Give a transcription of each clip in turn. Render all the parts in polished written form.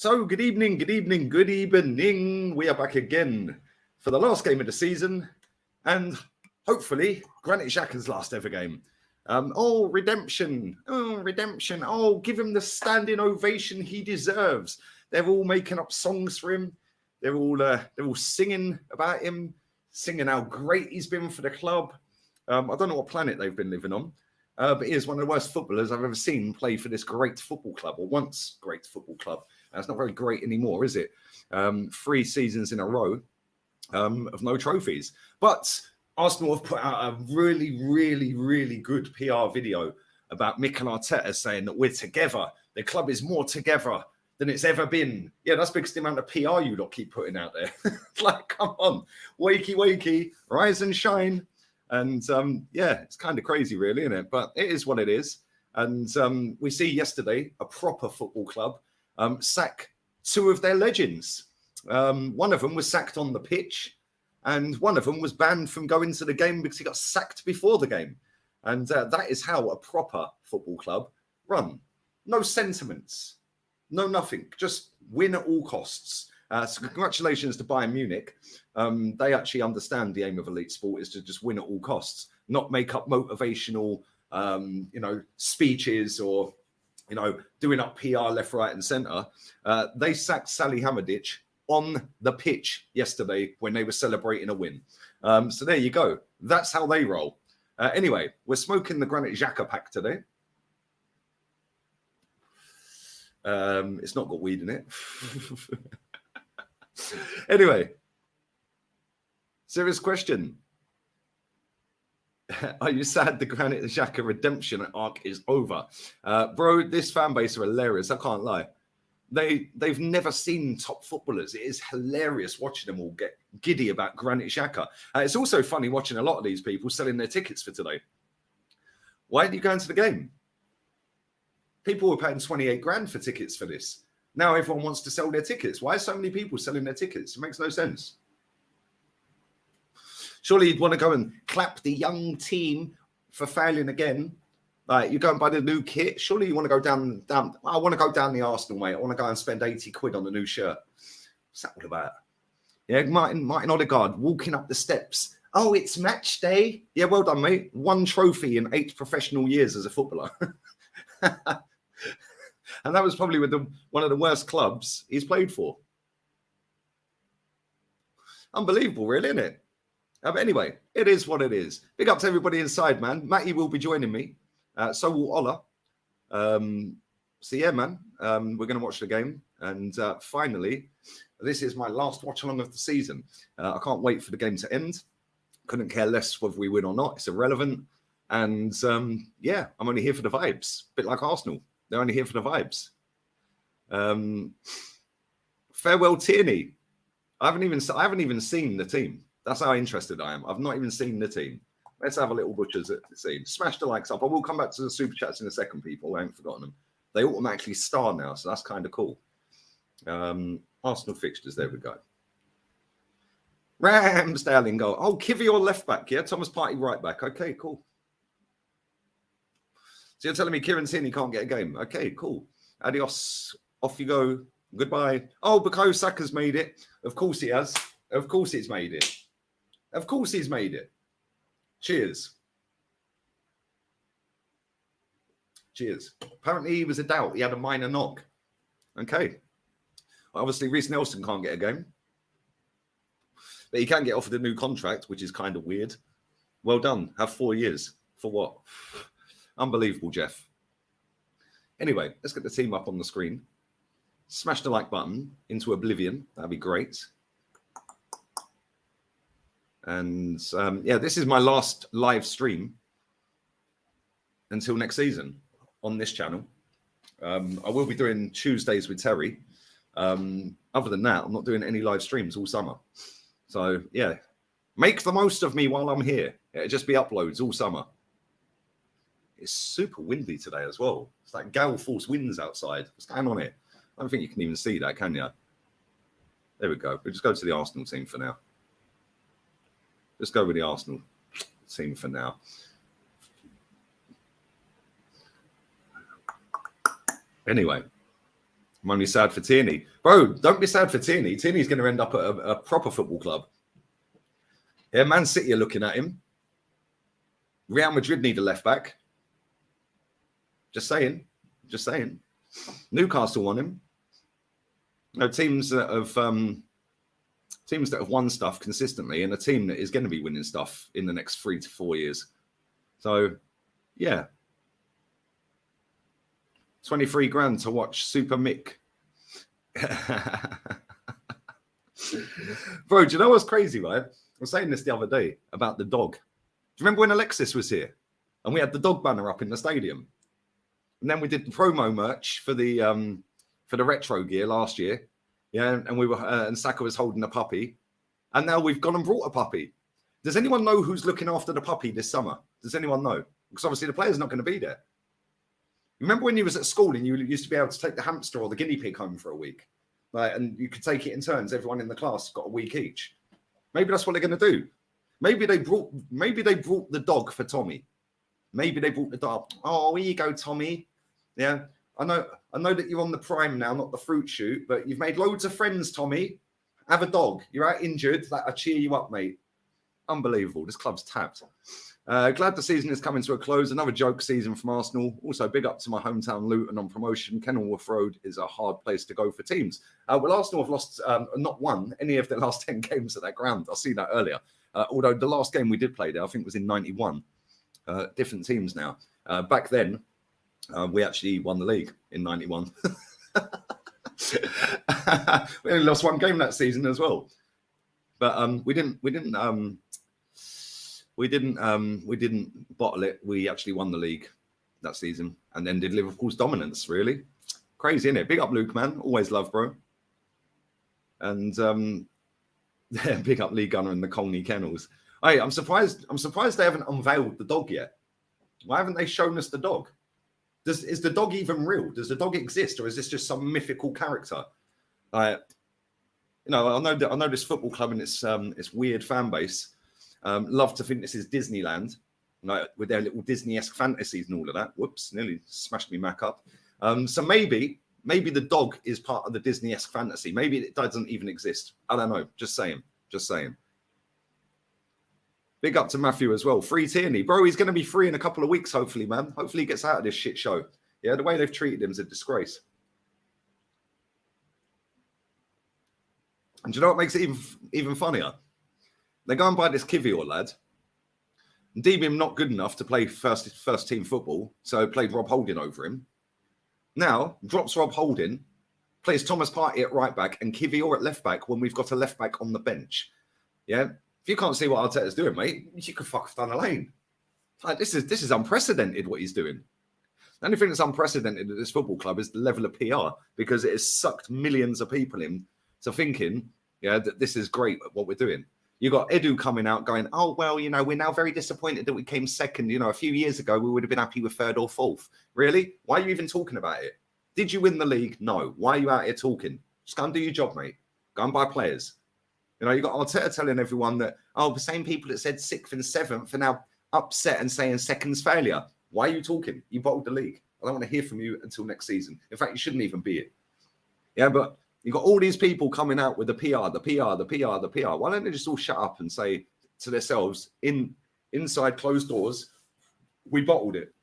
So, good evening. We are back again for the last game of the season and hopefully Granit Xhaka's last ever game. Redemption. Oh, give him the standing ovation he deserves. They're all making up songs for him. They're all singing about him, singing how great he's been for the club. I don't know what planet they've been living on. But he is one of the worst footballers I've ever seen play for this great football club, or once great football club. It's not very great anymore, is it? 3 seasons in a row of no trophies. But Arsenal have put out a really good PR video about Mikel Arteta saying that we're together. The club is more together than it's ever been. Yeah, that's because the amount of PR you lot keep putting out there. Like, come on. Wakey, rise and shine. And it's kind of crazy, really, isn't it? But it is what it is. And we see yesterday a proper football club sack 2 of their legends. One of them was sacked on the pitch, and one of them was banned from going to the game because he got sacked before the game. And that is how a proper football club run. No sentiments, no nothing, just win at all costs. So congratulations to Bayern Munich. They actually understand the aim of elite sport is to just win at all costs, not make up motivational, speeches or, doing up PR left, right, and centre. They sacked Salihamidzic on the pitch yesterday when they were celebrating a win. So there you go. That's how they roll. Anyway, we're smoking the Granit Xhaka pack today. It's not got weed in it. Anyway, serious question. Are you sad the Granit Xhaka redemption arc is over? Bro, this fan base are hilarious. I can't lie. They've never seen top footballers. It is hilarious watching them all get giddy about Granit Xhaka. It's also funny watching a lot of these people selling their tickets for today. Why did you go into the game? People were paying 28 grand for tickets for this. Now everyone wants to sell their tickets. Why are so many people selling their tickets? It makes no sense. Surely you'd want to go and clap the young team for failing again. Like, you go and buy the new kit. Surely you want to go down. I want to go down the Arsenal way. I want to go and spend 80 quid on the new shirt. What's that all about? Yeah, Martin Odegaard walking up the steps. Oh, it's match day. Yeah, well done, mate. 1 trophy in 8 professional years as a footballer. And that was probably with one of the worst clubs he's played for. Unbelievable, really, isn't it? But anyway, it is what it is. Big up to everybody inside, man. Matty will be joining me. So will Ola. So yeah, man, we're going to watch the game. And finally, this is my last watch-along of the season. I can't wait for the game to end. Couldn't care less whether we win or not. It's irrelevant. And I'm only here for the vibes. A bit like Arsenal. They're only here for the vibes. Farewell, Tierney. I haven't even seen the team. That's how interested I am. I've not even seen the team. Let's have a little butchers at the scene. Smash the likes up. I will come back to the super chats in a second, people. I haven't forgotten them. They automatically star now, so that's kind of cool. Arsenal fixtures. There we go. Ramsdale in goal. Oh, Kivior left back. Yeah, Thomas Partey right back. Okay, cool. So you're telling me Kieran Tierney can't get a game? Okay, cool. Adios. Off you go. Goodbye. Oh, Bukayo Saka's made it. Of course he has. Of course he's made it. Of course he's made it. Cheers. Cheers. Apparently he was a doubt. He had a minor knock. Okay. Obviously, Reece Nelson can't get a game. But he can get offered a new contract, which is kind of weird. Well done. Have 4 years. For what? Unbelievable, Jeff. Anyway, let's get the team up on the screen. Smash the like button into oblivion. That'd be great. And this is my last live stream until next season on this channel. I will be doing Tuesdays with Terry. Other than that, I'm not doing any live streams all summer. So, yeah, make the most of me while I'm here. It'll just be uploads all summer. It's super windy today as well. It's like gale force winds outside. What's going on here? I don't think you can even see that, can you? There we go. We'll just go to the Arsenal team for now. Let's go with the Arsenal team for now. Anyway, I'm only sad for Tierney. Bro, don't be sad for Tierney. Tierney's going to end up at a proper football club. Yeah, Man City are looking at him. Real Madrid need a left back. Just saying. Just saying. Newcastle want him. No, teams that have won stuff consistently, and a team that is going to be winning stuff in the next 3 to 4 years. So, yeah. 23 grand to watch Super Mick. Bro, do you know what's crazy, right? I was saying this the other day about the dog. Do you remember when Alexis was here and we had the dog banner up in the stadium? And then we did the promo merch for the retro gear last year. Yeah, and we were and Saka was holding a puppy. And now we've gone and brought a puppy. Does anyone know who's looking after the puppy this summer? Does anyone know? Because obviously the player's not going to be there. Remember when you was at school and you used to be able to take the hamster or the guinea pig home for a week? Like, and you could take it in turns. Everyone in the class got a week each. Maybe that's what they're going to do. Maybe they brought the dog for Tommy. Maybe they brought the dog. Oh, here you go, Tommy. Yeah, I know that you're on the prime now, not the fruit shoot, but you've made loads of friends, Tommy. Have a dog. You're out injured. That'll cheer you up, mate. Unbelievable. This club's tapped. Glad the season is coming to a close. Another joke season from Arsenal. Also, big up to my hometown Luton on promotion. Kenilworth Road is a hard place to go for teams. Well, Arsenal have lost, not won any of their last 10 games at that ground. I'll see that earlier. Although the last game we did play there, I think was in 91. Different teams now. Back then, we actually won the league in 91. We only lost one game that season as well. But we didn't bottle it. We actually won the league that season and then did Liverpool's dominance, really. Crazy, isn't it? Big up Luke, man. Always love, bro. And big up Lee Gunner and the Colney Kennels. Hey, I'm surprised they haven't unveiled the dog yet. Why haven't they shown us the dog? Is the dog even real? Does the dog exist, or is this just some mythical character? I know this football club and its weird fan base. Love to think this is Disneyland, like with their little Disney-esque fantasies and all of that. Whoops, nearly smashed me Mac up. So maybe the dog is part of the Disney-esque fantasy. Maybe it doesn't even exist. I don't know. Just saying. Big up to Matthew as well. Free Tierney. Bro, he's going to be free in a couple of weeks, hopefully, man. Hopefully he gets out of this shit show. Yeah, the way they've treated him is a disgrace. And do you know what makes it even funnier? They go and buy this Kivior lad and deem him not good enough to play first team football, so played Rob Holding over him. Now, drops Rob Holding, plays Thomas Partey at right back and Kivior at left back when we've got a left back on the bench. Yeah? If you can't see what Arteta's doing, mate, you could fuck down the lane. Like, this is unprecedented what he's doing. The only thing that's unprecedented at this football club is the level of PR, because it has sucked millions of people into thinking, yeah, that this is great what we're doing. You got Edu coming out going, oh, well, we're now very disappointed that we came second. A few years ago, we would have been happy with third or fourth. Really? Why are you even talking about it? Did you win the league? No. Why are you out here talking? Just go and do your job, mate. Go and buy players. You got Arteta telling everyone that, the same people that said 6th and 7th are now upset and saying second's failure. Why are you talking? You bottled the league. I don't want to hear from you until next season. In fact, you shouldn't even be it. Yeah, but you got all these people coming out with the PR. Why don't they just all shut up and say to themselves, inside closed doors, we bottled it.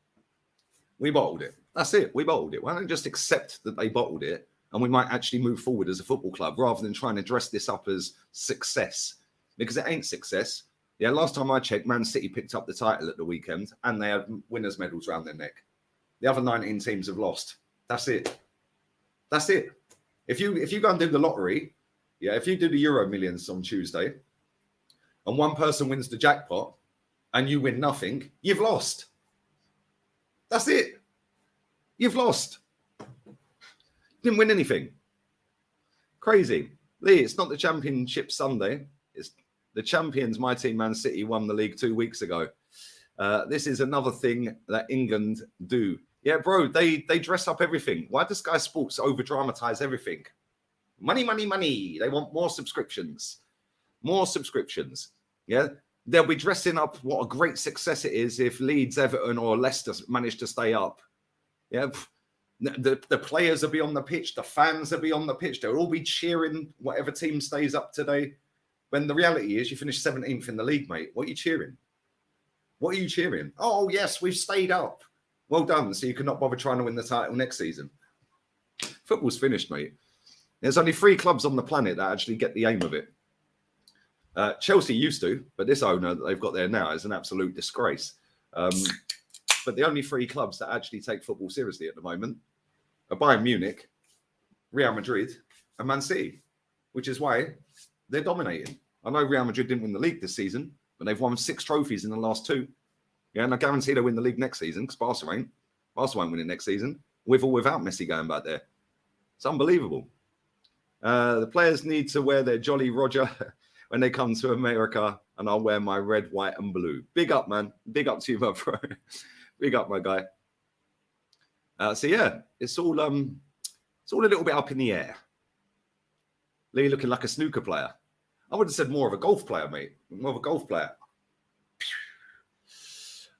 That's it. We bottled it. Why don't they just accept that they bottled it, and we might actually move forward as a football club rather than trying to dress this up as success, because it ain't success. Yeah, last time I checked, Man City picked up the title at the weekend and they had winners' medals around their neck. The other 19 teams have lost. That's it. If you go and do the lottery, yeah, if you do the Euro Millions on Tuesday and one person wins the jackpot and you win nothing, you've lost. That's it. You've lost. Didn't win anything. Crazy. Lee, it's not the Championship Sunday. It's the champions. My team, Man City, won the league 2 weeks ago. This is another thing that England do. Yeah, bro, they dress up everything. Why does Sky Sports over-dramatize everything? Money. They want more subscriptions. Yeah, they'll be dressing up what a great success it is if Leeds, Everton or Leicester manage to stay up. Yeah, The players will be on the pitch. The fans will be on the pitch. They'll all be cheering whatever team stays up today. When the reality is you finish 17th in the league, mate. What are you cheering? What are you cheering? Oh, yes, we've stayed up. Well done. So you cannot bother trying to win the title next season. Football's finished, mate. There's only 3 clubs on the planet that actually get the aim of it. Chelsea used to, but this owner that they've got there now is an absolute disgrace. But the only 3 clubs that actually take football seriously at the moment are Bayern Munich, Real Madrid, and Man City, which is why they're dominating. I know Real Madrid didn't win the league this season, but they've won 6 trophies in the last 2. Yeah, and I guarantee they'll win the league next season because Barca ain't. Barca won't win it next season, with or without Messi going back there. It's unbelievable. The players need to wear their Jolly Roger when they come to America, and I'll wear my red, white, and blue. Big up, man. Big up to you, my bro. Big up, my guy. So yeah, it's all a little bit up in the air. Lee looking like a snooker player. I would have said more of a golf player, mate. More of a golf player.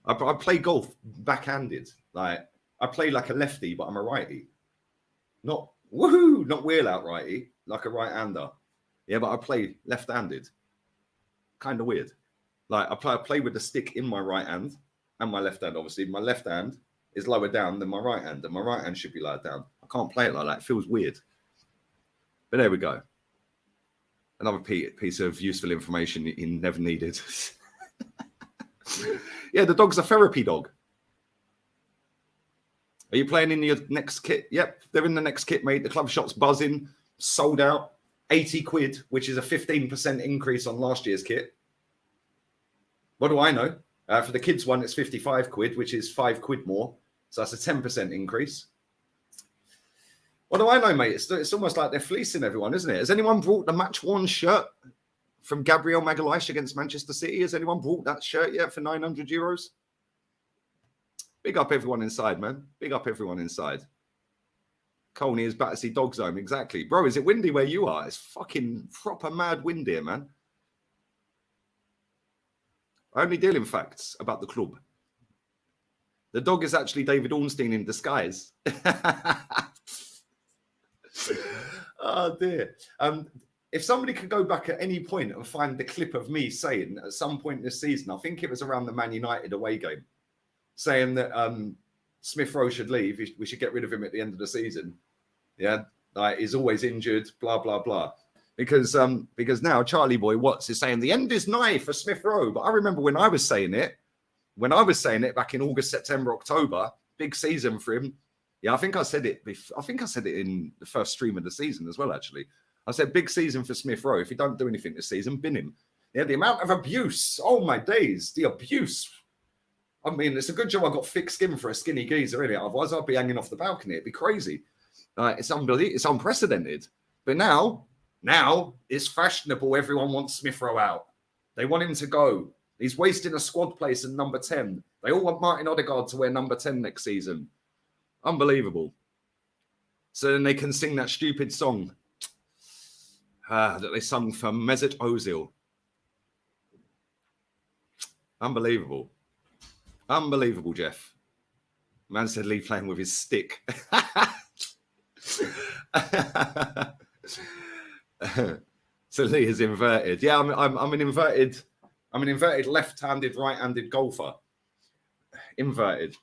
I play golf backhanded. Like I play like a lefty, but I'm a righty. Not woohoo, not wheel out righty, like a right-hander. Yeah, but I play left-handed. Kind of weird. Like I play with the stick in my right hand and my left hand. Obviously, my left hand is lower down than my right hand, and my right hand should be lower down. I can't play it like that. It feels weird. But there we go. Another piece of useful information you never needed. Yeah, the dog's a therapy dog. Are you playing in your next kit? Yep, they're in the next kit, mate. The club shop's buzzing, sold out, 80 quid, which is a 15% increase on last year's kit. What do I know? For the kids one, it's 55 quid, which is 5 quid more. So that's a 10% increase. What do I know, mate? It's almost like they're fleecing everyone, isn't it? Has anyone brought the match-worn shirt from Gabriel Magalhaes against Manchester City? Has anyone brought that shirt yet for 900 euros? Big up everyone inside, man. Big up everyone inside. Colney is Battersea Dog Zone. Exactly. Bro, is it windy where you are? It's fucking proper mad wind here, man. Only dealing facts about the club. The dog is actually David Ornstein in disguise. Oh, dear. If somebody could go back at any point and find the clip of me saying at some point this season, I think it was around the Man United away game, saying that Smith Rowe should leave. We should get rid of him at the end of the season. Yeah, like he's always injured, blah, blah, blah. Because now Charlie Boy Watts is saying the end is nigh for Smith Rowe. But I remember when I was saying it back in August, September, October, big season for him. Yeah, I think I said it in the first stream of the season as well, actually. I said, big season for Smith Rowe. If he don't do anything this season, bin him. Yeah, the amount of abuse. Oh, my days. The abuse. I mean, it's a good job I got thick skin for a skinny geezer, really. Otherwise, I'd be hanging off the balcony. It'd be crazy. It's unbelievable. It's unprecedented. But now it's fashionable. Everyone wants Smith Rowe out. They want him to go. He's wasting a squad place in number 10. They all want Martin Odegaard to wear number 10 next season. Unbelievable. So then they can sing that stupid song that they sung for Mesut Ozil. Unbelievable. Unbelievable, Jeff. Man said Lee playing with his stick. So Lee is inverted. Yeah, I'm an inverted left-handed, right-handed golfer. Inverted.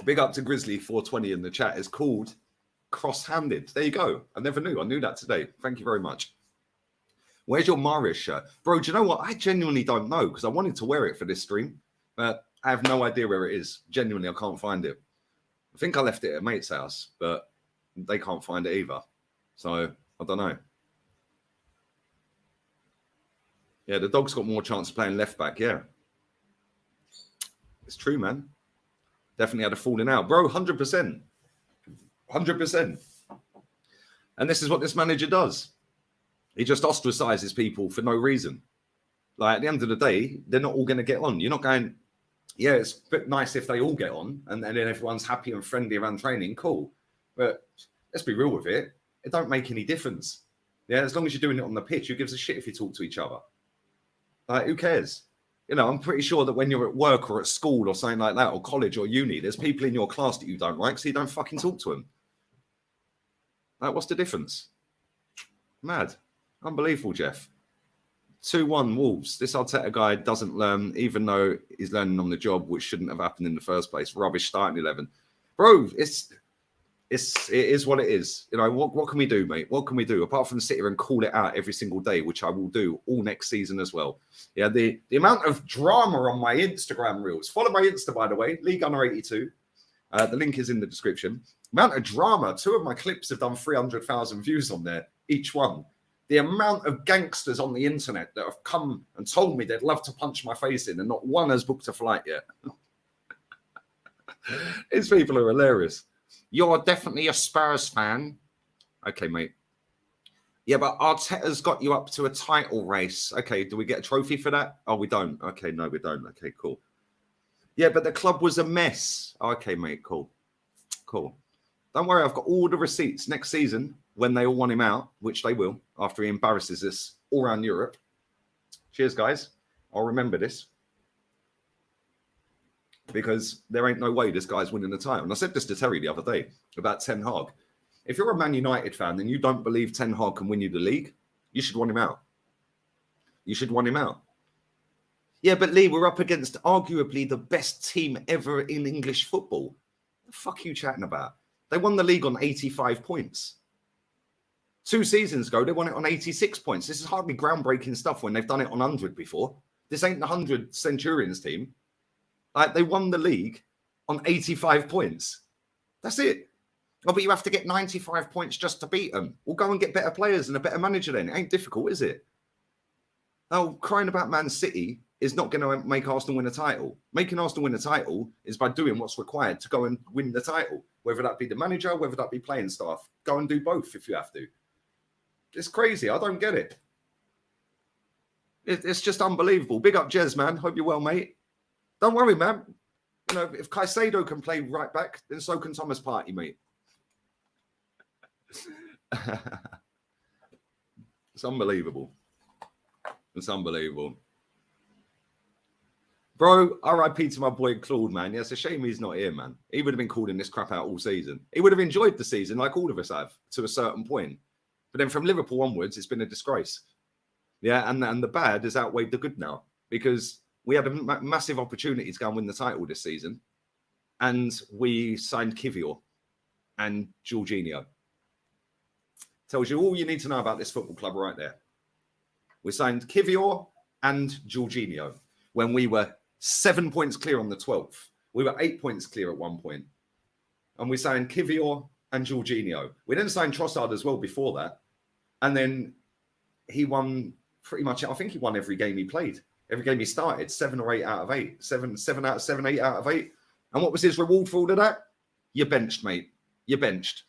Big up to Grizzly 420 in the chat. It's called cross-handed. There you go. I never knew. I knew that today. Thank you very much. Where's your Marius shirt? Bro, do you know what? I genuinely don't know because I wanted to wear it for this stream, but I have no idea where it is. Genuinely, I can't find it. I think I left it at a mate's house, but they can't find it either. So, I don't know. Yeah, the dog's got more chance of playing left back, yeah. It's true, man. Definitely had a falling out. Bro, 100%. 100%. And this is what this manager does. He just ostracizes people for no reason. Like, at the end of the day, they're not all going to get on. You're not going, yeah, it's a bit nice if they all get on and then everyone's happy and friendly around training. Cool. But let's be real with it. It don't make any difference. Yeah, as long as you're doing it on the pitch, who gives a shit if you talk to each other? Like, who cares? You know, I'm pretty sure that when you're at work or at school or something like that, or college or uni, there's people in your class that you don't like, so you don't fucking talk to them. Like, what's the difference? Mad. Unbelievable, Jeff. 2-1 Wolves. This Arteta guy doesn't learn, even though he's learning on the job, which shouldn't have happened in the first place. Rubbish starting 11. Bro, it is what it is. You know, what can we do, mate? What can we do? Apart from sit here and call it out every single day, which I will do all next season as well. Yeah, the amount of drama on my Instagram reels. Follow my Insta, by the way, League Under 82. The link is in the description. Amount of drama. 2 of my clips have done 300,000 views on there, each one. The amount of gangsters on the internet that have come and told me they'd love to punch my face in, and not one has booked a flight yet. These people are hilarious. You're definitely a Spurs fan. Okay, mate. Yeah, but Arteta's got you up to a title race. Okay, do we get a trophy for that? Oh, we don't. Okay, no, we don't. Okay, cool. Yeah, but the club was a mess. Okay, mate, cool. Cool. Don't worry, I've got all the receipts next season when they all want him out, which they will, after he embarrasses us all around Europe. Cheers, guys. I'll remember this. Because there ain't no way this guy's winning the title. And I said this to Terry the other day about Ten Hag. If you're a Man United fan and you don't believe Ten Hag can win you the league, you should want him out. You should want him out. Yeah, but Lee, we're up against arguably the best team ever in English football. What the fuck are you chatting about? They won the league on 85 points. 2 seasons ago, they won it on 86 points. This is hardly groundbreaking stuff when they've done it on 100 before. This ain't the 100 Centurions team. Like, they won the league on 85 points. That's it. Oh, but you have to get 95 points just to beat them. We'll go and get better players and a better manager then. It ain't difficult, is it? Oh, crying about Man City is not going to make Arsenal win a title. Making Arsenal win a title is by doing what's required to go and win the title. Whether that be the manager, whether that be playing staff. Go and do both if you have to. It's crazy. I don't get it. It's just unbelievable. Big up, Jez, man. Hope you're well, mate. Don't worry, man. You know, if Caicedo can play right back, then so can Thomas Partey, mate. It's unbelievable. It's unbelievable. Bro, RIP to my boy Claude, man. Yeah, it's a shame he's not here, man. He would have been calling this crap out all season. He would have enjoyed the season like all of us have to a certain point. But then from Liverpool onwards, it's been a disgrace. Yeah, and the bad has outweighed the good now because we had a massive opportunity to go and win the title this season. And we signed Kivior and Jorginho. Tells you all you need to know about this football club right there. We signed Kivior and Jorginho when we were 7 points clear on the 12th. We were 8 points clear at one point. And we signed Kivior and Jorginho. We then signed Trossard as well before that. And then he won pretty much, I think he won every game he played. Every game he started, 7 or 8 out of 8. 7 out of 7, 8 out of 8. And what was his reward for all of that? You're benched, mate. You're benched.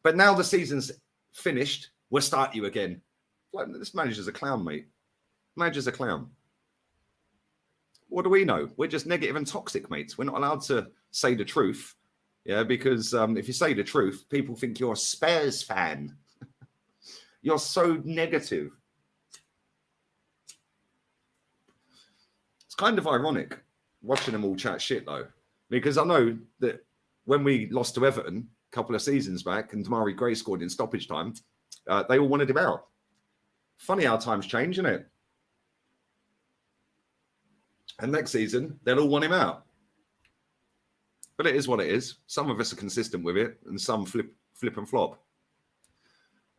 But now the season's finished, we'll start you again. Like, this manager's a clown, mate. Manager's a clown. What do we know? We're just negative and toxic, mates. We're not allowed to say the truth. Yeah, because if you say the truth, people think you're a Spurs fan. You're so negative. It's kind of ironic watching them all chat shit, though, because I know that when we lost to Everton a couple of seasons back and Damari Gray scored in stoppage time, they all wanted him out. Funny how times change, isn't it? And next season, they'll all want him out. But it is what it is. Some of us are consistent with it, and some flip and flop.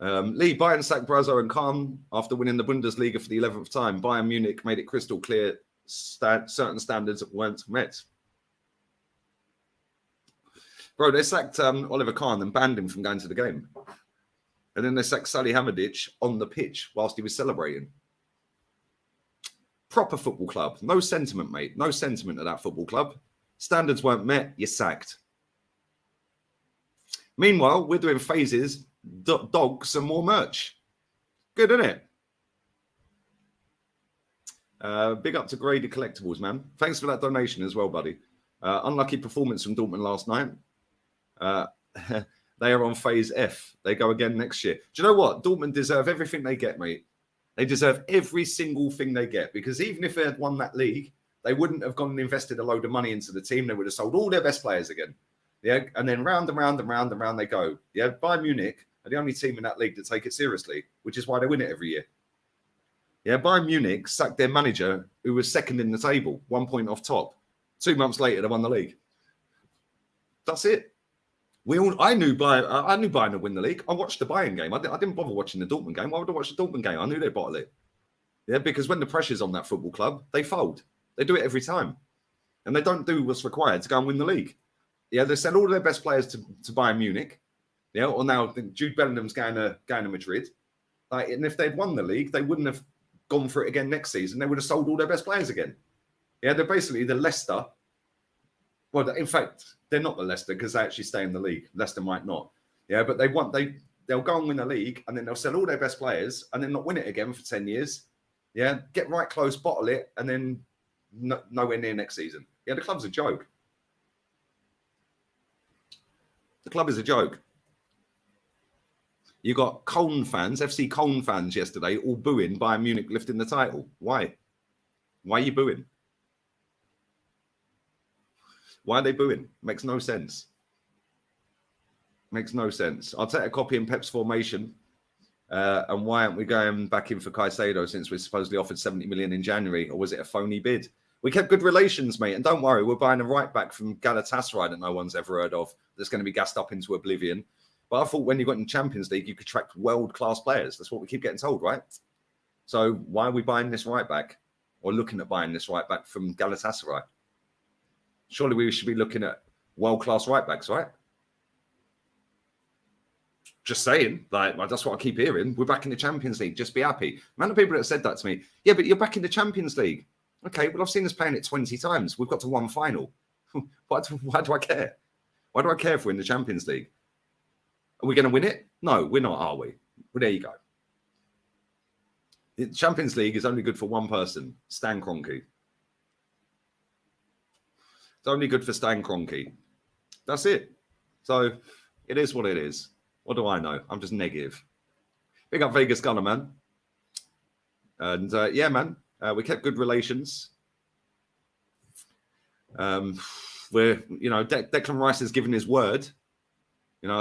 Lee, Bayern sacked Brazo and Kahn after winning the Bundesliga for the 11th time. Bayern Munich made it crystal clear certain standards weren't met. Bro, they sacked Oliver Kahn and banned him from going to the game. And then they sacked Salihamidzic on the pitch whilst he was celebrating. Proper football club. No sentiment, mate. No sentiment at that football club. Standards weren't met. You're sacked. Meanwhile, we're doing phases, dogs, and more merch. Good, isn't it? Big up to Grady Collectibles, man. Thanks for that donation as well, buddy. Unlucky performance from Dortmund last night. They are on phase F. They go again next year. Do you know what? Dortmund deserve everything they get, mate. They deserve every single thing they get, because even if they had won that league, they wouldn't have gone and invested a load of money into the team. They would have sold all their best players again. Yeah, and then round and round and round and round they go. Yeah, Bayern Munich are the only team in that league to take it seriously, which is why they win it every year. Yeah, Bayern Munich sacked their manager, who was second in the table, 1 point off top. 2 months later, they won the league. That's it. I knew Bayern would win the league. I watched the Bayern game. I didn't bother watching the Dortmund game. Why would I watch the Dortmund game? I knew they'd bottle it. Yeah, because when the pressure's on that football club, they fold. They do it every time. And they don't do what's required to go and win the league. Yeah, they sell all their best players to Bayern Munich. Yeah, or now Jude Bellingham's going to Madrid. And if they'd won the league, they wouldn't have gone for it again next season. They would have sold all their best players again. Yeah, they're basically the Leicester. Well, in fact, they're not the Leicester because they actually stay in the league. Leicester might not. Yeah, but they'll go and win the league, and then they'll sell all their best players and then not win it again for 10 years. Yeah, get right close, bottle it, and then nowhere near next season. Yeah, the club's a joke. The club is a joke. You got Cologne fans, FC Cologne fans yesterday, all booing Bayern Munich lifting the title. Why? Why are you booing? Why are they booing? Makes no sense. Makes no sense. I'll take a copy in Pep's formation. And why aren't we going back in for Caicedo since we're supposedly offered 70 million in January? Or was it a phony bid? We kept good relations, mate. And don't worry, we're buying a right back from Galatasaray that no one's ever heard of that's going to be gassed up into oblivion. But I thought when you got in Champions League, you could attract world-class players. That's what we keep getting told, right? So why are we buying this right back or looking at buying this right back from Galatasaray? Surely we should be looking at world-class right backs, right? Just saying, like that's what I keep hearing. We're back in the Champions League. Just be happy. Man, the people that said that to me, yeah, but you're back in the Champions League. Okay, well, I've seen us playing it 20 times. We've got to one final. Why do I care? Why do I care if we're in the Champions League? Are we going to win it? No, we're not, are we? Well, there you go. The Champions League is only good for one person, Stan Kroenke. It's only good for Stan Kroenke. That's it. So it is what it is. What do I know? I'm just negative. Big up Vegas Gunner, man. And yeah, man, we kept good relations. Declan Rice has given his word.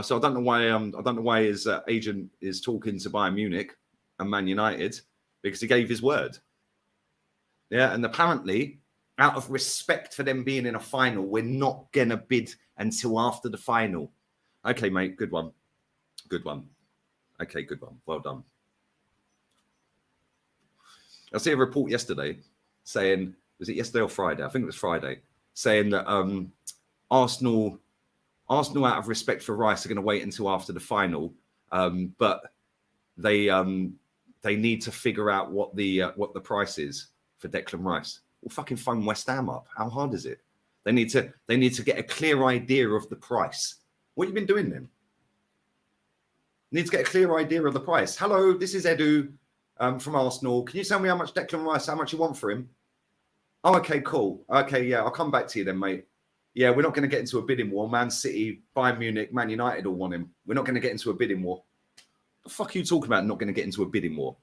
So I don't know why his agent is talking to Bayern Munich and Man United, because he gave his word. Yeah, and apparently, out of respect for them being in a final, we're not gonna bid until after the final. Okay, mate, good one. Good one. Okay, good one. Well done. I see a report yesterday saying, was it yesterday or Friday? I think it was Friday, saying that Arsenal, out of respect for Rice, are going to wait until after the final, but they need to figure out what the price is for Declan Rice. Well, fucking phone West Ham up. How hard is it? They need to get a clear idea of the price. What have you been doing then? Need to get a clear idea of the price. Hello, this is Edu from Arsenal. Can you tell me how much Declan Rice, how much you want for him? Oh, okay, cool. Okay, yeah, I'll come back to you then, mate. Yeah, we're not going to get into a bidding war. Man City, Bayern Munich, Man United all want him. We're not going to get into a bidding war. The fuck are you talking about not going to get into a bidding war?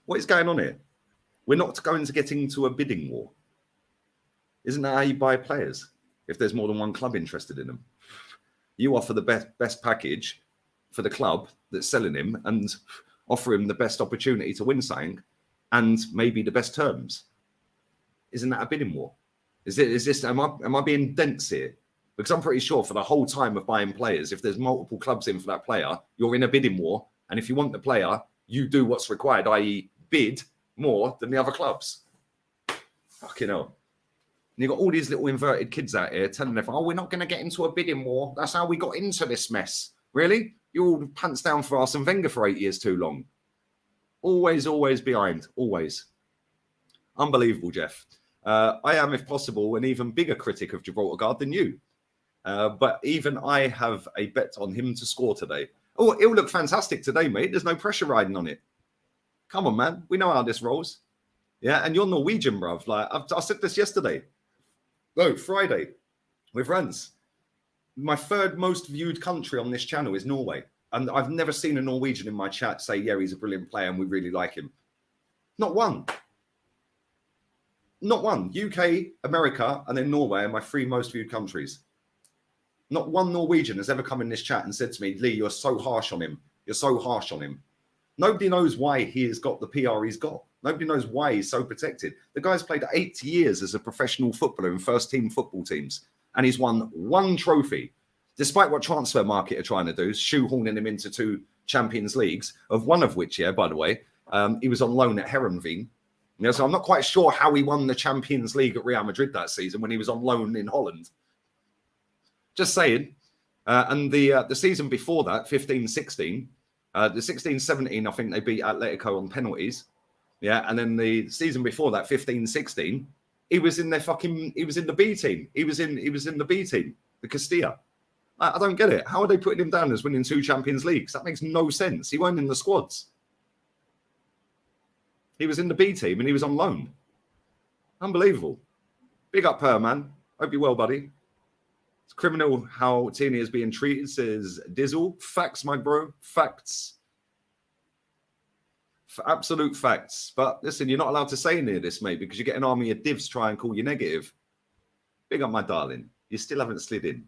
What is going on here? We're not going to get into a bidding war. Isn't that how you buy players? If there's more than one club interested in them. You offer the best package for the club that's selling him and offer him the best opportunity to win something and maybe the best terms. Isn't that a bidding war? Am I being dense here? Because I'm pretty sure for the whole time of buying players, if there's multiple clubs in for that player, you're in a bidding war. And if you want the player, you do what's required, i.e. bid more than the other clubs. Fucking hell. And you've got all these little inverted kids out here telling them, oh, we're not going to get into a bidding war. That's how we got into this mess. Really? You're all pants down for Arsene Wenger for 8 years too long. Always behind. Always. Unbelievable, Jeff. I am, if possible, an even bigger critic of Gibraltar Guard than you. But even I have a bet on him to score today. Oh, it'll look fantastic today, mate. There's no pressure riding on it. Come on, man. We know how this rolls. Yeah, and you're Norwegian, bruv. Like I said this yesterday. No, Friday. With friends. My third most viewed country on this channel is Norway. and I've never seen a Norwegian in my chat say, yeah, he's a brilliant player and we really like him. Not one. Not one. UK, America, and then Norway are my 3 most viewed countries. Not one Norwegian has ever come in this chat and said to me, Lee, you're so harsh on him. You're so harsh on him. Nobody knows why he has got the PR he's got. Nobody knows why he's so protected. The guy's played 8 years as a professional footballer in first-team football teams, and he's won 1 trophy, despite what transfer market are trying to do, shoehorning him into 2 Champions Leagues, of one of which, by the way, he was on loan at Heerenveen. So I'm not quite sure how he won the Champions League at Real Madrid that season when he was on loan in Holland. Just saying. And the season before that, 15-16, the 16-17, I think they beat Atletico on penalties. Yeah, and then the season before that, 15-16, he was in the B team. He was in the B team, the Castilla. I don't get it. How are they putting him down as winning 2 Champions Leagues? That makes no sense. He weren't in the squads. He was in the B team and he was on loan. Unbelievable. Big up, Per, man. Hope you're well, buddy. It's criminal how Tierney is being treated, says Dizzle. Facts, my bro. Facts. Absolute facts. But listen, you're not allowed to say any of this, mate, because you get an army of divs try and call you negative. Big up, my darling. You still haven't slid in.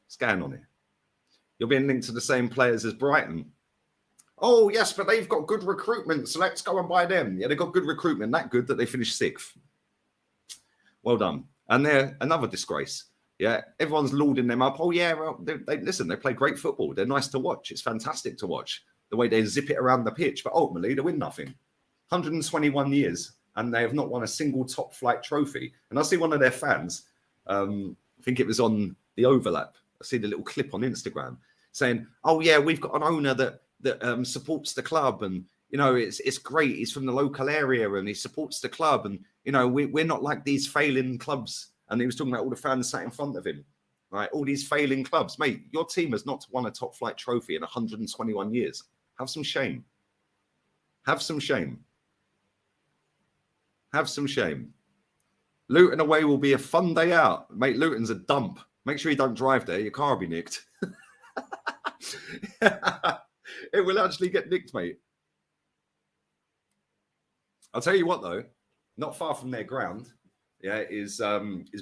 What's going on here? You're being linked to the same players as Brighton. Oh, yes, but they've got good recruitment, so let's go and buy them. Yeah, they've got good recruitment, that good that they finished 6th. Well done. And they're another disgrace. Yeah, everyone's lauding them up. Oh, yeah, well, listen, they play great football. They're nice to watch. It's fantastic to watch the way they zip it around the pitch. But ultimately, they win nothing. 121 years, and they have not won a single top-flight trophy. And I see one of their fans, I think it was on the Overlap. I see the little clip on Instagram saying, oh, yeah, we've got an owner that supports the club, and it's great. He's from the local area and he supports the club, and we're not like these failing clubs. And he was talking about all the fans sat in front of him, right? All these failing clubs, mate. Your team has not won a top flight trophy in 121 years. Have some shame. Have some shame. Have some shame. Luton away will be a fun day out, mate. Luton's a dump. Make sure you don't drive there. Your car will be nicked. It will actually get nicked, mate. I'll tell you what, though, not far from their ground, is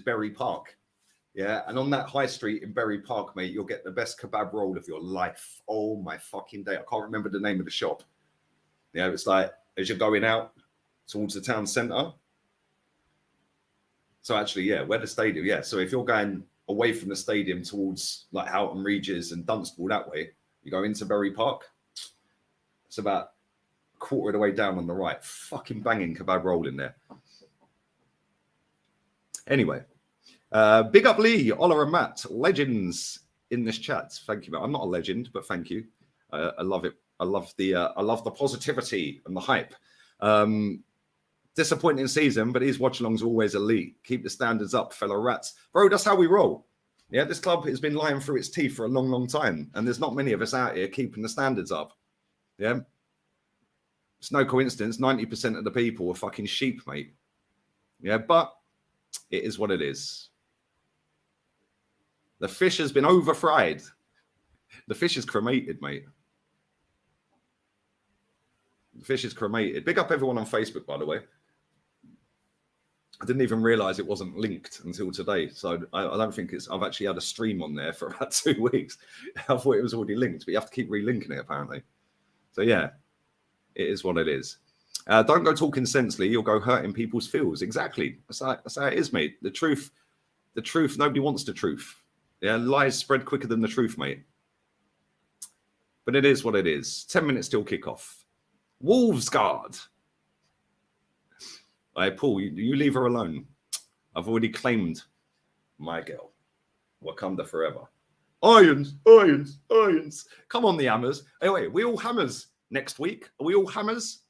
Bury Park. Yeah, and on that high street in Bury Park, mate, you'll get the best kebab roll of your life. Oh, my fucking day. I can't remember the name of the shop. Yeah, it's like as you're going out towards the town centre. So actually, yeah, where the stadium, yeah. So if you're going away from the stadium towards like Houghton Regis and Dunstable that way, you go into Bury Park. It's about a quarter of the way down on the right. Fucking banging kebab roll in there. Anyway, big up Lee, Ola and Matt, legends in this chat. Thank you, Matt. I'm not a legend, but thank you. I love it. I love the positivity and the hype. Disappointing season, but these watchalongs are always elite. Keep the standards up, fellow rats. Bro, that's how we roll. Yeah, this club has been lying through its teeth for a long, long time, and there's not many of us out here keeping the standards up. Yeah, it's no coincidence. 90% of the people are fucking sheep, mate. Yeah, but it is what it is. The fish has been over-fried. The fish is cremated, mate. The fish is cremated. Big up everyone on Facebook, by the way. I didn't even realize it wasn't linked until today. So I don't think I've actually had a stream on there for about 2 weeks. I thought it was already linked, but you have to keep relinking it, apparently. So yeah, it is what it is. Don't go talking sensely. You'll go hurting people's feels. Exactly. That's how it is, mate. The truth, nobody wants the truth. Yeah, lies spread quicker than the truth, mate. But it is what it is. 10 minutes till kickoff. Wolves guard. Hey, Paul, you leave her alone. I've already claimed my girl. Wakanda forever. Irons. Come on, the Hammers. Anyway, we all Hammers next week. Are we all Hammers?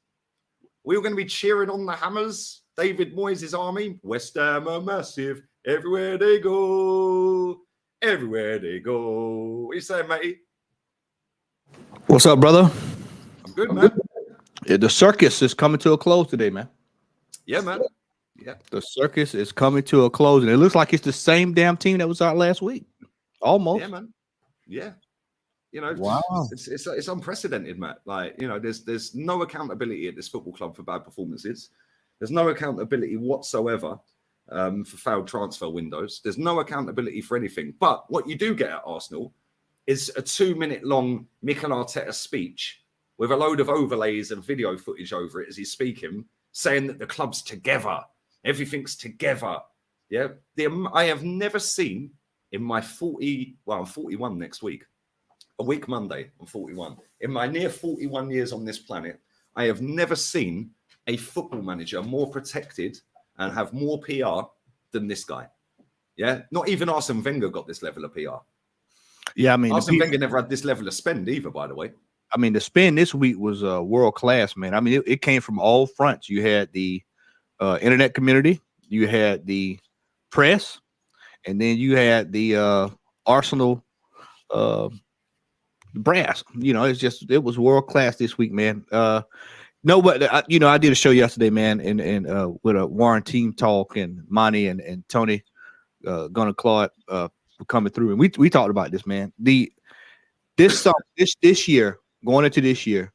We're all going to be cheering on the Hammers. David Moyes' army. West Ham are massive. Everywhere they go. Everywhere they go. What you saying, matey? What's up, brother? I'm good, man. Yeah, the circus is coming to a close today, man. Yeah, man. Yeah. The circus is coming to a close, and it looks like it's the same damn team that was out last week. Almost. Yeah, man. Yeah. You know, Wow. it's unprecedented, Matt. Like, you know, there's no accountability at this football club for bad performances. There's no accountability whatsoever for failed transfer windows. There's no accountability for anything. But what you do get at Arsenal is a 2-minute long Mikel Arteta speech with a load of overlays and video footage over it as he's speaking, saying that the club's together, everything's together. Yeah, I have never seen in my I'm 41 next week. A week Monday, I'm 41. In my near 41 years on this planet, I have never seen a football manager more protected and have more PR than this guy. Yeah, not even Arsene Wenger got this level of PR. Yeah, I mean, Arsene Wenger never had this level of spend either, by the way. I mean, the spend this week was world class, man. I mean, it came from all fronts. You had the internet community, you had the press, and then you had the Arsenal brass. You know, it was world class this week, man. No, but I did a show yesterday, man, and with a Warren team talk and Monty and Tony Gunnar Claude coming through, and we talked about this, man. This year, going into this year,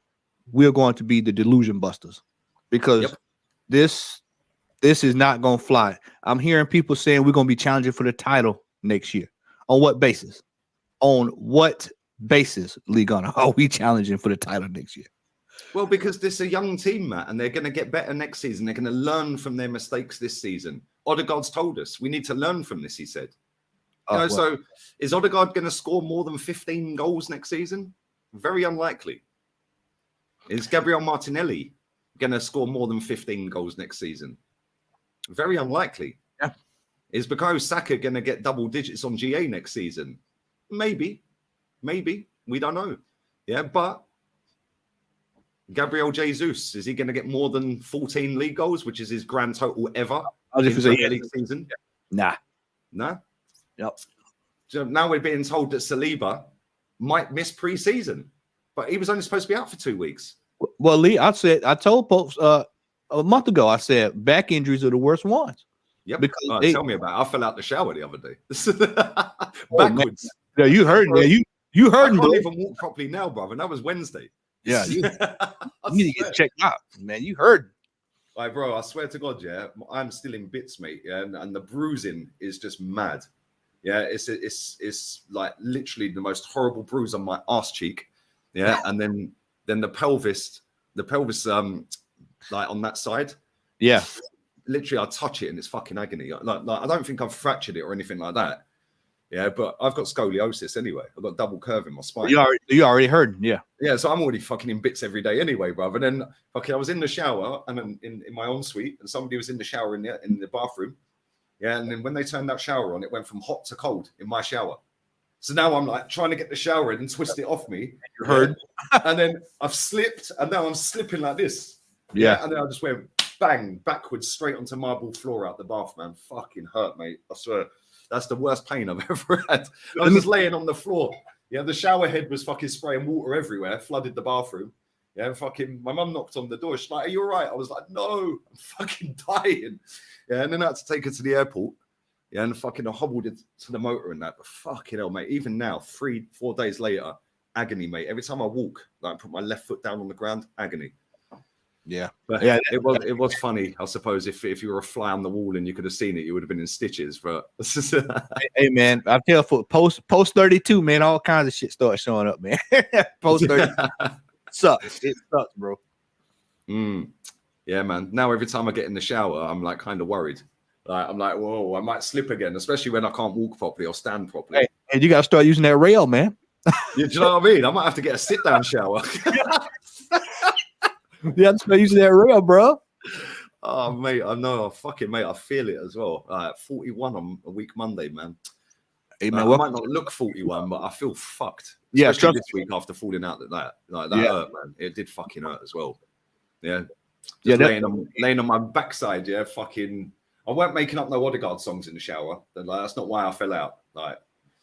we're going to be the delusion busters because this is not going to fly. I'm hearing people saying we're going to be challenging for the title next year. On what basis? On what basis, Lee Gunner, are we challenging for the title next year? Well, because this is a young team, Matt, and they're going to get better next season. They're going to learn from their mistakes this season. Odegaard's told us we need to learn from this, he said. So is Odegaard going to score more than 15 goals next season? Very unlikely. Is Gabriel Martinelli going to score more than 15 goals next season? Very unlikely. Yeah. Is Bukayo Saka going to get double digits on GA next season? Maybe. We don't know. Yeah, but Gabriel Jesus, is he going to get more than 14 league goals, which is his grand total ever in the league season? Nah. Yep. So now we're being told that Saliba might miss pre-season, but he was only supposed to be out for 2 weeks. Well, Lee, I told folks a month ago, I said back injuries are the worst ones. Yep. Because tell me about it. I fell out the shower the other day. Backwards. Yeah, you heard me. You heard me. I can't even walk properly now, brother. And that was Wednesday. Yeah, you need to get checked out, man. You heard. Like, bro, I swear to God, yeah, I'm still in bits, mate. Yeah, and the bruising is just mad. Yeah, it's like literally the most horrible bruise on my arse cheek. Yeah, and then the pelvis, like on that side. Yeah, literally, I touch it and it's fucking agony. Like I don't think I've fractured it or anything like that. Yeah, but I've got scoliosis anyway. I've got double curve in my spine. You already heard, yeah. Yeah, so I'm already fucking in bits every day anyway, brother. And then, I was in the shower and in my ensuite, and somebody was in the shower in the bathroom. Yeah, and then when they turned that shower on, it went from hot to cold in my shower. So now I'm like trying to get the shower in and twist it off me. You heard? And then I've slipped, and now I'm slipping like this. Yeah. And then I just went bang, backwards, straight onto marble floor out the bath, man. Fucking hurt, mate. I swear. That's the worst pain I've ever had. I was just laying on the floor. Yeah, the shower head was fucking spraying water everywhere, flooded the bathroom. Yeah, my mum knocked on the door. She's like, "Are you all right?" I was like, "No, I'm fucking dying." Yeah, and then I had to take her to the airport. Yeah, and fucking I hobbled it to the motor and that. But fucking hell, mate. Even now, 3-4 days later, agony, mate. Every time I walk, like I put my left foot down on the ground, agony. Yeah, but yeah, it was funny. I suppose if you were a fly on the wall and you could have seen it, you would have been in stitches. But hey, man, I tell for post 32, man, all kinds of shit started showing up, man. Post 30 sucks. It sucks, bro. Yeah, man. Now every time I get in the shower, I'm like kind of worried. Like I'm like, whoa, I might slip again, especially when I can't walk properly or stand properly. Hey, and you got to start using that rail, man. Do you know what I mean? I might have to get a sit down shower. Yeah, I'm still using that rail, bro. Oh, mate, I know. Fucking, mate, I feel it as well. 41 on a week Monday, man. Hey, man, I might not look 41, but I feel fucked. Yeah, especially this week after falling out that hurt, man. It did fucking hurt as well. Yeah. Laying on my backside, yeah, fucking. I weren't making up no Odegaard songs in the shower. That's not why I fell out. Like,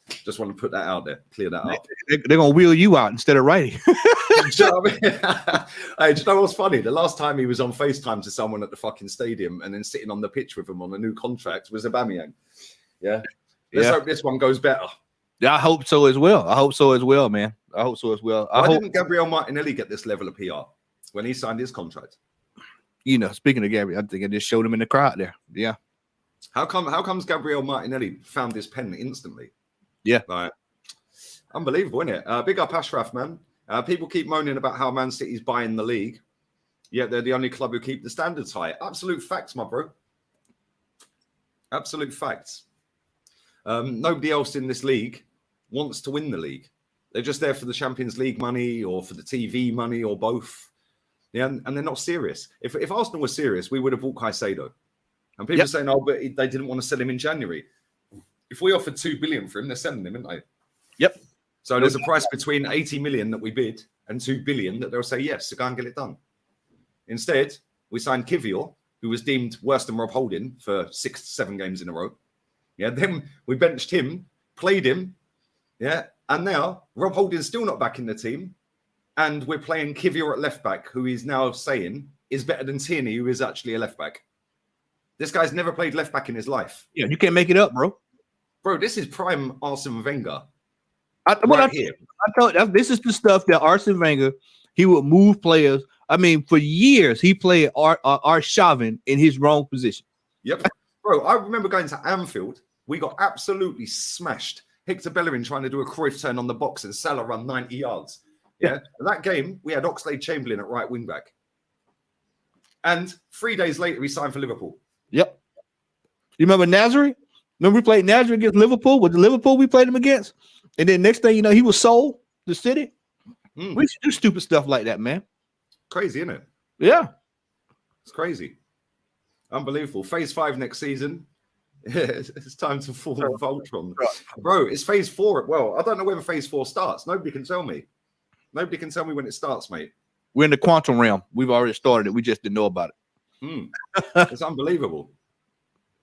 just want to put that out there, clear that up. They're gonna wheel you out instead of writing. Do you know what I mean? Hey, do you know what's funny? The last time he was on FaceTime to someone at the fucking stadium and then sitting on the pitch with him on a new contract was Aubameyang. Yeah. Let's hope this one goes better. Yeah, I hope so as well. Man. I hope so as well. Why didn't Gabriel Martinelli get this level of PR when he signed his contract? Speaking of Gabriel, I think I just showed him in the crowd there. Yeah. How comes Gabriel Martinelli found this pen instantly? Yeah. Like, unbelievable, isn't it? Big up Ashraf, man. People keep moaning about how Man City's buying the league, yet they're the only club who keep the standards high. Absolute facts, my bro. Absolute facts. Nobody else in this league wants to win the league. They're just there for the Champions League money or for the TV money or both. Yeah, and they're not serious. If Arsenal was serious, we would have bought Caicedo. And people are saying, oh, but they didn't want to sell him in January. If we offered 2 billion for him, they're selling him, aren't they? Yep. So there's a price between 80 million that we bid and 2 billion that they'll say yes to go and get it done. Instead, we signed Kivior, who was deemed worse than Rob Holding for 6 to 7 games in a row. Yeah, then we benched him, played him. Yeah, and now Rob Holding's still not back in the team. And we're playing Kivior at left back, who he's now saying is better than Tierney, who is actually a left back. This guy's never played left back in his life. Yeah, you can't make it up, bro. Bro, this is prime Arsene Wenger. I told this is the stuff that Arsene Wenger, he would move players. I mean, for years, he played Arshavin in his wrong position. Yep. Bro, I remember going to Anfield. We got absolutely smashed. Hector Bellerin trying to do a Cruyff turn on the box and Salah run 90 yards. Yeah. In that game, we had Oxlade-Chamberlain at right wing back. And 3 days later, he signed for Liverpool. Yep. You remember Nasri? Remember we played Nasri against Liverpool? Was the Liverpool we played him against? And then next thing you know, he was sold the city. We should do stupid stuff like that, man. Crazy, isn't it? Yeah. It's crazy. Unbelievable. Phase 5 next season. It's time to fall with Voltron. Bro, it's phase 4. Well, I don't know when phase 4 starts. Nobody can tell me. Nobody can tell me when it starts, mate. We're in the quantum realm. We've already started it. We just didn't know about it. It's unbelievable.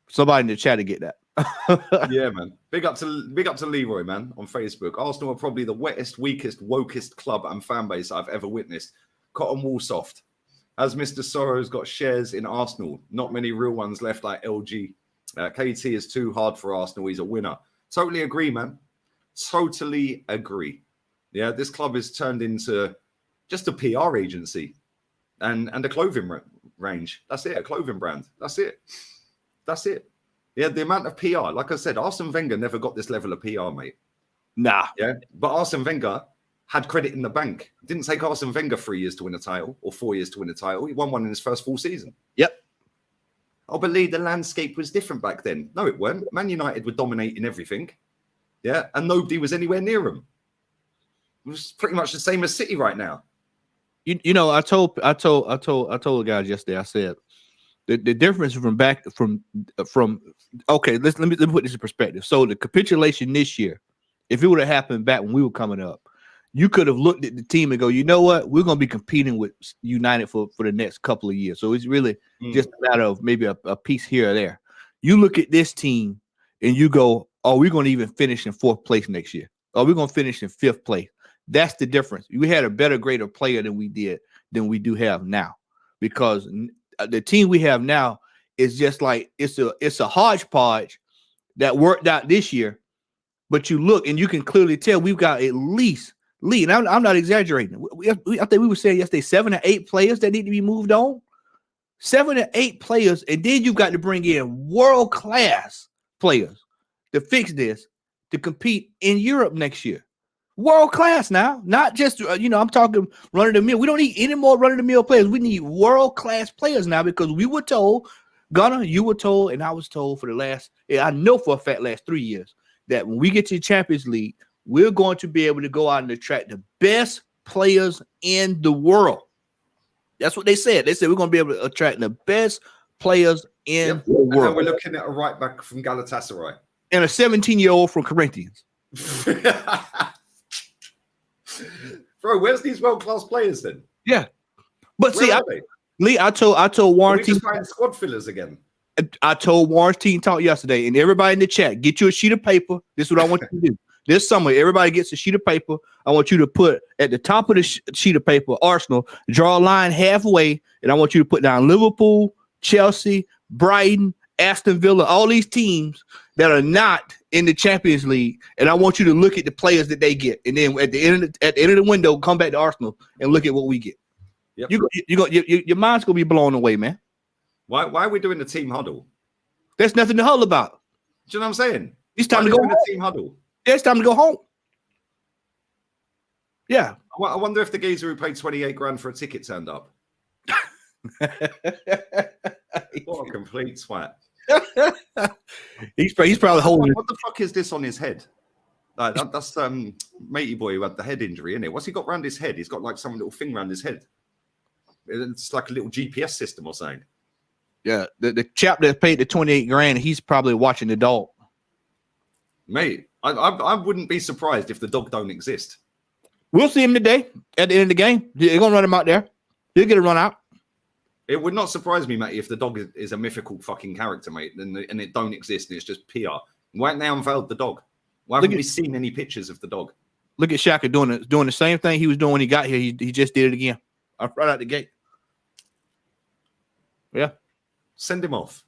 Somebody in the chat to get that. Yeah, man. Big up to Leroy, man, on Facebook. Arsenal are probably the wettest, weakest, wokest club and fan base I've ever witnessed. Cotton wool soft. As Mr. Sorrows got shares in Arsenal, not many real ones left like LG. KT is too hard for Arsenal. He's a winner. Totally agree, man. Totally agree. Yeah, this club is turned into just a PR agency and a clothing range. That's it. A clothing brand. That's it. That's it. Yeah, the amount of PR. Like I said, Arsene Wenger never got this level of PR, mate. Nah. Yeah, but Arsene Wenger had credit in the bank. It didn't take Arsene Wenger 3 years to win a title or 4 years to win a title. He won one in his first full season. Yep. I believe the landscape was different back then. No, it weren't. Man United were dominating everything. Yeah, and nobody was anywhere near them. It was pretty much the same as City right now. You know, I told the guys yesterday. I said the difference from okay. Let me put this in perspective. So the capitulation this year, if it would have happened back when we were coming up, you could have looked at the team and go, you know what, we're going to be competing with United for the next couple of years. So it's really just a matter of maybe a piece here or there. You look at this team and you go, oh, we're going to even finish in 4th place next year. Oh, we're going to finish in 5th place. That's the difference. We had a better, greater player than we do have now, because the team we have now is just like it's a hodgepodge that worked out this year. But you look and you can clearly tell we've got at least lead. I'm not exaggerating. I think we were saying yesterday 7 or 8 players that need to be moved on. 7 or 8 players, and then you've got to bring in world-class players to fix this to compete in Europe next year. World class now, not just I'm talking run of the mill. We don't need any more run of the mill players. We need world class players now, because we were told, Gunnar, you were told, and I was told for the last, I know for a fact, last 3 years, that when we get to the Champions League, we're going to be able to go out and attract the best players in the world. That's what they said. They said we're going to be able to attract the best players in the world. And we're looking at a right back from Galatasaray and a 17-year-old from Corinthians. Bro, where's these world-class players then? Yeah, but I told Warren team squad fillers again. I told Warren's team talk yesterday, and everybody in the chat, get you a sheet of paper. This is what I want you to do. This summer, everybody gets a sheet of paper. I want you to put at the top of the sheet of paper, Arsenal, draw a line halfway, and I want you to put down Liverpool, Chelsea, Brighton, Aston Villa, all these teams that are not in the Champions League, and I want you to look at the players that they get, and then at the end of the window, come back to Arsenal and look at what we get. Yep. Your mind's gonna be blown away, man. Why are we doing the team huddle? There's nothing to huddle about. Do you know what I'm saying? It's time to go home. Team huddle. Yeah, it's time to go home. Yeah. I wonder if the geezer who paid 28 grand for a ticket turned up. What a complete swat. He's probably holding. What the fuck is this on his head? That's matey boy who had the head injury, isn't it? What's he got around his head? He's got like some little thing around his head. It's like a little GPS system or something. Yeah, the chap that paid the 28 grand, he's probably watching the dog. Mate, I wouldn't be surprised if the dog don't exist. We'll see him today at the end of the game. They're gonna run him out there. He'll get a run out. It would not surprise me, Matty, if the dog is a mythical fucking character, mate, and it don't exist and it's just PR. Why haven't they unveiled the dog? Why haven't we seen any pictures of the dog? Look at Shaka doing the same thing he was doing when he got here. He just did it again. Right out the gate. Yeah. Send him off.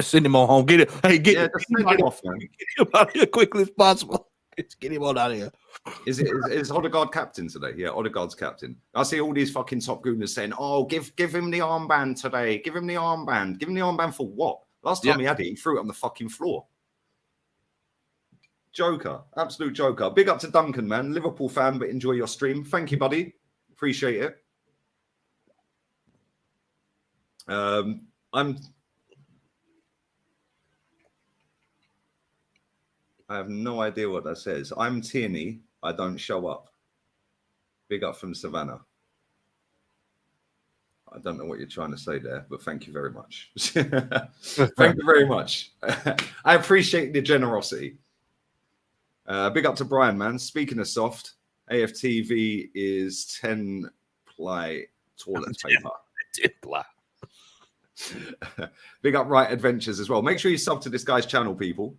Send him on home. Get it. Hey, just send him off, man. Get him out of here as quickly as possible. Let's get him on out of here. Is Odegaard captain today? Yeah, Odegaard's captain. I see all these fucking top gooners saying, "Oh, give him the armband today. Give him the armband. Give him the armband for what? Last time he had it, he threw it on the fucking floor." Joker, absolute joker. Big up to Duncan, man. Liverpool fan, but enjoy your stream. Thank you, buddy. Appreciate it. I have no idea what that says. I'm Tierney. I don't show up. Big up from Savannah. I don't know what you're trying to say there, but thank you very much. Thank you very much. I appreciate the generosity. Big up to Brian, man. Speaking of soft, AFTV is 10 ply toilet paper. 10 ply. Big up Right Adventures as well. Make sure you sub to this guy's channel, people.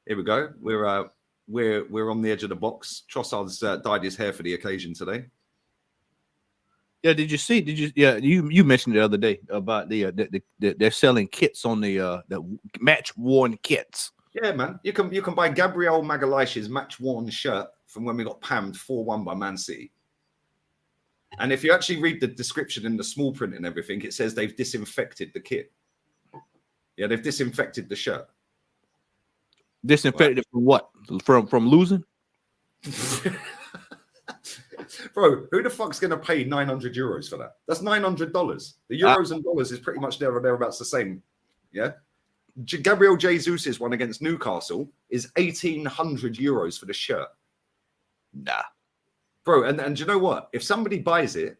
Here we go. We're on the edge of the box. Trossard's dyed his hair for the occasion today. Yeah, you mentioned the other day about they're selling kits on the match worn kits. Yeah, man. You can buy Gabriel Magalhaes's match worn shirt from when we got pammed 4-1 by Man City. And if you actually read the description in the small print and everything, it says they've disinfected the kit. Yeah, they've disinfected the shirt. Disinfected from what? From losing? Bro, who the fuck's going to pay 900 euros for that? That's $900. The euros and dollars is pretty much there or thereabouts the same. Yeah. Gabriel Jesus' one against Newcastle is 1,800 euros for the shirt. Nah. Bro, and do you know what? If somebody buys it,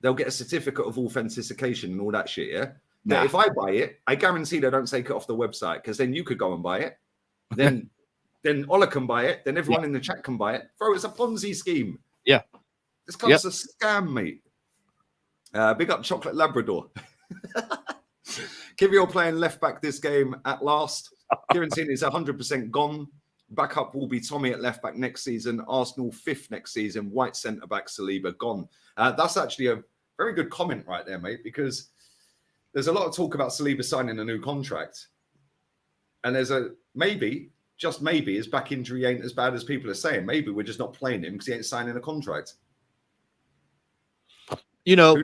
they'll get a certificate of authentication and all that shit, yeah? Nah. Now, if I buy it, I guarantee they don't take it off the website because then you could go and buy it. Then Ola can buy it. Then everyone in the chat can buy it. Bro, it's a Ponzi scheme. Yeah. This club's a scam, mate. Big up Chocolate Labrador. Kivior playing left back this game at last. Kieran is 100% gone. Backup will be Tommy at left back next season. Arsenal 5th next season. White centre back Saliba gone. That's actually a very good comment right there, mate, because there's a lot of talk about Saliba signing a new contract. And there's a maybe, just maybe, his back injury ain't as bad as people are saying. Maybe we're just not playing him because he ain't signing a contract. You know,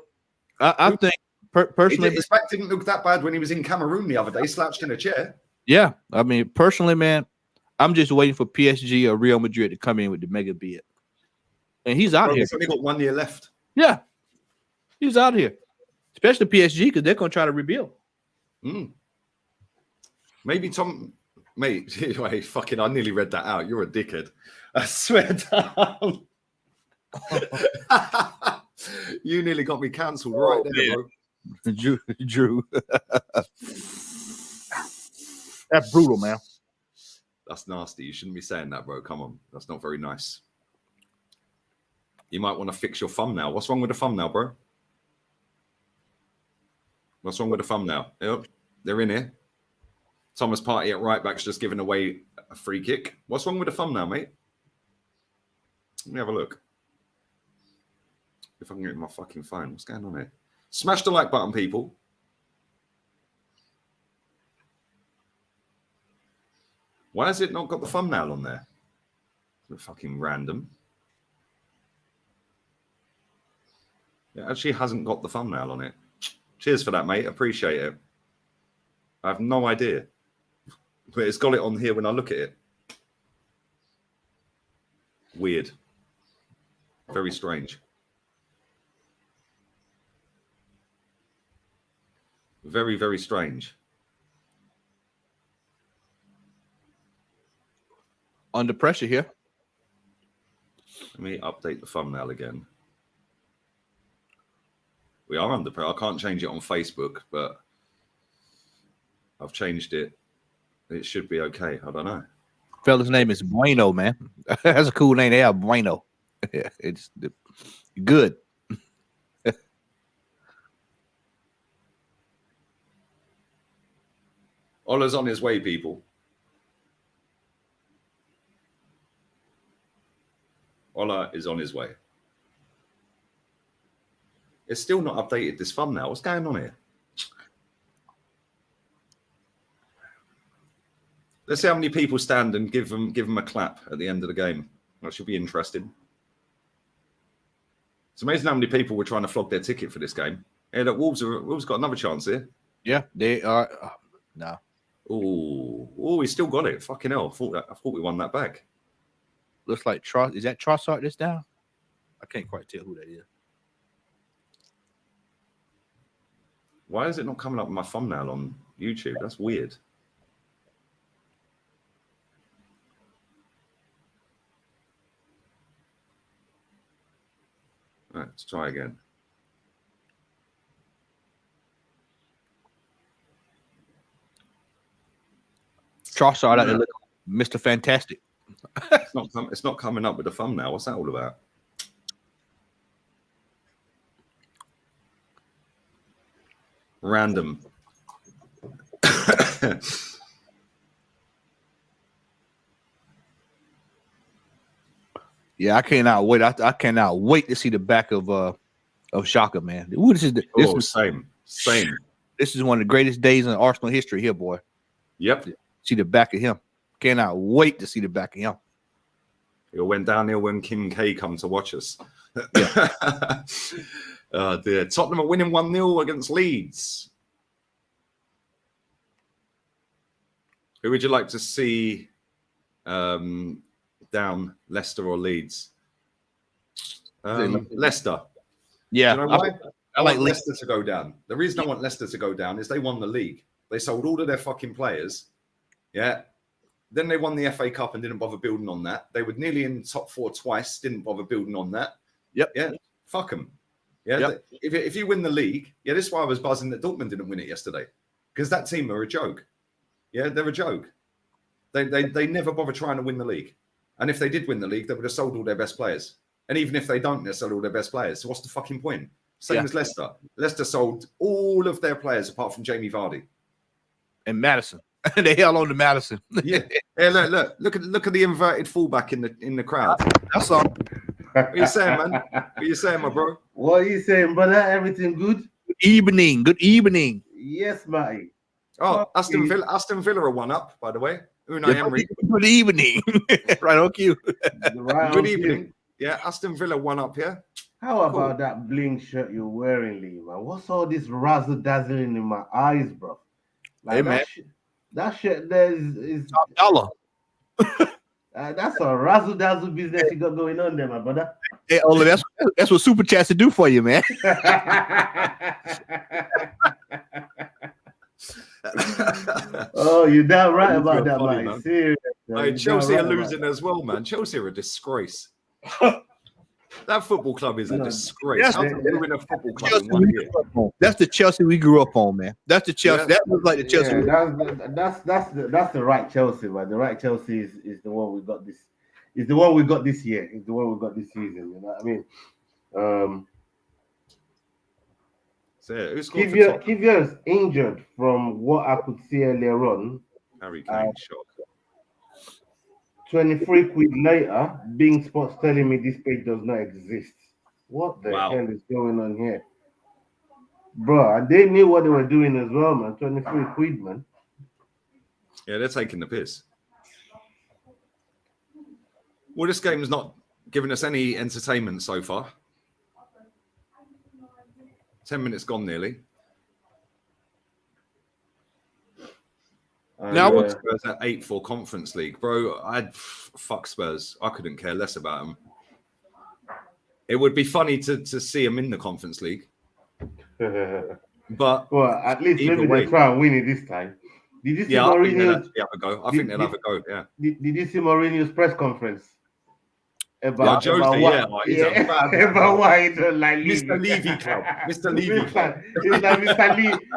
I think personally, his back didn't look that bad when he was in Cameroon the other day, slouched in a chair. Yeah, I mean, personally, man, I'm just waiting for PSG or Real Madrid to come in with the mega bid, and he's out here. He's only got 1 year left. Yeah, he's out here, especially PSG because they're gonna try to rebuild. Maybe Tom, mate. Wait, fucking, I nearly read that out. You're a dickhead. I swear down. You nearly got me cancelled right there, bro. Drew. That's brutal, man. That's nasty. You shouldn't be saying that, bro. Come on. That's not very nice. You might want to fix your thumbnail. What's wrong with the thumbnail, bro? What's wrong with the thumbnail? Yep, they're in here. Thomas Partey at right back's just giving away a free kick. What's wrong with the thumbnail, mate? Let me have a look. If I can get my fucking phone. What's going on here? Smash the like button, people. Why has it not got the thumbnail on there? It's fucking random. It actually hasn't got the thumbnail on it. Cheers for that, mate. Appreciate it. I have no idea. But it's got it on here when I look at it. Weird. Very strange. Very, very strange. Under pressure here. Let me update the thumbnail again. We are under pressure. I can't change it on Facebook, but I've changed it. It should be okay. I don't know. Fella's name is Bueno, man. That's a cool name. They have Bueno. It's good. OLA'S on his way, people. OLA is on his way. It's still not updated this thumbnail. What's going on here? Let's see how many people stand and give them a clap at the end of the game. That should be interesting. It's amazing how many people were trying to flog their ticket for this game. Hey, look, Wolves got another chance here. Yeah, they are. No. Oh, he still got it. Fucking hell! I thought we won that back. Looks like Tross. Is that Trossard this down? I can't quite tell who that is. Why is it not coming up with my thumbnail on YouTube? That's weird. All right, let's try again. Trossard out there, Mr. Fantastic. It's not coming up with a thumbnail. What's that all about? Random. Yeah, I cannot wait. I cannot wait to see the back of Xhaka, man. Ooh, this is same. This is one of the greatest days in Arsenal history here, boy. Yep. See the back of him. Cannot wait to see the back of him. It went downhill when Kim K come to watch us. Yeah. Dear. Tottenham are winning 1-0 against Leeds. Who would you like to see down, Leicester or Leeds? Leicester. Yeah. Do you know why? I like Leicester to go down. The reason I want Leicester to go down is they won the league. They sold all of their fucking players. Yeah. Then they won the FA Cup and didn't bother building on that. They were nearly in top 4 twice, didn't bother building on that. Yep. Yeah. Fuck them. Yeah. Yep. If you win the league, yeah, this is why I was buzzing that Dortmund didn't win it yesterday. Because that team are a joke. Yeah, they're a joke. They never bother trying to win the league. And if they did win the league, they would have sold all their best players. And even if they don't, they sell all their best players. So what's the fucking point? Same as Leicester. Leicester sold all of their players apart from Jamie Vardy. And Madison. They held on to Madison. Yeah. Hey, look at the inverted fullback in the crowd. That's all. What are you saying, man? What are you saying, my bro? What are you saying, brother? Everything good? Good evening. Good evening. Yes, mate. Oh, Aston Villa are 1 up, by the way. Unai Emery. Good evening. Right on cue. Good evening. Yeah, Aston Villa 1 up, yeah. How about that bling shirt you're wearing, Lee, man? What's all this razzle dazzling in my eyes, bro? Like, hey, man. That shirt there is top dollar. That's a razzle dazzle business you got going on there, my brother. Hey, Ola, that's what Super Chats to do for you, man. Oh, you're damn right about that, man. Serious. Hey, Chelsea are losing as well, man. Chelsea are a disgrace. That football club is a disgrace. How can you win a football club in 1 year? That's the Chelsea we grew up on, man. That's the Chelsea. Yeah. That was like the Chelsea. Yeah, that's the right Chelsea, man. The right Chelsea is the one we got this. Is the one we got this year. Is the one we got this season. You know what I mean? Kivier's injured from what I could see earlier on. Harry Kane shot. 23 quid later, Bing Sports telling me this page does not exist. What the hell is going on here? Bro, and they knew what they were doing as well, man. 23 quid, man. Yeah, they're taking the piss. Well, this game's not giving us any entertainment so far. 10 minutes gone nearly. Now, what's Spurs at 8 for Conference League, bro? Fuck Spurs. I couldn't care less about them. It would be funny to see them in the Conference League, but well, at least maybe way. they'll try and win it this time. Did you see I think they'll Mourinho's? have a go. I think they'll have a go. Yeah. Did you see Mourinho's press conference? About He's about why he don't like Mr. Levy Club. Mr. Levy Club. It's like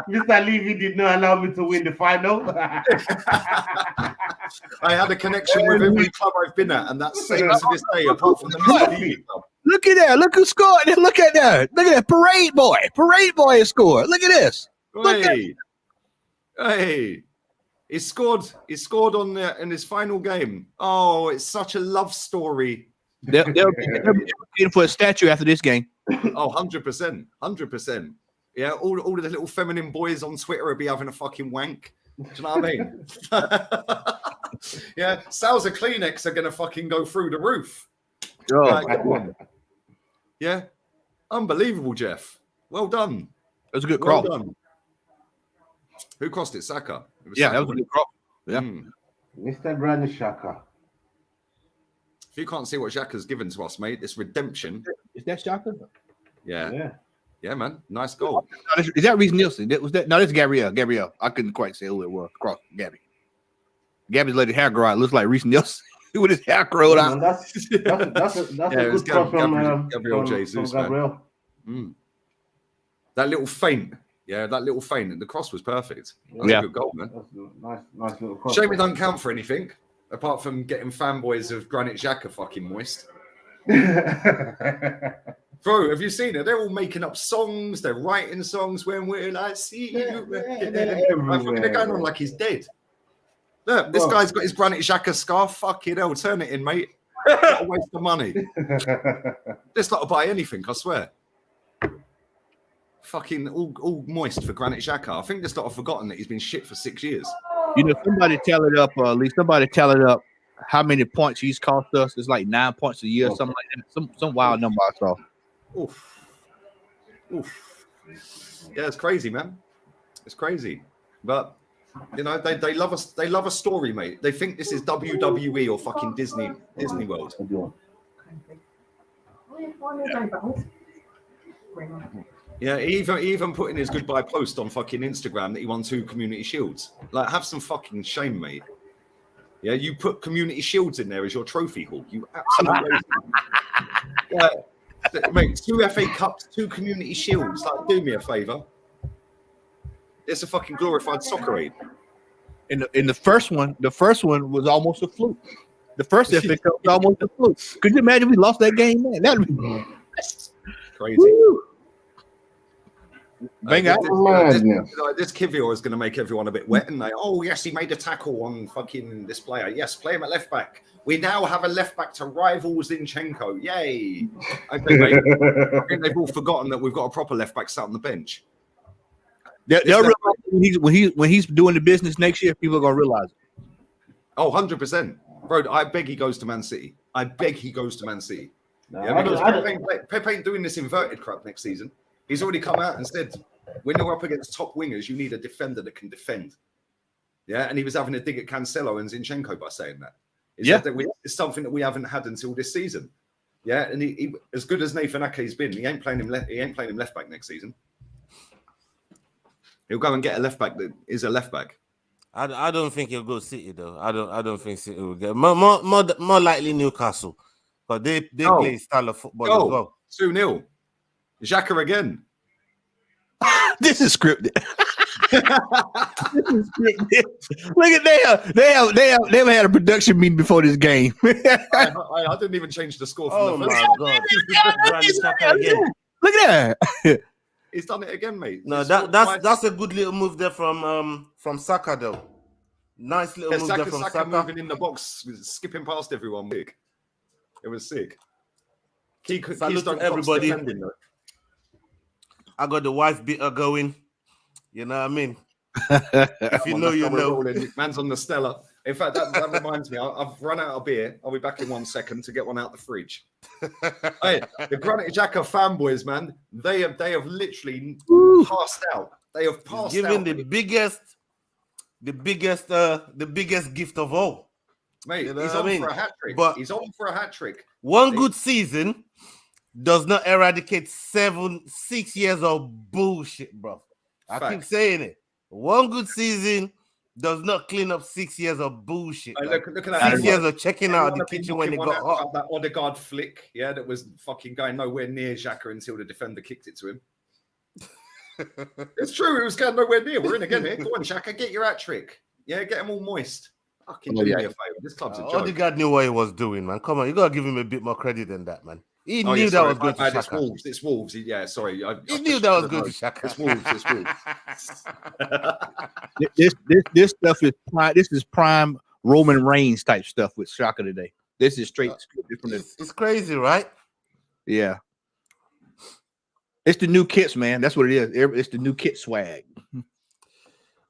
Mr. Levy did not allow me to win the final. I had a connection with every club I've been at, and that's same to this day, apart from the Mr. Levy Club. Look at that. Look who scored. Look at that. Look at that. Parade boy. Parade boy has scored. Look at this. Hey. He scored in his final game. Oh, it's such a love story. They'll be looking for a statue after this game. Oh, 100%. 100%. Yeah, all the little feminine boys on Twitter will be having a fucking wank. Do you know what I mean? Yeah, sales of Kleenex are going to fucking go through the roof. Oh, Right, come on. Yeah, unbelievable, Jeff. Well done. that was a good Well cross. done. Who crossed it? Saka. It Yeah, Saka, that was a good cross. Yeah. Mr. Granit Xhaka. If you can't see what Xhaka's given to us, mate, this redemption. Is that Shaka? Yeah, man. Nice goal. Is that Reece Nielsen? Was that? No, that's Gabrielle. Gabrielle. I couldn't quite say who it was. Cross. Gabby. Gabby's let his hair grow out. Looks like Reece Nielsen with his hair curled out. That's a good cross from Gabriel Jesus, from Gabriel. That little feint. Yeah, that little feint. The cross was perfect. That's a good goal, man. That's a nice little cross. Shame it doesn't count for anything, apart from getting fanboys of Granit Xhaka fucking moist. Bro, have you seen it? They're all making up songs. They're writing songs. When will I see you? I think they're going on like he's dead. Look, this guy's got his Granit Xhaka scarf. Fucking hell, turn it in, mate. What a waste of money. This lot will buy anything, I swear. Fucking all moist for Granit Xhaka. I think this lot have forgotten that he's been shit for 6 years. You know, somebody tell it up, Lee. Somebody tell it up. How many points he's cost us? It's like 9 points a year, something like that. Some wild number I saw. Oof. Yeah, it's crazy, man. It's crazy. But you know, they love us. They love a story, mate. They think this is WWE or fucking Disney World. Yeah, he even put in his goodbye post on fucking Instagram that he won 2 community shields. Like, have some fucking shame, mate. Yeah, you put community shields in there as your trophy haul. You absolutely yeah, mate, 2 FA Cups, 2 community shields. Like, do me a favour. It's a fucking glorified soccer aid. In the first one was almost a fluke. The first FA Cup was almost a fluke. Could you imagine we lost that game, man? That'd be Crazy. Woo. Bang out. This Kivior is going to make everyone a bit wet, and oh yes, he made a tackle on fucking this player. Yes, play him at left back. We now have a left back to rival Zinchenko. Yay! Okay, mate. I think they've all forgotten that we've got a proper left back sat on the bench. They'll realize when he's doing the business next year, people are gonna realize it. Oh, 100%. Bro, I beg he goes to Man City. I beg he goes to Man City. No, Yeah, because Pepe ain't doing this inverted crap next season. He's already come out and said, when you're up against top wingers, you need a defender that can defend. Yeah, and he was having a dig at Cancelo and Zinchenko by saying that. He said that it's something that we haven't had until this season. Yeah, and he as good as Nathan Ake's been, he ain't playing him left back next season. He'll go and get a left back that is a left back. I don't think he'll go City though. I don't think City will get more likely Newcastle, but they play style of football as well. 2-0. Xhaka again. This is scripted. Look at they had a production meeting before this game. I didn't even change the score from the first. God. Look at that. He's done it again, mate. No, that's a good little move there from Saka though. Nice little move there from Saka. Moving in the box, skipping past everyone. Big. It was sick. Salute to everybody. I got the wife beater going. You know what I mean? If you know, you know. Man's on the Stella. In fact, that reminds me, I've run out of beer. I'll be back in 1 second to get one out the fridge. Hey, the Granite Xhaka fanboys, man, they have literally passed out. They have passed giving out. the biggest gift of all. Mate, You know he's what on I mean? for a hat trick. But He's on for a hat trick. one good season does not eradicate 6 years of bullshit, bro. I keep saying it. One good season does not clean up 6 years of bullshit. Look at that. 6 years of checking out the kitchen when it got hot. That Odegaard flick, yeah, that was fucking going nowhere near Xhaka until the defender kicked it to him. It's true, it was going nowhere near. We're in again here. Go on, Xhaka, get your hat trick. Yeah, get them all moist. Fucking do me a favor. This club's a joke. Odegaard knew what he was doing, man. Come on, you gotta give him a bit more credit than that, man. He knew that was going to Xhaka. It's Wolves. Yeah, sorry. He knew that was going to Xhaka. It's Wolves. This stuff is prime. This is prime Roman Reigns type stuff with Xhaka today. This is straight. It's crazy, right? Yeah. It's the new kits, man. That's what it is. It's the new kit swag.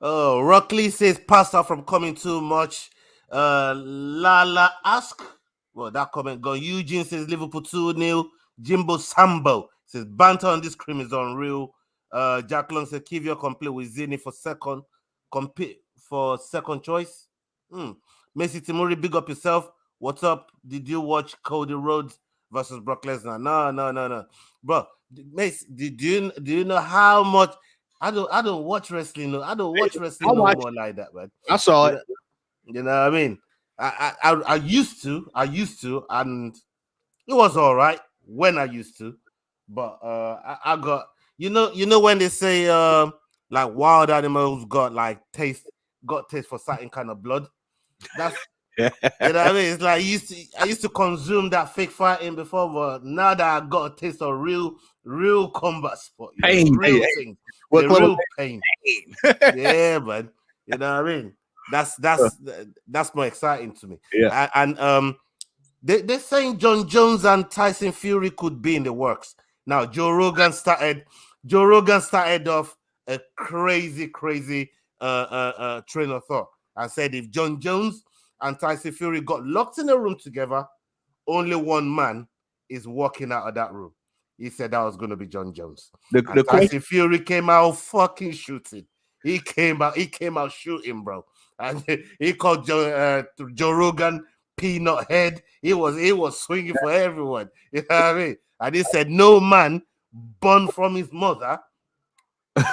Oh, Rockley says pasta from coming too much. Lala ask. Well, that comment gone. Eugene says Liverpool 2-0. Jimbo Sambo says banter on this cream is unreal. Jack Long says Kivio complete with Zini for second. Compete for second choice. Messi Timuri, big up yourself. What's up? Did you watch Cody Rhodes versus Brock Lesnar? No. Bro, Messi, do you know how much I don't watch wrestling. I don't watch wrestling no more like that, man. I saw it. You know what I mean? I used to, and it was all right when I used to, but I got you know when they say like wild animals got taste for certain kind of blood. That's you know what I mean? It's like I used to consume that fake fighting before, but now that I got a taste of real combat sport, pain, real thing, real pain. Yeah, man. You know what I mean? That's more exciting to me. Yeah. And they're saying John Jones and Tyson Fury could be in the works. Now Joe Rogan started off a crazy train of thought and said if John Jones and Tyson Fury got locked in a room together, only one man is walking out of that room. He said that was going to be John Jones. Tyson Fury came out fucking shooting. He came out shooting, bro. And he called Joe Rogan peanut head. He was swinging for everyone. You know what I mean? And he said no man born from his mother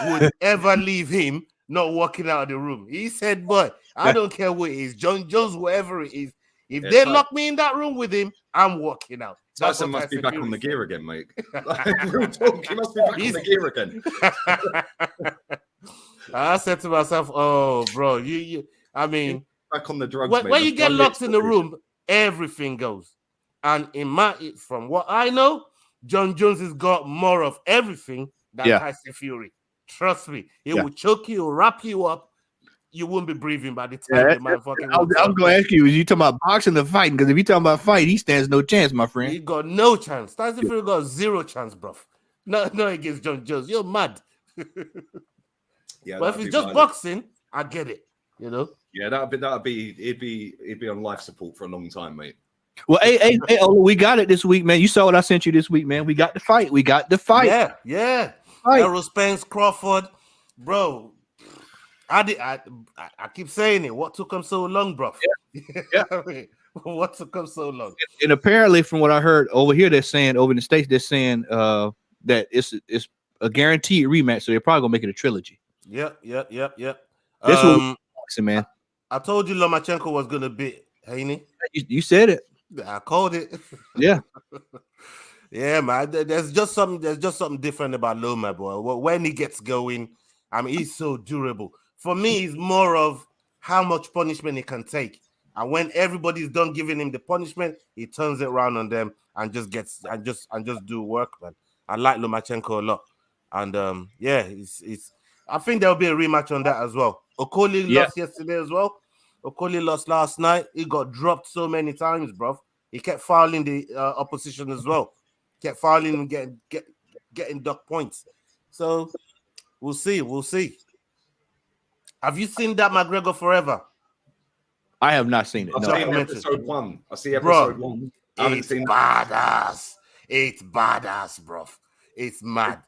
would ever leave him not walking out of the room. He said, boy, I don't care who it is, John Jones, whoever it is. If they lock me in that room with him, I'm walking out. Tyson must be back on the gear again, mate. Real talk, he must be back on the gear again. I said to myself, "Oh, bro, I mean, back on the drugs." When you get locked in the room, everything goes. And from what I know, John Jones has got more of everything than Tyson Fury. Trust me, he will choke you, wrap you up. You won't be breathing by the time the man fucking. I was going to ask you, is you talking about boxing or fighting? Because if you talking about fight, he stands no chance, my friend. He got no chance. Tyson Fury got zero chance, bro. No against John Jones. You're mad. Yeah, but if it's just boxing, I get it. You know. Yeah, he'd be on life support for a long time, mate. Well, hey, we got it this week, man. You saw what I sent you this week, man. We got the fight. Yeah. Errol Spence, Crawford, bro. I keep saying it. What took him so long, bro? Yeah. What took him so long? And apparently, from what I heard over here, they're saying over in the States, they're saying that it's a guaranteed rematch, so they're probably gonna make it a trilogy. Yep. This was boxing, man. I told you Lomachenko was gonna beat Haney. You said it. I called it. Yeah. Yeah, man. There's just something different about Loma, boy. When he gets going, I mean, he's so durable. For me, it's more of how much punishment he can take. And when everybody's done giving him the punishment, he turns it around on them and just do work, man. I like Lomachenko a lot. And it's I think there'll be a rematch on that as well. Okoli lost yesterday as well. Okoli lost last night. He got dropped so many times, bro. He kept fouling the opposition as well. Kept fouling and getting duck points. So we'll see. Have you seen that McGregor Forever? I have not seen it. I've No. seen episode 1. I see episode 1. I haven't It's seen badass. It's badass, bro. It's mad.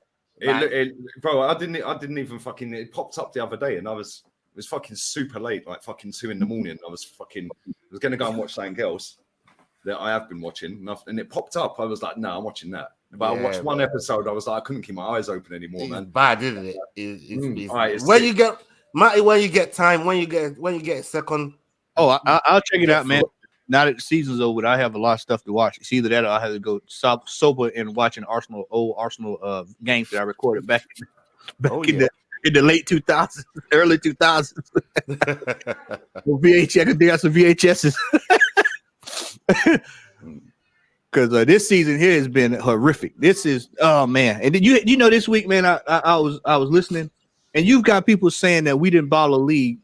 bro, I didn't even fucking. It popped up the other day, and it was fucking super late, like fucking 2 a.m. I was gonna go and watch something else that I have been watching, and it popped up. I was like, no, I'm watching that. But I watched one episode. I was like, I couldn't keep my eyes open anymore, It's man. bad, isn't it? It's Alright, when you get Matty, when you get time, when you get a second. Oh, I'll check it out, man. Now that the season's over, I have a lot of stuff to watch. It's either that or I have to go sober and watching old Arsenal games that I recorded back in the late 2000s, early 2000s. VHS, they got some VHSs. Because this season here has been horrific. This is, oh man, and then you know this week, man, I was listening, and you've got people saying that we didn't bottle a league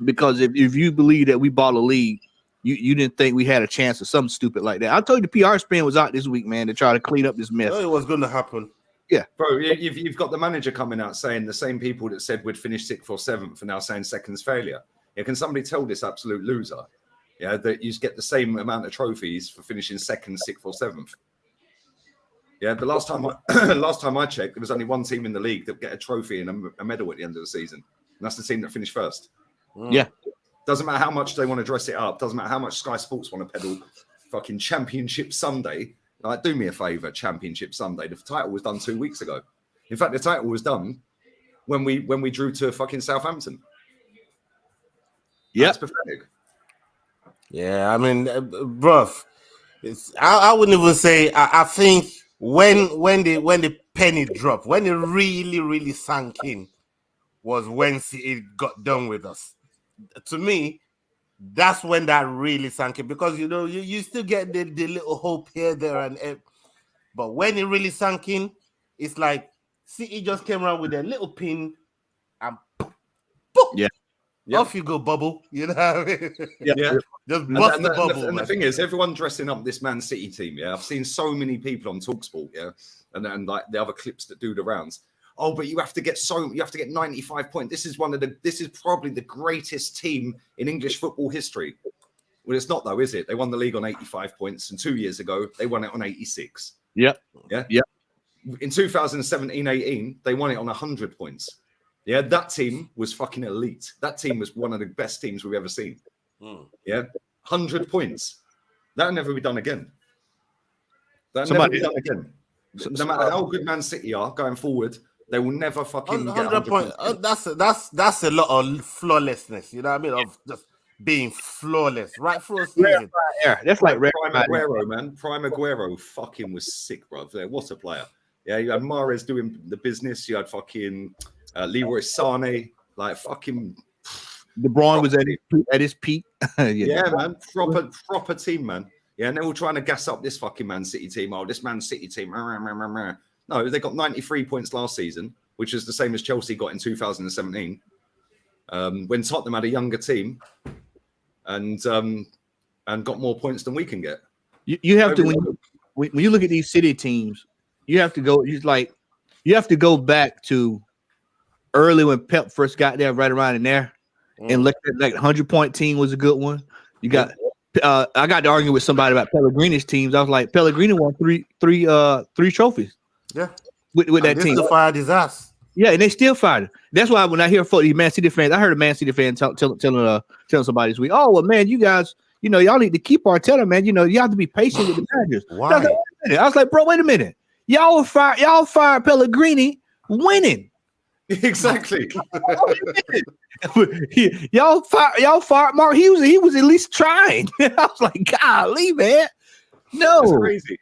because if you believe that we bought a league, you didn't think we had a chance or something stupid like that. I told you the PR spin was out this week, man, to try to clean up this mess. I know it was going to happen. Yeah, bro, you've got the manager coming out saying the same people that said we'd finish 6th or 7th are now saying second's failure. Yeah, can somebody tell this absolute loser, that you get the same amount of trophies for finishing 2nd, 6th, or 7th? Yeah, the last time I checked, there was only one team in the league that get a trophy and a medal at the end of the season, and that's the team that finished first. Yeah. Doesn't matter how much they want to dress it up. Doesn't matter how much Sky Sports want to peddle fucking Championship Sunday. Like, do me a favour, Championship Sunday. The title was done 2 weeks ago. In fact, the title was done when we drew to fucking Southampton. Yeah, that's pathetic. Yeah, I mean, bruv, I wouldn't even say. I think when the penny dropped, when it really sank in, was when it got done with us. To me, that's when that really sank in, because you still get the little hope here, there, and but when it really sank in, it's like City just came around with a little pin and boop, off you go, bubble. You know what I mean? Yeah. Just bust the bubble. And the thing is, everyone dressing up this Man City team. Yeah, I've seen so many people on TalkSport. Yeah, and like the other clips that do the rounds. Oh, but you have to get 95 points. This is probably the greatest team in English football history. Well, it's not though, is it? They won the league on 85 points, and 2 years ago they won it on 86. Yep. Yeah. Yep. In 2017-18, they won it on 100 points. Yeah, that team was fucking elite. That team was one of the best teams we've ever seen. Yeah, 100 points. That'll never be done again. That'll never be done again. No matter how good Man City are going forward, they will never fucking get 100 points. That's a lot of flawlessness. You know what I mean? Of just being flawless right through a season. Yeah, that's like Prime Aguero, man. Prime Aguero fucking was sick, bro. What a player. Yeah, you had Mahrez doing the business. You had fucking Leroy Sané, like fucking. De Bruyne was at his peak. Yeah, man. Proper team, man. Yeah, and they're all trying to gas up this fucking Man City team. Oh, this Man City team. No, they got 93 points last season, which is the same as Chelsea got in 2017. When Tottenham had a younger team and got more points than we can get. You have to when you look at these City teams, you have to go. You have to go back to early when Pep first got there, right around in there, and look at like 100-point team was a good one. You got. I got to argue with somebody about Pellegrini's teams. I was like, Pellegrini won three trophies. Yeah, with that team. Still fired his ass. Yeah, and they still fired him. That's why when I hear these Man City fans, I heard a Man City fan telling somebody this week, "Oh well, man, you guys, y'all need to keep Arteta, man. You have to be patient with the managers." Why? I was like, bro, wait a minute. Y'all fired Pellegrini winning. Exactly. y'all fired Mark. He was at least trying. I was like, golly, man. No, that's crazy.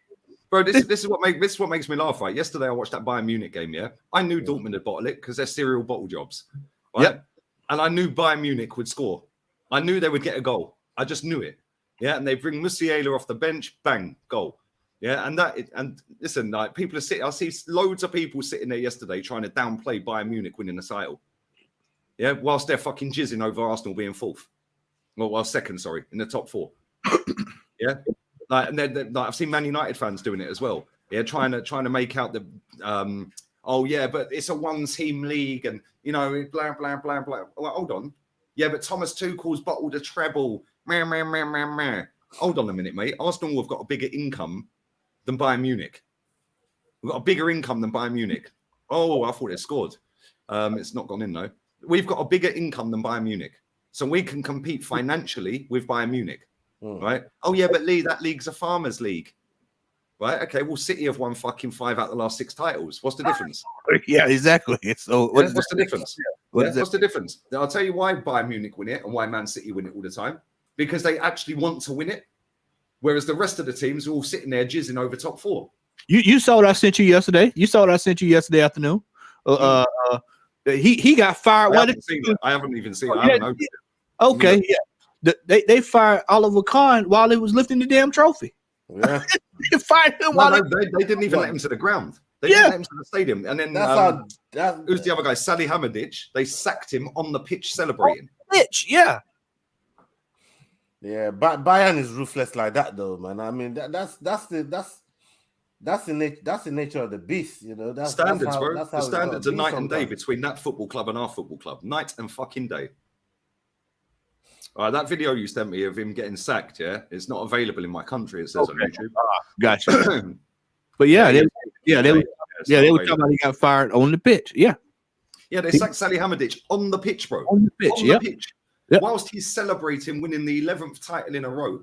Bro, this is what makes me laugh, right? Yesterday I watched that Bayern Munich game, yeah. I knew Dortmund had bottled it because they're serial bottle jobs. Right? Yep. And I knew Bayern Munich would score. I knew they would get a goal. I just knew it. Yeah, and they bring Musiala off the bench, bang, goal. Yeah, and listen, like people are sitting. I see loads of people sitting there yesterday trying to downplay Bayern Munich winning the title. Yeah, whilst they're fucking jizzing over Arsenal being fourth, well, second, sorry, in the top four. Yeah, like, and then I've seen Man United fans doing it as well. Yeah, trying to make out the oh yeah, but it's a one-team league, and blah blah blah blah. Well, hold on, Yeah, but Thomas Tuchel's bottled a treble. Meh, meh, meh, meh, meh. Hold on a minute, mate. Arsenal have got a bigger income than Bayern Munich. We've got a bigger income than Bayern Munich. Oh, I thought it scored. It's not gone in, though. We've got a bigger income than Bayern Munich. So we can compete financially with Bayern Munich, right? Oh, yeah, but Lee, that league's a farmers' league. Right? Okay, well, City have won fucking 5 out of the last 6 titles. What's the difference? Yeah, exactly. So What's the difference? What's the difference? I'll tell you why Bayern Munich win it and why Man City win it all the time. Because they actually want to win it, whereas the rest of the teams are all sitting there jizzing over top 4. You saw what I sent you yesterday. You saw what I sent you yesterday afternoon. He got fired. I haven't even seen it. I haven't opened it. Okay, yeah. They fired Oliver Kahn while he was lifting the damn trophy. Yeah. They fired him they didn't even let him to the ground. They didn't let him to the stadium. And then who's the other guy? Salih Hamadic. They sacked him on the pitch celebrating. Pitch, yeah. Yeah, but Bayern is ruthless like that, though, man. I mean, that's the nature of the beast, you know. That's standards, bro. That's how the standards are night and day sometimes. between that football club and our football club. Night and fucking day. All right, that video you sent me of him getting sacked, yeah, it's not available in my country. It says on YouTube. Gotcha. But they were talking about he got fired on the pitch. Yeah. Yeah, they sacked Salih Hamadic on the pitch, bro. On the pitch, on the pitch. Yep. Whilst he's celebrating winning the 11th title in a row,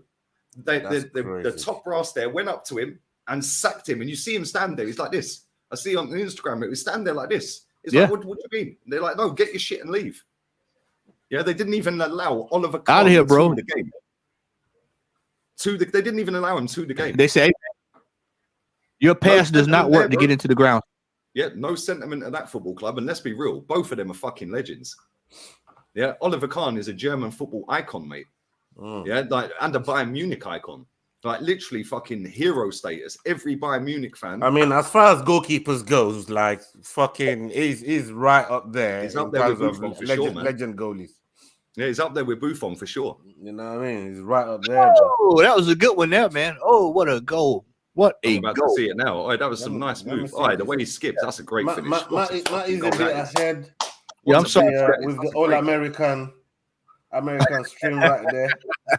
the top brass there went up to him and sacked him. And you see him stand there. He's like this. I see on Instagram, he stand there like this. He's like, what do you mean? And they're like, no, get your shit and leave. Yeah, they didn't even allow Oliver Kahn out of here, bro. To the game. They didn't even allow him to the game. They say your pass does not work to get into the ground. Yeah, no sentiment at that football club. And let's be real, both of them are fucking legends. Yeah, Oliver Kahn is a German football icon, mate. Yeah, and a Bayern Munich icon. Like literally fucking hero status. Every Bayern Munich fan. I mean, as far as goalkeepers goes, like fucking, he's right up there. He's up there with Buffon for sure, man. Legend goalies. Yeah, he's up there with Buffon for sure. You know what I mean? He's right up there. Oh, that was a good one there, man. Oh, what a goal. What a I'm about goal. to see it now. Oh, that was some nice move. Oh, the way he skipped, that's a great finish. Matt is a bit ahead. Yeah, I'm sorry. With the All-American stream right there.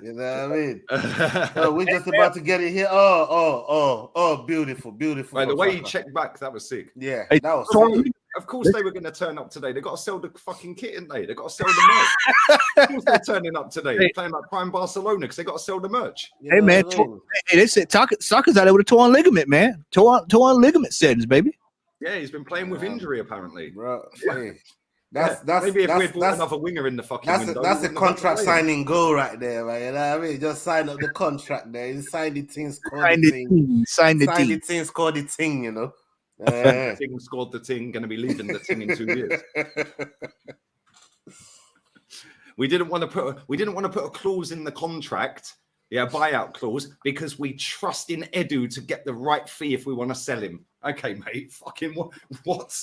You know what I mean? We're just about to get it here. Oh, beautiful. Right, the way he checked back, that was sick. Yeah, that was sick. Of course they were going to turn up today. They got to sell the fucking kit, didn't they? They got to sell the merch. Of course they're turning up today. They're playing like Prime Barcelona because they got to sell the merch. Hey, man. They said soccer's out there with a torn ligament, man. Torn ligament settings, baby. Yeah, he's been playing with injury, apparently. Bro, hey. That's maybe if we'd bought another winger in the fucking window. That's a contract signing goal right there, man. You know what I mean? Just sign up the contract there. You sign the thing, score the thing. Sign the thing, score the thing, you know. Ting scored the ting, going to be leaving the ting in 2 years. We didn't want to put a clause in the contract, buyout clause, because we trust in Edu to get the right fee if we want to sell him. Okay, mate, fucking what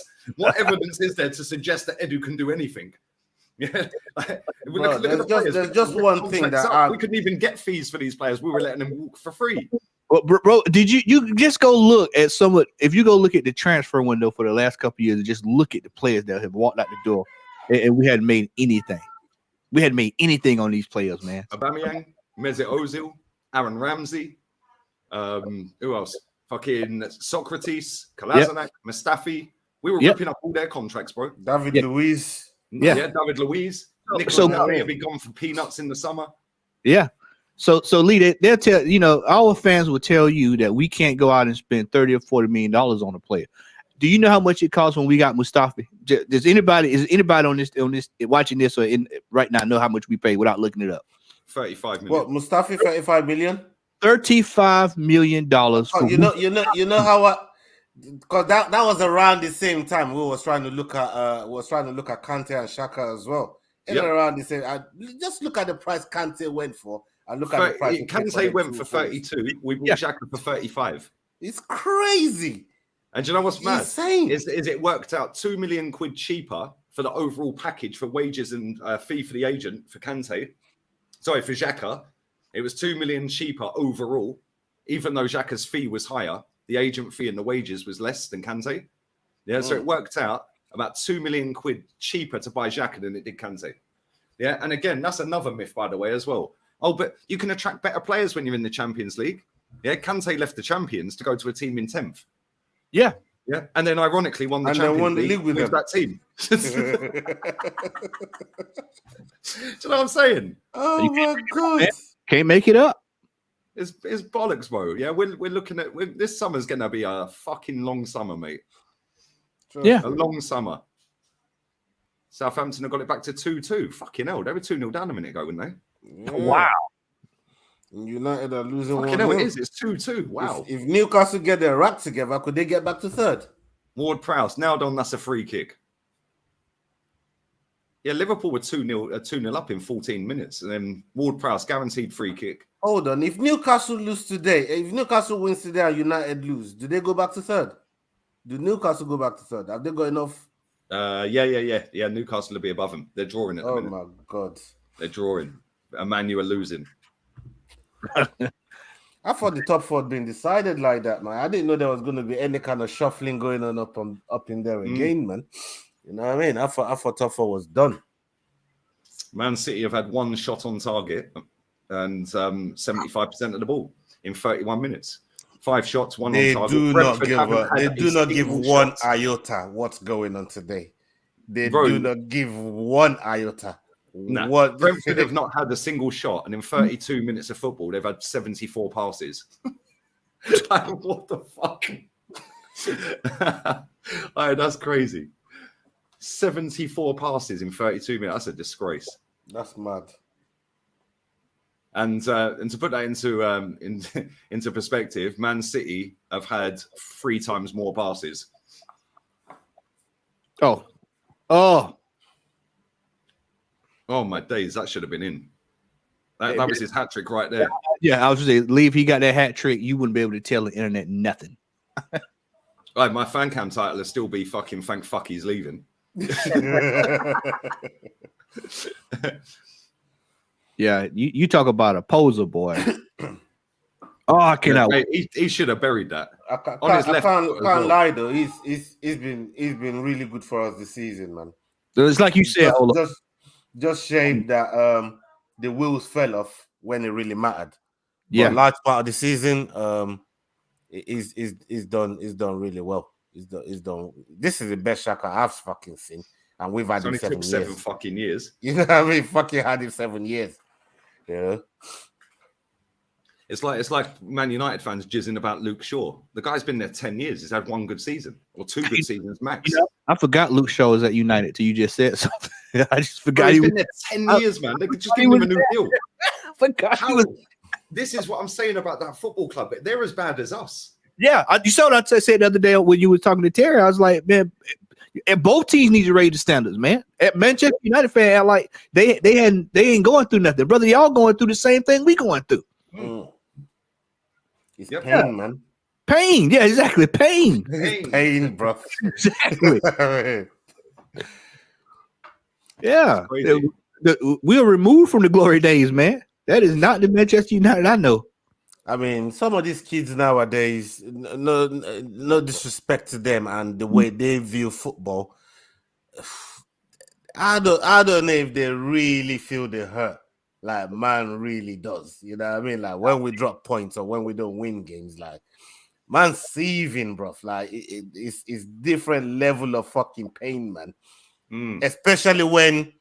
evidence is there to suggest that Edu can do anything? Yeah, look at the players. There's just one thing that we couldn't even get fees for these players. We were letting them walk for free. Well, bro, did you just go look at if you go look at the transfer window for the last couple of years and just look at the players that have walked out the door and we hadn't made anything. We hadn't made anything on these players, man. Aubameyang, Mesut Ozil, Aaron Ramsey, who else? Fucking Socrates, Kolasinac, Mustafi. We were ripping up all their contracts, bro. David Luiz. Yeah, David Luiz. Nicolas will be gone for peanuts in the summer. Yeah. So Lee, they'll tell our fans will tell you that we can't go out and spend $30 or $40 million on a player. Do you know how much it costs when we got Mustafi? Is anybody on this watching this or right now know how much we paid without looking it up? 35 million. What, Mustafi 35 million? $35 million. You know how because that was around the same time we was trying to look at Kante and Xhaka as well. Around the same. Just look at the price Kante went for. And look at the price. Kante went for 32. We bought Xhaka for 35. It's crazy. And do you know what's mad? Insane. Is it worked out 2 million quid cheaper for the overall package for wages and fee for the agent for Kante. Sorry, for Xhaka, it was 2 million cheaper overall, even though Xhaka's fee was higher. The agent fee and the wages was less than Kante. Yeah, so it worked out about 2 million quid cheaper to buy Xhaka than it did Kante. Yeah, and again, that's another myth, by the way, as well. Oh, but you can attract better players when you're in the Champions League. Yeah, Kante left the Champions to go to a team in 10th. Yeah. Yeah, and then ironically won the And then Champions won the League league with them. that team. Do you know what I'm saying? Oh my God. Can't make it up. It's bollocks, bro. Yeah, we're looking at this summer's gonna be a fucking long summer, mate. Yeah. A long summer. Southampton have got it back to 2-2. Fucking hell, they were 2-0 down a minute ago, weren't they? Yeah. Wow. United are losing Fucking 1-0. hell, it is. It's 2-2. Wow. If Newcastle get their act together, could they get back to third? Ward-Prowse, nailed on, that's a free kick. Yeah, Liverpool were 2-0 up in 14 minutes. And then Ward-Prowse, guaranteed free kick. Hold on. If Newcastle lose today, if Newcastle wins today and United lose, do they go back to third? Do Newcastle go back to third? Have they got enough? Yeah. Newcastle will be above them. They're drawing at the minute. Oh my God. They're drawing. Man, you are losing. I thought the top four had been decided like that, man. I didn't know there was going to be any kind of shuffling going on up in there again, man. You know what I mean? I thought top four was done. Man City have had one shot on target and 75% of the ball in 31 minutes. 5 shots, one on target. They do not give one iota what's going on today. They do not give one iota. Nah, What? Brentford have not had a single shot, and in 32 minutes of football, they've had 74 passes. Like, what the fuck? That's crazy. 74 passes in 32 minutes. That's a disgrace. That's mad. And to put that into perspective, Man City have had 3 times more passes. Oh my days, that should have been in. That was his hat trick right there. Yeah, I was just saying, leave. He got that hat trick. You wouldn't be able to tell the internet nothing. Right, my fan cam title will still be fucking thank fuck he's leaving. Yeah, you talk about a poser, boy. I cannot. Mate, he should have buried that. I can't lie though. He's been really good for us this season, man. It's like you said, just shame that the wheels fell off when it really mattered. Yeah, but large part of the season, is done really well. Is done. This is the best Shaka I've fucking seen, and we've had him 7 years. 7 fucking years. You know what I mean? Fucking had him 7 years. Yeah. It's like Man United fans jizzing about Luke Shaw. The guy's been there 10 years. He's had 1 good season or 2 good seasons max. You know, I forgot Luke Shaw was at United till you just said something. I just forgot he's been there 10 years, man. They could just give him a new deal. I forgot This is what I'm saying about that football club. They're as bad as us. Yeah, you saw what I said the other day when you were talking to Terry. I was like, man, and both teams need to raise the standards, man. At Manchester United fan, like they ain't going through nothing, brother. Y'all going through the same thing we going through. It's pain, man. Pain, yeah, exactly. Pain, pain, bro. Exactly. Yeah, we are removed from the glory days, man. That is not the Manchester United I know. I mean, some of these kids nowadays, no disrespect to them and the way they view football. I don't know if they really feel the hurt, like man really does. You know what I mean? Like when we drop points or when we don't win games, like man seething, bro. Like it's different level of fucking pain, man. Especially when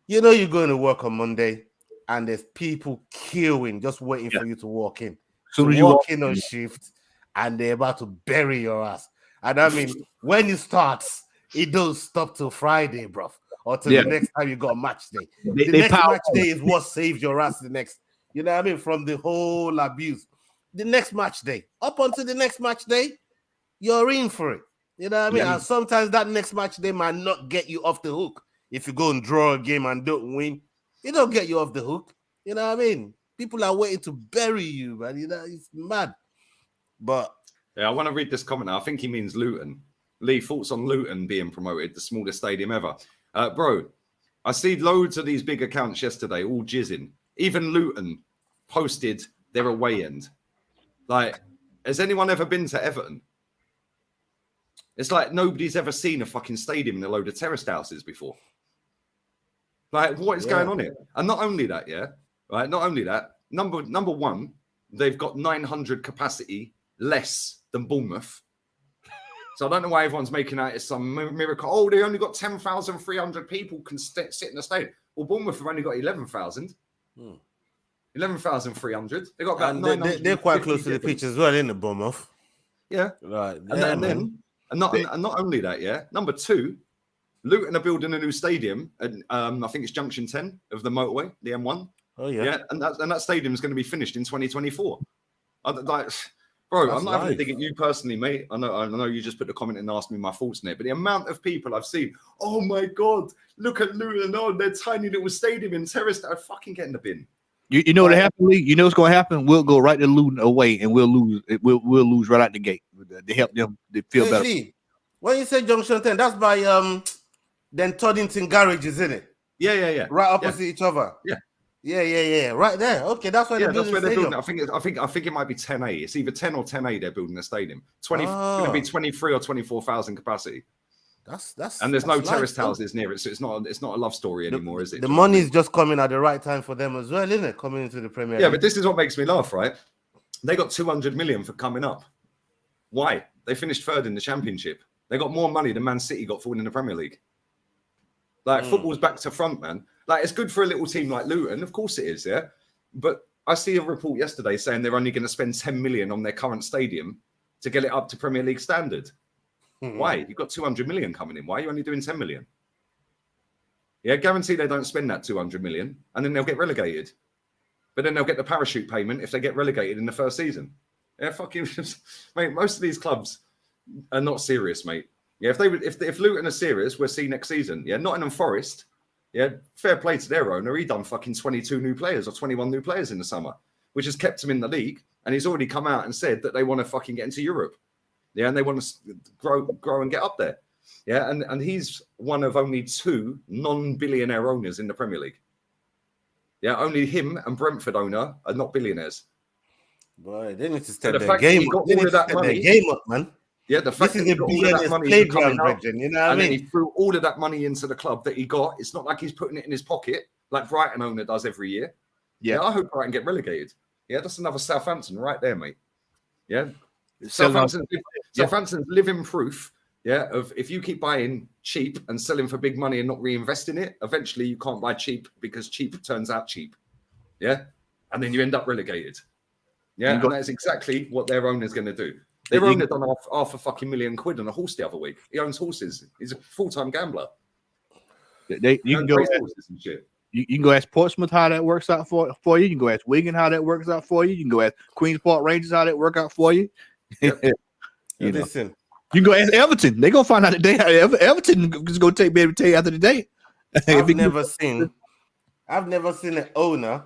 you know you're going to work on Monday. And there's people queuing, just waiting for you to walk in. So you walk in on shift, and they're about to bury your ass. And I mean, when it starts, it don't stop till Friday, bro, or till the next time you got a match day. The next match day is what saves your ass. The next, you know what I mean, from the whole abuse. The next match day, up until the next match day, you're in for it. You know what I mean? And sometimes that next match day might not get you off the hook. If you go and draw a game and don't win, it don't get you off the hook. You know what I mean? People are waiting to bury you, man. You know, it's mad. But yeah, I want to read this comment now. I think he means Luton. Lee, thoughts on Luton being promoted, the smallest stadium ever? Bro, I see loads of these big accounts yesterday, all jizzing. Even Luton posted their away end. Like, has anyone ever been to Everton? It's like nobody's ever seen a fucking stadium in a load of terraced houses before. Like, what is going on here? And not only that, right? Not only that, number one, they've got 900 capacity less than Bournemouth. So I don't know why everyone's making out it's some miracle. Oh, they only got 10,300 people can sit in the stadium. Well, Bournemouth have only got 11,000. 11,300. They got about 900. They're quite close to the pitch as well, in the Bournemouth. Yeah. Right. And not only that, number two, Luton are building a new stadium, and I think it's Junction 10 of the motorway, the M1. Oh yeah. And that stadium is going to be finished in 2024. Bro, I'm not having to dig at you personally, mate. I know you just put the comment and asked me my thoughts on it, but the amount of people I've seen, oh my God, look at Luton, oh, their tiny little stadium in Terrace, that I fucking get in the bin. You know what happened, Lee? You know what's going to happen? We'll go right to Luton away, and we'll lose. We'll lose right out the gate to help them to feel better. See, when you say Junction 10, that's by then Toddington Garage, isn't it? Yeah. Right opposite each other. Yeah. Right there. Okay, that's why they're building. I think it might be 10A. It's either 10 or 10A. They're building a stadium. It's going to be 23 or 24,000 capacity. And there's no terraced houses near it, so it's not a love story anymore, is it? The money is just coming at the right time for them as well, isn't it? Coming into the Premier League. Yeah, but this is what makes me laugh, right? They got 200 million for coming up. Why? They finished third in the Championship. They got more money than Man City got for winning the Premier League. Like football's back to front, man. Like, it's good for a little team like Luton, of course it is, yeah. But I see a report yesterday saying they're only going to spend 10 million on their current stadium to get it up to Premier League standard. Why? You've got 200 million coming in. Why are you only doing 10 million? Yeah, guarantee they don't spend that 200 million, and then they'll get relegated. But then they'll get the parachute payment if they get relegated in the first season. Yeah, fucking mate. Most of these clubs are not serious, mate. Yeah, if Luton are serious, we'll see next season. Yeah, Nottingham Forest. Yeah, fair play to their owner. He done fucking 22 new players or 21 new players in the summer, which has kept him in the league. And he's already come out and said that they want to fucking get into Europe. Yeah, and they want to grow and get up there. Yeah, and he's one of only two non-billionaire owners in the Premier League. Yeah, only him and Brentford owner are not billionaires. Boy, they need to step their game up. They need to step their game up, man. Yeah, the fact this that is a billionaire's playground, Brendan, you know what I mean? Then he threw all of that money into the club that he got. It's not like he's putting it in his pocket like Brighton owner does every year. Yeah, I hope Brighton get relegated. Yeah, that's another Southampton right there, mate. Yeah, Southampton's living proof. Yeah, of if you keep buying cheap and selling for big money and not reinvesting it, eventually you can't buy cheap because cheap turns out cheap. Yeah, and then you end up relegated. Yeah, and that's exactly what their owner's going to do. Their owner done half a fucking $1 million on a horse the other week. He owns horses. He's a full-time gambler. You can go horses and shit. You can go ask Portsmouth how that works out for you. You can go ask Wigan how that works out for you. You can go ask Queen's Park Rangers how that work out for you. Yep. Listen. You can go ask Everton. They're gonna find out today. Everton is gonna be able to tell you after the day. I've never seen an owner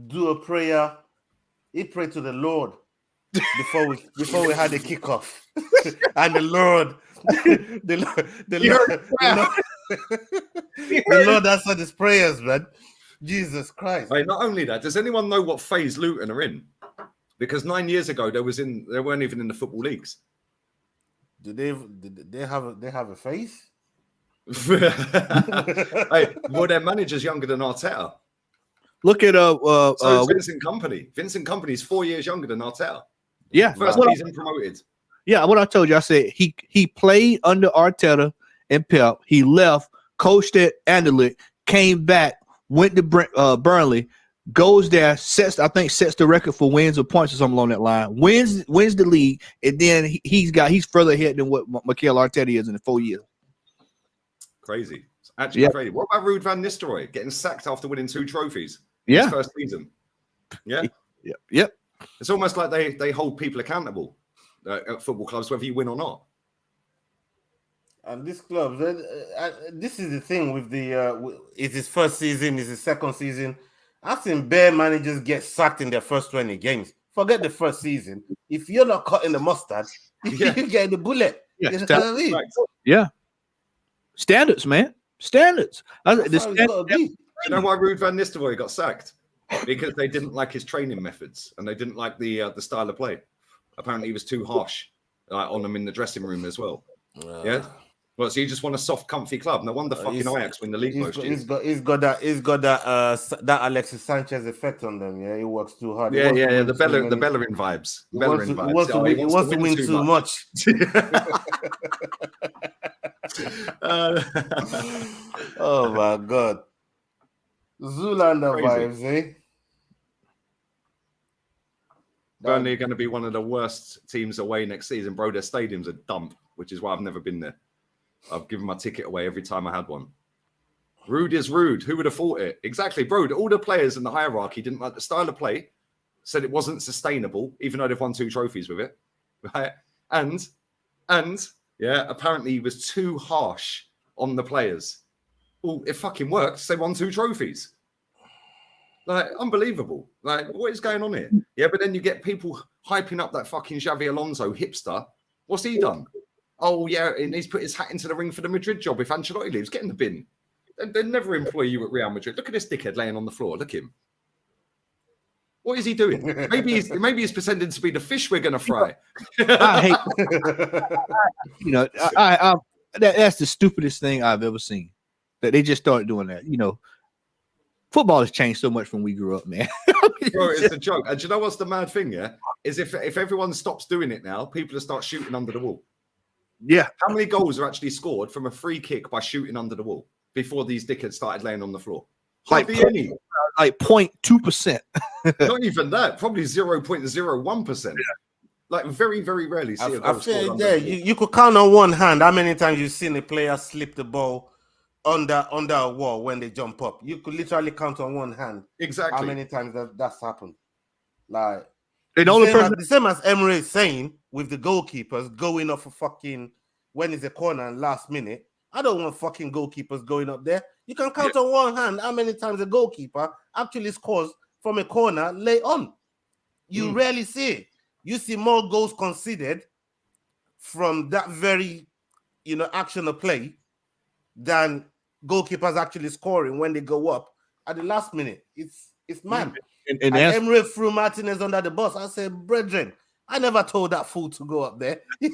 do a prayer. He prayed to the Lord before we had the kickoff, and the Lord answered his prayers, man. Jesus Christ! Hey, not only that, does anyone know what phase Luton are in? Because 9 years ago they weren't even in the football leagues. Do they have a face? Hey, well, their manager's younger than Arteta. Look at Vincent Kompany. Vincent Kompany's 4 years younger than Arteta. Yeah, first season promoted. Yeah, what I told you, I said he played under Arteta and Pep. He left, coached at Anderlecht, came back, went to Burnley, goes there, sets the record for wins or points or something along that line. Wins the league, and then he's further ahead than what Mikel Arteta is in the 4 years. Crazy. It's actually crazy. What about Ruud van Nistelrooy getting sacked after winning 2 trophies? Yeah. His first season. Yeah. Yep. It's almost like they hold people accountable at football clubs, whether you win or not. And this club, this is the thing with the is his first season, is his second season. I've seen bare managers get sacked in their first 20 games. Forget the first season. If you're not cutting the mustard, you get the bullet. Yeah, you know what I mean? Yeah. Standards, man. Standards. You know why Ruud van Nistelrooy got sacked? Because they didn't like his training methods and they didn't like the style of play. Apparently, he was too harsh on them in the dressing room as well. Yeah, Well, so you just want a soft, comfy club. No wonder fucking Ajax win the league most years. He's got that Alexis Sanchez effect on them. Yeah, he works too hard. Yeah. The Bellerin vibes. He wants to win too much. Oh my god. Zoolander vibes, eh? Burnley are going to be one of the worst teams away next season, bro. Their stadium's a dump, which is why I've never been there. I've given my ticket away every time I had one. Rude is rude. Who would have thought it? Exactly, bro. All the players in the hierarchy didn't like the style of play, said it wasn't sustainable, even though they've won 2 trophies with it. Right? And yeah, apparently he was too harsh on the players. Well, it fucking works. They won 2 trophies. Like, unbelievable. Like, what is going on here? Yeah, but then you get people hyping up that fucking Xavi Alonso hipster. What's he done? Oh, yeah, and he's put his hat into the ring for the Madrid job. If Ancelotti leaves, get in the bin. They'd never employ you at Real Madrid. Look at this dickhead laying on the floor. Look at him. What is he doing? Maybe he's pretending to be the fish we're going to fry. I hate, that's the stupidest thing I've ever seen. That they just started doing that. Football has changed so much from we grew up, man. Bro, it's a joke. And do you know what's the mad thing? Yeah, is if everyone stops doing it now, people will start shooting under the wall. Yeah. How many goals are actually scored from a free kick by shooting under the wall before these dickheads started laying on the floor? Hardly any. Like 0.2%. Not even that. Probably 0.01%. Like very, very rarely see a goal scored under the wall. You could count on one hand how many times you've seen a player slip the ball under a wall when they jump up. You could literally count on one hand exactly how many times that's happened. Like the same as Emre is saying with the goalkeepers going up for fucking when it's a corner and last minute. I don't want fucking goalkeepers going up there. You can count on one hand how many times a goalkeeper actually scores from a corner late on. You rarely see it. You see more goals conceded from that very, action of play than goalkeepers actually scoring when they go up at the last minute. It's mad. And Emre threw Martinez under the bus. I said, brethren, I never told that fool to go up there. But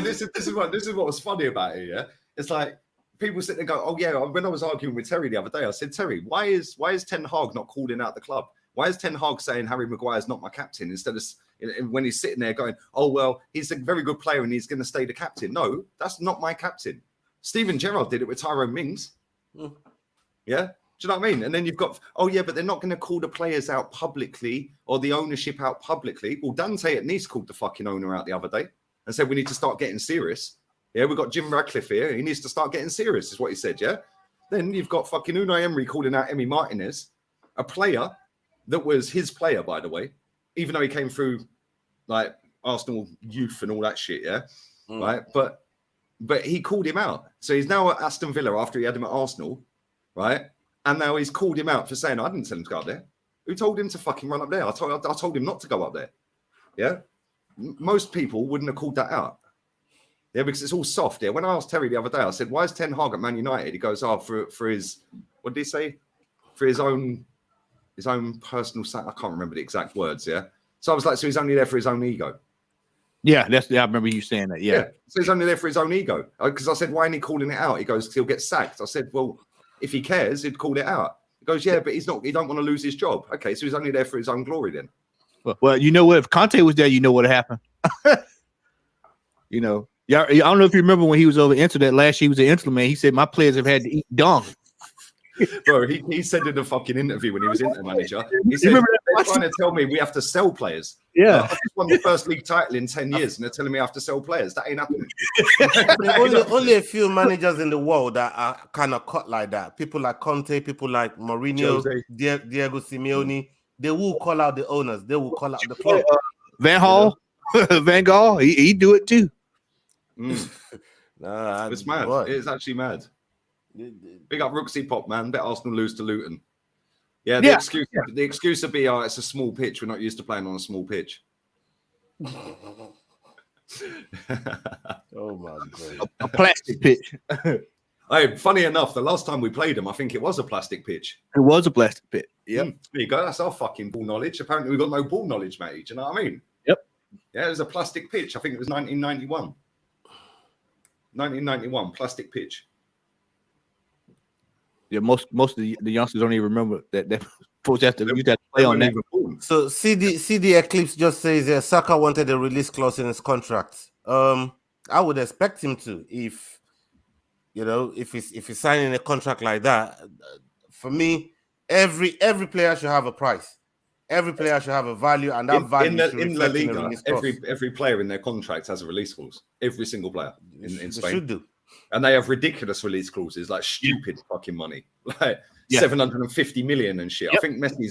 this is what was funny about it. Yeah, it's like people sit there and go, "Oh yeah." When I was arguing with Terry the other day, I said, "Terry, why is Ten Hag not calling out the club? Why is Ten Hag saying Harry Maguire's not my captain instead of when he's sitting there going, oh well, he's a very good player and he's going to stay the captain? No, that's not my captain. Steven Gerrard did it with Tyrone Mings. Yeah." Do you know what I mean? And then you've got, oh yeah, but they're not going to call the players out publicly or the ownership out publicly. Well, Dante at Nice called the fucking owner out the other day and said we need to start getting serious. Yeah, we've got Jim Radcliffe here. He needs to start getting serious, is what he said, yeah? Then you've got fucking Unai Emery calling out Emi Martinez, a player that was his player, by the way, even though he came through like Arsenal youth and all that shit, yeah? Right? But he called him out. So he's now at Aston Villa after he had him at Arsenal, right? And now he's called him out for saying, I didn't tell him to go up there. Who told him to fucking run up there? I told him not to go up there. Yeah? Most people wouldn't have called that out. Yeah, because it's all soft. Yeah. When I asked Terry the other day, I said, why is Ten Hag at Man United? He goes, for his, what did he say? For his own personal, I can't remember the exact words, yeah? So I was like, so he's only there for his own ego. Yeah, I remember you saying that, yeah. So he's only there for his own ego. Because I said, why ain't he calling it out? He goes, he'll get sacked. I said, well, if he cares, he'd call it out. He goes, yeah, but he don't want to lose his job. Okay, so he's only there for his own glory then. Well, you know what? If Conte was there, you know what happened. Yeah, I don't know if you remember when he was over Inter that last year. He was an Inter man. He said, my players have had to eat dung. Bro, he said in the fucking interview when he was Inter manager, he said, they're trying to tell me we have to sell players. Yeah. I just won the first league title in 10 years and they're telling me I have to sell players. That ain't happening. only a few managers in the world that are kind of cut like that. People like Conte, people like Mourinho, Diego Simeone. They will call out the owners. They will call out the club. Van Gaal, he do it too. It's mad. It's actually mad. Big up Rooksy Pop, man. Bet Arsenal lose to Luton. Yeah, the excuse would be, it's a small pitch. We're not used to playing on a small pitch. Oh my god. A plastic pitch. Hey, funny enough, the last time we played them, I think it was a plastic pitch. It was a plastic pitch. Yep. There you go. That's our fucking ball knowledge. Apparently, we've got no ball knowledge, mate. Do you know what I mean? Yep. Yeah, it was a plastic pitch. I think it was 1991. 1991, plastic pitch. Yeah, most of the youngsters don't even remember that folks have to play on that. So CD Eclipse just says Saka wanted a release clause in his contract. I would expect him to if he's signing a contract like that. For me, every player should have a price. Every player should have a value, and that value in La Liga, every player in their contract has a release clause. Every single player in Spain should do. And they have ridiculous release clauses, like stupid fucking money, like 750 million and shit. Yep.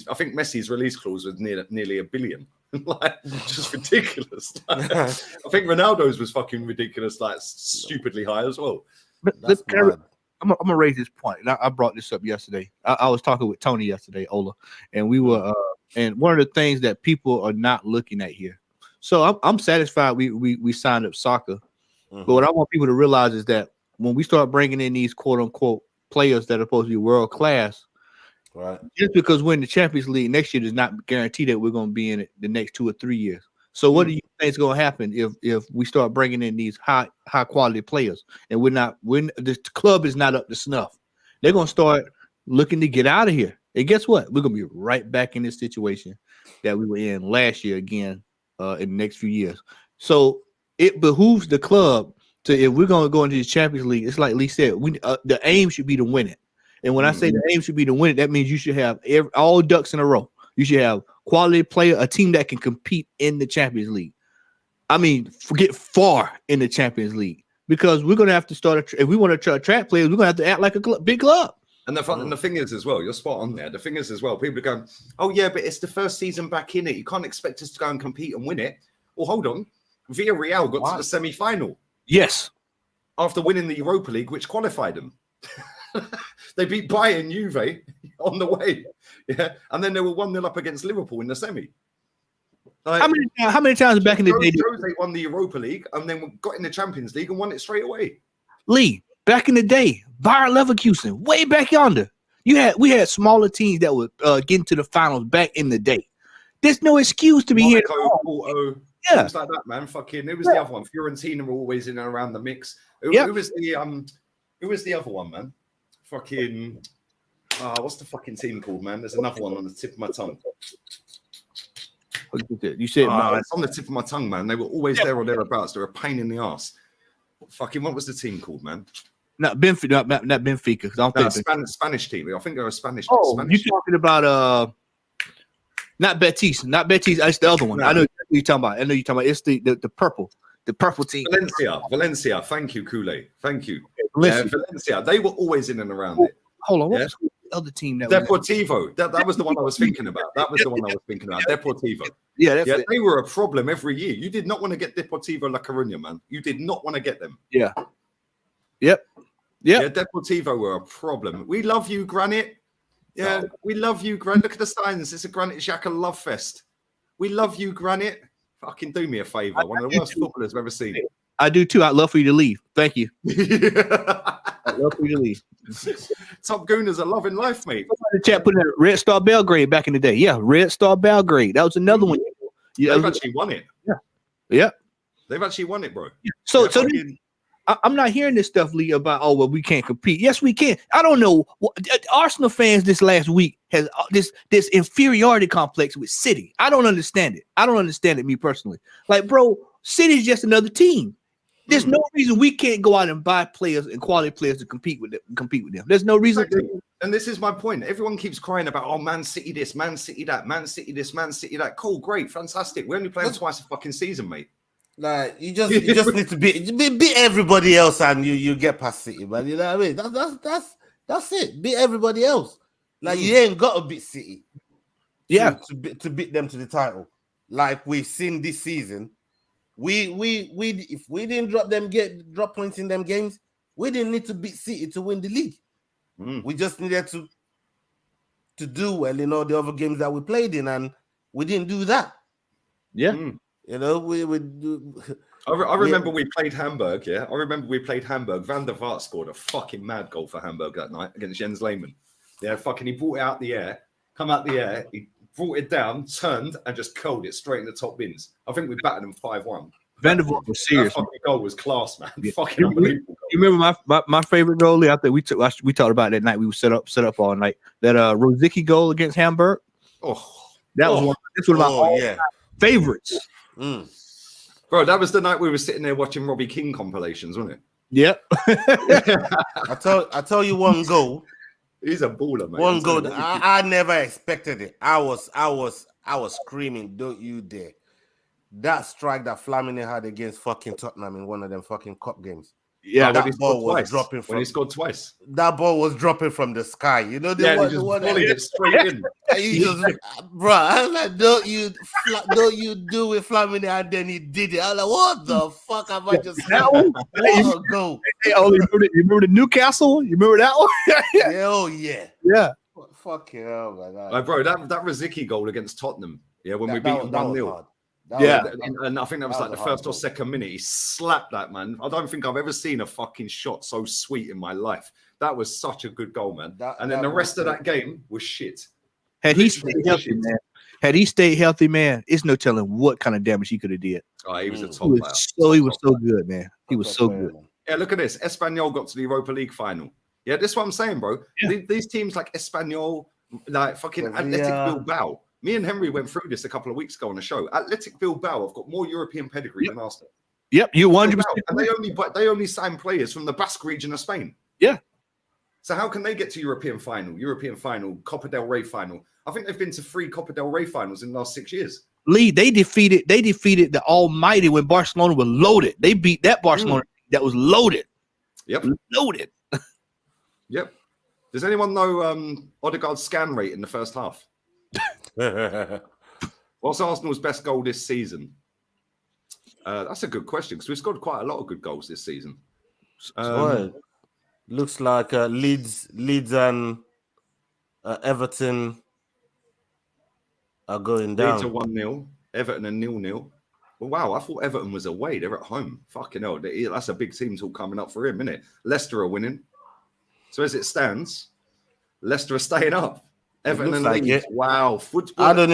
I think Messi's release clause was nearly $1 billion, like just ridiculous. Like, I think Ronaldo's was fucking ridiculous, like stupidly high as well. I'm gonna raise this point, and I brought this up yesterday. I was talking with Tony yesterday, Ola, and we were, and one of the things that people are not looking at here. So I'm satisfied we signed up Saka, but what I want people to realize is that when we start bringing in these quote unquote players that are supposed to be world class, right? Just because we're in the Champions League next year does not guarantee that we're going to be in it the next 2 or 3 years. So what do you think is going to happen if we start bringing in these high quality players and the club is not up to snuff? They're going to start looking to get out of here. And guess what? We're going to be right back in this situation that we were in last year again in the next few years. So it behooves the club to, if we're going to go into the Champions League, it's like Lee said, the aim should be to win it. And when I say the aim should be to win it, that means you should have all ducks in a row. You should have quality player, a team that can compete in the Champions League. I mean, get far in the Champions League, because we're going to have to start. If we want to attract players, we're going to have to act like a big club. And the thing is as well, you're spot on there. The thing is as well, people are going, oh yeah, but it's the first season back in it. You can't expect us to go and compete and win it. Well, hold on. Villarreal got to the semi-final. Yes. After winning the Europa League, which qualified them. They beat Bayern Juve on the way. Yeah. And then they were 1-0 up against Liverpool in the semi. Like, how many times back in the day they won the Europa League and then got in the Champions League and won it straight away? Lee, back in the day, Bayer Leverkusen, way back yonder. We had smaller teams that would get into the finals back in the day. There's no excuse to be here. Porto, things like that, man. Fucking, who was the other one? Fiorentina were always in and around the mix. Who was the other one, man? Fucking, what's the fucking team called, man? There's another one on the tip of my tongue. You said it's on the tip of my tongue, man. They were always there or thereabouts. They're a pain in the ass. Fucking, what was the team called, man? Not Benfica. Not Benfica. Spanish team. I think they're a Spanish. Oh, Spanish you're talking about not Betis. Not Betis. It's the other one. No. I know what you're talking about. It's the purple team. Valencia. Thank you, Kool-Aid. Thank you. Valencia. They were always in and around it. Hold on. What's the other team that Deportivo? That was the one I was thinking about. Deportivo. Yeah, they were a problem every year. You did not want to get Deportivo La Coruña, man. You did not want to get them. Yeah. Yep. Yeah, Deportivo were a problem. We love you, Granite. Yeah, we love you, Granite. Look at the signs. It's a Granite Xhaka love fest. We love you, Granite. Fucking do me a favor. One of the worst footballers I've ever seen. I do too. I'd love for you to leave. Thank you. I'd love for you to leave. Top Gooners are loving life, mate. The chat put in Red Star Belgrade back in the day. Yeah, Red Star Belgrade. That was another one. Yeah, they've actually won it. Yeah. They've actually won it, bro. Yeah. So I'm not hearing this stuff, Lee, about we can't compete. Yes, we can. I don't know. Arsenal fans this last week has this inferiority complex with City. I don't understand it. Me personally, like, bro, City's just another team. There's no reason we can't go out and buy players and quality players to compete with them. There's no reason. Exactly. And this is my point. Everyone keeps crying about, oh, Man City this, Man City that, Man City this, Man City that. Cool, great, fantastic. We're only playing twice a fucking season, mate. Like, you just need to beat everybody else and you get past City, man. You know what I mean? That's it. Beat everybody else. Like, you ain't got to beat City. Yeah. To beat them to the title. Like we've seen this season. We if we didn't drop points in them games, we didn't need to beat City to win the league. We just needed to do well in all the other games that we played in, and we didn't do that. Yeah. You know, we would do. I remember we played Hamburg. Yeah, I remember we played Hamburg. Van der Vaart scored a fucking mad goal for Hamburg that night against Jens Lehmann. Yeah, fucking, he brought it out the air, come out the air. He brought it down, turned, and just curled it straight in the top bins. I think we battered them 5-1. Vanderbilt was serious. That fucking goal was class, man. Yeah. Fucking unbelievable. You remember my favorite goalie? I think we talked about that night. We were set up all night. That Rosicky goal against Hamburg. Oh, that was one of my favorites. Bro, that was the night we were sitting there watching Robbie King compilations, wasn't it? Yep. I tell you one goal. He's a baller, man. One goal. I never expected it. I was screaming, "Don't you dare!" That strike that Flamini had against fucking Tottenham in one of them fucking cup games. Yeah, that ball was dropping when he scored twice. That ball was dropping from the sky. You know, he just volleyed it straight in. He just, bro, I was like, don't you do it, Flamini? And then he did it. I was like, what the fuck have I just done? What a goal. Hey, you remember the Newcastle? You remember that one? Yeah, oh yeah. Yeah. Fucking hell, man. Like, bro, that Rosicky goal against Tottenham. Yeah, when we beat them 1-0. And I think that was like the first or second minute. He slapped that, man. I don't think I've ever seen a fucking shot so sweet in my life. That was such a good goal, man. And then the rest of that game was shit. Had he stayed healthy, man, it's no telling what kind of damage he could have did. Oh, he was a top player. He was so good, man. He was so good. Yeah, look at this. Espanyol got to the Europa League final. Yeah, that's what I'm saying, bro. Yeah. These teams like Espanyol, like fucking Athletic Bilbao. Me and Henry went through this a couple of weeks ago on the show. Athletic Bilbao have got more European pedigree than Arsenal. Yep, you 100%. And they only sign players from the Basque region of Spain. Yeah. So how can they get to European final, Copa del Rey final? I think they've been to 3 Copa del Rey finals in the last 6 years. Lee, they defeated the Almighty when Barcelona was loaded. They beat that Barcelona that was loaded. Yep. Loaded. Yep. Does anyone know Odegaard's scan rate in the first half? What's Arsenal's best goal this season? That's a good question because we've scored quite a lot of good goals this season. Looks like Leeds and Everton are going down. Leeds are 1-0, Everton are 0-0. Well, wow, I thought Everton was away. They're at home. Fucking hell, that's a big team talk coming up for him, isn't it? Leicester are winning. So as it stands, Leicester are staying up. Everton and Leeds. Wow, football. I don't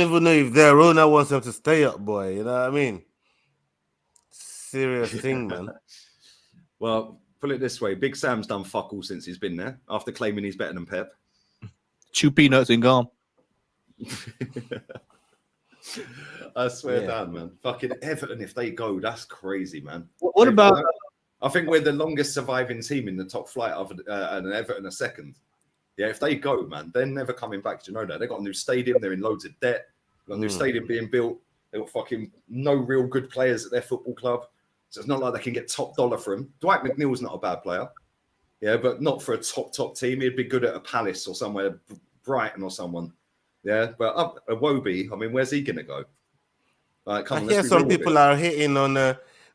even know if their owner wants them to stay up, boy. You know what I mean? Serious thing, man. Well, put it this way: Big Sam's done fuck all since he's been there. After claiming he's better than Pep. Chew peanuts and gum. I swear down, man. Fucking Everton, if they go, that's crazy, man. What about? I think we're the longest surviving team in the top flight of and Everton a second. Yeah, if they go, man, they're never coming back. Do you know that? They got a new stadium. They're in loads of debt. Got a new stadium being built. They got fucking no real good players at their football club. So it's not like they can get top dollar for him. Dwight McNeil's not a bad player. Yeah, but not for a top team. He'd be good at a Palace or somewhere, Brighton or someone. Yeah, but up Iwobi, I mean, where's he going to go? Come on, I hear some people are hitting on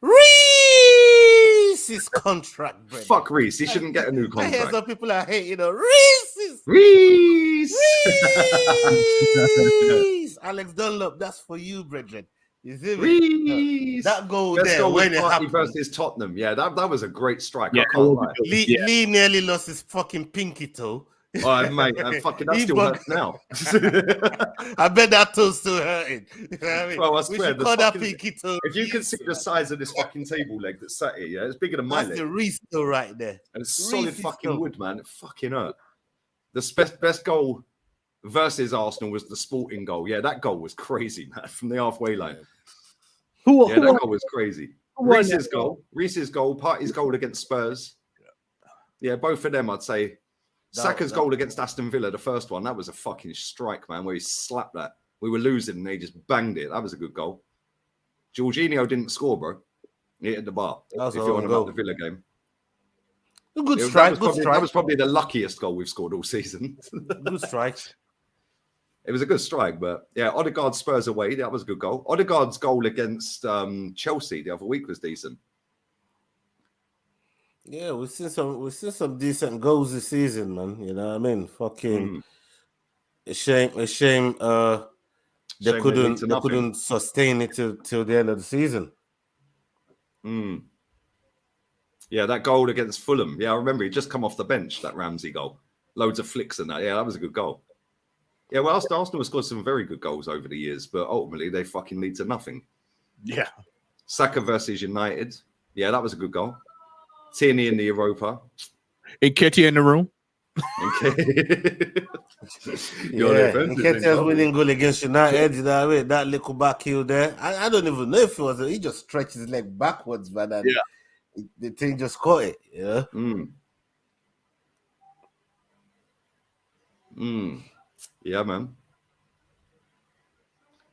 Reese's contract. Brother. Fuck Reese. He shouldn't get a new contract. I hear some people are hating on Reese's. Reese. Alex Dunlop, that's for you, brethren. You see me? Reese. That goal Let's there go when it Party happened versus Tottenham. Yeah, that was a great strike. Yeah, I can't lie. Lee nearly lost his fucking pinky toe. Oh, mate, that still hurts now. I bet that toe's still hurting. You know what I mean? Bro, I swear, that pinky toe. if you can see the size of this fucking table leg that's sat here, yeah, it's bigger than my That's leg. the Reese toe right there. And it's solid fucking wood, man. It fucking hurt. The best goal versus Arsenal was the Sporting goal. Yeah, that goal was crazy, man, from the halfway line. That goal was crazy. Reese's goal, Party's goal against Spurs. Yeah, both of them, I'd say. Saka's goal against Aston Villa, the first one, that was a fucking strike, man, where he slapped that. We were losing and they just banged it. That was a good goal. Jorginho didn't score, bro. He hit the bar. If you're on about the Villa game. Good strike. That was probably the luckiest goal we've scored all season. Good strike. It was a good strike, but yeah, Odegaard Spurs away. That was a good goal. Odegaard's goal against Chelsea the other week was decent. Yeah, we've seen some decent goals this season, man. You know what I mean? Fucking a shame. They couldn't sustain it till the end of the season. Yeah, that goal against Fulham. Yeah, I remember he just come off the bench, that Ramsey goal. Loads of flicks and that. Yeah, that was a good goal. Yeah, well, Arsenal have scored some very good goals over the years, but ultimately they fucking lead to nothing. Yeah. Saka versus United. Yeah, that was a good goal. Tierney in the Europa. Nketiah in the room. Yeah, Nketiah's winning goal against United. You know what I mean? That little back heel there. I don't even know if it was. He just stretched his leg backwards, man. And the thing just caught it. Yeah. Yeah, man.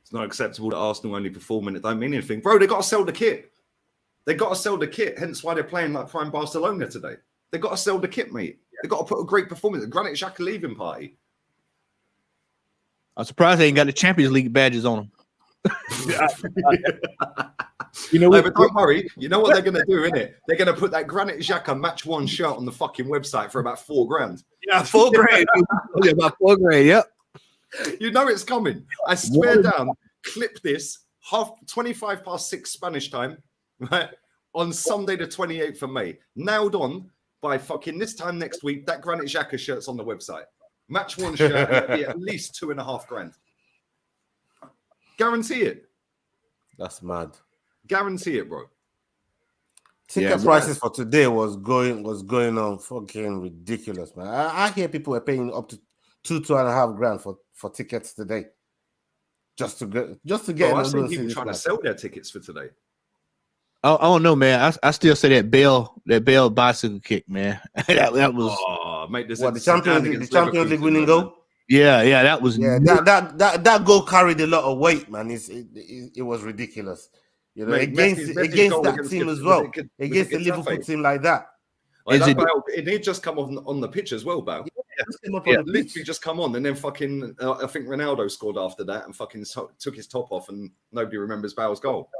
It's not acceptable that Arsenal only perform when it don't mean anything. Bro, they got to sell the kit. They got to sell the kit, hence why they're playing like prime Barcelona today. They got to sell the kit, mate. They got to put a great performance. The Granit Xhaka leaving party. I'm surprised they ain't got the Champions League badges on them. You know, but don't worry. You know what they're going to do, innit? They're going to put that Granit Xhaka match one shirt on the fucking website for about $4,000. Yeah, $4,000. Yeah, about $4,000. Yep. You know it's coming. I swear down. Clip this 6:25 Spanish time, right? On Sunday the 28th of May. Nailed on by fucking this time next week. That Granit Xhaka shirt's on the website. Match one shirt, and it'll be at least $2,500. Guarantee it. That's mad. Guarantee it, bro. Ticket prices for today was going on fucking ridiculous, man. I hear people are paying up to $2,500 for tickets today, just to get. I see people trying to sell their tickets for today. I don't know, man. I still say that Bell bicycle kick, man. that was mate. The Champions League winning goal. Yeah, that was that goal carried a lot of weight, man. It was ridiculous. You know, against that team as well, against the Liverpool team like that. It had just come on the pitch as well, Bale. Literally just come on, and then fucking I think Ronaldo scored after that, and fucking took his top off, and nobody remembers Bale's goal.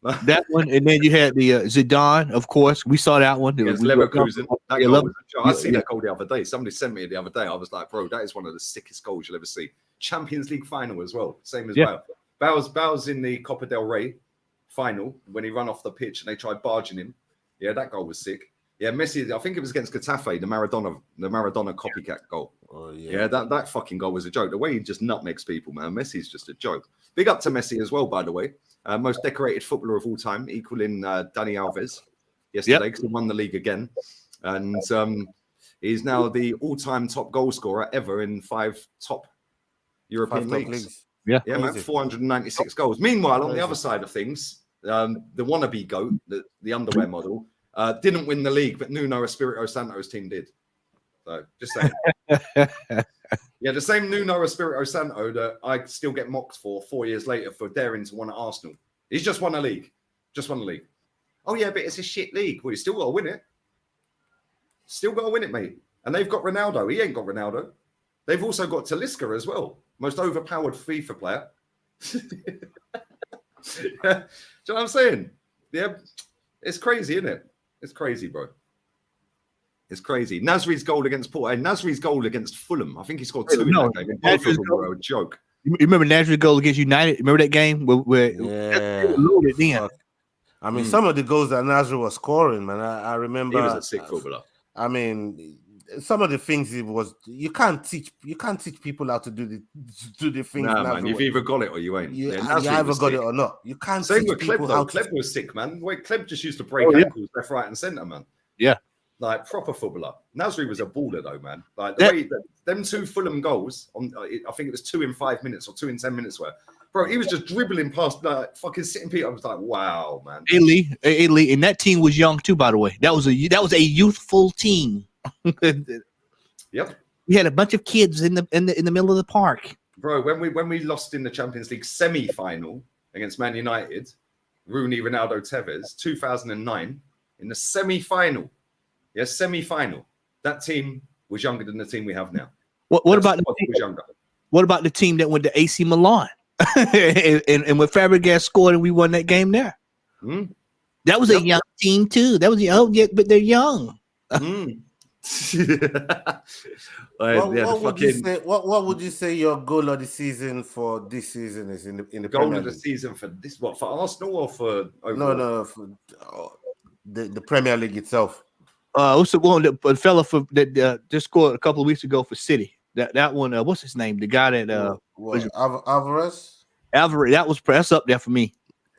That one, and then you had the Zidane, of course. We saw that one. Leverkusen. I seen that goal the other day. Somebody sent me it the other day. I was like, bro, that is one of the sickest goals you'll ever see. Champions League final as well. Same as Bale. Bale's in the Copa del Rey final when he ran off the pitch and they tried barging him. Yeah, that goal was sick. Yeah, Messi, I think it was against Getafe, the Maradona copycat goal. Oh, yeah, that fucking goal was a joke. The way he just nutmegs people, man. Messi's just a joke. Big up to Messi as well, by the way. Most decorated footballer of all time, equaling Dani Alves yesterday because he won the league again. And he's now the all-time top goal scorer ever in 5 top European leagues. Yeah, man, 496 goals. Meanwhile, on the other side of things, the wannabe GOAT, the underwear model, didn't win the league, but Nuno Espirito Santo's team did. So, just saying. Yeah, the same Nuno Espirito Santo that I still get mocked for 4 years later for daring to win at Arsenal. He's just won a league. Oh, yeah, but it's a shit league. Well, you still got to win it. Still got to win it, mate. And they've got Ronaldo. He ain't got Ronaldo. They've also got Talisca as well. Most overpowered FIFA player. Do you know what I'm saying? Yeah, it's crazy, isn't it? It's crazy, bro. It's crazy. Nasri's goal against Porto. Nasri's goal against Fulham. I think he scored 2 in that game. Both of them were a joke. You remember Nasri's goal against United? Remember that game where loaded then? I mean, some of the goals that Nasri was scoring, man. I remember. He was a sick footballer. I mean, some of the things you can't teach people how to do the things. Nah, man, you've either got it or you ain't. You either got it or not. You can't. Same with Kleb though. Kleb was sick, man. Wait, Kleb just used to break ankles left, right, and centre, man. Yeah. Like proper footballer. Nasri was a baller though, man. Like the way them 2 Fulham goals on, I think it was 2 in 5 minutes or 2 in 10 minutes were. Bro, he was just dribbling past fucking sitting people. I was like, wow, man. Lee, and that team was young too, by the way. That was a youthful team. Yep. We had a bunch of kids in the middle of the park. Bro, when we lost in the Champions League semi-final against Man United, Rooney, Ronaldo, Tevez, 2009, in the semi-final. Yes, semi-final. That team was younger than the team we have now. What about the team that went to AC Milan? and when Fabregas scored and we won that game there. That was a young team too. That was but they're young. What would you say your goal of the season for this season is in the goal of the season for this? What, for Arsenal or for overall? No, for the Premier League itself. What's the one? The fella that just scored a couple of weeks ago for City. That one. What's his name? The guy that Alvarez. Alvarez. That's up there for me.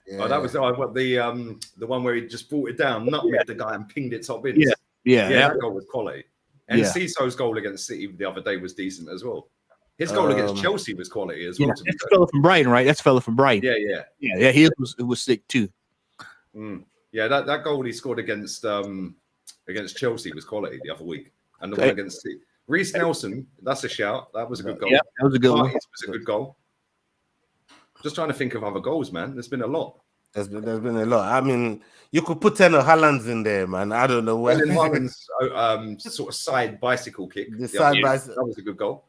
Yeah. Oh, that was what the one where he just brought it down, nutmegged the guy and pinged it top bins. Yeah. That goal was quality. And Cisso's goal against City the other day was decent as well. His goal against Chelsea was quality as well. That's fella from Brighton, right? That's fella from Brighton. Yeah. His was sick too. Yeah, that goal he scored against Chelsea was quality the other week, and the one against City. Reece Nelson, that's a shout. That was a good goal. Yeah, that was a good one. Was a good goal. Just trying to think of other goals, man. There's been a lot. There's been a lot. I mean, you could put 10 of Haaland's in there, man. I don't know where. Haaland's sort of side bicycle kick. The side bicycle. That was a good goal.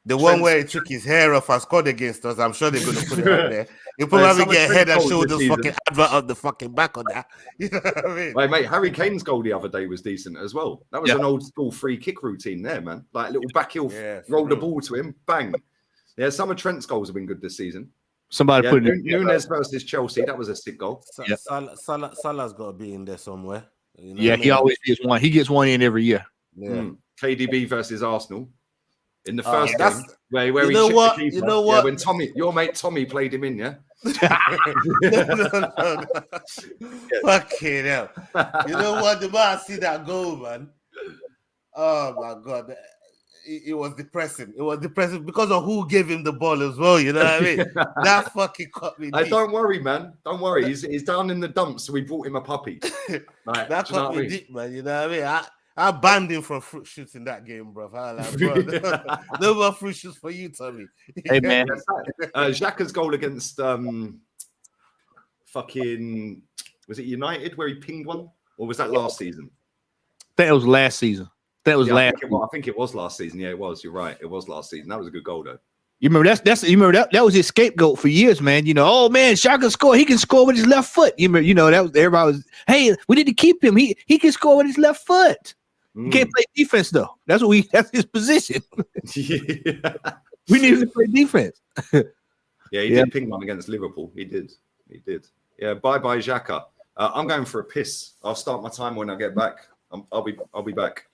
The one where he took his hair off and scored against us, I'm sure they're going to put it up there. He'll probably get head and shoulders fucking advert on the fucking back on that. You know what I mean? Mate, Harry Kane's goal the other day was decent as well. That was an old school free kick routine there, man. Like a little back heel, roll the ball to him, bang. Yeah, some of Trent's goals have been good this season. Somebody put it in. Nunes versus Chelsea, that was a sick goal. Salah's got to be in there somewhere. You know he always gets one. He gets one in every year. Yeah. KDB versus Arsenal. In the first game, where he you know what? You know what? Yeah, when your mate Tommy played him in, no. Fucking hell. You know what? The man I see that goal, man. Oh my god. It was depressing. It was depressing because of who gave him the ball as well. You know what I mean? That fucking caught me deep. Don't worry, man. Don't worry. He's down in the dumps, so we brought him a puppy. Like, that caught me deep, man. You know what I mean? I banned him from fruit shoots in that game, bro. No more fruit shoots for you, Tommy. Hey, man. Xhaka's goal against fucking, was it United where he pinged one? Or was that last season? I think it was last season. I think it was last season. Yeah, it was. You're right. It was last season. That was a good goal, though. You remember that was his scapegoat for years, man. You know, oh man, Xhaka score. He can score with his left foot. That was everybody was. Hey, we need to keep him. He can score with his left foot. He can't play defense though. That's his position. We need to play defense. Yeah, he did ping one against Liverpool. He did. Yeah, bye Xhaka. I'm going for a piss. I'll start my time when I get back. I'll be back.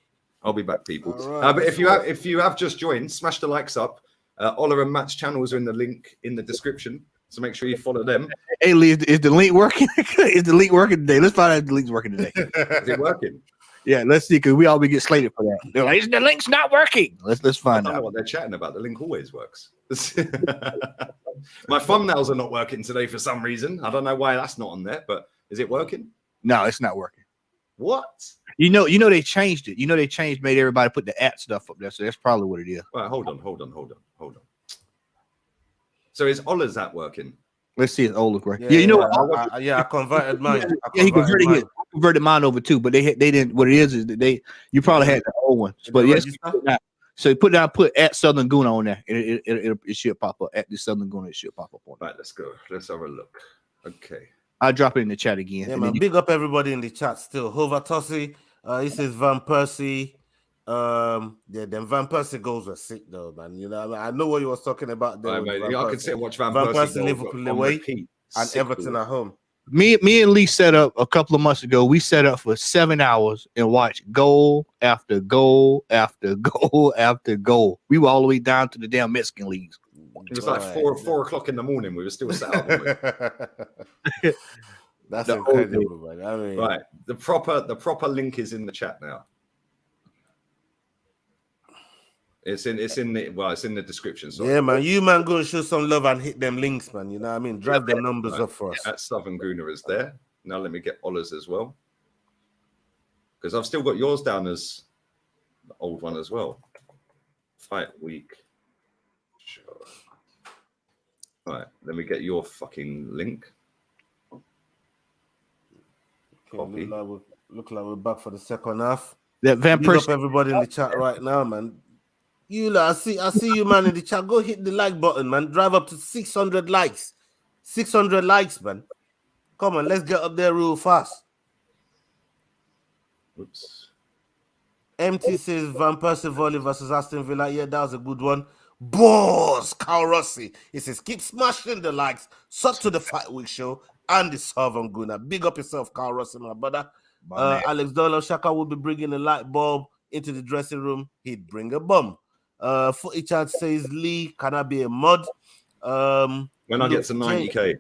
I'll be back, people. Right, but if you have just joined, smash the likes up. Ola and Matt's channels are in the link in the description, so make sure you follow them. Hey, Lee, is the link working? Is the link working today? Let's find out if the link's working today. Is it working? Yeah, let's see, because we always get slated for that. They're like, the link's not working. Let's find out. I don't know what they're chatting about. The link always works. My thumbnails are not working today for some reason. I don't know why that's not on there, but is it working? No, it's not working. What? You know they changed it. Made everybody put the at stuff up there. So that's probably what it is. Right, hold on. So is Ola's app working? Let's see if Ola's working. I converted mine. He converted mine over too, but they didn't. What it is that you probably had the old one. But yes, so you put at Southern Guna on there. It should pop up at the Southern Guna. It should pop up on. Right, let's go. Let's have a look. Okay. I'll drop it in the chat again. Yeah, man. Big up everybody in the chat still. Hova Tossi, he says Van Persie. Them Van Persie goals were sick though, man. You know, I know what you was talking about there. I could sit and watch Van Persie Liverpool away and Everton at home. Me and Lee set up a couple of months ago. We set up for 7 hours and watched goal after goal after goal after goal. We were all the way down to the damn Mexican leagues. It was like 4 o'clock in the morning. We were still sat up. That's incredible, man. I mean, right. The proper link is in the chat now. It's in the description. So yeah, man. You man go and show some love and hit them links, man. You know what I mean? Drive them numbers up for us. At Southern Guna is there. Now let me get Ola's as well. Because I've still got yours down as the old one as well. Fight week. Sure. Right, let me get your fucking link. Okay, look like we're back for the second half. That Van Persie. Up everybody in the chat right now, man. You lot, I see you, man, in the chat. Go hit the like button, man. Drive up to 600 likes. 600 likes, man. Come on, let's get up there real fast. Oops. MT says Van Persie volley versus Aston Villa. Yeah, that was a good one. Boss, Carl Rossi. He says, keep smashing the likes. Sub to the Fight Week show and the Southern Guna. Big up yourself, Carl Rossi, my brother. Alex Dollar, Xhaka will be bringing a light bulb into the dressing room. He'd bring a bum. Footy Chat says Lee, can I be a mod? When I get to 90k.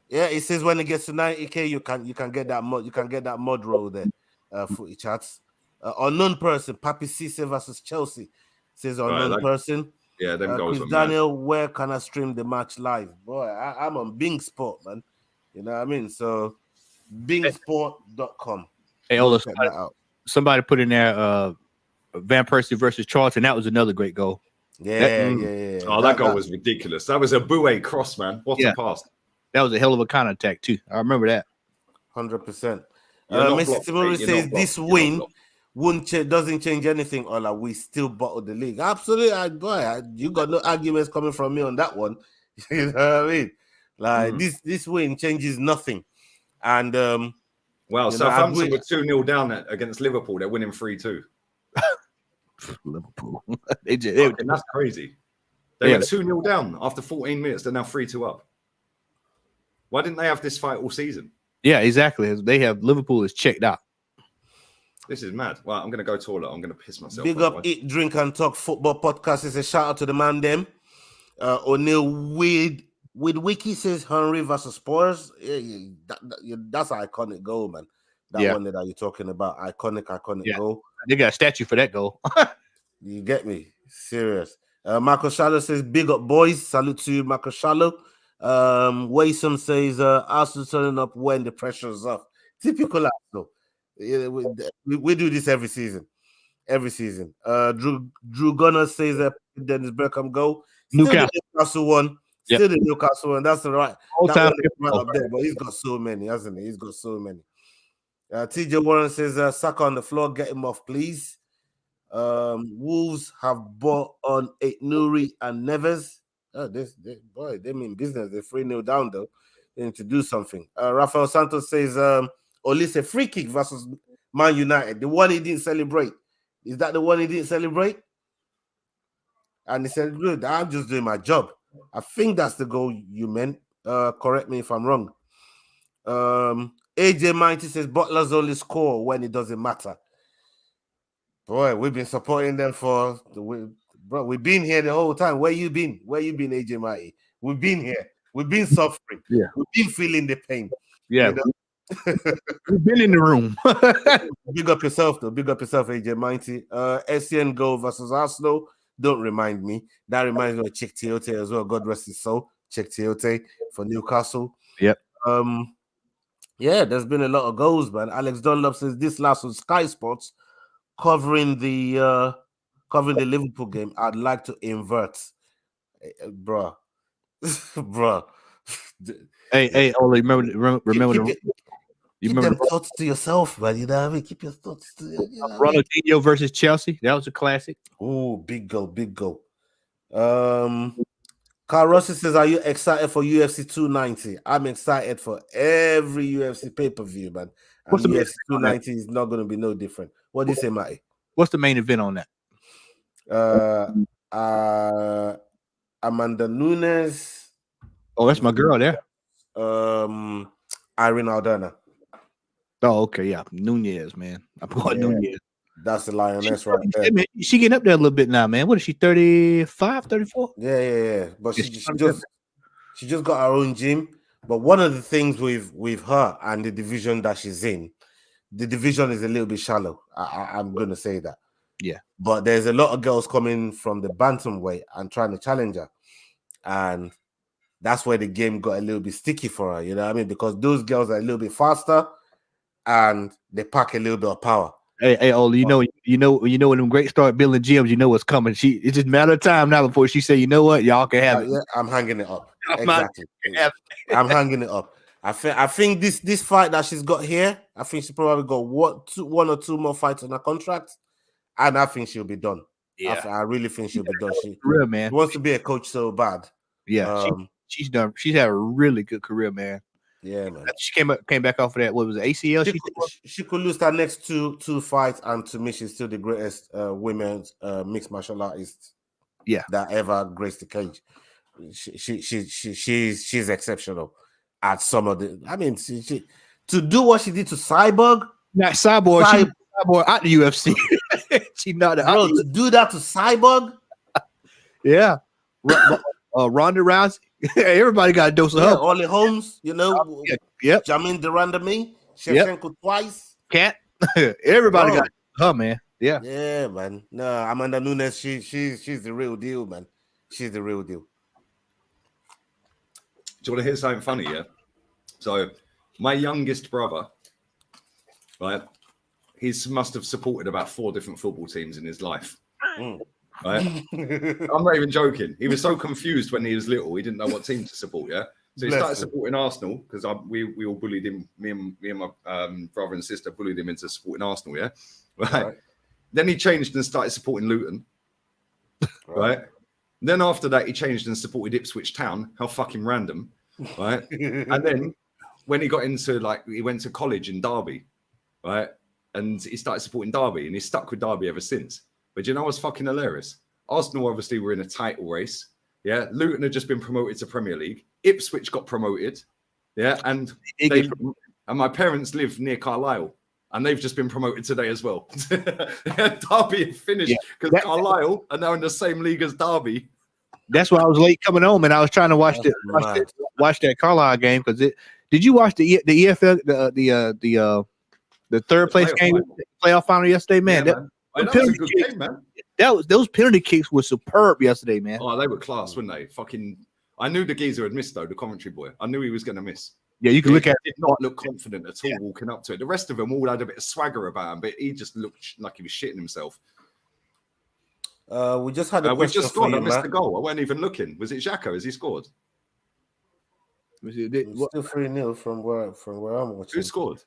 Yeah, it says when it gets to 90k, you can get that mod. You can get that mod role there. Footy Chats. Unknown person, Papi Cisse versus Chelsea. Says unknown person. Yeah, them goals Chris were Daniel, where can I stream the match live? Boy, I'm on Bing Sport, man. You know what I mean? So bingsport.com. Hey, Ola, somebody put in there Van Persie versus Charlton. That was another great goal. Yeah. Oh, that goal was ridiculous. That was a Boué cross, man. What a pass. That was a hell of a counter attack, too. I remember that. 100%. Mr. Timori says this win doesn't change anything, Ola. We still bottle the league. Absolutely. Boy, you got no arguments coming from me on that one. You know what I mean? Like this win changes nothing. And well, Southampton were 2-0 down against Liverpool. They're winning 3-2. Liverpool. That's crazy. They were 2-0 down after 14 minutes. They're now 3-2 up. Why didn't they have this fight all season? Yeah, exactly. Liverpool is checked out. This is mad. Well, I'm going to go toilet. I'm going to piss myself. Big up, Eat, Drink, and Talk Football Podcast. It's a shout out to the man, them. O'Neill with Wiki says Henry versus Spurs. That's an iconic goal, man. That one that you're talking about. Iconic goal. They got a statue for that goal. You get me? Serious. Marco Shallow says, big up, boys. Salute to you, Marco Shallow. Waysome says, Arsenal turning up when the pressure is off. Typical Arsenal. We do this every season. Drew Gunner says that Dennis Bergkamp goal. Still the Newcastle one. Still the Newcastle one. That's right. That one right up there, but he's got so many, hasn't he? He's got so many. TJ Warren says, Saka on the floor, get him off, please. Wolves have bought on Nuri and Neves. They mean business. They're 3-0 down, though. They need to do something. Rafael Santos says, Olise free kick versus Man United. The one he didn't celebrate. Is that the one he didn't celebrate? And he said, good, I'm just doing my job. I think that's the goal you meant. Correct me if I'm wrong. AJ Mighty says, Butler's only score when it doesn't matter. Boy, we've been supporting them we've been here the whole time. Where you been? AJ Mighty? We've been here. We've been suffering. Yeah. We've been feeling the pain. Yeah. You know? We've been in the room. Big up yourself, though. Big up yourself, AJ Mighty. SCN goal versus Arsenal. Don't remind me. That reminds me of Chick Tiote as well. God rest his soul. Chick Tiote for Newcastle. Yep. Yeah, there's been a lot of goals, man. Alex Dunlop says this last on Sky Sports covering the Liverpool game. I'd like to invert, bruh. Hey, Oli, remember keep them thoughts to yourself, man. You know what I mean? Keep your thoughts to yourself. Ronaldinho versus Chelsea. That was a classic. Oh, big goal. Carl Rossi says, are you excited for UFC 290? I'm excited for every UFC pay-per-view, man. And UFC 290 is not going to be no different. What do you say, Matty? What's the main event on that? Amanda Nunes. Oh, that's my girl there. Irene Aldana. Oh, okay, yeah. Nunez, man. I bought Nunez. That's the lioness right there. She getting up there a little bit now, man. What is she, 35, 34? Yeah. But she just got her own gym. But one of the things with her and the division that she's in, the division is a little bit shallow. I'm going to say that. Yeah. But there's a lot of girls coming from the bantamweight and trying to challenge her. And that's where the game got a little bit sticky for her, you know what I mean? Because those girls are a little bit faster and they pack a little bit of power. Hey, Oli, you know when them great start building gyms, you know what's coming. It's just a matter of time now before she say, you know what, y'all can have it. Yeah, I'm hanging it up. Exactly. I'm hanging it up. I think this fight that she's got here, I think she probably got one or two more fights on her contract, and I think she'll be done. Yeah, I really think she'll be done. She wants to be a coach so bad. Yeah, she's done. She's had a really good career, man. Yeah, man. She came back off of that. What was it, ACL? She could lose her next two fights, and to me, she's still the greatest women's mixed martial artist. Yeah, that ever graced the cage. She's exceptional at some of the. I mean, she to do what she did to Cyborg. Not Cyborg. Cyborg out the UFC. She knocked her Bro, out. to do that to Cyborg? Yeah. Ronda Rousey. Everybody got a dose of Yeah, her. Ollie Holmes, Yep. Jamin Durandamy, Yep. Shevchenko twice. Cat. Everybody Bro. got her, man. Yeah. Yeah, man. No, Amanda Nunes, she's the real deal, man. She's the real deal. Do you want to hear something funny? Yeah. So, my youngest brother, right? He must have supported about 4 different football teams in his life. Right? I'm not even joking. He was so confused when he was little. He didn't know what team to support. Yeah. So he started supporting Arsenal because we all bullied him. Me and my brother and sister bullied him into supporting Arsenal. Yeah. Right. Then he changed and started supporting Luton. Right. Then after that, he changed and supported Ipswich Town. How fucking random. Right. And then when he got into he went to college in Derby. Right. And he started supporting Derby and he's stuck with Derby ever since. But you know what's fucking hilarious? Arsenal obviously were in a title race. Yeah. Luton had just been promoted to Premier League. Ipswich got promoted. Yeah. And my parents live near Carlisle. And they've just been promoted today as well. Derby have finished because Carlisle are now in the same league as Derby. That's why I was late coming home, and I was trying to watch that Carlisle game because it. Did you watch the EFL the third place playoff final yesterday, man? Yeah, that was a good game, man. Those penalty kicks were superb yesterday, man. Oh, they were class, weren't they? Fucking. I knew the geezer had missed though. The commentary boy. I knew he was going to miss. Yeah, you can look at it. Did not look confident at all walking up to it. The rest of them all had a bit of swagger about him, but he just looked like he was shitting himself. We just had a we question just scored. for you, I missed man. the goal. I wasn't even looking. Was it Xhaka? Has he scored? It's still 3-0 from where I'm watching. Who scored?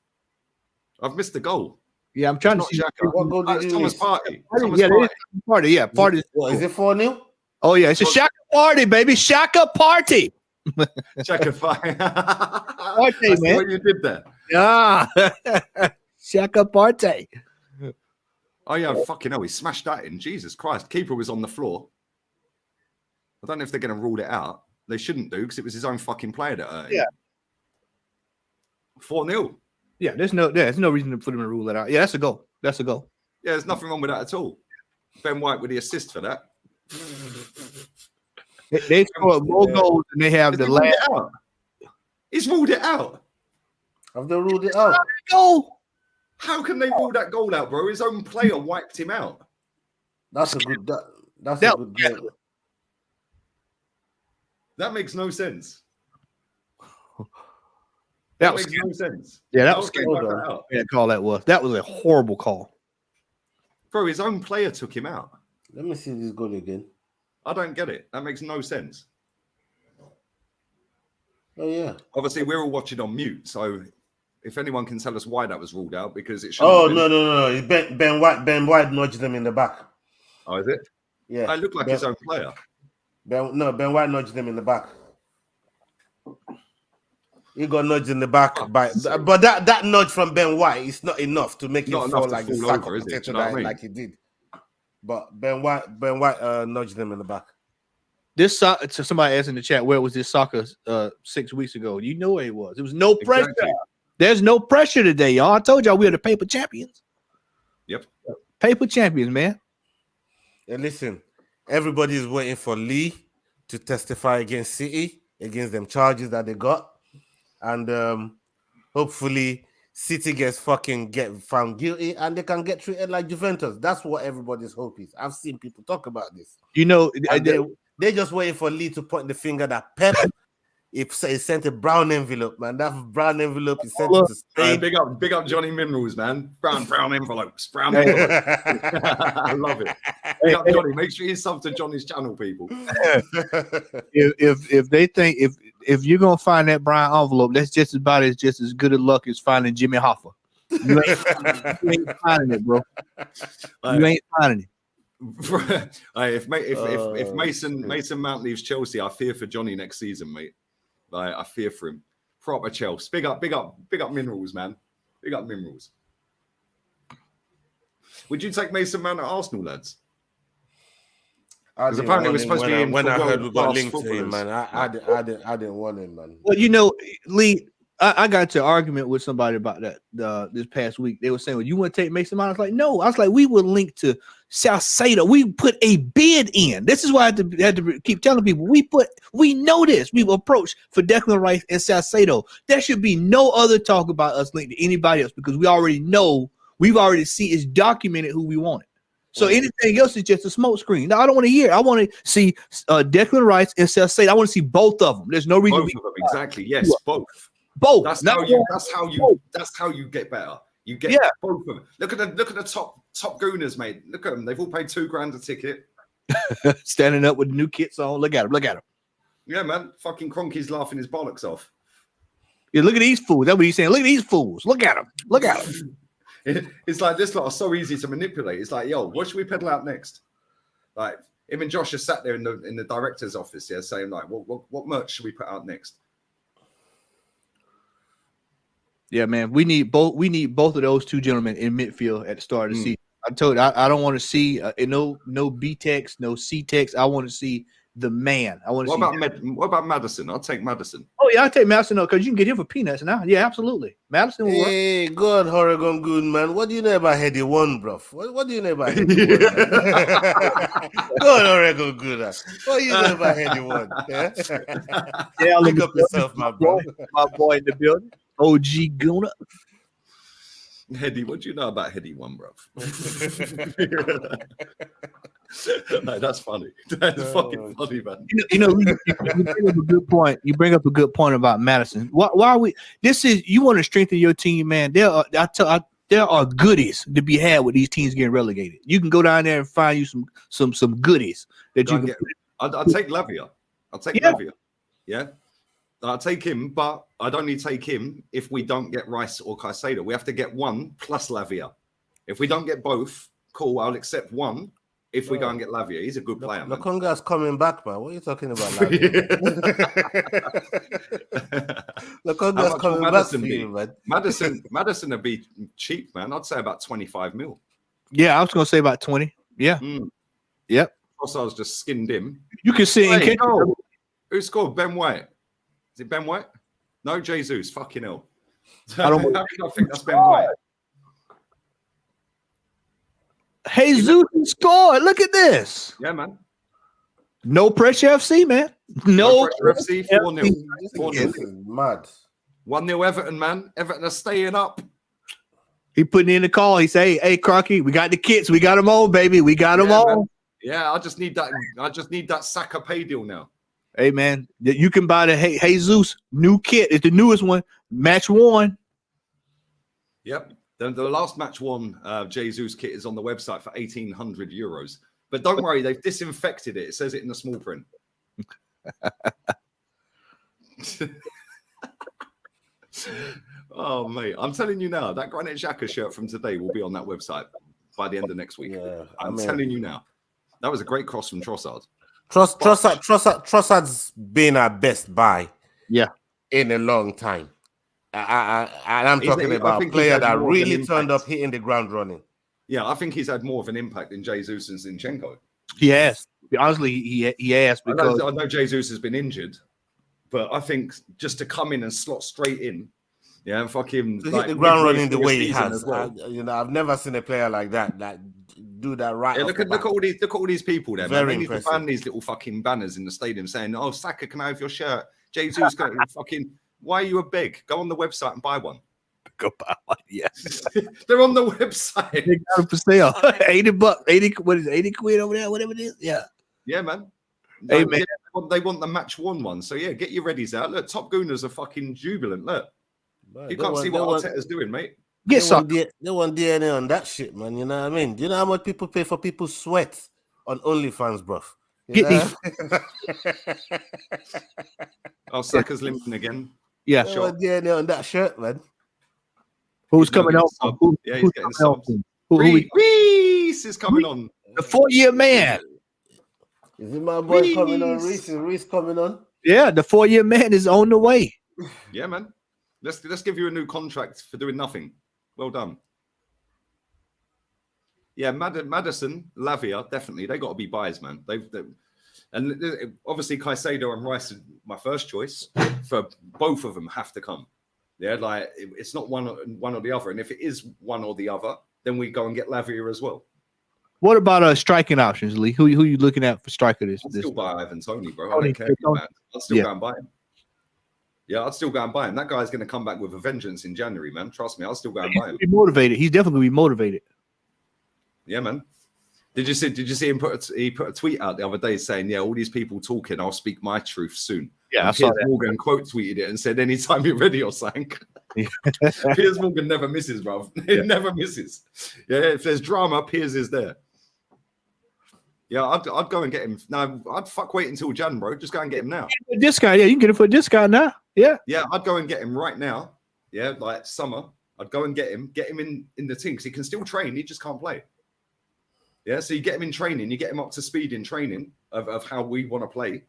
I've missed the goal. Yeah, I'm trying to see. What goal did you Thomas miss? Partey. Party. Yeah, Party. What, is it 4-0? Oh yeah, it's a Shaka party, baby. Shaka party. Shaka party. Party, man. What you did there? Yeah, Shaka party. Oh yeah, fucking hell! He smashed that in. Jesus Christ! Keeper was on the floor. I don't know if they're going to rule it out. They shouldn't do because it was his own fucking player that hurt him. Yeah. 4-0. Yeah, there's no reason for them to rule it out. Yeah, that's a goal. That's a goal. Yeah, there's nothing wrong with that at all. Ben White with the assist for that. They scored more goals than they have the last. He's ruled it out. Have they ruled it out? Goal. How can they rule that goal out, bro? His own player wiped him out. That's a good. That's a good goal. That makes no sense. That makes no sense. Yeah, that was out. Yeah, call that was. That was a horrible call. Bro, his own player took him out. Let me see this goal again. I don't get it. That makes no sense. Oh yeah. Obviously, we're all watching on mute, so if anyone can tell us why that was ruled out, because it should. Oh no! Ben White nudged them in the back. Oh, is it? Yeah. It looked like his own player. Ben White nudged them in the back. He got nudged in the back but that nudge from Ben White is not enough to make him fall like the sack of potato like he did. But Ben White nudged them in the back. This so somebody asked in the chat, where was this soccer 6 weeks ago? You know where it was. It was no pressure. Exactly. There's no pressure today, y'all. I told y'all we are the paper champions. Yep. Paper champions, man. And listen, everybody is waiting for Lee to testify against City, against them charges that they got. And hopefully City get found guilty and they can get treated like Juventus. That's what everybody's hope is. I've seen people talk about this. You know, they're just waiting for Lee to point the finger that Pep he sent a brown envelope, man. That brown envelope is sent to Spain. Big up Johnny Minerals, man. Brown envelopes. Brown envelopes. I love it. Big up Johnny. Make sure you sub to Johnny's channel, people. If they think if you're gonna find that brown envelope, that's just as good a luck as finding Jimmy Hoffa. You ain't finding it, bro. You ain't finding it. If Mason Mount leaves Chelsea, I fear for Johnny next season, mate. I fear for him. Proper Chelsea. Big up Minerals, man. Big up Minerals. Would you take Mason Mount at Arsenal, lads? Because apparently we're supposed to be in when I heard we got linked to him, man. I didn't want him, man. Well, you know, Lee, I got into an argument with somebody about that this past week. They were saying, well, you want to take Mason Mount? I was like, no. I was like, we were linked to Salcedo. We put a bid in. This is why I had to keep telling people we know this. We've approached for Declan Rice and Salcedo. There should be no other talk about us linked to anybody else because we already know, we've already seen, it's documented who we wanted. So anything else is just a smoke screen. No, I don't want to hear it. I want to see Declan Rice and Salcedo. I want to see both of them. There's no reason. Both of them, exactly. Yes, both. Both. That's how you get better. You get both of them. Look at the top gooners, mate. Look at them. They've all paid $2,000 a ticket. Standing up with new kits on. Look at them. Yeah, man. Fucking Cronky's laughing his bollocks off. Yeah, look at these fools. That's what he's saying. Look at these fools. Look at them. It's like this lot are so easy to manipulate. It's like, yo, what should we pedal out next? Like him and Josh are sat there in the director's office, saying like, what merch should we put out next? Yeah, man, we need both of those two gentlemen in midfield at the start of the season. I told you, I don't want to see no B text, no C text. I want to see the man. I want to see. What about Madison? I'll take Madison. Oh yeah, I'll take Madison because you can get him for peanuts now. Yeah, absolutely. Madison will work. Hey, go on, Oregon good man. What do you know about Heady One, bro? What do you know about Heady One? Go on, Oregon good. What do you know about Heady One? Yeah, look up yourself, my bro. My boy in the building. OG Guna. Heady, what do you know about Heady One, bro? No, that's funny. That's fucking funny, man. You bring up a good point. You bring up a good point about Madison. Why are we? This is you want to strengthen your team, man. There are goodies to be had with these teams getting relegated. You can go down there and find you some goodies that you can get. I'll take Lavia. I'll take Lavia. Yeah. I'll take him, but I'd only take him if we don't get Rice or Caicedo. We have to get one plus Lavia. If we don't get both, cool, I'll accept one if we go and get Lavia. He's a good player, man. Lokonga's coming back, man. What are you talking about, Lavia? Lokonga's coming back for you, man. Madison would be cheap, man. I'd say about 25 mil. Yeah, I was going to say about 20. Yeah. Yep. Also, I was just skinned him. You can see who scored? Ben White. Is it Ben White? No, Jesus. Fucking hell. I don't think that's Ben White. Jesus scored. Look at this. Yeah, man. No pressure FC, man. No pressure FC. 4-0. 4-0. Mad. 1-0 Everton, man. Everton are staying up. He putting in the call. He say, "Hey, Crocky, we got the kits. We got them all, baby. We got them all." Man. Yeah, I just need that Saka pay deal now. Hey, man, you can buy the Jesus new kit. It's the newest one. Match 1. Yep. The last match 1 Jesus kit is on the website for €1,800. But don't worry, they've disinfected it. It says it in the small print. Oh, mate. I'm telling you now, that Granit Xhaka shirt from today will be on that website by the end of next week. Yeah, I'm telling you now. That was a great cross from Trossard. Trossard's been our best buy, in a long time. I'm talking about a player that really turned up hitting the ground running. Yeah, I think he's had more of an impact in Jesus and Zinchenko. He has. Honestly, he has because I know Jesus has been injured, but I think just to come in and slot straight in, and fucking hit the ground running the way he has. Well. I've never seen a player like that do that right. Yeah, look at all these people there. Very man. They need to fan these little fucking banners in the stadium saying, "Oh, Saka, can I have your shirt?" Jesus, go fucking. Why are you a big? Go on the website and buy one. Go buy one. Yes, they're on the website. They got them for sale. $80. 80. What is it, 80 quid over there? Whatever it is. Yeah. Yeah, man. Hey, man. They want the match 1. So yeah, get your readies out. Look, top gooners are fucking jubilant. Look, you can't see what Arteta's doing, mate. They want DNA on that shit, man. You know what I mean? Do you know how much people pay for people's sweat on OnlyFans, bro? Oh, Saka's limping again. Yeah, sure. DNA on that shirt, man. Who's coming out? Yeah, he's getting subs. Reese is coming on. The 4-year man. Is it my boy coming on? Reese coming on? Yeah, the 4-year man is on the way. Yeah, man. Let's give you a new contract for doing nothing. Well done. Yeah, Madison, Lavia, definitely. They got to be buyers, man. And obviously Caicedo and Rice are my first choice. For both of them have to come. Yeah, like it's not one or the other. And if it is one or the other, then we go and get Lavia as well. What about striking options, Lee? Who you looking at for striker this? I'd still buy Ivan Toney, bro. I Tony, don't care, Tony. man. I'd still go and buy him. Yeah, I'd still go and buy him. That guy's going to come back with a vengeance in January, man. Trust me, I'll still go and buy him. He's motivated. He's definitely going to be motivated. Yeah, man. Did you see him put a tweet out the other day saying, "Yeah, all these people talking, I'll speak my truth soon." Yeah, and I saw Piers that. Morgan quote tweeted it and said, "Anytime you're ready or something." Piers Morgan never misses, bro. He never misses. Yeah, if there's drama, Piers is there. Yeah, I'd go and get him. No, I'd fuck wait until Jan, bro. Just go and get him now. A discount, yeah, you can get it for a discount now. Yeah, yeah, I'd go and get him right now. Yeah, like summer, I'd go and get him in the team because he can still train. He just can't play. Yeah, so you get him in training, you get him up to speed in training of how we want to play.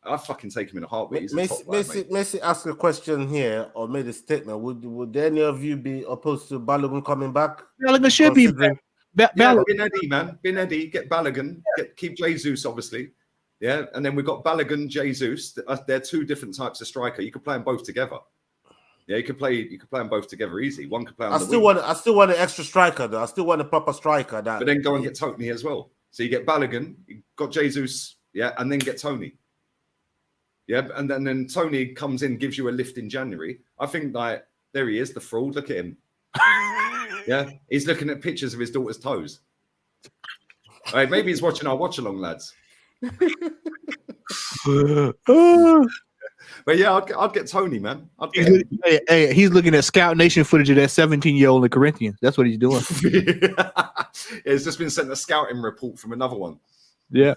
I fucking take him in a heartbeat. He's a top lad, mate. Messi asked a question here or made a statement. Would any of you be opposed to Balogun coming back? Balogun should be back. Yeah, Bin Eddie, man. Bin Eddie, get Balogun, keep Jesus, obviously. Yeah, and then we've got Balogun, Jesus. They're two different types of striker. You could play them both together. Yeah, you could play them both together easy. One could play on I still want an extra striker though. I still want a proper striker. But then go and get Tony as well. So you get Balogun, you got Jesus, yeah, and then get Tony. Yeah, and then Tony comes in, gives you a lift in January. I think like there he is, the fraud. Look at him. Yeah, he's looking at pictures of his daughter's toes. All right, maybe he's watching our watch-along, lads. But yeah, I'd get Tony, man. He's looking at Scout Nation footage of that 17-year-old in the Corinthians. That's what he's doing. It's just been sent a scouting report from another one. Yeah.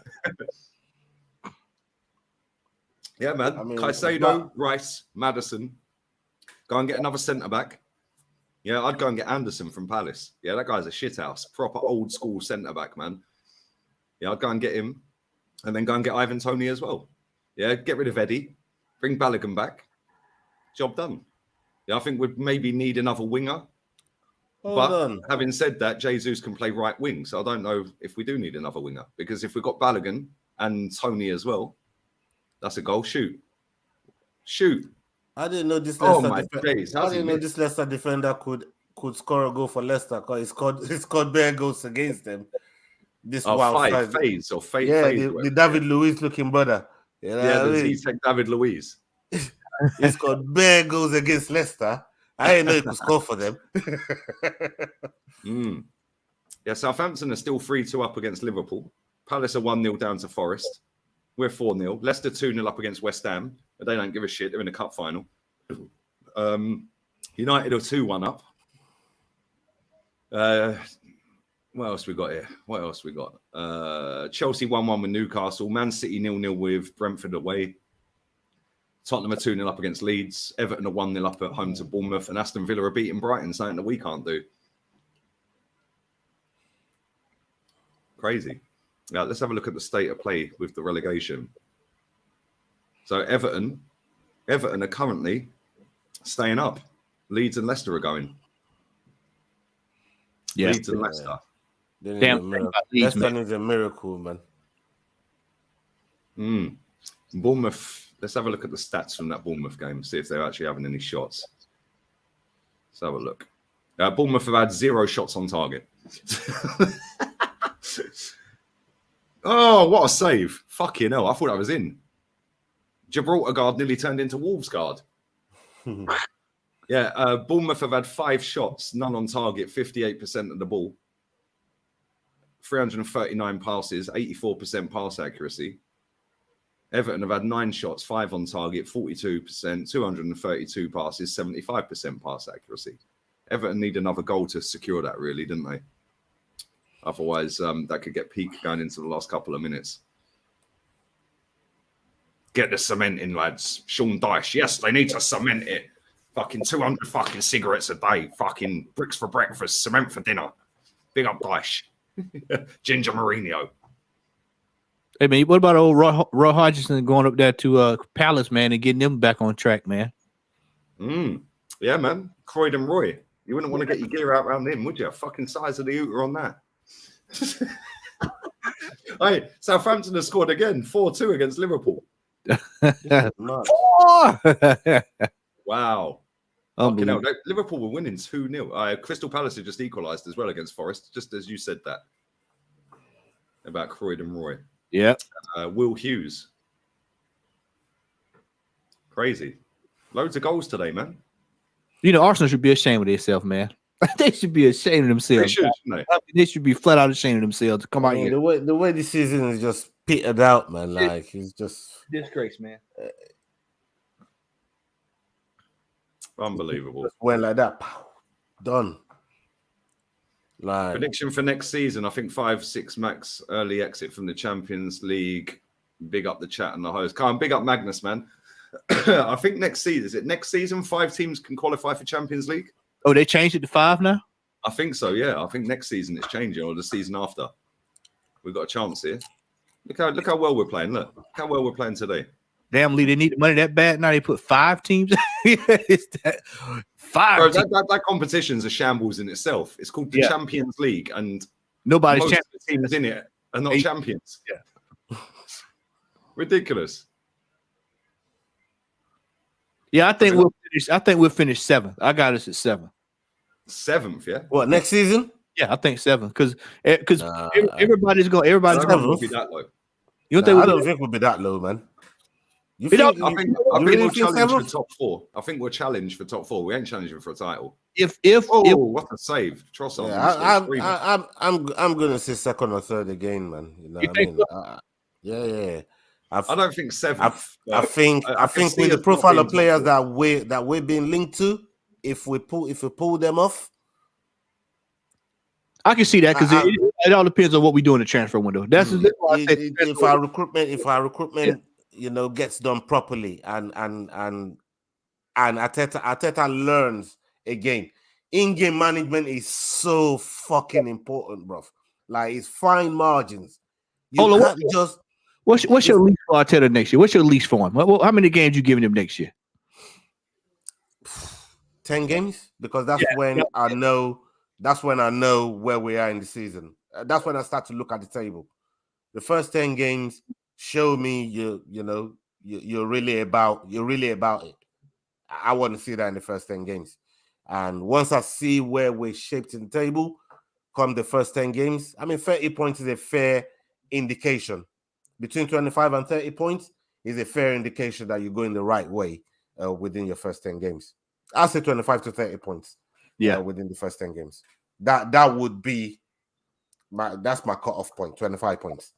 Yeah, man. I mean, Caicedo, Rice, Maddison. Go and get another centre back. Yeah, I'd go and get Anderson from Palace. Yeah, that guy's a shithouse. Proper old school centre back, man. Yeah, I'd go and get him. And then go and get Ivan Toney as well. Yeah, get rid of Eddie. Bring Balogun back. Job done. Yeah, I think we'd maybe need another winger. Having said that, Jesus can play right wing. So I don't know if we do need another winger. Because if we've got Balogun and Toney as well, that's a goal. Shoot. I didn't know this. Oh my days! I didn't know this Leicester defender could score a goal for Leicester because he scored bare goals against them. This phase. Yeah, the David Luiz looking brother. You know yeah, the Z-Tech David Luiz. He scored bare goals against Leicester. I didn't know he could score for them. Yeah, Southampton are still 3-2 up against Liverpool. Palace are 1-0 down to Forest. We're 4-0. Leicester 2-0 up against West Ham. But they don't give a shit. They're in the cup final. United are 2-1 up. What else we got here? Chelsea 1-1 with Newcastle. Man City 0-0 with Brentford away. Tottenham are 2-0 up against Leeds. Everton are 1-0 up at home to Bournemouth. And Aston Villa are beating Brighton, something that we can't do. Crazy. Now, let's have a look at the state of play with the relegation. So Everton are currently staying up. Leeds and Leicester are going. Yeah. Leeds and Leicester. Damn, Leicester needs a miracle, man. Bournemouth. Let's have a look at the stats from that Bournemouth game. See if they're actually having any shots. Let's have a look. Bournemouth have had 0 shots on target. Oh, what a save. Fucking hell. I thought I was in. Gibraltar guard nearly turned into Wolves guard. Yeah, Bournemouth have had 5 shots, none on target, 58% of the ball. 339 passes, 84% pass accuracy. Everton have had 9 shots, 5 on target, 42%, 232 passes, 75% pass accuracy. Everton need another goal to secure that, really, didn't they? Otherwise, that could get peak going into the last couple of minutes. Get the cement in, lads. Sean Dyche. Yes, they need to cement it. Fucking 200 fucking cigarettes a day. Fucking bricks for breakfast. Cement for dinner. Big up Dyche. Ginger Mourinho. Hey, man, what about old Roy Hodgson going up there to Palace, man, and getting them back on track, man? Yeah, man. Croydon Roy. You wouldn't want to get your gear out around him, would you? Fucking size of the Ooter on that. Hey, Southampton has scored again, 4-2 against Liverpool. Wow. Fucking hell. Liverpool were winning 2-0. Crystal Palace had just equalised as well against Forest, just as you said that about Croydon Roy. Yeah. Will Hughes. Crazy. Loads of goals today, man. You know, Arsenal should be ashamed of themselves, man. They should be ashamed of themselves. They should be flat out ashamed of themselves to come out here. The way this season is just petered out, man. Like it's just disgrace, man. Unbelievable. Just went like that. Pow, done. Like prediction for next season, I think 5-6 max early exit from the Champions League. Big up the chat and the host. Come on, big up Magnus, man. I think next season, is it next season 5 teams can qualify for Champions League? Oh, they changed it to 5 now? I think so, yeah. I think next season it's changing, or the season after. We've got a chance here. Look how well we're playing. Look how well we're playing today. Damn, Lee, they need the money that bad. Now they put 5 teams. It's that 5 Bro, teams. that competition's a shambles in itself. It's called the Champions League, and nobody's most of the teams in it are not champions. Yeah. Ridiculous. Yeah, I think we'll finish 7th. I got us at 7th. 7th, yeah. What, next season? Yeah, I think 7th because everybody's going. Everybody's going to be that low. You don't I don't think we'll be that low, man. I think we'll challenge for top 4. I think we'll challenge for top 4. We ain't challenging for a title. If what a save, Trossard. Yeah, I'm gonna say 2nd or 3rd again, man. You know, what I mean, yeah. I don't think 7th. I think with the profile of players that we're being linked to, if we pull them off, I can see that because it all depends on what we do in the transfer window. That's why I said if our recruitment, you know, gets done properly and Arteta learns again. In-game management is so fucking important, bro. Like it's fine margins. You can't just. What's your lease for Arteta next year? What's your lease for him? How many games you giving him next year? 10 games, because that's when I know. That's when I know where we are in the season. That's when I start to look at the table. The first 10 games show me you're really about it. I want to see that in the first 10 games. And once I see where we're shaped in the table, come the first 10 games, I mean, 30 points is a fair indication. Between 25 and 30 points is a fair indication that you're going the right way within your first 10 games. I'll say 25 to 30 points. Yeah, within the first 10 games. That would be that's my cutoff point, 25 points.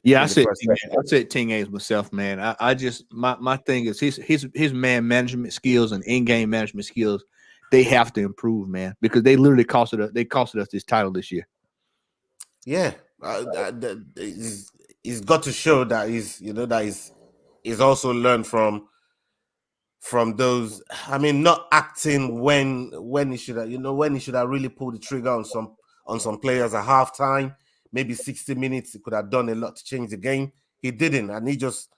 Yeah, I said 10 games myself, man. I just my thing is his man management skills and in-game management skills, they have to improve, man, because they literally costed us this title this year. Yeah, he's got to show that he's also learned from those. I mean, not acting when he should have really pulled the trigger on some players at halftime. Maybe 60 minutes, he could have done a lot to change the game. He didn't, and he just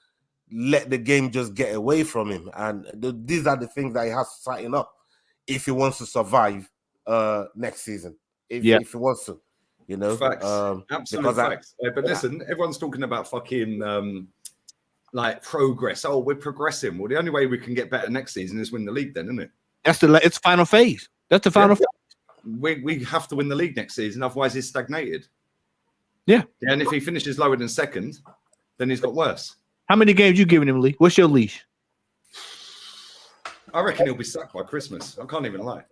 let the game just get away from him. And these are the things that he has to tighten up if he wants to survive next season. If he wants to, you know. Facts. Absolute facts. But listen, everyone's talking about fucking like progress. Oh, we're progressing. Well, the only way we can get better next season is win the league, then, isn't it? It's final phase. That's the final phase. We have to win the league next season, otherwise he's stagnated. Yeah. And if he finishes lower than 2nd, then he's got worse. How many games you giving him, Lee? What's your leash? I reckon he'll be sacked by Christmas. I can't even lie.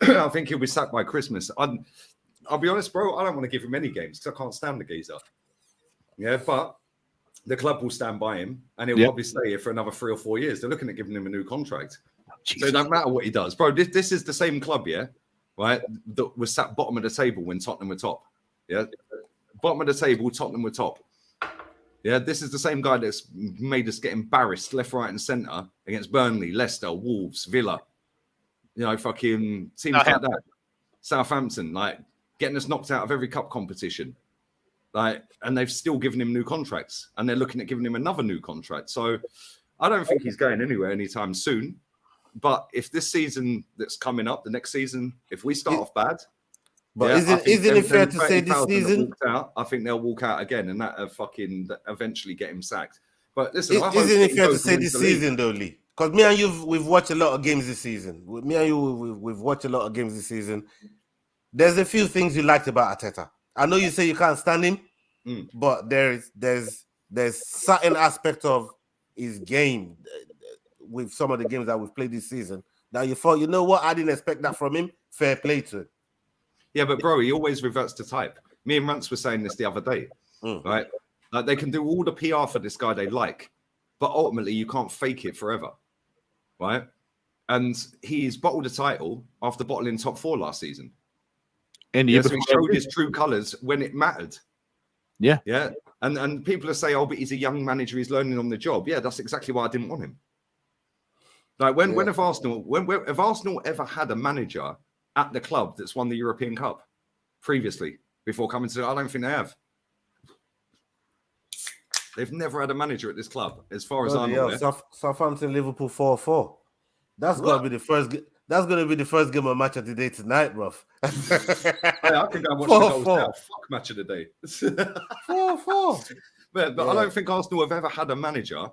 I think he'll be sacked by Christmas. I'll be honest, bro. I don't want to give him any games because I can't stand the geezer. Yeah, but the club will stand by him and he'll probably stay here for another 3 or 4 years. They're looking at giving him a new contract. So it don't matter what he does. Bro, this is the same club, right? That was sat bottom of the table when Tottenham were top. Yeah. Bottom of the table, Tottenham were top. Yeah, this is the same guy that's made us get embarrassed left, right, and centre against Burnley, Leicester, Wolves, Villa. You know, fucking teams like that. Southampton, like getting us knocked out of every cup competition. Like, and they've still given him new contracts, and they're looking at giving him another new contract. So I don't think he's going anywhere anytime soon. But if this season that's coming up, the next season, if we start off bad. But isn't it fair to say this season? I think they'll walk out again, and that eventually get him sacked. But listen, isn't it fair to say this season, though, Lee? Because me and you, we've watched a lot of games this season. Me and you, we've watched a lot of games this season. There's a few things you liked about Arteta. I know you say you can't stand him, but there's certain aspect of his game with some of the games that we've played this season that you thought, you know what, I didn't expect that from him. Fair play to him. Yeah, but bro, he always reverts to type. Me and Rance were saying this the other day, right? Like they can do all the PR for this guy they like, but ultimately you can't fake it forever, right? And he's bottled a title after bottling top 4 last season. And so he showed his true colours when it mattered. Yeah. And people are saying, oh, but he's a young manager, he's learning on the job. Yeah, that's exactly why I didn't want him. Like when have Arsenal ever had a manager at the club that's won the European Cup previously before coming to? I don't think they have. They've never had a manager at this club, as far as I'm aware. Southampton, Liverpool 4-4. That's gonna be the first. That's gonna be the first game of match of the day tonight, bruv. I think I watched the goals now. Fuck match of the day. 4-4. But I don't think Arsenal have ever had a manager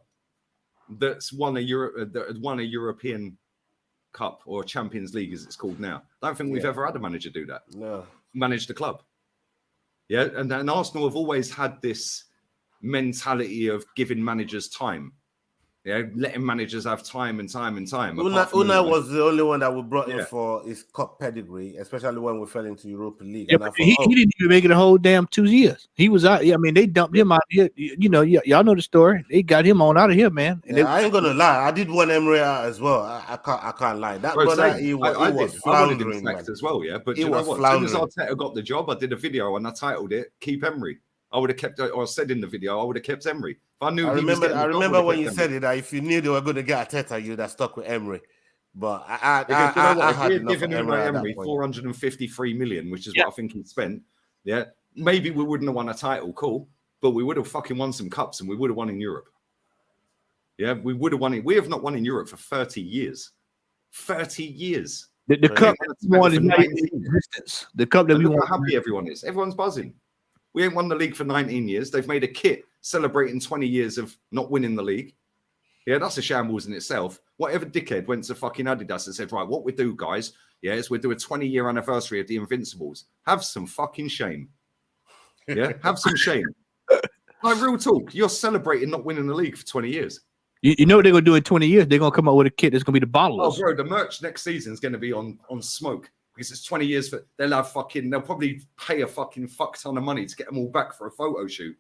that's won a European Cup or Champions League, as it's called now. I don't think we've ever had a manager do that. No, manage the club. Yeah, and Arsenal have always had this mentality of giving managers time. Yeah, letting managers have time and time and time. Una was the only one that we brought in for his cup pedigree, especially when we fell into Europa League. Yeah, he didn't even make it a whole damn 2 years. He was out. Yeah, I mean, they dumped him out here. You know, y'all know the story. They got him on out of here, man. And I ain't gonna lie. I did want Emery out as well. I can't lie. That brother, he was floundering as well. Yeah, but you know what? As soon as Arteta got the job, I did a video and I titled it "Keep Emery." I would have kept, or said in the video, I would have kept Emery. If I knew. I remember when you said it. That if you knew they were going to get Arteta, you'd have stuck with Emery. But I had given Emery 453 million, which is what I think he spent. Yeah, maybe we wouldn't have won a title, cool, but we would have fucking won some cups and we would have won in Europe. Yeah, we would have won it. We have not won in Europe for 30 years. 30 years. The cup won is not in existence. The cup that we won. How happy everyone is. Everyone's buzzing. We ain't won the league for 19 years. They've made a kit celebrating 20 years of not winning the league. Yeah, that's a shambles in itself. Whatever dickhead went to fucking Adidas and said, right, what we do, guys, is we do a 20-year anniversary of the Invincibles. Have some fucking shame. Yeah, have some shame. Like, real talk, you're celebrating not winning the league for 20 years. You know what they're going to do in 20 years? They're going to come out with a kit that's going to be the bottlers. Oh, bro, the merch next season is going to be on smoke. Because it's 20 years for they'll probably pay a fucking fuck ton of money to get them all back for a photo shoot.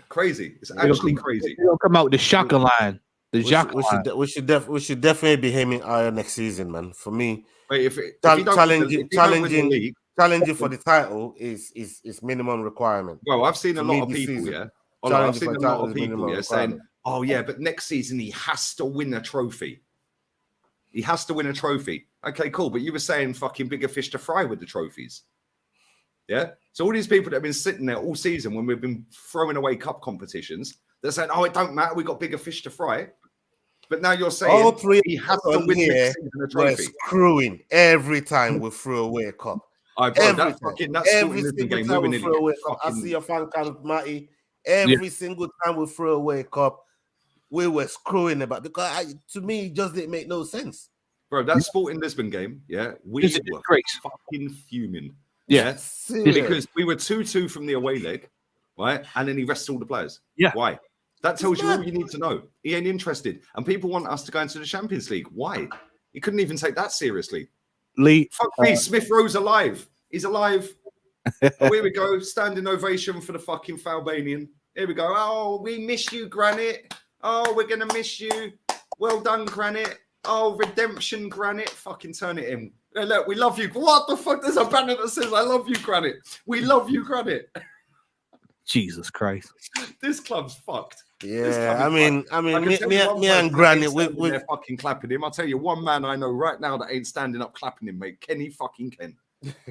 Crazy. It's actually crazy. They'll come out with the Shaka line. We should definitely be aiming higher next season, man. For me, challenging for the title is minimum requirement. Well, I've seen a lot of people, saying, "Oh yeah, but next season he has to win a trophy." He has to win a trophy. Okay, cool. But you were saying fucking bigger fish to fry with the trophies. Yeah? So all these people that have been sitting there all season when we've been throwing away cup competitions, they're saying, oh, it don't matter. We got bigger fish to fry. But now you're saying all three he has to win next season a trophy. We're screwing every time we throw away a cup. Every single time we throw away a cup. I see your fan count, Matty. Every single time we throw away a cup, we were screwing about because to me it just didn't make no sense, bro. That Sporting Lisbon game, we were fucking fuming, because we were 2-2 from the away leg, right? And then he rests all the players. Why? That tells you all you need to know. He ain't interested, and people want us to go into the Champions League. Why? He couldn't even take that seriously. Fuck me, Smith Rowe's alive. He's alive. Oh, here we go, standing ovation for the fucking Falbanian. Here we go. Oh, we miss you, Granite. Oh, we're going to miss you. Well done, Granite. Oh, redemption, Granite. Fucking turn it in. Look, we love you. What the fuck? There's a banner that says, I love you, Granite. We love you, Granite. Jesus Christ. This club's fucked. Yeah, I mean, me and Granite, we're fucking clapping him. I'll tell you one man I know right now that ain't standing up clapping him, mate. Kenny fucking Ken.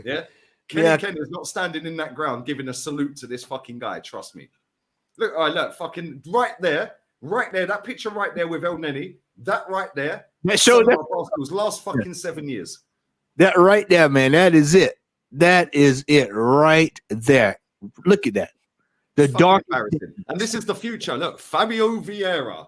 Yeah? Ken is not standing in that ground giving a salute to this fucking guy. Trust me. Look, fucking right there, that picture right there with El Neni, that right there. That showed that Arsenal's last fucking 7 years. That right there, man. That is it. That is it right there. Look at that. The Fucking dark embarrassing. And this is the future. Look, Fabio Vieira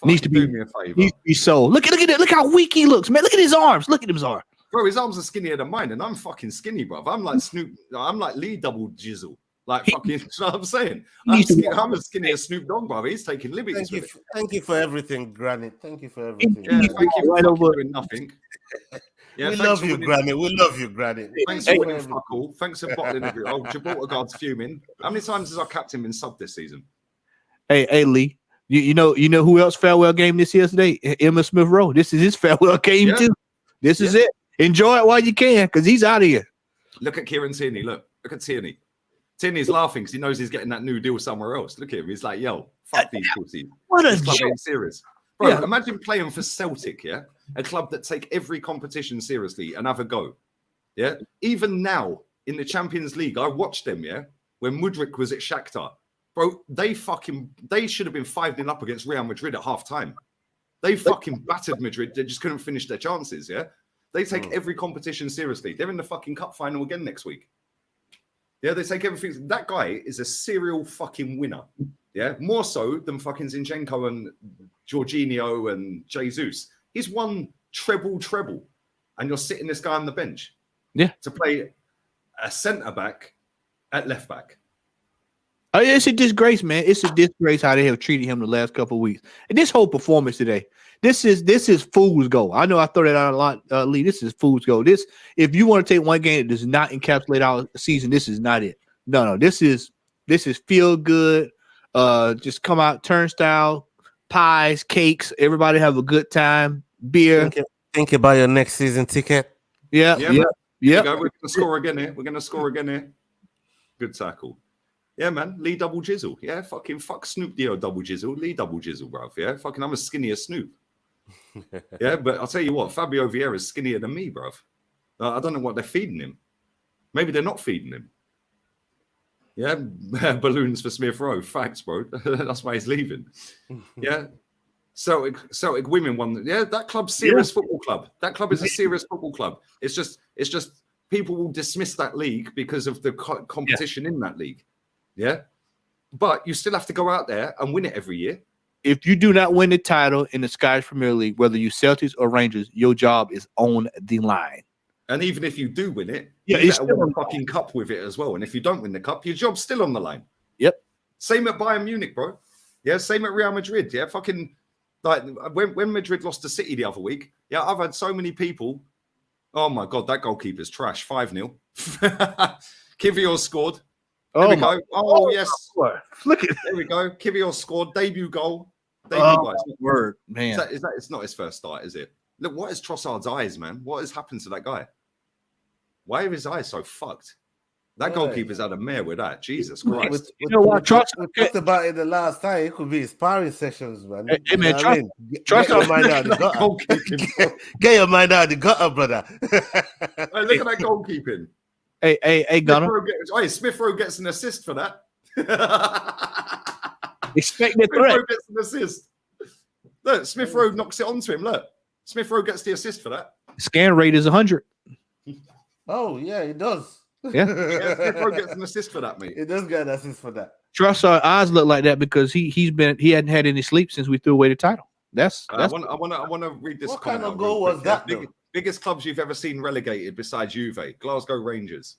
needs to do be me a favor. needs to be sold. Look at it. Look how weak he looks, man. Look at his arms. Look at his arms. Bro, his arms are skinnier than mine, and I'm fucking skinny, bro. I'm like Snoop. I'm like Lee double jizzle. Like fucking, you know what I'm saying? I'm as skinny as Snoop Dogg, bro. He's taking liberties with it. Thank you for everything, Granite. Thank you for everything. Yeah, thank you for Right fucking over. doing nothing. Yeah, we thanks love for you, winning. Granite. We love you, Granite. Thanks for winning fuck all. Thanks for bottling it. Oh, Gibraltar guard's fuming. How many times has our captain been subbed this season? Hey, Lee. You know who else farewell game this yesterday? Emma Smith Rowe. This is his farewell game too. This is it. Enjoy it while you can, because he's out of here. Look at Kieran Tierney. Look at Tierney. Tierney's laughing because he knows he's getting that new deal somewhere else. Look at him. He's like, yo, fuck these pussies. What a This club joke. ain't serious. Bro, imagine playing for Celtic, yeah? A club that take every competition seriously and have a go. Yeah. Even now in the Champions League, I watched them, yeah, when Mudryk was at Shakhtar. Bro, they should have been 5-0 up against Real Madrid at half time. They fucking battered Madrid. They just couldn't finish their chances, yeah? They take every competition seriously. They're in the fucking cup final again next week. Yeah, they take everything. That guy is a serial fucking winner. Yeah, more so than fucking Zinchenko and Jorginho and Jesus. He's won treble, and you're sitting this guy on the bench. Yeah, to play a centre back at left back. Oh, it's a disgrace, man. It's a disgrace how they have treated him the last couple of weeks. And this whole performance today, this is fool's goal. I know I throw that out a lot, Lee. This is fool's goal. This, if you want to take one game that does not encapsulate our season, this is not it. No. This is feel good. Just come out, turnstile, pies, cakes. Everybody have a good time. Beer. Think about your next season ticket. Yeah. We're gonna score again here. Good tackle. Yeah, man. Lee double jizzle. Yeah, fuck Snoop Dio double jizzle. Lee double jizzle, bruv. Yeah, fucking I'm as skinny as Snoop. Yeah, but I'll tell you what, Fabio Vieira is skinnier than me, bruv. I don't know what they're feeding him. Maybe they're not feeding him. Yeah, balloons for Smith Rowe. Facts, bro. That's why he's leaving. Yeah. Celtic women won. Yeah, that club's serious football club. That club is a serious football club. It's just people will dismiss that league because of the competition in that league. Yeah, but you still have to go out there and win it every year. If you do not win the title in the Scottish Premier League, whether you Celtics or Rangers, your job is on the line. And even if you do win it, you better win the fucking cup with it as well. And if you don't win the cup, your job's still on the line. Yep. Same at Bayern Munich, bro. Yeah, same at Real Madrid. Yeah, fucking like when Madrid lost to City the other week. Yeah, I've had so many people. Oh my god, that goalkeeper's trash. 5-0. Kivior scored. There we go. Oh, yes. Look at there we go. Kivior scored debut goal. Word, man. It's not his first start, is it? Look, what is Trossard's eyes, man? What has happened to that guy? Why are his eyes so fucked? That goalkeeper's had a mare with that. Jesus Christ. You know what? We talked about it the last time. It could be sparring sessions, man. Hey, man, get your mind out of the gutter. Get your mind out of the gutter, brother. Hey, look at that goalkeeping. Hey, Gunner. Smith Rowe gets an assist for that. Expect the threat. Smith Rowe gets an assist. Look, Smith Rowe knocks it onto him. Look, Smith Rowe gets the assist for that. Scan rate is 100. Oh yeah, it does. Yeah, Smith Rowe gets an assist for that, mate. It does get an assist for that. Trust our eyes look like that because he hadn't had any sleep since we threw away the title. That's I want to read this. What kind of goal was that? Biggest clubs you've ever seen relegated besides Juve? Glasgow Rangers.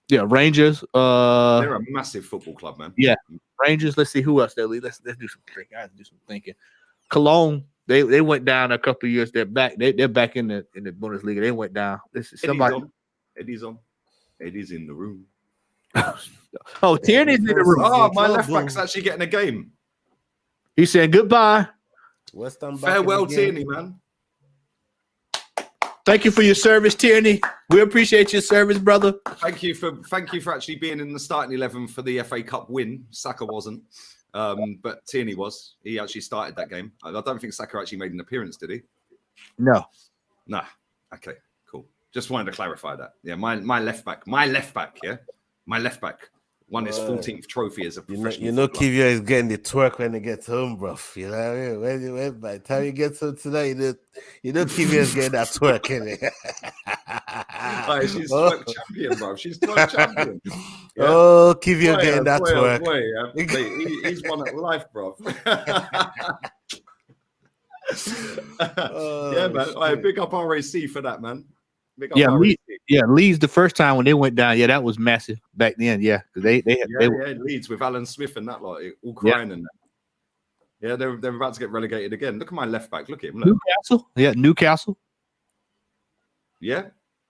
Yeah, Rangers. They're a massive football club, man. Yeah, Rangers. Let's see who else they lead. Let's do some thinking. I have to do some thinking. Cologne. They went down a couple of years. They're back. They're back in the Bundesliga. They went down. This is somebody. Eddie's on. Eddie's in the room. Oh, Tierney's in the room. Oh, my left back's actually getting a game. He's saying goodbye. West Ham. Farewell, Tierney, man. Thank you for your service, Tierney. We appreciate your service, brother. Thank you for actually being in the starting 11 for the FA Cup win. Saka wasn't, but Tierney was. He actually started that game. I don't think Saka actually made an appearance, did he? No. Nah. Okay, cool. Just wanted to clarify that. Yeah, my left back. Yeah, my left back won his 14th trophy as a professional. You know, Kivia is getting the twerk when he gets home, bro. You know what I mean? When by the time he gets home tonight, you know Kivia is getting that twerk in it. She's twerk champion, bro. She's twerk champion. Yeah. Oh, Kivio getting that boy, work. boy, mate, he's won at life, bro. Yeah, man. All right, big up RAC for that, man. Big up RAC. Leeds the first time when they went down, yeah, that was massive back then. Yeah, they Leeds with Alan Smith and that lot, all crying and that. Yeah, they're about to get relegated again. Look at my left back. Look at him. Look. Newcastle. Yeah,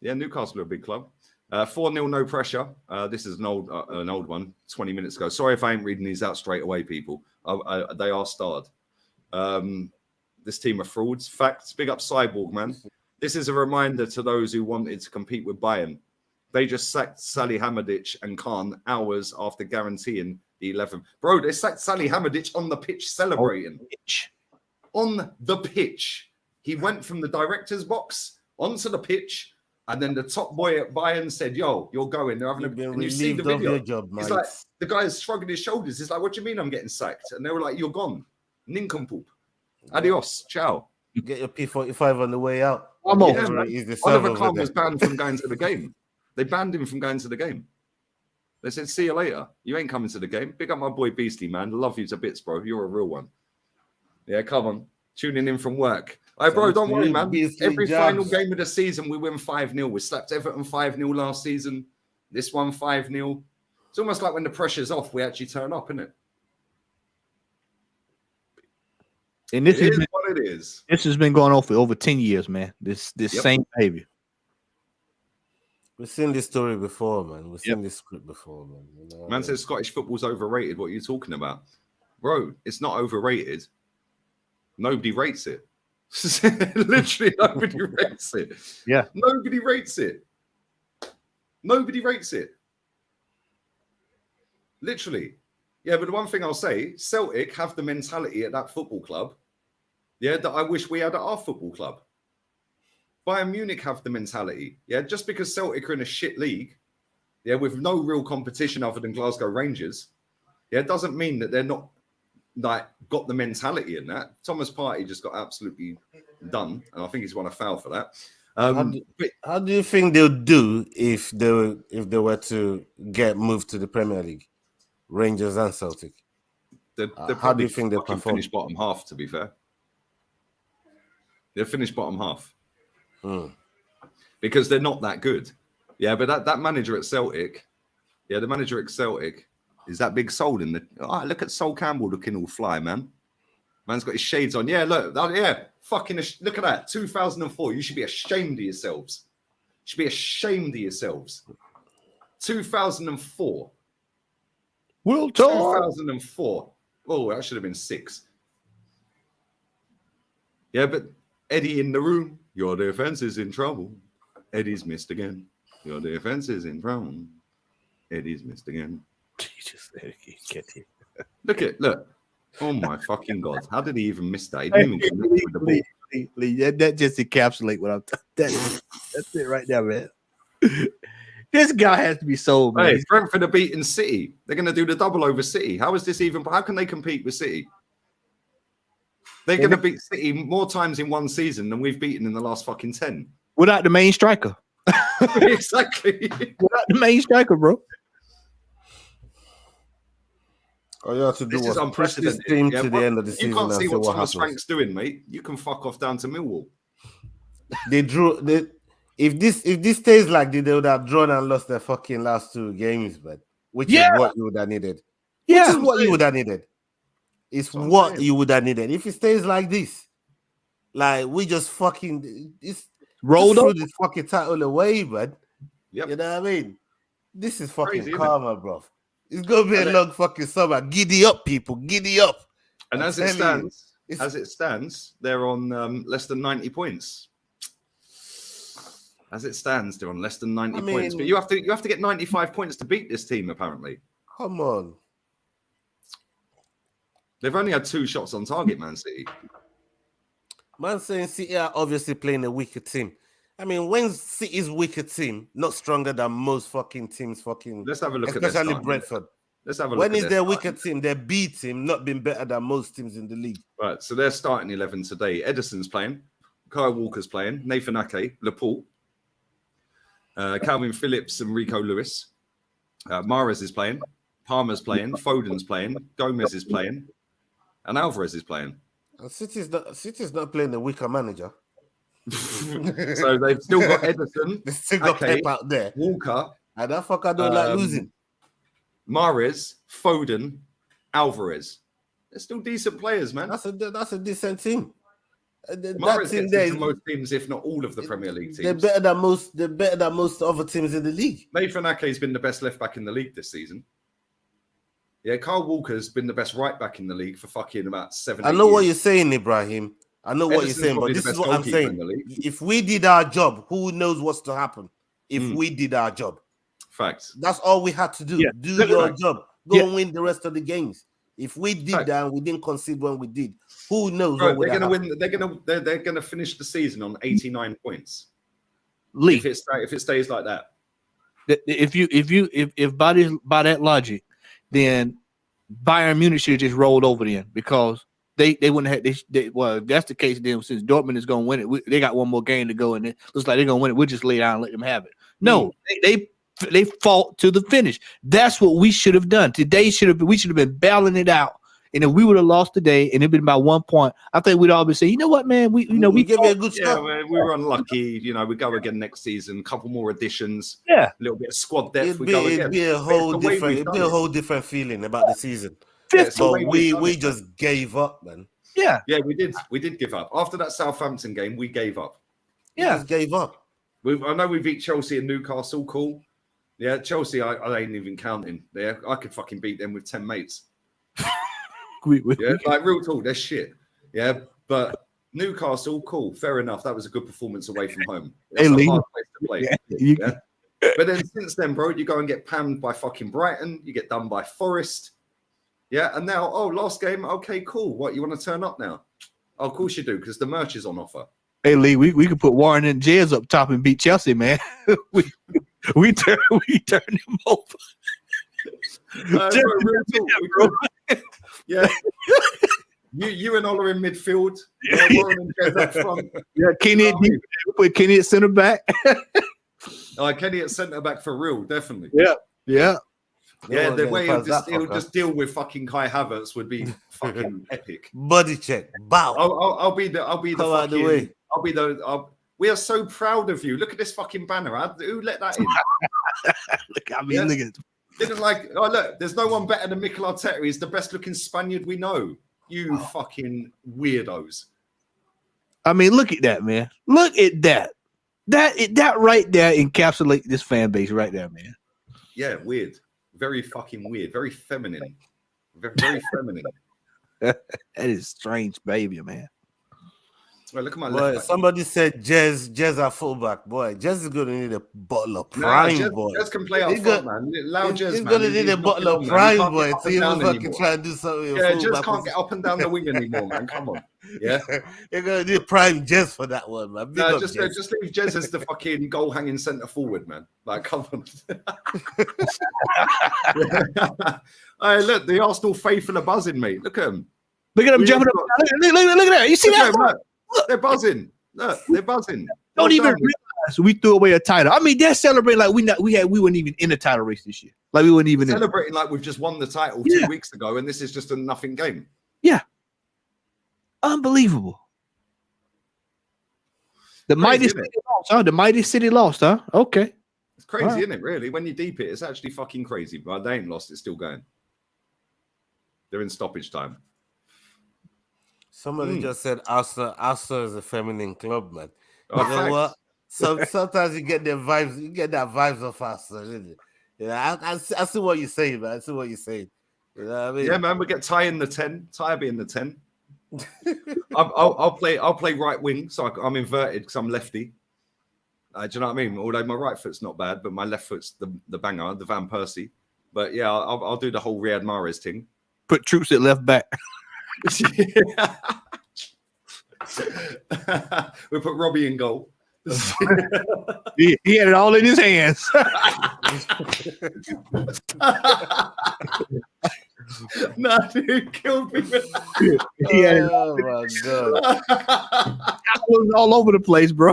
Newcastle are a big club. 4-0, no pressure. This is an old one, 20 minutes ago. Sorry if I ain't reading these out straight away, people. They are starred. This team are frauds. Facts. Big up Cyborg, man. This is a reminder to those who wanted to compete with Bayern. They just sacked Salihamidzic and Khan hours after guaranteeing the 11. Bro, they sacked Salihamidzic on the pitch celebrating. On the pitch. He went from the director's box onto the pitch, and then the top boy at Bayern said, yo, you're going. They're having You've and you see the video. Job, it's like the guy's shrugging his shoulders. He's like, what do you mean I'm getting sacked? And they were like, you're gone. Nincompoop. Adios. Ciao. Get your P45 on the way out. Oliver Kahn was banned from going to the game. They banned him from going to the game. They said, see you later. You ain't coming to the game. Big up my boy Beastie, man. Love you to bits, bro. You're a real one. Yeah, come on. Tuning in from work. All right, bro, don't worry, man. Every final game of the season, we win 5-0. We slapped Everton 5-0 last season. This one 5-0. It's almost like when the pressure's off, we actually turn up, isn't it? And this is what it is. This has been going on for over 10 years, man. This same behavior. We've seen this story before, man. We've seen this script before, man. You know, man says Scottish football's overrated. What are you talking about? Bro, it's not overrated. Nobody rates it. Literally, nobody rates it. Yeah. Nobody rates it. Nobody rates it. Literally. Yeah, but the one thing I'll say, Celtic have the mentality at that football club, yeah, that I wish we had at our football club. Bayern Munich have the mentality, yeah, just because Celtic are in a shit league, yeah, with no real competition other than Glasgow Rangers, yeah, it doesn't mean that they're not, like, got the mentality in that. Thomas Partey just got absolutely done, and I think he's won a foul for that. How do you think they'll do if they were to get moved to the Premier League? Rangers and Celtic. How do you think they'll finish bottom half? To be fair, they'll finish bottom half because they're not that good. Yeah, but that manager at Celtic, yeah, the manager at Celtic is that big Sol in the. Oh, look at Sol Campbell looking all fly, man. Man's got his shades on. Yeah, look, fucking look at that. 2004. You should be ashamed of yourselves. You should be ashamed of yourselves. 2004. We'll talk. 2004. Oh, that should have been 6. Yeah, but Eddie in the room. Your defense is in trouble. Eddie's missed again. Your defense is in trouble. Eddie's missed again. Look. Oh my fucking God. How did he even miss that? He didn't even connect with the ball. Lee, that just encapsulates what I'm talking. That's it right there, man. This guy has to be sold, man. Hey, Brentford are beating City. They're going to do the double over City. How is this even? How can they compete with City? They're going to beat City more times in one season than we've beaten in the last fucking 10. Without the main striker. Exactly. Without the main striker, bro. All you have to do was push this team to the end of the season. You can't see what Thomas Frank's doing, mate. You can fuck off down to Millwall. If this stays like this, they would have drawn and lost their fucking last 2 games, but which is what you would have needed. Yeah, which is what you would have needed. It's what you would have needed. If it stays like this, like we just fucking rolled through this fucking title away, but yep. You know what I mean? This is fucking crazy, karma, bro. It's gonna be a long fucking summer. Giddy up, people, giddy up. And as it stands, they're on less than 90 points. As it stands, they're on less than 90 points. But you have to get 95 points to beat this team, apparently. Come on. They've only had 2 shots on target, Man City. Man saying City are obviously playing a weaker team. I mean, when City's weaker team, not stronger than most fucking teams, let's have a look especially at Brentford. Let's have a look. When is their weaker team? Their B team not been better than most teams in the league. Right, so they're starting 11 today. Edison's playing, Kyle Walker's playing, Nathan Ake, Laporte, Calvin Phillips, and Rico Lewis. Mahrez is playing, Palmer's playing, Foden's playing, Gomez is playing, and Alvarez is playing. And City's not playing the weaker manager. So they've still got Ederson, They still got Ake, Pep out there. Walker, And that fucker don't like losing. Mahrez, Foden, Alvarez. They're still decent players, man. That's a decent team. That Mahrez team gets there, into most teams, if not all of the Premier League teams. they're better than most other teams in the league. Nathan Ake's been the best left back in the league this season. Yeah, Kyle Walker's been the best right back in the league for fucking about 7 I know what you're saying, Ibrahim. I know what you're Ederson's saying, but probably this the is best what I'm goalkeeper in saying. the league. If we did our job, who knows what's to happen? If we did our job, Facts. that's all we had to do. Yeah. Do your Facts. job. Go and win the rest of the games. If we did Facts. that, and we didn't concede when we did. Who knows Bro, what would they're have gonna happened? win. They're gonna finish the season on 89 points. Lee, If it stays like that. if by that logic, then Bayern Munich should have just rolled over then, because they wouldn't have. Well, if that's the case, then since Dortmund is going to win it, they got one more game to go, and it looks like they're going to win it. We'll just lay down and let them have it. No, they fought to the finish. That's what we should have done. Today we should have been battling it out. And if we would have lost today and it'd been about 1 point, I think we'd all be saying, you know what, man, we give it a good Yeah, start. we were unlucky. You know, we go again next season. Couple more additions. Yeah. A little bit of squad depth. It'd we go again. be a But whole it's the way different. we've It'd done be a it. whole different feeling about the season. Yeah, it's the So way we've done we it. just gave up, man. Yeah. Yeah, we did. We did give up after that Southampton game. We gave up. We Yeah. just gave up. I know we beat Chelsea and Newcastle. Cool. Yeah, Chelsea. I ain't even counting. Yeah, I could fucking beat them with 10 mates. Yeah, like real talk. They're shit. Yeah, but Newcastle, cool, fair enough. That was a good performance away from home. It's a hard place to play. Yeah. But then since then, bro, you go and get panned by fucking Brighton. You get done by Forest. Yeah, and now, last game. Okay, cool. What, you want to turn up now? Oh, of course you do, because the merch is on offer. Hey Lee, we could put Warren and Jez up top and beat Chelsea, man. we turn them over. Bro, real talk, we could. Yeah. You and Ola in midfield. Yeah, Warren and Jez up front. Yeah, Kenny, we put Kenny at center back. Kenny at centre back for real, definitely. Yeah. Yeah, No the one way getting he'll past that fucker. just deal with fucking Kai Havertz would be fucking epic. Body check. Bow. I'll be the Come out the fucking. way. I'll be the. We are so proud of you. Look at this fucking banner. Who let that in? Look at me. Yeah. Look at Didn't like. Oh look, there's no one better than Mikel Arteta. He's the best looking Spaniard we know. You fucking weirdos. I mean, look at that, man. Look at that. That right there encapsulates this fan base right there, man. Yeah, weird. Very fucking weird. Very feminine. Very feminine. That is strange behavior, man. Well, look at my Boy, left back. somebody said Jez at fullback. Boy, Jez is gonna need a bottle of Nah, prime, boy. Jez can play up He's front, got- man. Allow Jez, He's man. gonna need a bottle of prime, boy, to even fucking try and do something. with Yeah, fullback Jez can't get up and down the wing anymore, man. Come on. Yeah. You're gonna need prime Jez for that one, man. Big No, up just Jez. leave Jez as the fucking goal hanging centre forward, man. Like, come on. Hey, look, the Arsenal faithful are buzzing, mate. Look at them. Look at them We jumping have up. Look at that. You see Look at that? 'em, look. They're buzzing. Look, they're buzzing. Don't Well even done. realize we threw away a title. I mean, they're celebrating like we weren't even in the title race this year. Like we weren't even in. Celebrating like we've just won the title Yeah. 2 weeks ago, and this is just a nothing game. Unbelievable. The mighty isn't city it? lost, huh? The mighty city lost, huh? Okay. It's crazy, All right. isn't it? Really, when you deep it, it's actually fucking crazy. But they ain't lost; it's still going. They're in stoppage time. Somebody just said Arsenal is a feminine club, man. Oh, You know facts. what? Sometimes you get the vibes, you get that vibes of Arsenal, isn't it? Yeah, I see what you're saying, man. I see what you're saying. You know what I mean? Yeah, man, we get Ty in the 10. Ty will be in the 10. I'll play right wing, so I'm inverted because I'm lefty. Do you know what I mean? Although my right foot's not bad, but my left foot's the banger, the Van Persie. But yeah, I'll do the whole Riyad Mahrez thing. Put troops at left back. We put Robbie in goal. He had it all in his hands. No, dude, killed me. He had it Oh my god! all over the place, bro.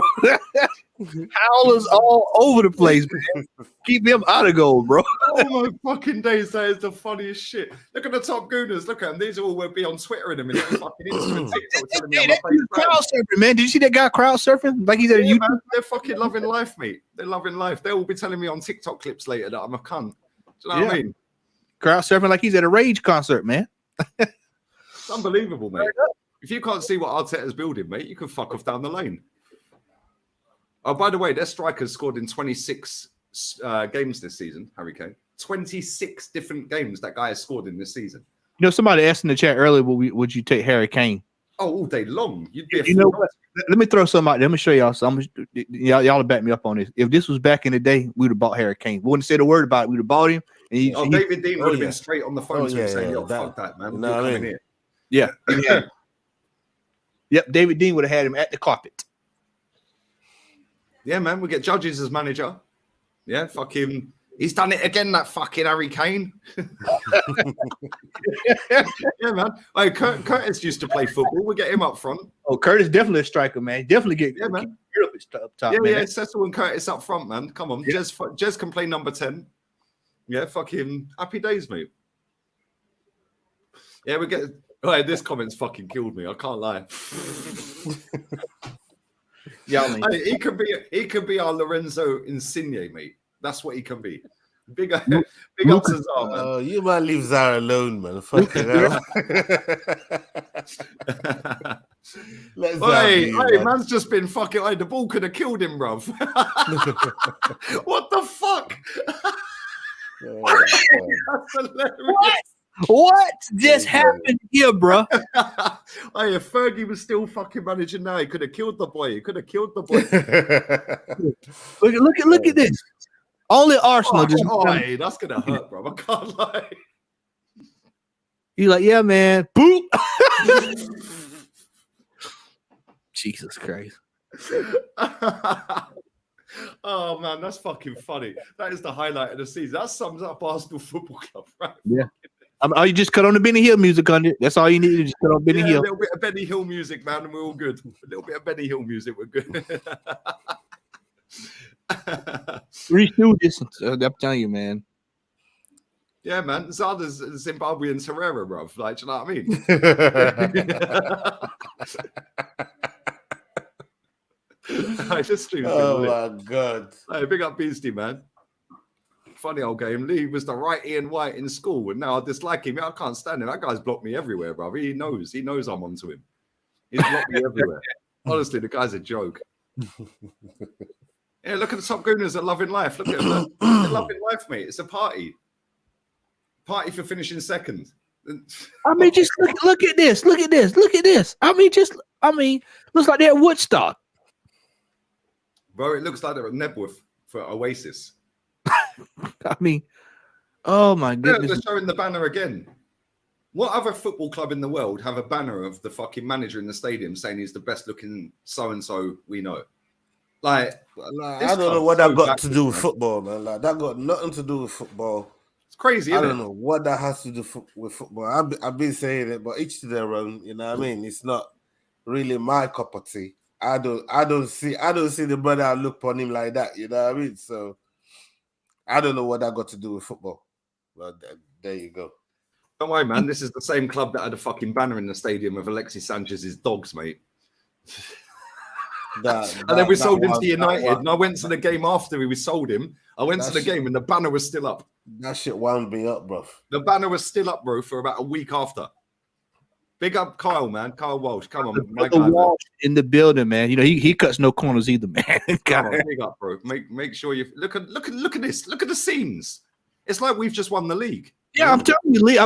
Howlers all over the place, man. Keep him out of goal, bro. Oh my fucking days, that is the funniest shit. Look at the top gooners. Look at them. These all will be on Twitter in a minute. Fucking Instagram, TikTok, telling me I'm a fake fan. Crowd surfing, man. Did you see that guy crowd surfing? Like he's at a YouTube. Man, they're fucking loving life, mate. They're loving life. They'll all be telling me on TikTok clips later that I'm a cunt. Do you know what I mean? Crowd surfing like he's at a Rage concert, man. It's unbelievable, mate. If you can't see what Arteta's building, mate, you can fuck off down the lane. Oh, by the way, their strikers scored in 26 games this season, Harry Kane. 26 different games that guy has scored in this season. You know, somebody asked in the chat earlier, would you take Harry Kane? Oh, all day long. You'd be You know what? Let me throw something out there. Let me show y'all something. Y'all will back me up on this. If this was back in the day, we would have bought Harry Kane. We wouldn't say the word about it. We would have bought him. And David Dean would have been straight on the phone to him saying, yo, fuck that, man. You're coming here. Yeah. Yep, David Dean would have had him at the carpet. Yeah, man, we get Judges as manager. Yeah, fuck him. He's done it again, that fucking Harry Kane. Yeah, man. Hey, Curtis used to play football. We'll get him up front. Oh, Curtis definitely a striker, man. Definitely get man. Up top, yeah, man. yeah, Cecil and Curtis up front, man. Come on. Yeah. Jez can play number 10. Yeah, fucking happy days, mate. Yeah, we get... Oh, this comment's fucking killed me. I can't lie. Yeah, he could be our Lorenzo Insigne, mate. That's what he can be. Big up Cesar, man. You might leave Zara alone, man. Fucking hell. Hey, man's just been fucking. Hey, the ball could have killed him, bruv. What the fuck? That's hilarious. What just happened here, bro? Hey, if Fergie was still fucking managing now, he could have killed the boy. Look at this. Only Arsenal. Hey, that's gonna hurt, bro. I can't lie. He's like, yeah, man. Boop. Jesus Christ. Oh man, that's fucking funny. That is the highlight of the season. That sums up Arsenal Football Club, right? Yeah. You just cut on the Benny Hill music on it. That's all you need to just cut on Benny Hill. A little bit of Benny Hill music, man, and we're all good. A little bit of Benny Hill music, we're good. I'm telling you, man. Yeah, man. Zada's Zimbabwean Terrera, bruv. Like, do you know what I mean? I just my god. Hey, big up Beastie, man. Funny old game. Lee was the right Ian White in school, and now I dislike him. I can't stand him. That guy's blocked me everywhere, bro. He knows I'm onto him. He's blocked me everywhere. Honestly, the guy's a joke. Yeah, look at the top gooners at Loving Life. Look at them. They're loving life, mate. It's a party. Party for finishing second. I mean, just look at this. Look at this. I mean, looks like they're at Woodstock. Bro, it looks like they're at Nebworth for Oasis. I mean, oh my goodness. They're showing the banner again. What other football club in the world have a banner of the fucking manager in the stadium saying he's the best looking so-and-so we know? Like I don't know what that got to do with football, man. Like that got nothing to do with football. It's crazy, I isn't don't know what that has to do with football. I've been saying it, but each to their own. You know what I mean? It's not really my cup of tea. I don't see the brother I look upon him like that. You know what I mean? So I don't know what that got to do with football. But there you go. Don't worry, man. This is the same club that had a fucking banner in the stadium of Alexis Sanchez's dogs, mate. And then we sold him to United, and I went to the game after we sold him. I went to the game, and the banner was still up. That shit wound me up, bro. The banner was still up, bro, for about a week after. Big up Kyle, man. Kyle Walsh. Come on, my guy. Walsh in the building, man. You know, he cuts no corners either, man. Come on, big up, bro. Make sure you look at this. Look at the scenes. It's like we've just won the league. Yeah, I'm telling you, Lee.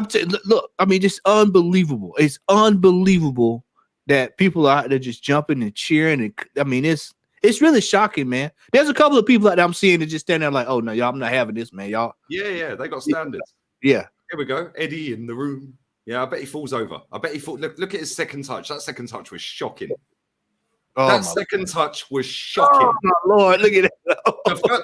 Look, I mean, just unbelievable. It's unbelievable that people are out there just jumping and cheering. And I mean, it's really shocking, man. There's a couple of people that I'm seeing that just stand there like, oh no, y'all, I'm not having this, man. Y'all. Yeah, they got standards. Yeah. Here we go. Eddie in the room. Yeah, I bet he falls over. I bet he falls. Look at his second touch. That second touch was shocking. That second touch was shocking. Oh my Lord, look at that.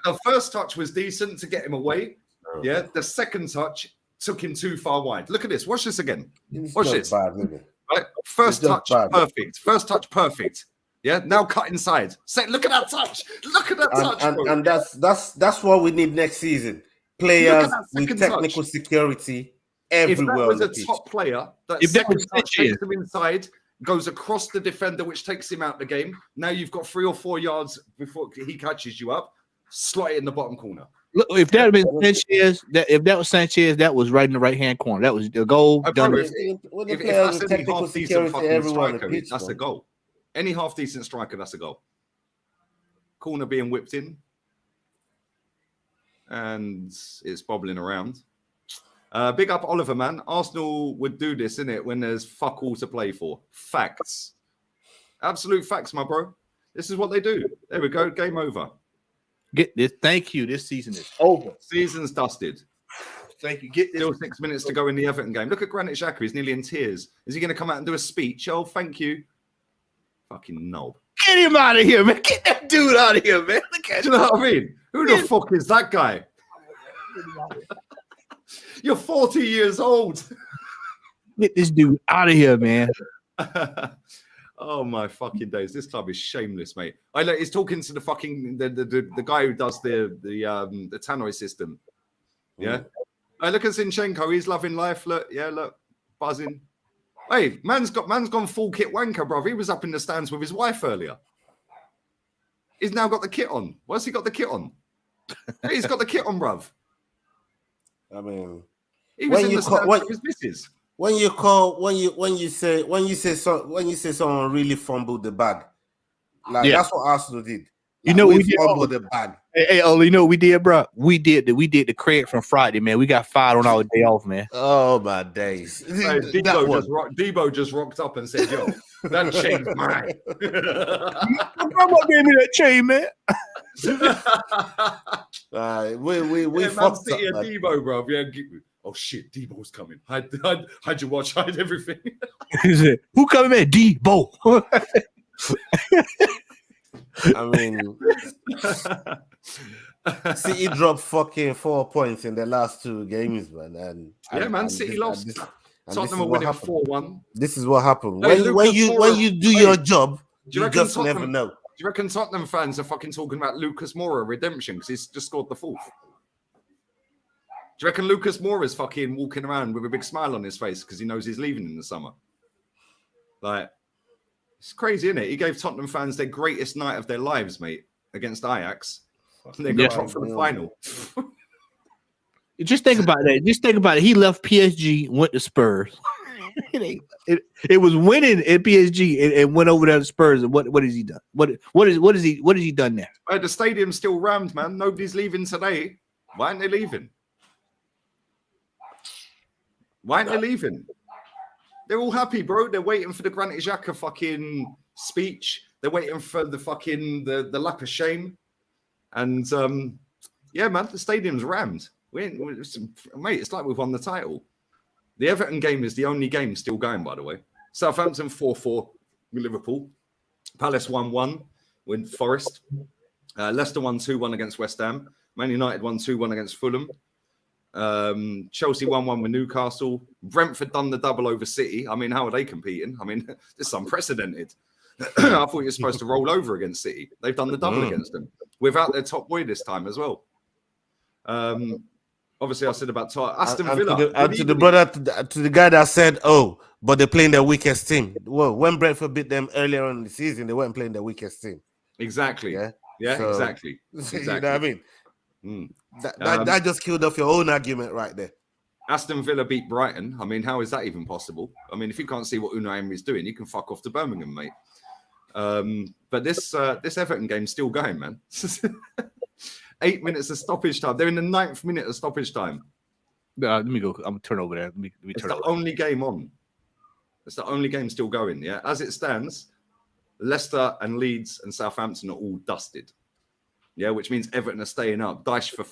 The first touch was decent to get him away. Yeah, the second touch took him too far wide. Look at this. Watch this again. Watch this. Right? First touch, perfect. First touch, perfect. Yeah, now cut inside. Say, look at that touch. Look at that touch. And that's what we need next season. Players with technical security everywhere. If that was a top player, that second touch takes him inside, goes across the defender, which takes him out the game. Now you've got 3 or 4 yards before he catches you up. Slot it in the bottom corner. Look, if that had been Sanchez, if that was Sanchez, that was right in the right-hand corner. That was the goal. Done. If that's any half-decent fucking striker, that's a goal. Any half-decent striker, that's a goal. Corner being whipped in. And it's bobbling around. Big up Oliver, man. Arsenal would do this, innit, when there's fuck all to play for. Facts. Absolute facts, my bro. This is what they do. There we go. Game over. Get this. Thank you. This season is over. Season's dusted. Thank you. Get this. Still 6 minutes to go in the Everton game. Look at Granit Xhaka. He's nearly in tears. Is he going to come out and do a speech? Oh, thank you. Fucking knob. Get him out of here, man. Get that dude out of here, man. Look at you know what I mean? Who the fuck is that guy? You're 40 years old. Get this dude out of here, man. Oh my fucking days! This club is shameless, mate. He's talking to the fucking the guy who does the tannoy system. Yeah. Look at Zinchenko. He's loving life. Look, yeah, look, buzzing. Hey, man's gone full kit wanker, bro. He was up in the stands with his wife earlier. He's now got the kit on. Why's he got the kit on? He's got the kit on, bruv. I mean, he was in the stands with his missus. When you say someone really fumbled the bag, like that's what Arsenal did. Like, you know, we fumbled the bag. Hey, you know what we did, bro? We did the credit from Friday, man. We got fired on our day off, man. Oh my days! Hey, Debo just rocked up and said, "Yo, that chain's mine." Grandma gave me that chain, man. We fucked up, Debo, bro. Yeah. Oh shit, Debo's coming. Hide your watch, hide everything. Who coming, man? Debo. I mean, City dropped fucking 4 points in the last 2 games, man. And City lost. Tottenham are winning 4-1. This is what happened. When you do your job, you just never know. Do you reckon Tottenham fans are fucking talking about Lucas Moura redemption because he's just scored the 4th? Do you reckon Lucas Moura is fucking walking around with a big smile on his face because he knows he's leaving in the summer? Like, it's crazy, isn't it? He gave Tottenham fans their greatest night of their lives, mate, against Ajax. And they got dropped for the final. Just think about that. Just think about it. He left PSG, went to Spurs. It was winning at PSG and went over there to Spurs. And what has he done? What has he done there? The stadium's still rammed, man. Nobody's leaving today. Why aren't they leaving? Why aren't they leaving? They're all happy, bro. They're waiting for the Granit Xhaka fucking speech. They're waiting for the fucking the lap of shame. And yeah, man, the stadium's rammed. Mate, it's like we've won the title. The Everton game is the only game still going, by the way. Southampton 4-4 with Liverpool. Palace 1-1 with Forest. Leicester 1-2-1 against West Ham. Man United 1-2-1 against Fulham. Chelsea 1-1 with Newcastle. Brentford done the double over City. I mean, how are they competing? I mean, this is unprecedented. I thought you were supposed to roll over against City. They've done the double against them without their top boy this time as well. Obviously, I said about Aston Villa. To the guy that said, "Oh, but they're playing their weakest team." Well, when Brentford beat them earlier on in the season, they weren't playing their weakest team. Exactly. Yeah. So, exactly. You know what I mean? Mm. That just killed off your own argument right there. Aston Villa beat Brighton. I mean, how is that even possible? I mean, if you can't see what Unai Emery's doing, you can fuck off to Birmingham, mate. But this Everton game's still going, man. 8 minutes of stoppage time. They're in the 9th minute of stoppage time. Let me go. I'm gonna turn over there. Let me it's turn the over. only game on. It's the only game still going. Yeah, as it stands, Leicester and Leeds and Southampton are all dusted. Yeah, which means Everton are staying up. Dyche for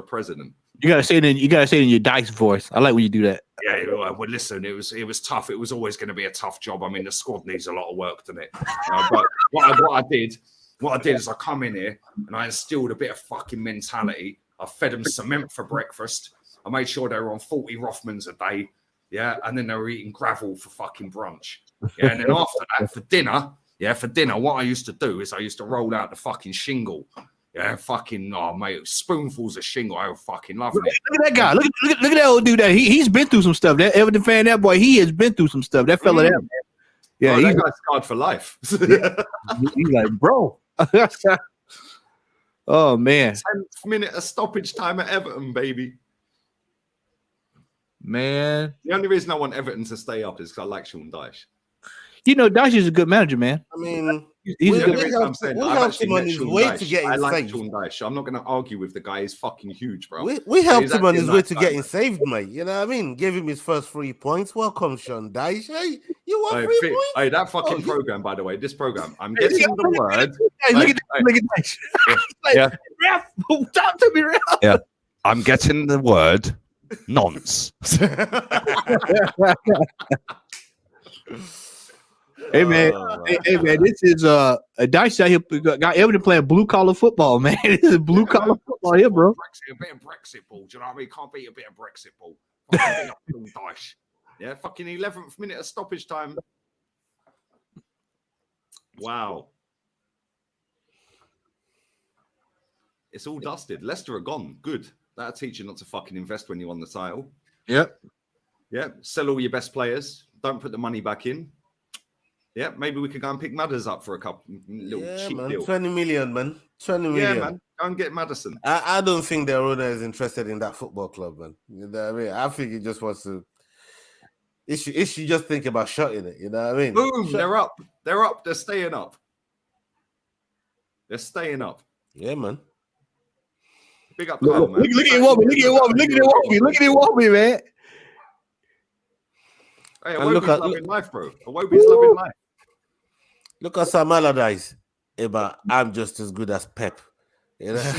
president. You gotta say it in your Dice voice. I like when you do that. Yeah, well, listen, it was tough. It was always going to be a tough job. I mean, the squad needs a lot of work, doesn't it? But what I did is I come in here and I instilled a bit of fucking mentality. I fed them cement for breakfast. I made sure they were on 40 Rothmans a day. Yeah, and then they were eating gravel for fucking brunch. Yeah, and then after that, for dinner, Yeah, for dinner, what I used to do is I used to roll out the fucking shingle. Yeah, fucking, oh, mate, spoonfuls of shingle. I was fucking loving it. Look at that guy. Look at that old dude. He's been through some stuff. That Everton fan, that boy, he has been through some stuff. That fella, that man. Yeah, that guy's scarred for life. He's like, bro. Oh, man. 10th minute of stoppage time at Everton, baby. Man. The only reason I want Everton to stay up is because I like Sean Dyche. You know, Dyche is a good manager, man. I mean, he's we a good helped him on his way to getting saved. I like Sean Dyche. I'm not going to argue with the guy. He's fucking huge, bro. We helped him on his way to getting saved, mate. You know what I mean? Gave him his first 3 points. Welcome, Sean Dyche. Hey, you want 3 points? Hey, that fucking program, by the way, this program, I'm getting the word. Hey, look at Dyche. Yeah. Ref, talk to me, ref. Yeah. I'm getting the word nonce. Hey man, hey man, this is a Dyche out here got Everton playing blue collar football, man. This is blue collar football here, bro. A bit of Brexit ball, do you know what I mean? Can't beat a bit of Brexit ball. Dyche. Yeah, fucking 11th minute of stoppage time. Wow. It's all dusted. Leicester are gone. Good. That'll teach you not to fucking invest when you won the title. Yep. Yeah. Sell all your best players. Don't put the money back in. Yeah. Maybe we could go and pick Madders up for a couple little cheap man. deal. 20 million, man. 20 million. Yeah, man. Go and get Maddison. I don't think their owner is interested in that football club, man. You know what I mean? I think he just wants to. It should just think about shutting it. You know what I mean? Boom. They're up. They're up. They're staying up. They're staying up. Yeah, man. Big up, Kyle, man. Look at it, Wobby. Look at it, Wobby. Look at it, Wobby. Look at it, Wobby, man. Hey, Awobi's loving life, bro. Awobi's loving life. Look at Sam Allardyce. But I'm just as good as Pep. You know?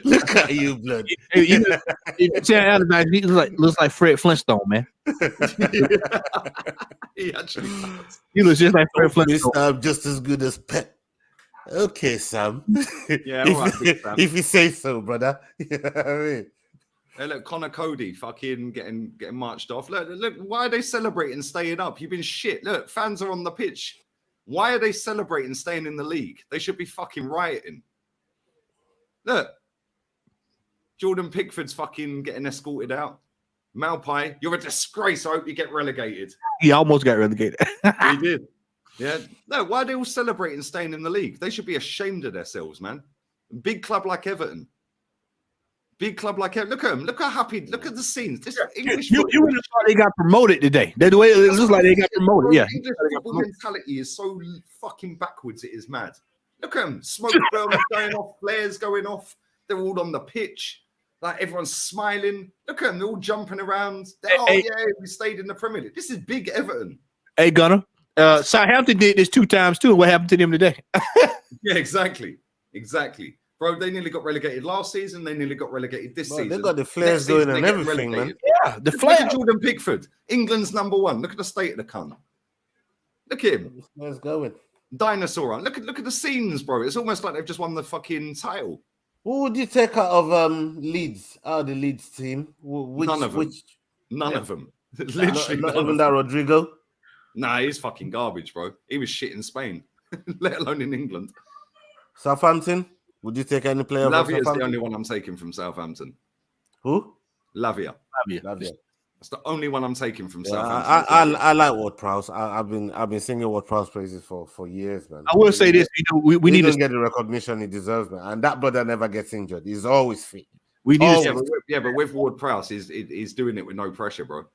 Look at you, blood. You know, Sam Allardyce, he looks like Fred Flintstone, man. He actually does. He looks just like Fred Flintstone. I'm just as good as Pep. Okay, Sam. Yeah, all right, Sam. If you say so, brother. You know what I mean? Hey, look, Connor Cody fucking getting marched off. Look, why are they celebrating staying up? You've been shit. Look, fans are on the pitch. Why are they celebrating staying in the league? They should be fucking rioting. Look, Jordan Pickford's fucking getting escorted out. Malpai, you're a disgrace. I hope you get relegated. He almost got relegated. He did. Yeah. No, why are they all celebrating staying in the league? They should be ashamed of themselves, man. Big club like Everton. Big club like Everton. Look at them. Look how happy. Look at the scenes. This English you would have thought they got promoted today. The way it looks like they got promoted. Yeah. English football mentality is so fucking backwards. It is mad. Look at them. Smoke bombs going off. Flares going off. They're all on the pitch. Like everyone's smiling. Look at them. They're all jumping around. Yeah, we stayed in the Premier League. This is big Everton. Hey, Gunner. Southampton did this 2 times too. What happened to them today? Yeah, exactly. Bro, they nearly got relegated last season. They nearly got relegated this season. They got the flares going and everything, man. Yeah, the Look flares. at Jordan Pickford, England's #1. Look at the state of the cunt. Look at him. Where's going? Dinosaur. Look at the scenes, bro. It's almost like they've just won the fucking title. Who would you take out of Leeds? Out of the Leeds team? None of them. None of them. Literally not even that Rodrigo. Nah, he's fucking garbage, bro. He was shit in Spain, let alone in England. Southampton? Would you take any player? Lavia's the only one I'm taking from Southampton. Who? Lavia. Lavia. That's the only one I'm taking from Southampton. I like Ward-Prowse. I've been singing Ward-Prowse praises for years, man. I will say this: we need to get the recognition he deserves, man. And that brother never gets injured. He's always fit. We need but with Ward-Prowse, he's doing it with no pressure, bro.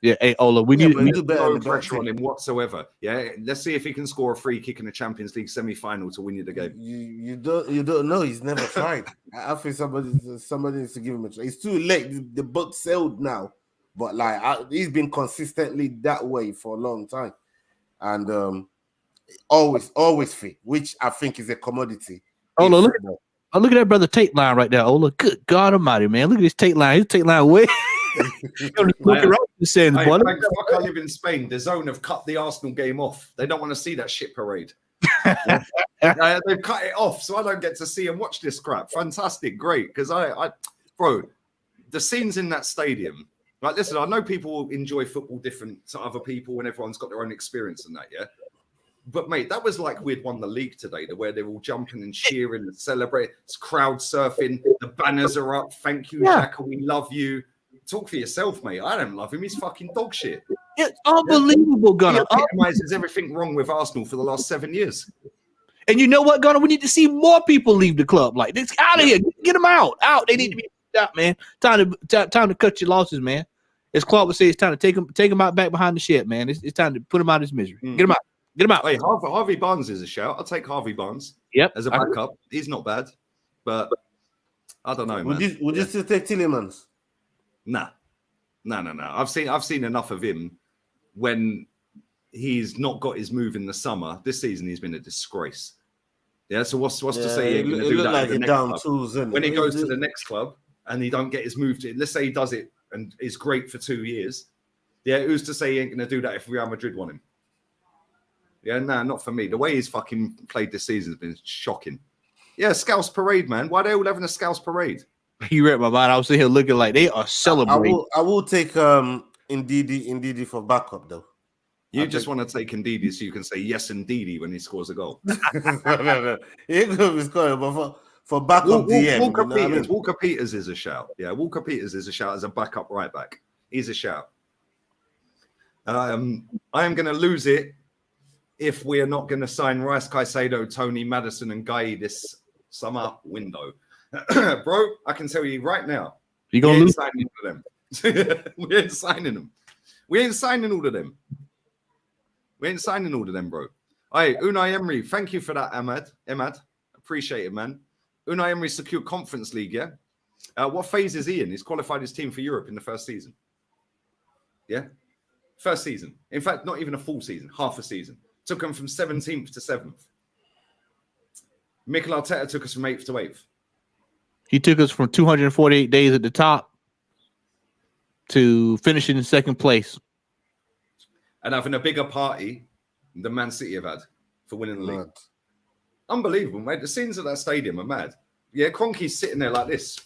Yeah, hey Ola, we need no pressure on him whatsoever. Yeah, let's see if he can score a free kick in the Champions League semi-final to win you the game. You don't know. He's never tried. I think somebody needs to give him a try. It's too late. The boat sailed now, but he's been consistently that way for a long time, and always fit, which I think is a commodity. Ola, look at that brother Tate line right there. Ola, good God Almighty, man! Look at his Tate line. His Tate line way. I live in Spain. The Zone have cut the Arsenal game off. They don't want to see that shit parade. They've cut it off, so I don't get to see and watch this crap. Fantastic, great. Because bro, the scenes in that stadium, Like, listen, I know people enjoy football different to other people, and everyone's got their own experience in that, yeah. But mate, that was like we'd won the league today, where they're all jumping and cheering and celebrating. It's crowd surfing. The banners are up. Thank you, Xhaka. We love you. Talk for yourself, mate. I don't love him. He's fucking dog shit. It's unbelievable, Gunnar. He epitomizes everything wrong with Arsenal for the last 7 years. And you know what, Gunnar? We need to see more people leave the club. Like, this out of here. Get them out. Out. They need to be out, man. Time to cut your losses, man. As Clark would say, it's time to take him out back behind the shed, man. It's time to put him out of his misery. Get him out. Get him out. Hey, Harvey Barnes is a shout. I'll take Harvey Barnes. Yep. As a backup. He's not bad. But I don't know, man. Would you still take Tielemans? Nah. No. I've seen enough of him when he's not got his move in the summer. This season he's been a disgrace. Yeah, so what's to say he's going to do that like the next down club? tools, When he goes to the next club and he don't get his move to, let's say he does it and is great for 2 years. Yeah, who's to say he ain't going to do that if Real Madrid want him? Yeah, nah, not for me. The way he's fucking played this season has been shocking. Yeah, Scouse Parade, man. Why are they all having a Scouse Parade? You read my mind. I was sitting here looking like they are celebrating. I will take Ndidi for backup though. You just want to take Ndidi so you can say yes, Ndidi when he scores a goal. No. He ain't gonna be scoring, but for backup DM. Walker Peters is a shout. Yeah, Walker Peters is a shout as a backup right back. He's a shout. I am going to lose it if we are not going to sign Rice, Caicedo, Tony, Madison, and Guy this summer window. Bro, I can tell you right now, You gonna lose? signing all of them. We ain't signing them. We ain't signing all of them. We ain't signing all of them, bro. Hey, Unai Emery, thank you for that, Emad. Appreciate it, man. Unai Emery secured Conference League, yeah? What phase is he in? He's qualified his team for Europe in the first season. Yeah? First season. In fact, not even a full season, half a season. Took him from 17th to 7th. Mikel Arteta took us from 8th to 8th. He took us from 248 days at the top to finishing in second place. And having a bigger party than Man City have had for winning the league. Unbelievable, mate. The scenes at that stadium are mad. Yeah, Kroenke's sitting there like this.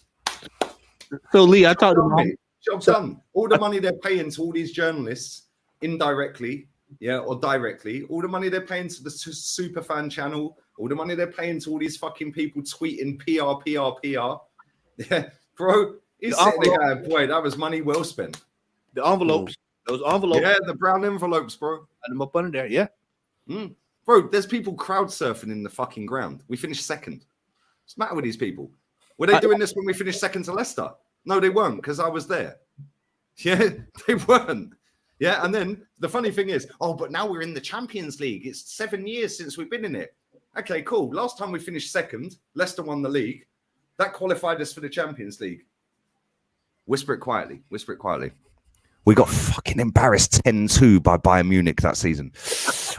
So, Lee, I talked to him. Job's done. All the money they're paying to all these journalists, indirectly, yeah, or directly, all the money they're paying to the super fan channel, all the money they're paying to all these fucking people tweeting PR. Yeah, bro, he's sitting there going, boy, that was money well spent. The envelopes, those envelopes. Yeah, the brown envelopes, bro. Had them up under there, yeah. Bro, there's people crowd surfing in the fucking ground. We finished second. What's the matter with these people? Were they doing this when we finished second to Leicester? No, they weren't, because I was there. Yeah, they weren't. Yeah, and then the funny thing is, but now we're in the Champions League. It's 7 years since we've been in it. Okay, cool. Last time we finished second, Leicester won the league. That qualified us for the Champions League. Whisper it quietly. We got fucking embarrassed 10-2 by Bayern Munich that season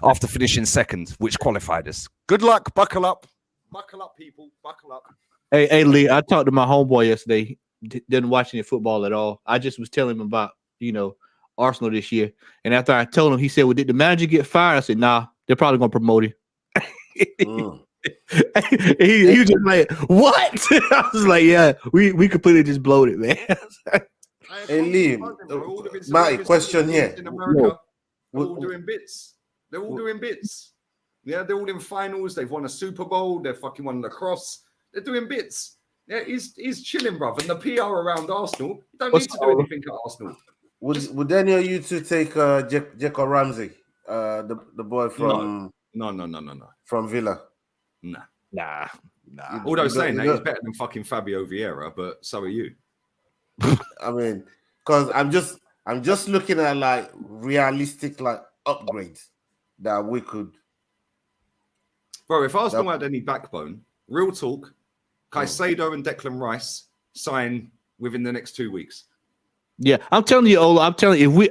after finishing second, which qualified us. Good luck. Buckle up. Buckle up, people. Buckle up. Hey, Lee, I talked to my homeboy yesterday. Didn't watch any football at all. I just was telling him about, Arsenal this year. And after I told him, he said, well, did the manager get fired? I said, nah, they're probably going to promote him. He was just like, what? I was like, yeah, we completely just blowed it, man. Hey, Lee, my question here. In America, they're all doing bits. Yeah, they're all in finals. They've won a Super Bowl. They're fucking won lacrosse. They're doing bits. Yeah, he's chilling, bruv. And the PR around Arsenal, you don't need to do anything at Arsenal. Would any of you two take Jacob Ramsey, the boy from No. from Villa? Nah. Although saying that, he's better than fucking Fabio Vieira, but so are you. I mean, because I'm just looking at like realistic upgrades that we could. Bro, if Arsenal had any backbone, real talk, Caicedo and Declan Rice sign within the next 2 weeks. Yeah, I'm telling you, Ola. I'm telling you,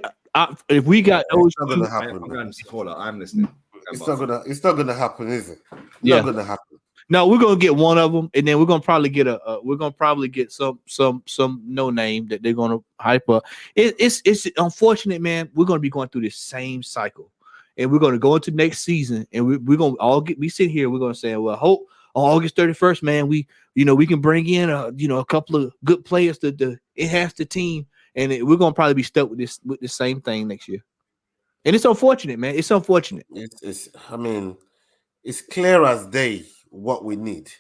if we got those, it's not gonna happen. I'm listening. It's not gonna happen, is it? Not gonna happen. No, we're gonna get one of them, and then we're gonna probably get some no name that they're gonna hype up. It's unfortunate, man. We're gonna be going through this same cycle, and we're gonna go into next season, and we're gonna all we sit here. We're gonna say, well, hope on August 31st, man, we can bring in a couple of good players to enhance the team. and we're gonna probably be stuck with the same thing next year. And it's unfortunate, man. It's unfortunate. I mean, it's clear as day what we need.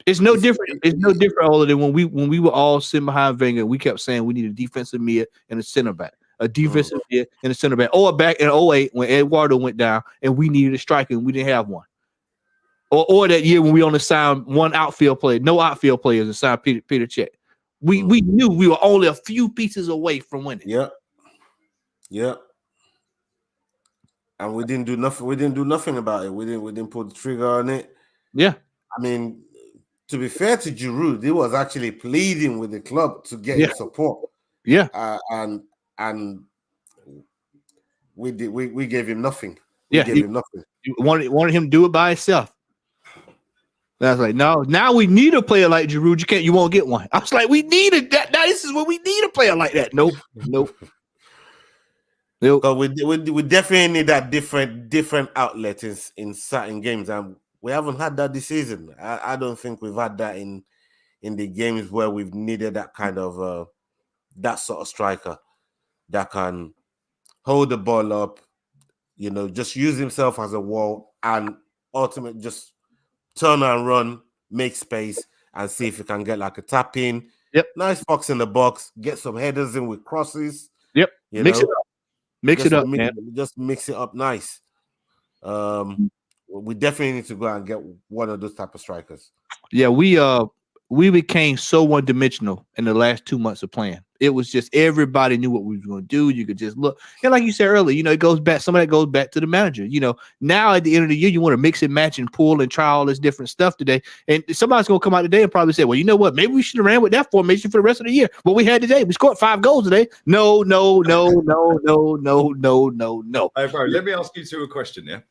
It's no different. It's no different, other than when we were all sitting behind Wenger. We kept saying we need a defensive mid and a center back, a defensive mid and a center back. Or back in 2008 when Eduardo went down and we needed a striker and we didn't have one. Or that year when we only signed one outfield player, no outfield players, and signed Peter Cech. We knew we were only a few pieces away from winning. Yeah. And we didn't do nothing. We didn't do nothing about it. We didn't pull the trigger on it. Yeah. I mean, to be fair to Giroud, he was actually pleading with the club to get his support. Yeah. And we gave him nothing. We gave him nothing. You wanted him to do it by himself. And I was like, no, now we need a player like Giroud. You won't get one. I was like, we needed that. Now this is what we need, a player like that. Nope. So we definitely need that different outlet in certain games, and we haven't had that this season. I don't think we've had that in the games where we've needed that kind of that sort of striker that can hold the ball up, just use himself as a wall and ultimately just turn and run, make space, and see if he can get like a tap in. Yep. Nice box in the box, get some headers in with crosses. Yep. Mix it up, man. Just mix it up nice. We definitely need to go out and get one of those type of strikers. Yeah, we became so one-dimensional in the last 2 months of playing. It was just everybody knew what we were going to do. You could just look. And like you said earlier, it goes back. Some of that goes back to the manager. Now at the end of the year, you want to mix and match and pull and try all this different stuff today. And somebody's going to come out today and probably say, well, you know what? Maybe we should have ran with that formation for the rest of the year. What we had today, we scored 5 goals today. No. Hey, bro, let me ask you two a question, yeah?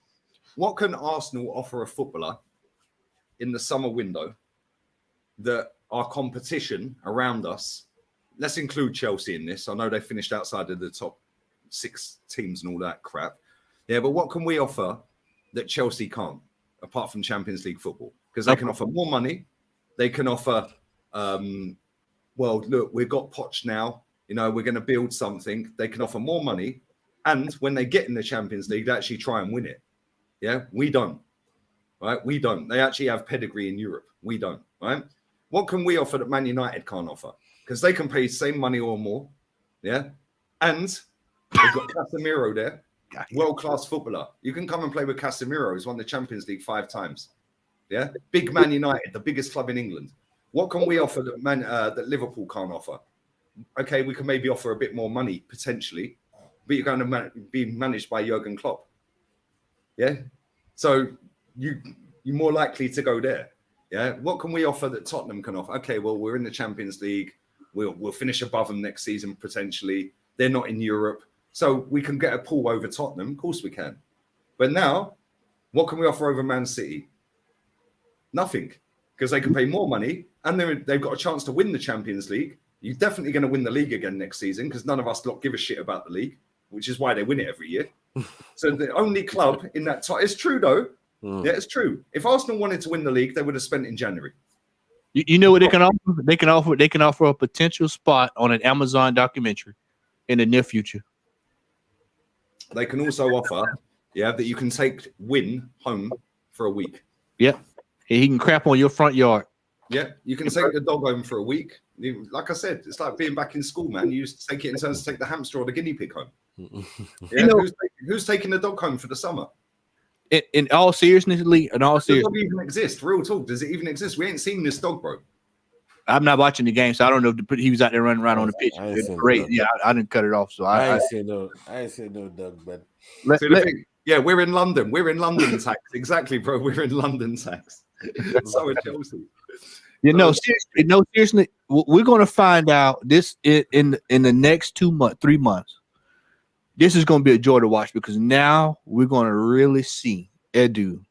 What can Arsenal offer a footballer in the summer window that our competition around us, let's include Chelsea in this. I know they finished outside of the top 6 teams and all that crap. Yeah, but what can we offer that Chelsea can't, apart from Champions League football? Because they can offer more money. They can offer, well, look, we've got Poch now. We're going to build something. They can offer more money. And when they get in the Champions League, they actually try and win it. Yeah, we don't. Right? We don't. They actually have pedigree in Europe. We don't. Right? What can we offer that Man United can't offer? Because they can pay the same money or more. Yeah. And they've got Casemiro there, world-class footballer. You can come and play with Casemiro. He's won the Champions League 5 times. Yeah. Big Man United, the biggest club in England. What can we offer that Liverpool can't offer? Okay, we can maybe offer a bit more money, potentially, but you're going to be managed by Jurgen Klopp. Yeah. So you're more likely to go there. Yeah. What can we offer that Tottenham can offer? Okay, well, we're in the Champions League. We'll finish above them next season, potentially. They're not in Europe. So we can get a pull over Tottenham. Of course we can. But now, what can we offer over Man City? Nothing. Because they can pay more money and they've got a chance to win the Champions League. You're definitely going to win the league again next season because none of us give a shit about the league, which is why they win it every year. So the only club in that time, it's true though. Yeah, it's true. If Arsenal wanted to win the league, they would have spent in January. You know what they can offer? They can offer a potential spot on an Amazon documentary in the near future. They can also offer, that you can take Win home for a week. Yeah. He can crap on your front yard. Yeah, you can take the dog home for a week. Like I said, it's like being back in school, man. You used to take it in terms of take the hamster or the guinea pig home. Yeah, who's taking the dog home for the summer? In all seriousness, Lee, does the dog even exist? Real talk, does it even exist? We ain't seen this dog, bro. I'm not watching the game, so I don't know if he was out there running around on the pitch. Great, yeah, I didn't cut it off, so I ain't say no dog, but we're in London. We're in London tax. Exactly, bro. We're in London tax. So are Chelsea. Seriously, we're going to find out this in the next 3 months. This is going to be a joy to watch because now we're going to really see Edu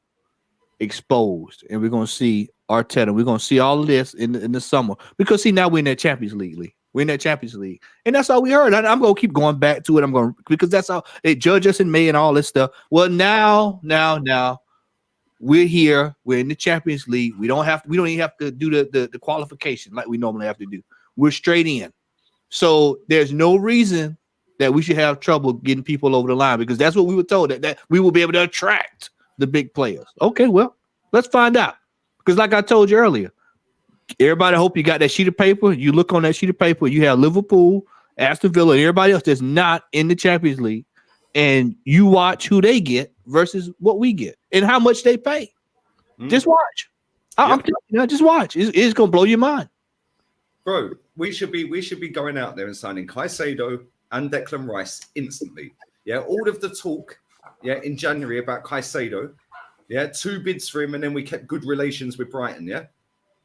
exposed, and we're going to see Arteta. We're going to see all of this in the summer because now we're in that Champions League. We're in that Champions League, and that's all we heard. I'm going to keep going back to it. Because that's all they judge us in May and all this stuff. Well, now. We're here. We're in the Champions League. We don't even have to do the qualification like we normally have to do. We're straight in. So there's no reason that we should have trouble getting people over the line because that's what we were told that we will be able to attract the big players. Okay, well, let's find out. Because like I told you earlier, everybody hope you got that sheet of paper. You look on that sheet of paper, you have Liverpool, Aston Villa, and everybody else that's not in the Champions League, and you watch who they get versus what we get and how much they pay. Just watch. I'm telling you, just watch. It's gonna blow your mind. Bro, we should be going out there and signing Caicedo and Declan Rice instantly. Yeah, all of the talk, in January about Caicedo, 2 bids for him, and then we kept good relations with Brighton,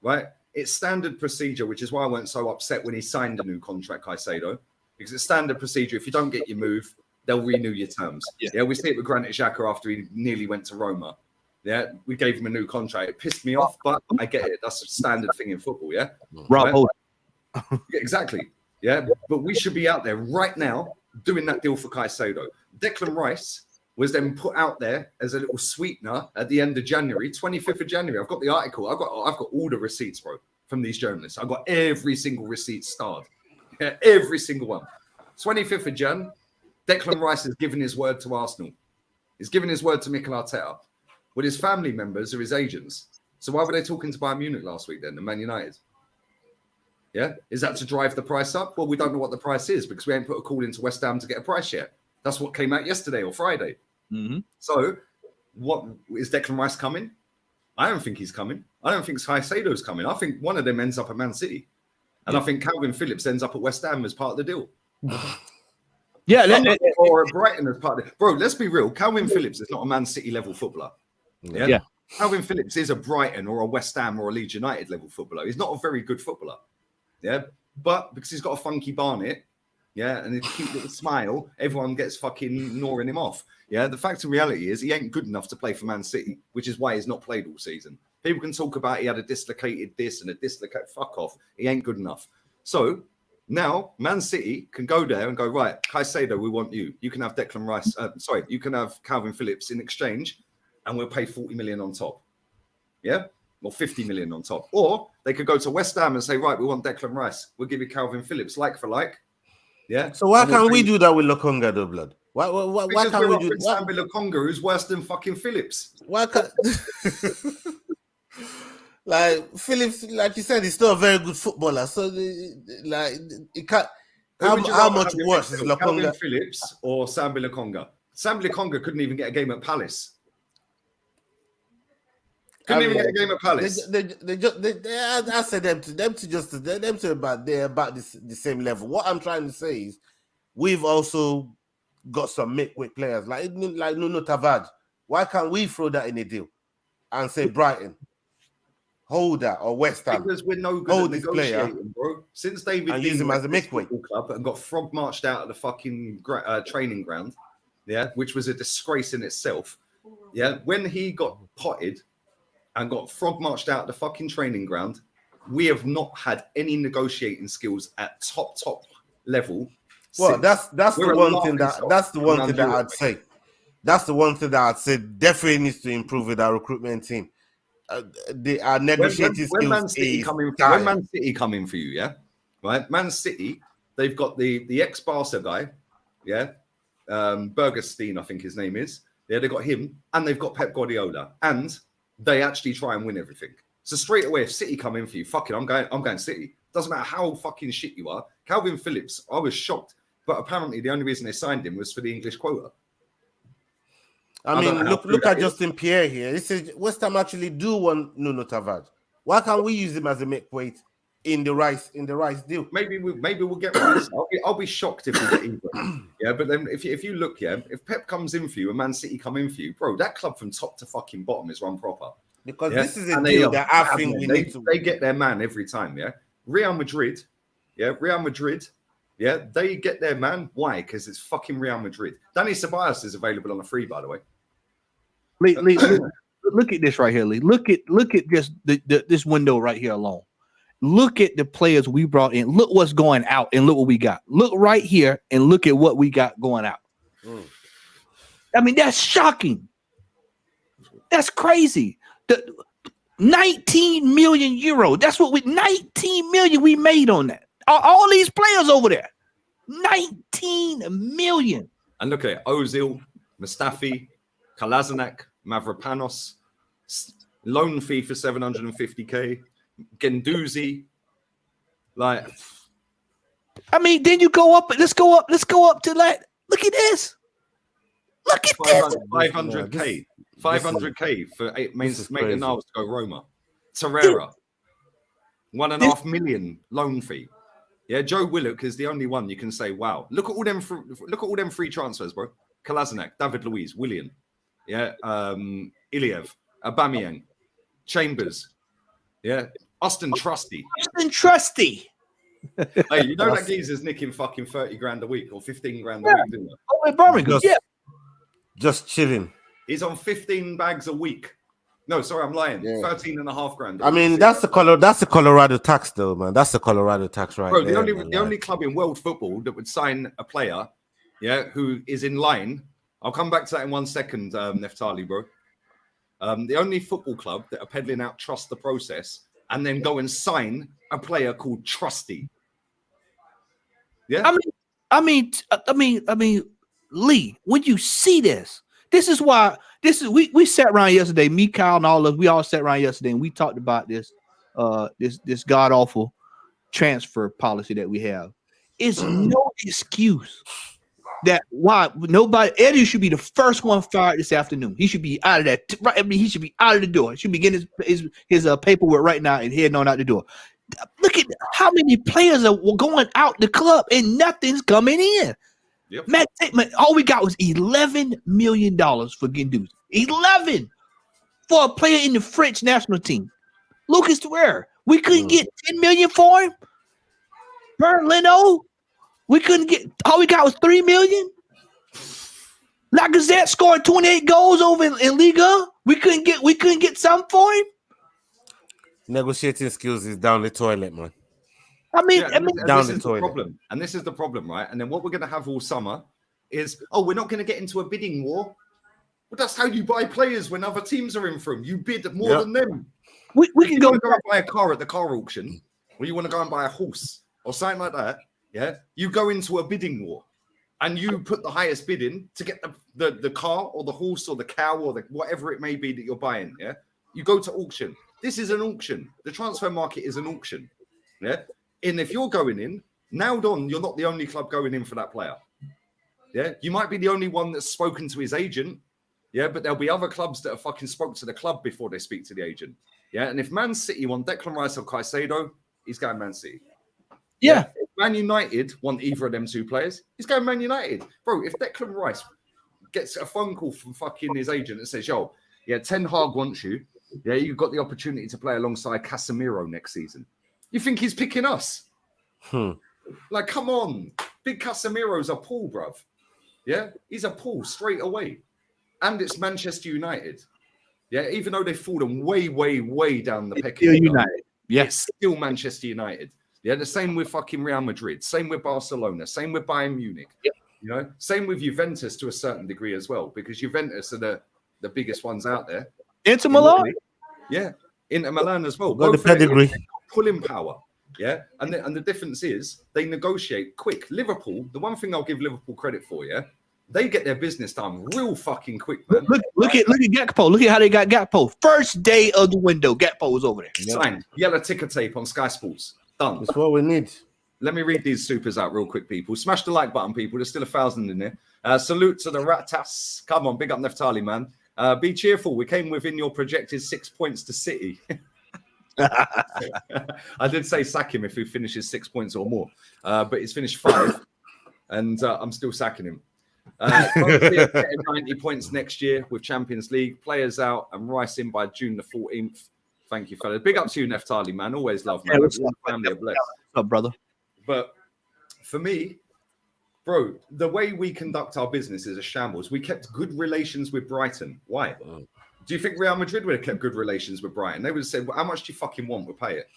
right? It's standard procedure, which is why I weren't so upset when he signed a new contract, Caicedo, because it's standard procedure. If you don't get your move, they'll renew your terms. Yeah, we see it with Granit Xhaka after he nearly went to Roma. Yeah, we gave him a new contract. It pissed me off, but I get it. That's a standard thing in football, Rob, exactly. Yeah, but we should be out there right now doing that deal for Caicedo. Declan Rice was then put out there as a little sweetener at the end of January, 25th of January. I've got the article. I've got all the receipts, bro, from these journalists. I've got every single receipt starred. Yeah, every single one. 25th of Jan, Declan Rice has given his word to Arsenal. He's given his word to Mikel Arteta. With his family members or his agents. So why were they talking to Bayern Munich last week then, and Man United? Yeah, is that to drive the price up? Well, we don't know what the price is because we ain't put a call into West Ham to get a price yet. That's what came out yesterday or Friday. So, what is Declan Rice coming? I don't think he's coming. I don't think Caicedo's coming. I think one of them ends up at Man City, and I think Calvin Phillips ends up at West Ham as part of the deal. Or at Brighton as part of it. Bro, let's be real. Calvin Phillips is not a Man City level footballer. Yeah. Calvin Phillips is a Brighton or a West Ham or a Leeds United level footballer. He's not a very good footballer. Yeah. But because he's got a funky barnet, and a cute little smile, everyone gets fucking gnawing him off. Yeah. The fact of reality is he ain't good enough to play for Man City, which is why he's not played all season. People can talk about he had a dislocated this and a dislocated fuck off. He ain't good enough. So now Man City can go there and go, right, Caicedo, we want you. You can have Declan Rice. You can have Calvin Phillips in exchange, and we'll pay 40 million on top. Yeah? Or 50 million on top. Or they could go to West Ham and say, right, we want Declan Rice. We'll give you Calvin Phillips, like for like. Yeah. So why can't we do that with Lokonga, though, blood? Why can't we do that? With Lokonga, who's worse than fucking Phillips? Why can't... Like Phillips, like you said, he's still a very good footballer. So, it can't. How much worse is Lokonga? Calvin Phillips or Sambi Lokonga? Sambi Lokonga couldn't even get a game at Palace. Couldn't even get a game at Palace. I said them to about the same level. What I'm trying to say is, we've also got some midweight players like Nuno Tavares. Why can't we throw that in a deal and say Brighton? Hold that, or West Ham. Because we're no good at negotiating, bro. Since David and use him as a midweight club and got frog marched out of the fucking training ground, which was a disgrace in itself. Yeah, when he got potted and got frog marched out of the fucking training ground, we have not had any negotiating skills at top level. Well, that's the one thing that I'd say. That's the one thing that I'd say definitely needs to improve with our recruitment team. Our negotiating skills. When Man City come in for you, right? Man City, they've got the ex-Barca guy, Bergerstein, I think his name is. Yeah, they got him, and they've got Pep Guardiola, and they actually try and win everything. So straight away, if City come in for you, fuck it, I'm going City. Doesn't matter how fucking shit you are. Calvin Phillips, I was shocked, but apparently the only reason they signed him was for the English quota. I mean, look at Justin Pierre here. He says West Ham actually do want Nuno Tavares. Why can't we use him as a midweight in the Rice deal? Maybe we'll get Rice. I'll be shocked if we get England. But then if you look, if Pep comes in for you and Man City come in for you, bro, that club from top to fucking bottom is run proper. Because this is a deal that I think we need to. They get their man every time. Real Madrid. They get their man. Why? Because it's fucking Real Madrid. Dani Ceballos is available on a free, by the way. Lee, look at this right here, Lee. Look at just this window right here alone. Look at the players we brought in. Look what's going out and look what we got. Look right here and look at what we got going out. I mean, that's shocking. That's crazy. The 19 million euro. That's what 19 million we made on that. all these players over there. 19 million. And look at it: Ozil, Mustafi, Kolasinac, Mavropanos, loan fee for 750k, Guendouzi. Like, I mean, then you go up. Let's go up to like. Look at this. Look at this. 500k. 500k for Mason Niles to go Roma. Torreira, 1.5 million loan fee. Yeah, Joe Willock is the only one you can say, wow. Look at all them free transfers, bro. Kolasinac, David Luiz, Willian, yeah, Iliev, Aubameyang, Chambers, yeah, Austin Trusty. Hey, you know that geezer's nicking fucking 30 grand a week or 15 grand a week, didn't he? Oh, in Birmingham, just chilling. He's on 15 bags a week. No, sorry, I'm lying. 13.5 grand. I mean, that's the Colorado tax, though, man. That's the Colorado tax, right? Bro, there, the only club in world football that would sign a player, yeah, who is in line. I'll come back to that in 1 second, Neftali, bro. The only football club that are peddling out trust the process and then go and sign a player called Trusty. Yeah. I mean, Lee, when you see this, we sat around yesterday, me, Kyle, and all of us, we all sat around yesterday and we talked about this this god awful transfer policy that we have. It's no excuse that why Eddie should be the first one fired this afternoon. He should be out of that. Right, I mean, he should be out of the door. He should be getting his paperwork right now and heading on out the door. Look at how many players are going out the club and nothing's coming in. Yep. Matt, all we got was $11 million for Guendouzi. 11 for a player in the French national team. Lucas Torreira, we couldn't get 10 million for him. Bernd Leno, we couldn't get. All we got was 3 million. Lacazette scored 28 goals over in Liga. We couldn't get something for him. Negotiating skills is down the toilet, man. Down the toilet. Problem. And this is the problem, right? And then what we're going to have all summer is, we're not going to get into a bidding war. Well, that's how you buy players when other teams are in for them. You bid more than them. We can go and buy a car at the car auction, or you want to go and buy a horse or something like that. Yeah, you go into a bidding war, and you put the highest bid in to get the car or the horse or the cow or whatever it may be that you're buying. Yeah, you go to auction. This is an auction. The transfer market is an auction. Yeah. And if you're going in, nailed on, you're not the only club going in for that player. Yeah, you might be the only one that's spoken to his agent. Yeah, but there'll be other clubs that have fucking spoke to the club before they speak to the agent. Yeah, and if Man City want Declan Rice or Caicedo, he's going Man City. Yeah. If Man United want either of them two players, he's going Man United. Bro, if Declan Rice gets a phone call from fucking his agent and says, yo, yeah, Ten Hag wants you. Yeah, you've got the opportunity to play alongside Casemiro next season. You think he's picking us? Like, come on. Big Casemiro's a pull, bruv. Yeah? He's a pull straight away. And it's Manchester United. Yeah, even though they've fallen way, way, way down the pecking order. United. Yes. It's still Manchester United. Yeah, the same with fucking Real Madrid. Same with Barcelona. Same with Bayern Munich. Yep. You know? Same with Juventus to a certain degree as well, because Juventus are the biggest ones out there. Inter Milan? Yeah. Inter Milan as well. Got the pedigree. Pulling power, yeah, and the difference is they negotiate quick. Liverpool, the one thing I'll give Liverpool credit for, yeah, they get their business done real fucking quick, man. Look at Gakpo. Look at how they got Gakpo. First day of the window, Gakpo was over there. Signed, yellow ticker tape on Sky Sports. Done. That's what we need. Let me read these supers out real quick, people. Smash the like button, people. There's still 1,000 in there. Salute to the Ratas. Come on, big up Neftali, man. Be cheerful. We came within your projected 6 points to City. I did say sack him if he finishes 6 points or more, but he's finished 5, and I'm still sacking him. 90 points next year with Champions League. Players out and Rice in by June the 14th. Thank you, fellas. Big up to you, Neftali, man. Always love, man. Family are blessed. What's up, brother? But for me, bro, the way we conduct our business is a shambles. We kept good relations with Brighton. Why? Do you think Real Madrid would have kept good relations with Brighton? They would have said, well, how much do you fucking want? We'll pay it.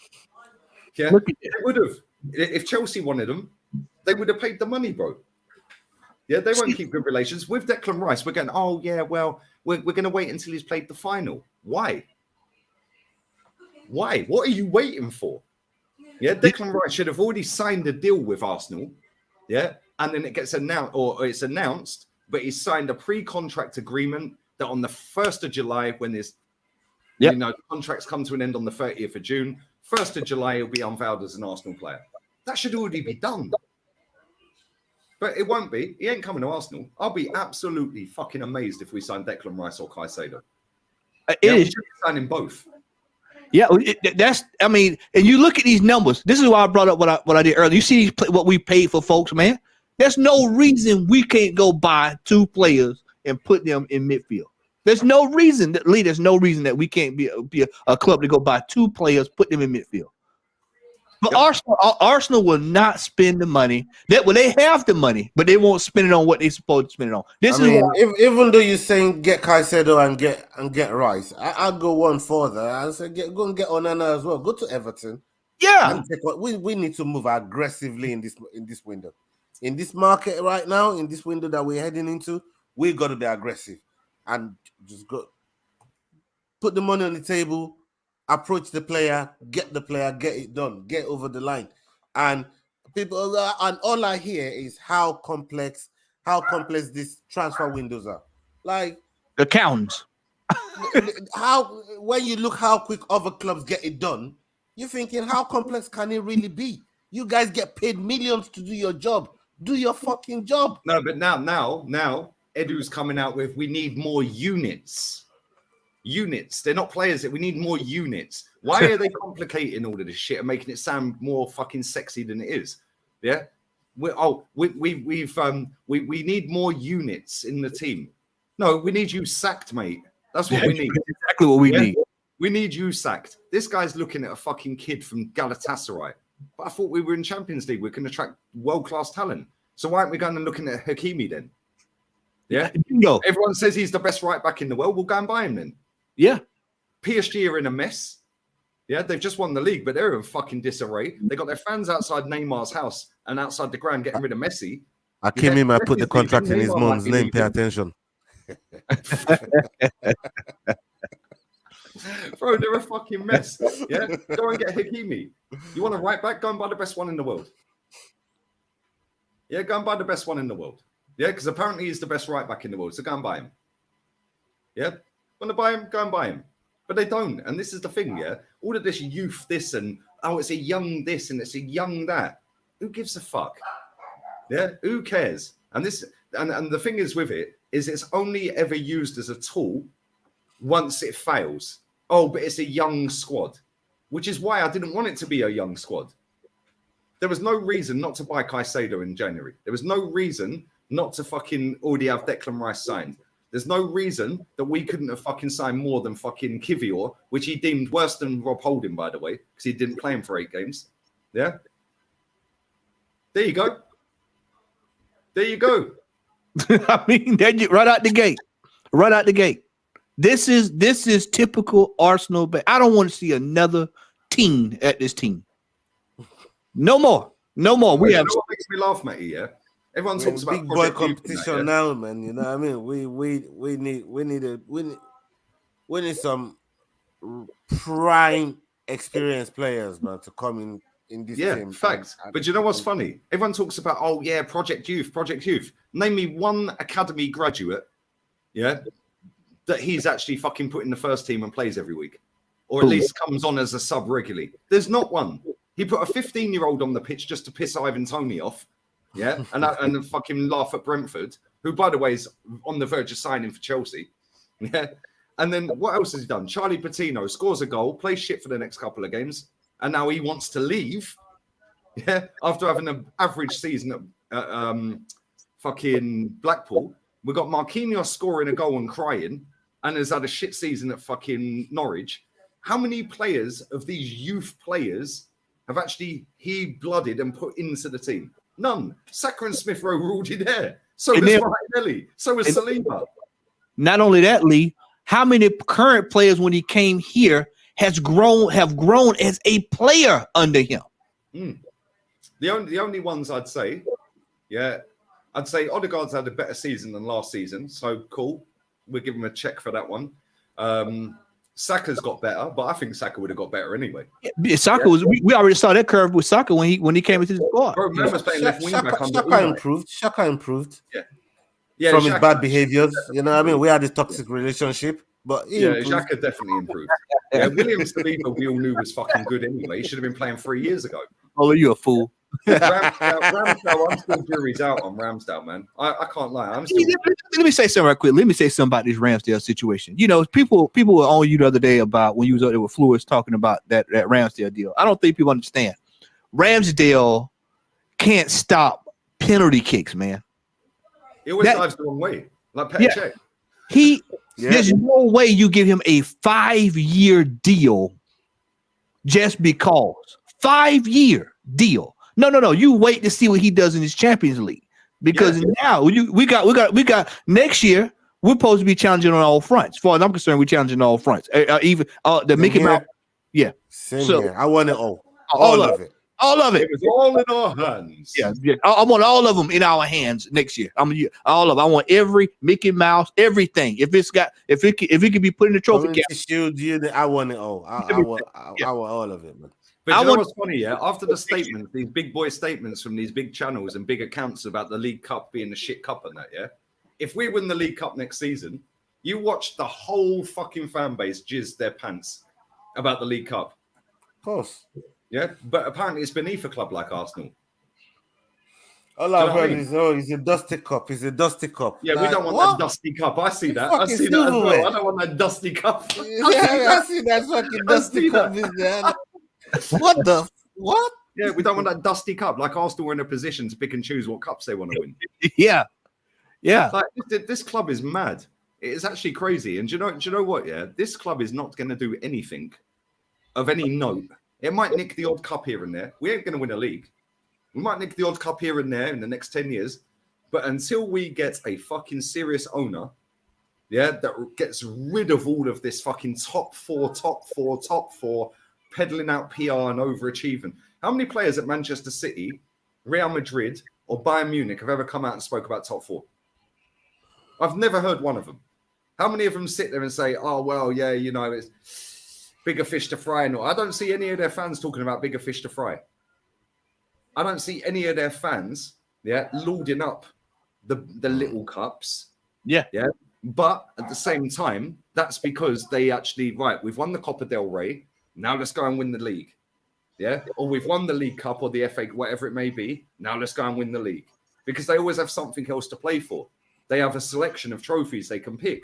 Yeah, they would have. If Chelsea wanted them, they would have paid the money, bro. Yeah, they won't keep good relations. With Declan Rice, we're going, oh, yeah, well, we're going to wait until he's played the final. Why? Why? What are you waiting for? Yeah, Declan Rice should have already signed a deal with Arsenal. Yeah, and then it gets announced, or it's announced, but he's signed a pre-contract agreement that on the 1st of July, when there's, contracts come to an end on the 30th of June, 1st of July, he'll be unveiled as an Arsenal player. That should already be done. But it won't be. He ain't coming to Arsenal. I'll be absolutely fucking amazed if we sign Declan Rice or Caicedo. We should be signing both. Yeah, and you look at these numbers. This is why I brought up what I did earlier. You see what we paid for folks, man. There's no reason we can't go buy 2 players and put them in midfield. There's no reason that we can't be a club to go buy 2 players, put them in midfield. But Arsenal will not spend the money. They have the money, but they won't spend it on what they're supposed to spend it on. Even though you're saying get Caicedo and get Rice, I'll go one further. I say go and get Onana as well. Go to Everton. Yeah, we need to move aggressively in this window, in this market right now, in this window that we're heading into. We got to be aggressive and just go put the money on the table. Approach the player, get it done, get over the line. And all I hear is how complex these transfer windows are. Like accountants. When you look how quick other clubs get it done, you're thinking, how complex can it really be? You guys get paid millions to do your job. Do your fucking job. No, but now Edu's coming out with, we need more units. They're not players. We need more units. Why are they complicating all of this shit and making it sound more fucking sexy than it is? Yeah. We need more units in the team. No, we need you sacked, mate. That's what we need. Exactly what we need. We need you sacked. This guy's looking at a fucking kid from Galatasaray. But I thought we were in Champions League. We can attract world-class talent. So why aren't we going and looking at Hakimi then? Yeah. No. Everyone says he's the best right back in the world. We'll go and buy him then. Yeah. PSG are in a mess. Yeah, they've just won the league, but they're in fucking disarray. They got their fans outside Neymar's house and outside the ground getting rid of Messi. Hakimi might put the contract in his mom's name. Pay attention. Bro, they're a fucking mess. Yeah, go and get Hakimi. You want a right back? Go and buy the best one in the world. Yeah, go and buy the best one in the world. Yeah, because apparently he's the best right back in the world. So go and buy him. Yeah. Want to buy him? Go and buy him. But they don't. And this is the thing, yeah? All of this youth, this and, it's a young this and it's a young that. Who gives a fuck? Yeah? Who cares? And the thing is with it, is it's only ever used as a tool once it fails. Oh, but it's a young squad. Which is why I didn't want it to be a young squad. There was no reason not to buy Caicedo in January. There was no reason not to fucking already have Declan Rice signed. There's no reason that we couldn't have fucking signed more than fucking Kivior, which he deemed worse than Rob Holding, by the way, because he didn't play him for 8 games. Yeah. There you go. There you go. I mean, right out the gate. Right out the gate. This is typical Arsenal. But I don't want to see another team at this team. No more. We have. What makes me laugh, Matty? Yeah. Everyone talks about big boy competition now, man. You know what I mean? We need some prime experienced players, man, to come in this team. Yeah, facts. But you know what's funny? Everyone talks about, Project Youth. Name me one academy graduate, yeah, that he's actually fucking put in the first team and plays every week, or at least comes on as a sub regularly. There's not one. He put a 15-year-old on the pitch just to piss Ivan Toney off. Yeah, and fucking laugh at Brentford, who, by the way, is on the verge of signing for Chelsea. Yeah, and then what else has he done? Charlie Patino scores a goal, plays shit for the next couple of games, and now he wants to leave. Yeah, after having an average season at fucking Blackpool, we got Marquinhos scoring a goal and crying, and has had a shit season at fucking Norwich. How many players of these youth players have actually blooded and put into the team? None. Saka and Smith Rowe were already there. So was Martinelli. So was Saliba. Not only that, Lee, how many current players when he came here have grown as a player under him? The only ones I'd say, I'd say Odegaard's had a better season than last season. So cool. We'll give him a check for that one. Saka's got better, but I think Saka would have got better anyway. Yeah, Saka was. We already saw that curve with Saka when he came into the squad. Bro, man was playing left wing back under Shaka Unai. improved. Shaka improved. Yeah, From his Xhaka bad behaviors. definitely You know what I mean? improved. We had a toxic relationship, but he improved. Xhaka definitely improved. Yeah, William Saliba, we all knew was fucking good anyway. He should have been playing 3 years ago. Oh, you a fool. Ramsdale, I'm still jury's out on Ramsdale, man. I can't lie. I'm still. Let me say something right quick. Let me say something about this Ramsdale situation. You know, people were on you the other day about when you was up there with Flores talking about that Ramsdale deal. I don't think people understand. Ramsdale can't stop penalty kicks, man. He always dives the wrong way, like Petr Cech. There's no way you give him a 5-year deal just because 5-year deal. No. You wait to see what he does in his Champions League because now we got next year. We're supposed to be challenging on all fronts. As far as I'm concerned, we're challenging on all fronts. Even the Mickey Mouse. Yeah. Same here. I want it all. All of it. All of it. It was all in our hands. Yeah. I want all of them in our hands next year. All of them. I want every Mickey Mouse, everything. If it can be put in the trophy case. Shield unit, I want it all. I want all of it, man. But you know what's funny, yeah? After the statements, these big boy statements from these big channels and big accounts about the League Cup being a shit cup and that, yeah? If we win the League Cup next season, you watch the whole fucking fan base jizz their pants about the League Cup. Of course. Yeah, but apparently it's beneath a club like Arsenal. All I've heard is, it's a dusty cup. It's a dusty cup. Yeah, we don't want that dusty cup. I see that. I see that as well. I don't want that dusty cup. I see that fucking dusty cup. What? Yeah, we don't want that dusty cup. Like Arsenal are in a position to pick and choose what cups they want to win. Yeah. Like this club is mad. It is actually crazy. And do you know what? Yeah, this club is not going to do anything of any note. It might nick the odd cup here and there. We ain't going to win a league. We might nick the odd cup here and there in the next 10 years. But until we get a fucking serious owner, that gets rid of all of this fucking top four, peddling out PR and overachieving. How many players at Manchester City, Real Madrid, or Bayern Munich have ever come out and spoke about top four? I've never heard one of them. How many of them sit there and say, oh, well, yeah, you know, it's bigger fish to fry? No, I don't see any of their fans talking about bigger fish to fry. I don't see any of their fans, lording up the little cups. Yeah. But at the same time, that's because they actually, we've won the Copa del Rey. Now let's go and win the league. Yeah. Or we've won the League Cup or the FA, whatever it may be. Now let's go and win the league. Because they always have something else to play for. They have a selection of trophies they can pick.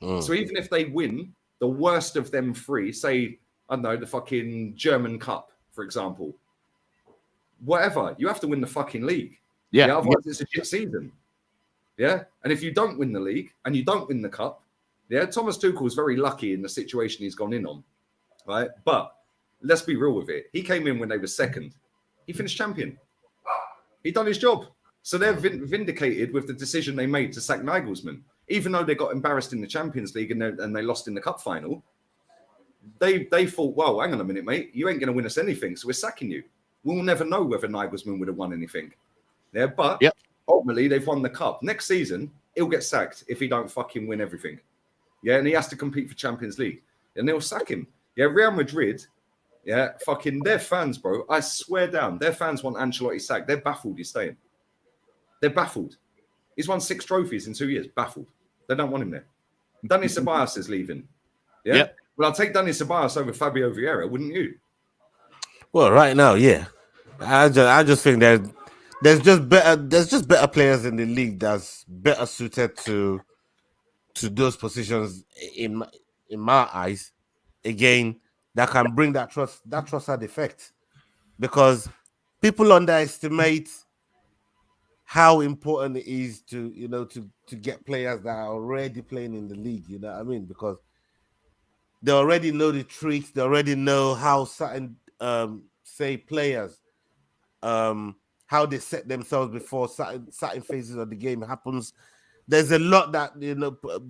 So even if they win the worst of them three, say, I don't know, the fucking German Cup, for example, whatever, you have to win the fucking league. Yeah. Otherwise, it's a shit season. Yeah. And if you don't win the league and you don't win the cup, Thomas Tuchel's very lucky in the situation he's gone in on. Right. But let's be real with it. He came in when they were second. He finished champion. He done his job. So they're vindicated with the decision they made to sack Nagelsmann. Even though they got embarrassed in the Champions League and they lost in the cup final, they thought, well, hang on a minute, mate. You ain't going to win us anything, so we're sacking you. We'll never know whether Nagelsmann would have won anything. Yeah, but ultimately, they've won the cup. Next season, he'll get sacked if he don't fucking win everything. Yeah, and he has to compete for Champions League. And they'll sack him. Yeah, Real Madrid, fucking their fans, bro. I swear down, their fans want Ancelotti sacked. They're baffled he's staying. They're baffled. He's won 6 trophies in 2 years. Baffled. They don't want him there. Dani Ceballos is leaving. Yeah? Well, I'll take Dani Ceballos over Fabio Vieira, wouldn't you? Well, right now, yeah. I just think there's just better players in the league that's better suited to those positions in my eyes. Again, that can bring that trusted effect, because people underestimate how important it is to get players that are already playing in the league. You know what I mean? Because they already know the tricks. They already know how certain players how they set themselves before certain phases of the game happens. There's a lot that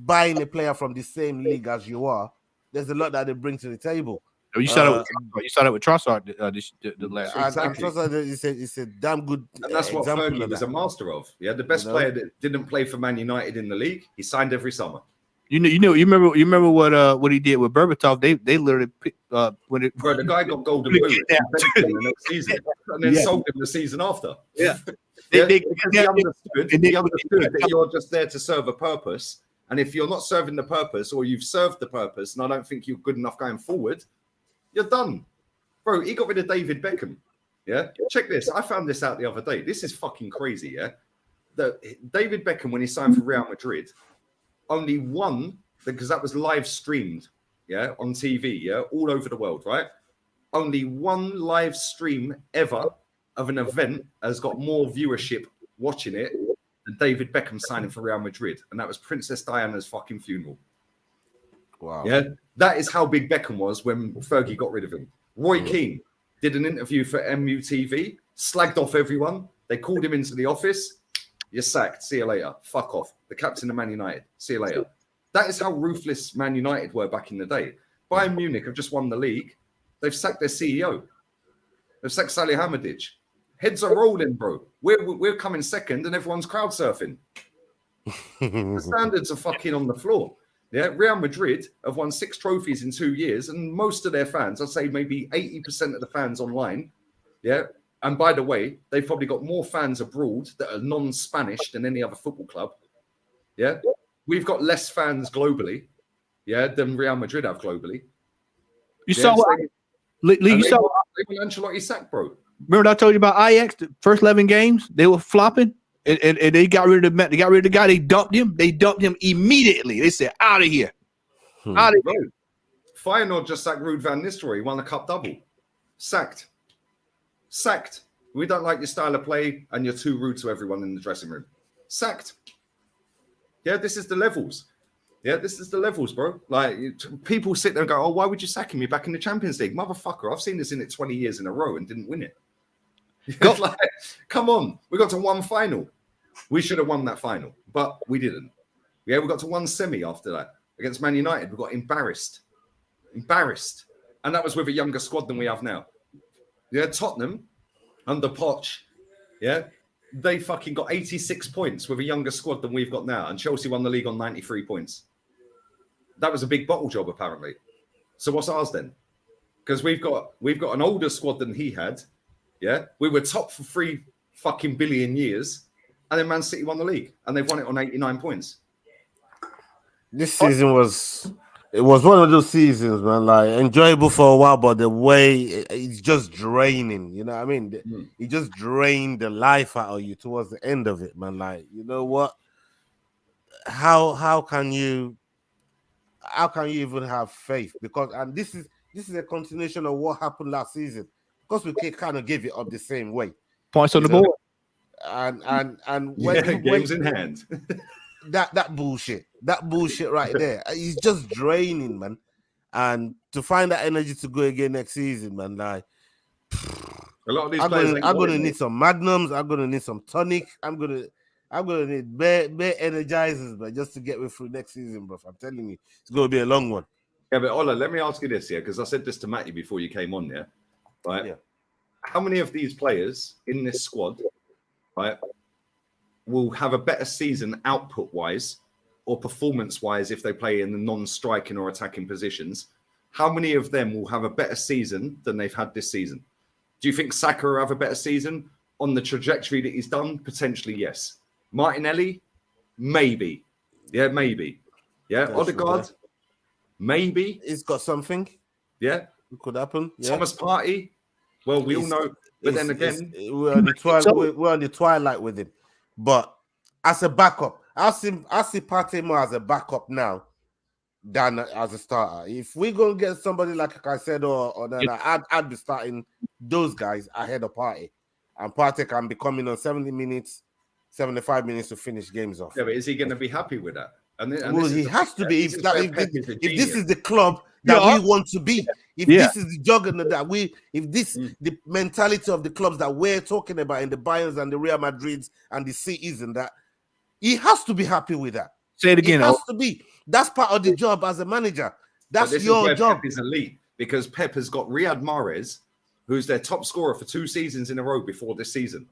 buying a player from the same league as you are. There's a lot that they bring to the table. You saw that with Trossard the last. Exactly. Trossard is a damn good. And that's what Fergie was a master of. Yeah, the best player that didn't play for Man United in the league, he signed every summer. You remember what he did with Berbatov? They literally when it Bro, the guy got golden boot in the next season, and then sold him the season after. Yeah, because he understood that you're just there to serve a purpose, and if you're not serving the purpose, or you've served the purpose, and I don't think you're good enough going forward, you're done, bro. He got rid of David Beckham. Yeah, check this. I found this out the other day. This is fucking crazy. Yeah, that David Beckham, when he signed for Real Madrid, only one, because that was live streamed, yeah, on TV, yeah, all over the world, right? Only one live stream ever of an event has got more viewership watching it than David Beckham signing for Real Madrid, and that was Princess Diana's fucking funeral. Wow. Yeah, that is how big Beckham was when Fergie got rid of him. Roy Keane did an interview for MUTV, slagged off everyone. They called him into the office. You're sacked. See you later. Fuck off. The captain of Man United. See you later. That is how ruthless Man United were back in the day. Bayern Munich have just won the league. They've sacked their CEO. They've sacked Salihamidzic. Heads are rolling, bro. We're coming second, and everyone's crowd surfing. The standards are fucking on the floor. Yeah, Real Madrid have won 6 trophies in 2 years, and most of their fans, I'd say maybe 80% of the fans online, yeah. And by the way, they've probably got more fans abroad that are non-Spanish than any other football club. Yeah, we've got less fans globally, yeah, than Real Madrid have globally. You saw what? You saw they were Ancelotti sacked, bro. Remember I told you about Ajax? The first 11 games they were flopping, and they got rid of the guy. They dumped him. They dumped him immediately. They said, "Out of here, out of here." Feyenoord just sacked Ruud van Nistelrooy. He won a cup double. Sacked. We don't like your style of play, and you're too rude to everyone in the dressing room. Sacked. Yeah, this is the levels. Yeah, this is the levels, bro. Like, people sit there and go, "Oh, why would you sack me back in the Champions League, motherfucker? I've seen this in it 20 years in a row and didn't win it." Like, come on, we got to one final. We should have won that final, but we didn't. Yeah, we got to one semi after that against Man United. We got embarrassed, and that was with a younger squad than we have now. Yeah, Tottenham under Poch, yeah, they fucking got 86 points with a younger squad than we've got now, and Chelsea won the league on 93 points. That was a big bottle job, apparently. So what's ours then? Because we've got an older squad than he had. Yeah, we were top for 3 fucking billion years, and then Man City won the league, and they've won it on 89 points. This season was one of those seasons, man. Like, enjoyable for a while, but the way it's just draining. You know what I mean? It just drained the life out of you towards the end of it, man. Like, you know what? How can you even have faith? Because this is a continuation of what happened last season. Because we kind of give it up the same way. Points on the board. And when games in hand. that bullshit right there, it's just draining, man. And to find that energy to go again next season, man, like, a lot of these I'm gonna need some magnums. I'm gonna need some tonic. I'm gonna need bare energizers, but just to get me through next season, bro. I'm telling you, it's gonna be a long one. Yeah, but Ola, let me ask you this, yeah, because I said this to Matty before you came on, yeah, right? Yeah. How many of these players in this squad, right, will have a better season output-wise or performance-wise if they play in the non-striking or attacking positions? How many of them will have a better season than they've had this season? Do you think Saka will have a better season on the trajectory that he's done? Potentially, yes. Martinelli, maybe. Yeah, maybe. Yeah, Odegaard, maybe. He's got something. Yeah. It could happen. Yeah. Thomas Partey, well, we all know. But then again, we're on the twilight with him. But as a backup, I see Partey more as a backup now than as a starter. If we're gonna get somebody like I said, or then I'd be starting those guys ahead of Partey, and Partey can be coming on 70 minutes, 75 minutes to finish games off. Yeah, but is he going to be happy with that? And he has to be. If this is the club that we want to be, this is the juggernaut that the mentality of the clubs that we're talking about in the Bayerns and the Real Madrids and the Cities, and that, he has to be happy with that. Say it again. It has to be. That's part of the job as a manager. That's your job. Pep is elite because Pep has got Riyad Mahrez, who's their top scorer for 2 seasons in a row before this season.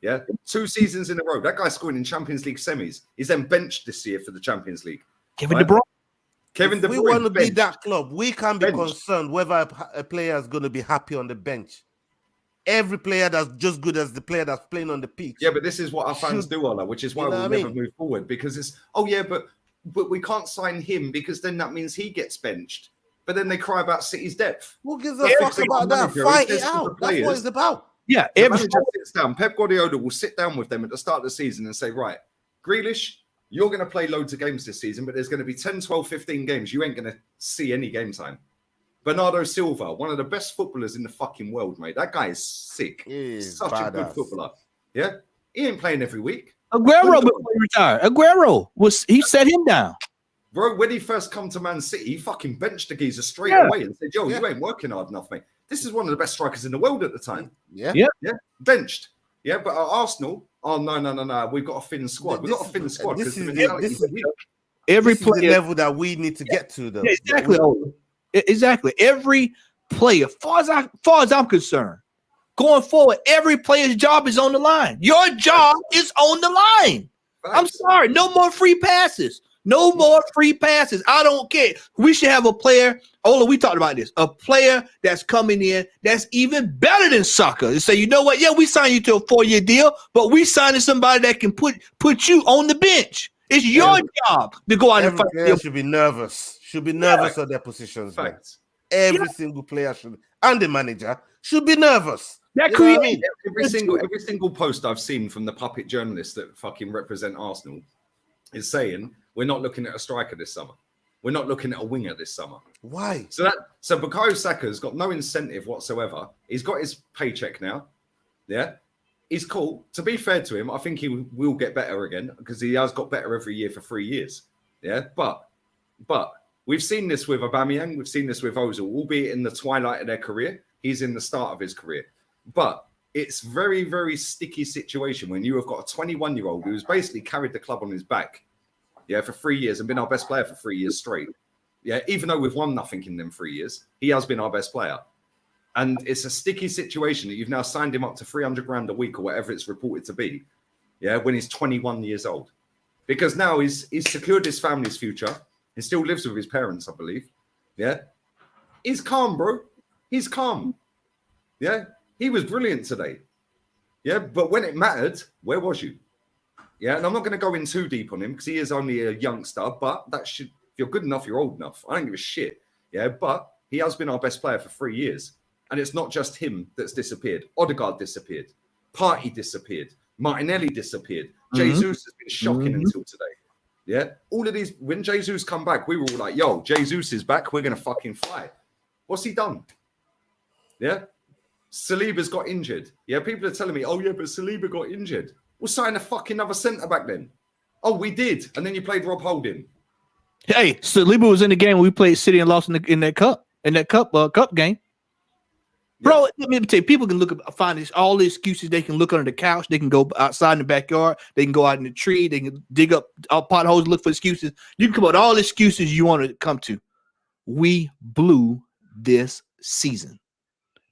Yeah, 2 seasons in a row. That guy's scoring in Champions League semis. He's then benched this year for the Champions League. Kevin Right? De Bruyne. Kevin De If Bruyne. we want to be benched. that club, we can be Bench. concerned whether a player is going to be happy on the bench. Every player that's just good as the player that's playing on the pitch. Yeah, but this is what our fans do, Ola, which is why we'll never move forward, because it's but we can't sign him because then that means he gets benched. But then they cry about City's depth. Who gives a fuck about that? Fight it out. That's what it's about. Yeah, the manager sits down. Pep Guardiola will sit down with them at the start of the season and say, right, Grealish, you're going to play loads of games this season, but there's going to be 10, 12, 15 games. You ain't going to see any game time. Bernardo Silva, one of the best footballers in the fucking world, mate. That guy is sick. He's such a good footballer. Yeah? He ain't playing every week. Aguero before he retired. He set him down. Bro, when he first come to Man City, he fucking benched the geezer straight away and said, yo, you ain't working hard enough, mate. This is one of the best strikers in the world at the time. Yeah. Benched. Yeah, but at Arsenal, no. We've got a thin squad. We've got a thin squad. This is every player, the level that we need to get to, though. Yeah, exactly. Exactly. Every player, far as I'm concerned, going forward, every player's job is on the line. Your job is on the line. Facts. I'm sorry. No more free passes. No more free passes. I don't care. We should have a player. Ola, we talked about this. A player that's coming in that's even better than Saka. And say, you know what? Yeah, we signed you to a 4-year deal, but we signed somebody that can put you on the bench. It's your job to go out and fight. Every player should be nervous. Should be nervous on their positions. Every single player should, and the manager should be nervous. That creates every single post I've seen from the puppet journalists that fucking represent Arsenal is saying we're not looking at a striker this summer. We're not looking at a winger this summer. Why? So Bukayo Saka's got no incentive whatsoever. He's got his paycheck now. Yeah. He's cool. To be fair to him, I think he will get better again because he has got better every year for 3 years. Yeah. But we've seen this with Aubameyang. We've seen this with Ozil, albeit in the twilight of their career. He's in the start of his career. But it's very, very sticky situation when you have got a 21-year-old who's basically carried the club on his back, for 3 years and been our best player for 3 years straight. Yeah, even though we've won nothing in them 3 years, he has been our best player. And it's a sticky situation that you've now signed him up to 300 grand a week or whatever it's reported to be, when he's 21 years old. Because now he's secured his family's future. He still lives with his parents, I believe. Yeah. He's calm, bro. He's calm. Yeah. He was brilliant today. Yeah. But when it mattered, where was you? Yeah. And I'm not going to go in too deep on him because he is only a youngster, but if you're good enough, you're old enough. I don't give a shit. Yeah. But he has been our best player for 3 years. And it's not just him that's disappeared. Odegaard disappeared. Partey disappeared. Martinelli disappeared. Jesus has been shocking until today. Yeah. All of these, when Jesus come back, we were all like, yo, Jesus is back. We're going to fucking fly. What's he done? Yeah. Saliba's got injured. Yeah. People are telling me, oh, yeah, but Saliba got injured. We'll sign a fucking other centre back then. Oh, we did. And then you played Rob Holding. Hey, Saliba was in the game when we played City and lost in that cup game. Bro, let me tell you, people can find all the excuses. They can look under the couch. They can go outside in the backyard. They can go out in the tree. They can dig up potholes, look for excuses. You can come up with all the excuses you want to come to. We blew this season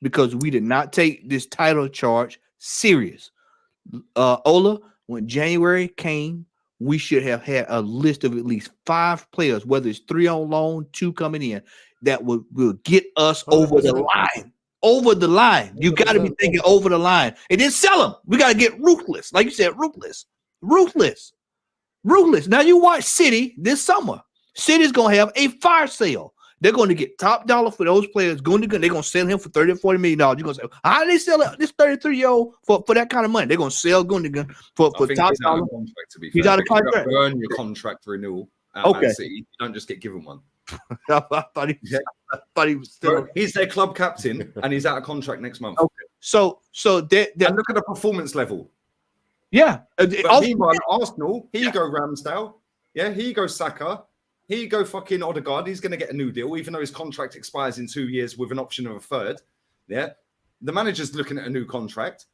because we did not take this title charge serious. Ola, when January came, we should have had a list of at least 5 players, whether it's 3 on loan, 2 coming in, that will get us over the line. Over the line. You got to be thinking over the line. And then sell them. We got to get ruthless. Like you said, ruthless. Now you watch City this summer. City's going to have a fire sale. They're going to get top dollar for those players. They're going to sell him for $30 or $40 million. You're going to say, how do they sell this 33-year-old for that kind of money? They're going to sell Gundogan for top dollar. He's out of contract. You earn your contract renewal at Man City. You don't just get given one. I thought he was still. He's their club captain and he's out of contract next month. Okay. So and look at the performance level. Yeah. Meanwhile, Arsenal, here you go Ramsdale. Yeah, here you go Saka. Here you go fucking Odegaard. He's going to get a new deal, even though his contract expires in 2 years with an option of a third. Yeah. The manager's looking at a new contract.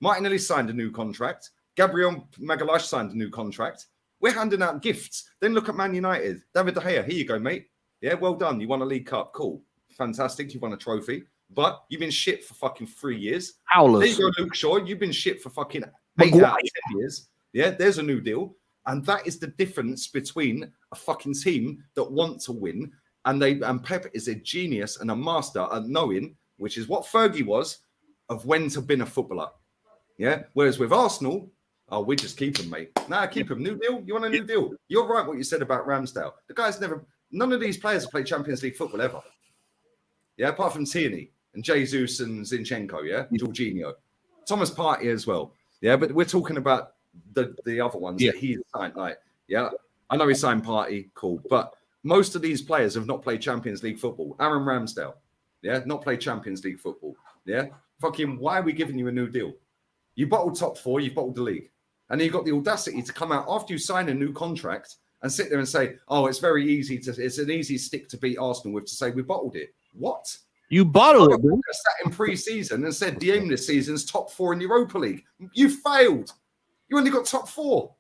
Martinelli signed a new contract. Gabriel Magalhaes signed a new contract. We're handing out gifts. Then look at Man United. David De Gea, here you go, mate. Yeah, well done. You won a League Cup. Cool. Fantastic. You won a trophy. But you've been shit for fucking 3 years. Howlers. There you go, Luke Shaw. You've been shit for fucking 8 out of 10 years. Yeah, there's a new deal. And that is the difference between a fucking team that want to win, and Pep is a genius and a master at knowing, which is what Fergie was, of when to bin a footballer. Yeah. Whereas with Arsenal, we just keep him, mate. Nah, keep him. New deal? You want a new deal? You're right what you said about Ramsdale. The guy's none of these players have played Champions League football ever. Yeah, apart from Tierney and Jesus and Zinchenko, yeah, Jorginho. Thomas Partey as well. Yeah, but we're talking about the other ones that he signed. Like, yeah, I know he signed Partey, cool. But most of these players have not played Champions League football. Aaron Ramsdale, yeah, not played Champions League football. Yeah. Fucking, why are we giving you a new deal? You bottled top four, you've bottled the league. And then you've got the audacity to come out after you sign a new contract and sit there and say, oh, it's an easy stick to beat Arsenal with, to say we bottled it. What? You bottled it, bro. Sat in pre-season and said the aim this season's top four in the Europa League. You failed. You only got top four.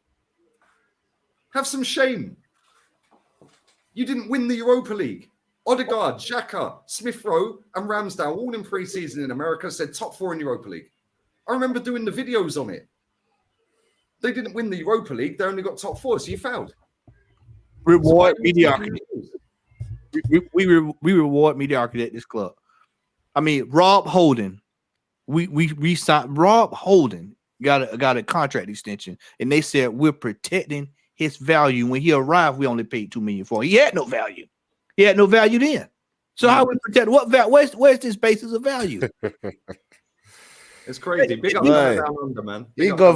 Have some shame. You didn't win the Europa League. Odegaard, Xhaka, Smith Rowe, and Ramsdale, all in pre-season in America, said top four in Europa League. I remember doing the videos on it. They didn't win the Europa League. They only got top four, so you failed. Reward mediocrity. We reward mediocrity at this club. I mean, Rob Holding. We signed Rob Holding got a contract extension, and they said we're protecting his value. When he arrived, we only paid $2 million for him. He had no value. He had no value then. So how we protect what value? Where's this basis of value? It's crazy. Big up down under, man. He got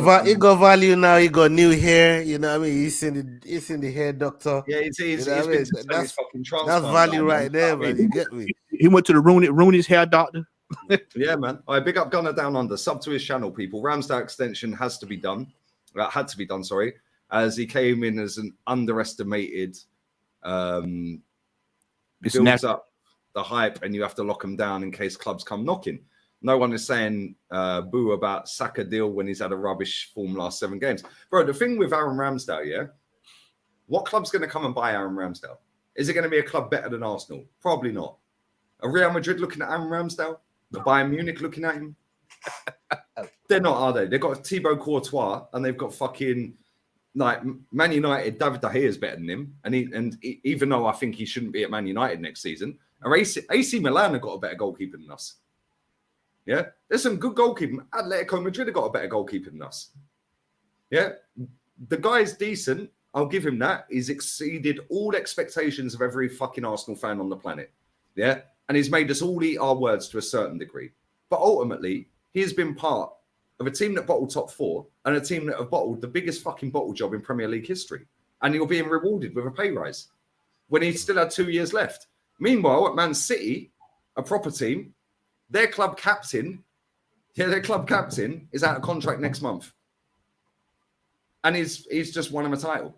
value now. He got new hair. You know what I mean? He's in the hair doctor. Yeah, that's fucking that's value right there, man. You get me? He went to the Rooney's hair doctor. Yeah, man. All right, big up Gunner down under. Sub to his channel, people. Ramsdale extension had to be done, sorry, as he came in as an underestimated. Builds up the hype, and you have to lock him down in case clubs come knocking. No one is saying boo about Saka deal when he's had a rubbish form last 7 games. Bro, the thing with Aaron Ramsdale, yeah? What club's going to come and buy Aaron Ramsdale? Is it going to be a club better than Arsenal? Probably not. Are Real Madrid looking at Aaron Ramsdale? The Bayern Munich looking at him? They're not, are they? They've got Thibaut Courtois, and they've got fucking, like, Man United. David De Gea is better than him. And even though I think he shouldn't be at Man United next season, AC Milan have got a better goalkeeper than us. Yeah, there's some good goalkeeping. Atletico Madrid have got a better goalkeeper than us. Yeah, the guy's decent. I'll give him that. He's exceeded all expectations of every fucking Arsenal fan on the planet. Yeah, and he's made us all eat our words to a certain degree. But ultimately, he has been part of a team that bottled top 4 and a team that have bottled the biggest fucking bottle job in Premier League history. And you're being rewarded with a pay rise when he still had 2 years left. Meanwhile, at Man City, a proper team, their club captain is out of contract next month. And he's just won him a title.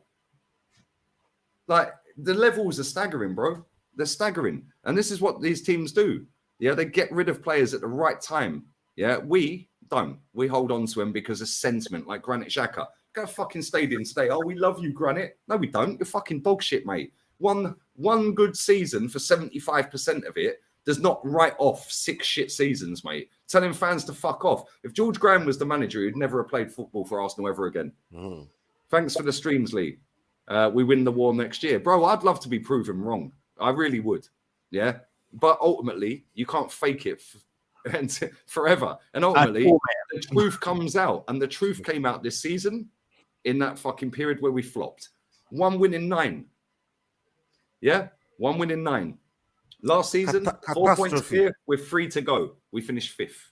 Like, the levels are staggering, bro. They're staggering. And this is what these teams do. Yeah, they get rid of players at the right time. Yeah, we don't. We hold on to them because of sentiment, like Granit Xhaka. Go fucking stadium today. Oh, we love you, Granit. No, we don't. You're fucking dog shit, mate. One good season for 75% of it does not write off 6 shit seasons, mate. Telling fans to fuck off. If George Graham was the manager, he'd never have played football for Arsenal ever again. Thanks for the streams, Lee. We win the war next year. Bro, I'd love to be proven wrong. I really would. Yeah. But ultimately, you can't fake it forever. And ultimately, the truth comes out. And the truth came out this season in that fucking period where we flopped. 1 win in 9. Yeah. 1 win in 9. Last season, 4 points here with 3 to go. We finished 5th.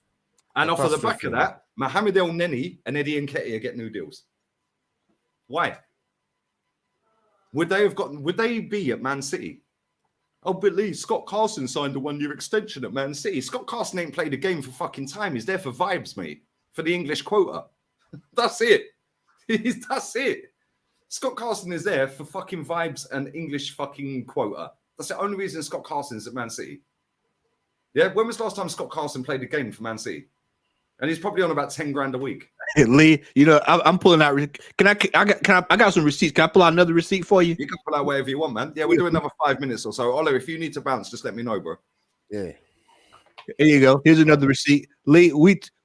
And off of the back of that, Mohamed El Neni and Eddie Nketiah get new deals. Why? Would they be at Man City? Oh, but Lee, Scott Carson signed a 1-year extension at Man City. Scott Carson ain't played a game for fucking time. He's there for vibes, mate. For the English quota. That's it. That's it. Scott Carson is there for fucking vibes and English fucking quota. That's the only reason Scott Carson is at Man City. Yeah, when was the last time Scott Carson played a game for Man City? And he's probably on about 10 grand a week. Hey, Lee, you know, I'm pulling out. I got some receipts. Can I pull out another receipt for you? You can pull out whatever you want, man. Yeah, we'll do another 5 minutes or so. Ola, if you need to bounce, just let me know, bro. Yeah. Here you go. Here's another receipt. Lee,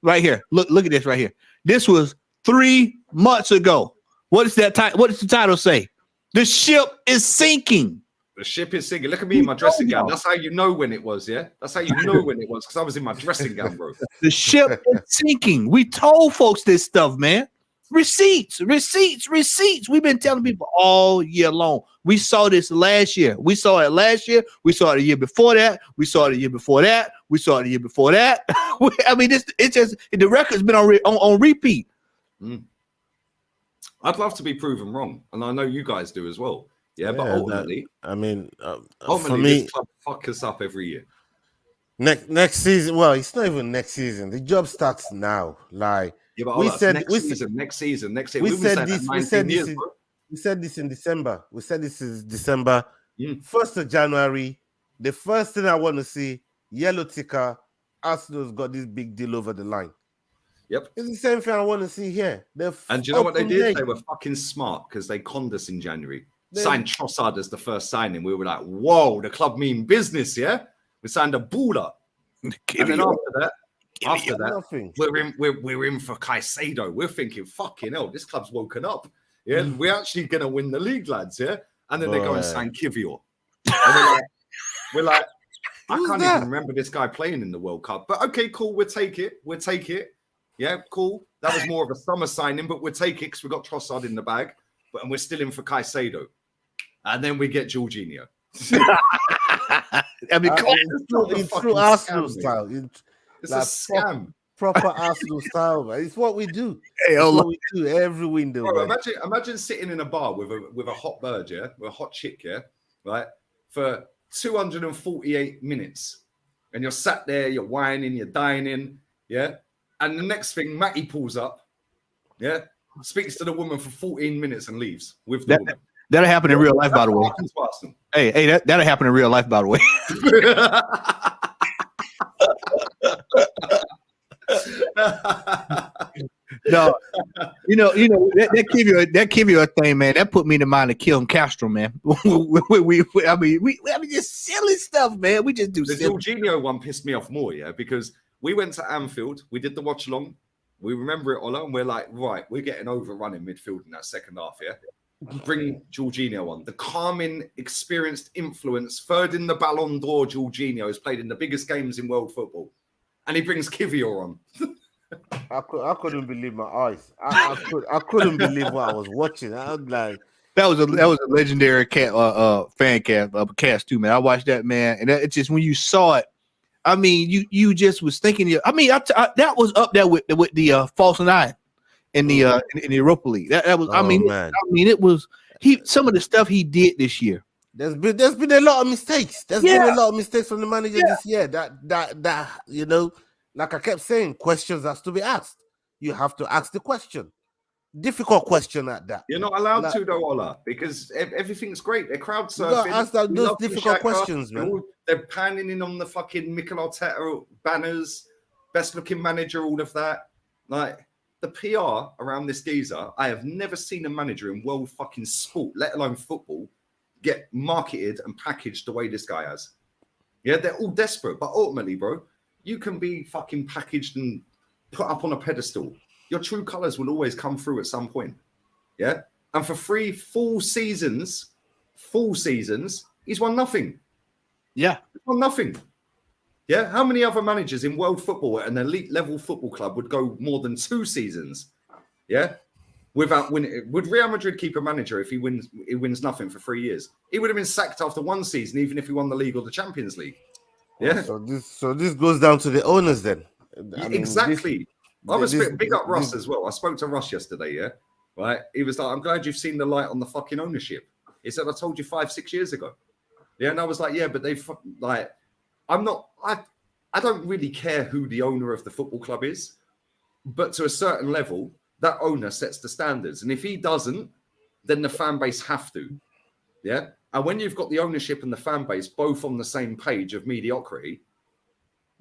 right here. Look at this right here. This was 3 months ago What does the title say? The ship is sinking. The ship is sinking. Look at me in my dressing gown. That's how you know when it was, yeah? That's how you know when it was, because I was in my dressing gown, bro. The ship is sinking. We told folks this stuff, man. Receipts. We've been telling people all year long. We saw this last year. We saw it last year. We saw it the year before that. We saw it the year before that. We saw it the year before that. I mean, the record's been on repeat. I'd love to be proven wrong, and I know you guys do as well. Yeah, but ultimately, for me, this club fuck us up every year. Next season, well, it's not even next season. The job starts now. Like we said next season. We said this in December. We said this is December. 1st of January. The first thing I want to see, yellow ticker, Arsenal's got this big deal over the line. Yep. It's the same thing I want to see here. And do you know what they did? They were fucking smart because they conned us in January. Signed Trossard as the first signing. We were like, whoa, the club mean business, yeah? We signed a baller. And then after that, we're in for Caicedo. We're thinking, fucking hell, this club's woken up. Yeah, we're actually gonna win the league, lads, yeah? And then they go and sign Kivior. And we're like, I can't even remember this guy playing in the World Cup. But okay, cool, we'll take it. Yeah, cool. That was more of a summer signing, but we'll take it because we got Trossard in the bag. And we're still in for Caicedo. And then we get Jorginho. I mean, it's true Arsenal style. It's like a scam. Proper Arsenal style, man. It's what we do. What we do every window. Bro, imagine sitting in a bar with a hot bird, yeah, with a hot chick, yeah, right, for 248 minutes, and you're sat there, you're whining, you're dining, yeah, and the next thing, Matty pulls up, yeah, speaks to the woman for 14 minutes and leaves with the woman. That'll happen in real life, by the way. Hey, that'll happen in real life, by the way. No, that give you a thing, man. That put me in the mind of killing Castro, man. I mean, just silly stuff, man. We just do. The Jorginho one pissed me off more, yeah, because we went to Anfield, we did the watch along, we remember it all, and we're like, right, we're getting overrun in midfield in that second half, yeah. Bring Jorginho on. The calming, experienced influence, third in the Ballon d'Or, Jorginho has played in the biggest games in world football. And he brings Kivior on. I couldn't believe my eyes. I couldn't believe what I was watching. I was like, that was a legendary fan cast too, man. I watched that, man, and it's just when you saw it. I mean, you just was thinking. I mean, that was up there with the False Nine in the Europa League. That was. Man. It was some of the stuff he did this year. There's been a lot of mistakes. There's been a lot of mistakes from the manager this year. That you know, like I kept saying, questions has to be asked. You have to ask the question. Difficult question at that. You're not allowed to, though, Ola, because everything's great. They're crowd surfing. You gotta ask those difficult questions, man. They're panning in on the fucking Mikel Arteta banners, best looking manager, all of that. Like the PR around this geezer, I have never seen a manager in world fucking sport, let alone football, get marketed and packaged the way this guy has. Yeah, they're all desperate, but ultimately, bro, you can be fucking packaged and put up on a pedestal. Your true colors will always come through at some point. Yeah. And for 3 full seasons, he's won nothing. Yeah. He's won nothing. Yeah. How many other managers in world football at an elite level football club would go more than 2 seasons? Yeah. Without winning? Would Real Madrid keep a manager if he wins nothing for 3 years? He would have been sacked after 1 season, even if he won the league or the Champions League. Yeah. So this goes down to the owners then. Exactly. Big up Russ as well. I spoke to Russ yesterday, yeah? Right? He was like, I'm glad you've seen the light on the fucking ownership. He said, I told you 5-6 years ago. Yeah, and I was like, yeah, but I don't really care who the owner of the football club is, but to a certain level, that owner sets the standards. And if he doesn't, then the fan base have to. Yeah? And when you've got the ownership and the fan base both on the same page of mediocrity,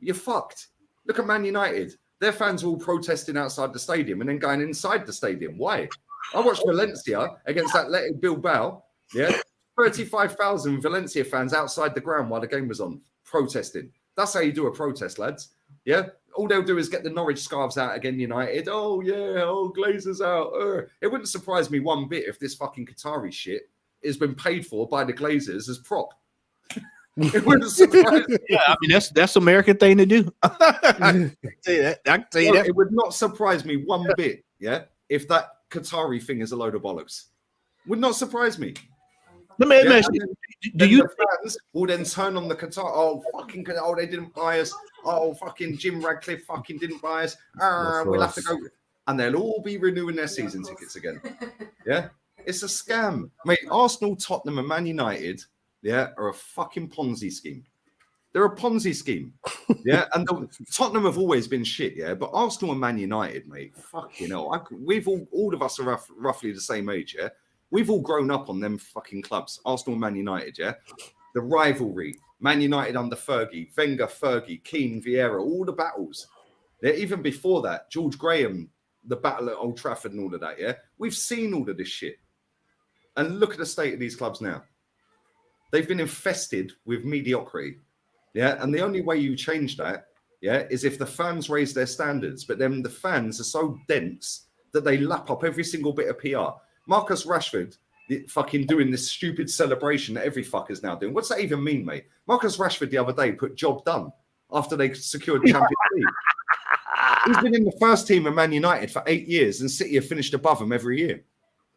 you're fucked. Look at Man United. Their fans are all protesting outside the stadium and then going inside the stadium. Why? I watched Valencia against Athletic Bilbao. Yeah, 35,000 Valencia fans outside the ground while the game was on, protesting. That's how you do a protest, lads. Yeah, all they'll do is get the Norwich scarves out again. United. Oh yeah. Oh, Glazers out. It wouldn't surprise me one bit if this fucking Qatari shit has been paid for by the Glazers as prop. It wouldn't surprise me. Yeah, I mean that's American thing to do. I can tell you that. I can tell you that. It would not surprise me one bit. Yeah, if that Qatari thing is a load of bollocks, would not surprise me. Let me ask and you, then do you the fans will then turn on the Qatar? Oh fucking! Oh, they didn't buy us. Oh fucking! Jim Radcliffe fucking didn't buy us. We'll have to go, and they'll all be renewing their season tickets again. Yeah, it's a scam, mate. Arsenal, Tottenham, and Man United, yeah, are a fucking Ponzi scheme. They're a Ponzi scheme. Yeah, and Tottenham have always been shit. Yeah, but Arsenal and Man United, mate, fucking hell. We've all of us are roughly the same age. Yeah. We've all grown up on them fucking clubs, Arsenal and Man United, yeah? The rivalry, Man United under Fergie, Wenger, Fergie, Keane, Vieira, all the battles. Yeah, even before that, George Graham, the battle at Old Trafford and all of that, yeah? We've seen all of this shit. And look at the state of these clubs now. They've been infested with mediocrity, yeah? And the only way you change that, yeah, is if the fans raise their standards. But then the fans are so dense that they lap up every single bit of PR. Marcus Rashford fucking doing this stupid celebration that every fucker's now doing. What's that even mean, mate? Marcus Rashford the other day put job done after they secured Champions League. He's been in the first team of Man United for 8 years and City have finished above him every year.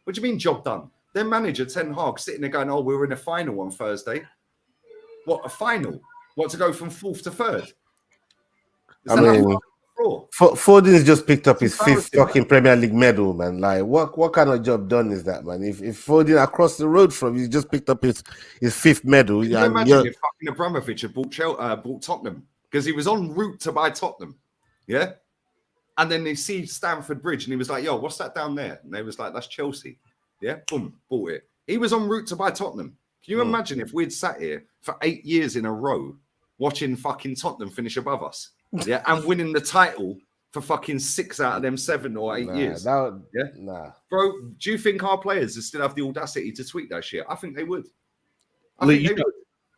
What do you mean job done? Their manager, Ten Hag, sitting there going, oh, we were in a final on Thursday. What, a final? What, to go from 4th to 3rd? Foden's just picked up his 5th fucking Premier League medal, man. Like, what kind of job done is that, man? If Foden across the road from you just picked up his 5th medal, can you imagine if fucking Abramovich had bought Tottenham because he was en route to buy Tottenham, yeah? And then they see Stamford Bridge and he was like, "Yo, what's that down there?" And they was like, "That's Chelsea." Yeah, boom, bought it. He was en route to buy Tottenham. Can you imagine if we'd sat here for 8 years in a row watching fucking Tottenham finish above us? Yeah, and winning the title for fucking 6 out of them 7 or 8 years. Bro, do you think our players still have the audacity to tweet that shit? I think they would.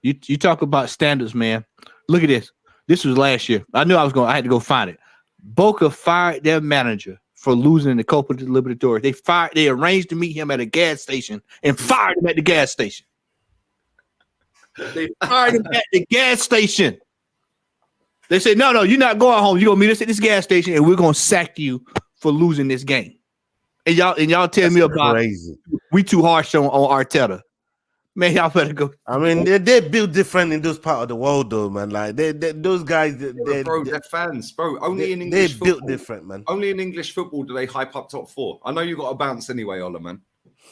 You talk about standards, man. Look at this. This was last year. I knew I had to go find it. Boca fired their manager for losing the Copa Libertadores. They arranged to meet him at a gas station and fired him at the gas station. They fired him at the gas station. They said, no, you're not going home. You're gonna meet us at this gas station, and we're gonna sack you for losing this game. And y'all tell me about crazy. We too harsh on Arteta. Man, y'all better go. I mean, they're built different in those part of the world, though, man. Like those guys, they're fans, bro. Only in English football, built different, man. Only in English football do they hype up top 4. I know you got to bounce anyway, Ola, man.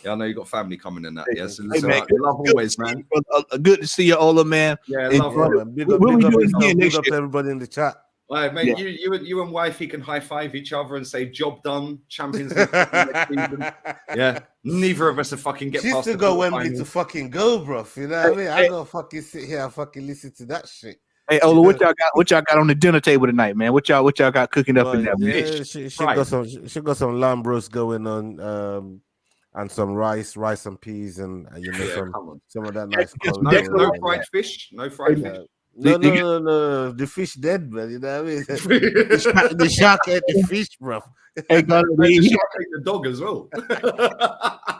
Yeah, I know you got family coming in that. Yes, yeah, so, love always, man. Good to see you, Ola, man. Yeah, love, man. Big up everybody in the chat. All right, mate. Yeah. You and wifey can high five each other and say job done. Champions League. Yeah, neither of us are fucking get. She's to go Wembley to fucking go, bro. You know what I mean? I don't fucking sit here and fucking listen to that shit. Hey, Ola, what y'all got on the dinner table tonight, man? What y'all got cooking up in there? Yeah, she got some lamb roast going on. And some rice and peas, and some of that nice. No fried fish. No fried fish. No. The fish dead, man. You know what I mean? the shark ate the fish, bro. Hey, the shark ate the dog as well.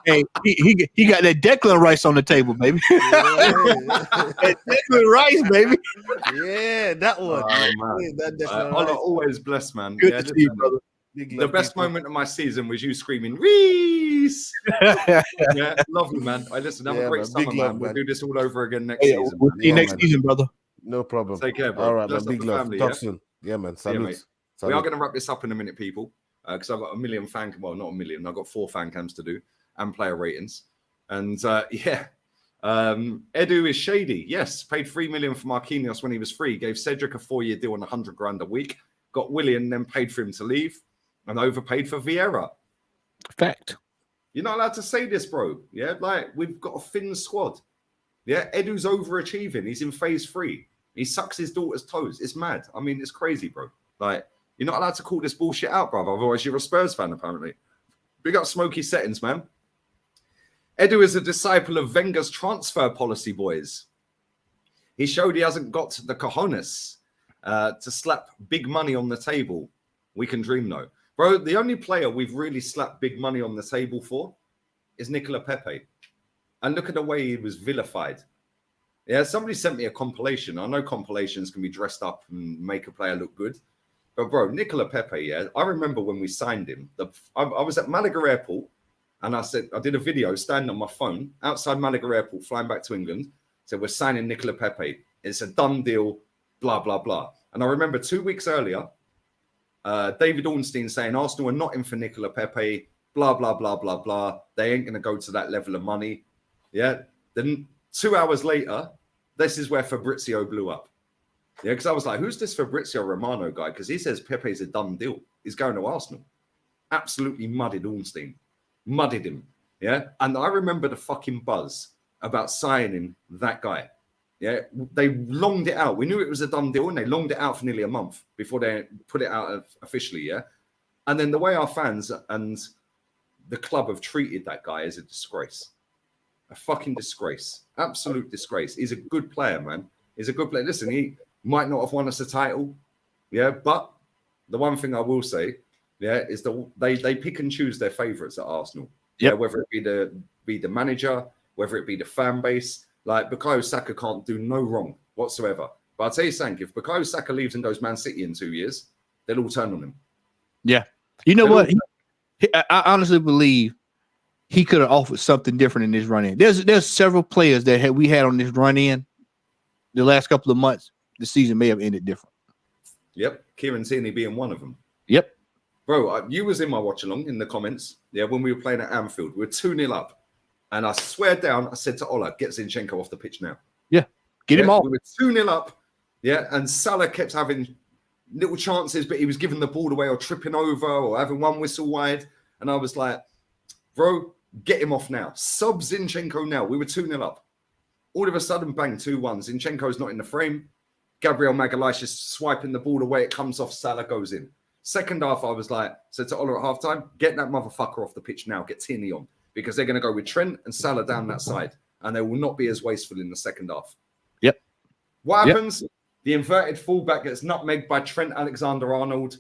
Hey, he got that Declan rice on the table, baby. That Declan rice, baby. Yeah, that one. Oh, man. That always blessed, man. Good to see you, brother. The best moment of my season was you screaming, Reese! Yeah, lovely, man. Listen, have a great summer, man. We'll do this all over again next season. We'll see you next season, brother. No problem. Take care, bro. All right, man. Big love. Family, Talk soon. Yeah, man. Salute. We are going to wrap this up in a minute, people, because I've got a million not a million. I've got 4 fan cams to do and player ratings. And Edu is shady. Yes, paid $3 million for Marquinhos when he was free. Gave Cedric a 4-year deal on $100,000 a week. Got Willian, then paid for him to leave. And overpaid for Vieira. Fact. You're not allowed to say this, bro. Yeah, like we've got a thin squad. Yeah, Edu's overachieving. He's in phase 3. He sucks his daughter's toes. It's mad. I mean, it's crazy, bro. Like, you're not allowed to call this bullshit out, brother. Otherwise, you're a Spurs fan, apparently. Big up Smoky Settings, man. Edu is a disciple of Wenger's transfer policy, boys. He showed he hasn't got the cojones. to slap big money on the table. We can dream though. Bro, the only player we've really slapped big money on the table for is Nicola Pepe. And look at the way he was vilified. Yeah, somebody sent me a compilation. I know compilations can be dressed up and make a player look good. But bro, Nicola Pepe, yeah, I remember when we signed him. I was at Malaga Airport, and I did a video standing on my phone outside Malaga Airport, flying back to England. Said, we're signing Nicola Pepe. It's a done deal, blah, blah, blah. And I remember 2 weeks earlier, David Ornstein saying Arsenal are not in for Nicola Pepe, blah, blah, blah, blah, blah. They ain't going to go to that level of money. Yeah. Then 2 hours later, this is where Fabrizio blew up. Yeah, because I was like, who's this Fabrizio Romano guy? Because he says Pepe's a done deal. He's going to Arsenal. Absolutely muddied Ornstein. Muddied him. Yeah. And I remember the fucking buzz about signing that guy. Yeah. They longed it out. We knew it was a done deal, and they longed it out for nearly a month before they put it out officially. Yeah. And then the way our fans and the club have treated that guy is a disgrace. A fucking disgrace. Absolute disgrace. He's a good player, man. He's a good player. Listen, he might not have won us a title. Yeah. But the one thing I will say, yeah, is that they pick and choose their favourites at Arsenal. Yep. Yeah, whether it be the manager, whether it be the fan base. Like, Bukayo Saka can't do no wrong whatsoever. But I'll tell you something, if Bukayo Saka leaves and goes Man City in 2 years, they'll all turn on him. Yeah. You know what? I honestly believe he could have offered something different in this run-in. There's several players that we had on this run-in the last couple of months. The season may have ended different. Yep. Kieran Tierney being one of them. Yep. Bro, you was in my watch-along in the comments. Yeah, when we were playing at Anfield. We were 2-0 up. And I swear down, I said to Ola, get Zinchenko off the pitch now. Yeah. Get him off. We were 2-0 up. Yeah. And Salah kept having little chances, but he was giving the ball away or tripping over or having one whistle wide. And I was like, bro, get him off now. Sub Zinchenko now. We were 2-0 up. All of a sudden, bang, 2-1. Zinchenko's not in the frame. Gabriel Magalhaes is swiping the ball away. It comes off. Salah goes in. Second half, I was like, said to Ola at halftime, get that motherfucker off the pitch now. Get Tierney on. Because they're going to go with Trent and Salah down that side. And they will not be as wasteful in the second half. Yep. What happens? The inverted fullback gets nutmegged by Trent Alexander-Arnold.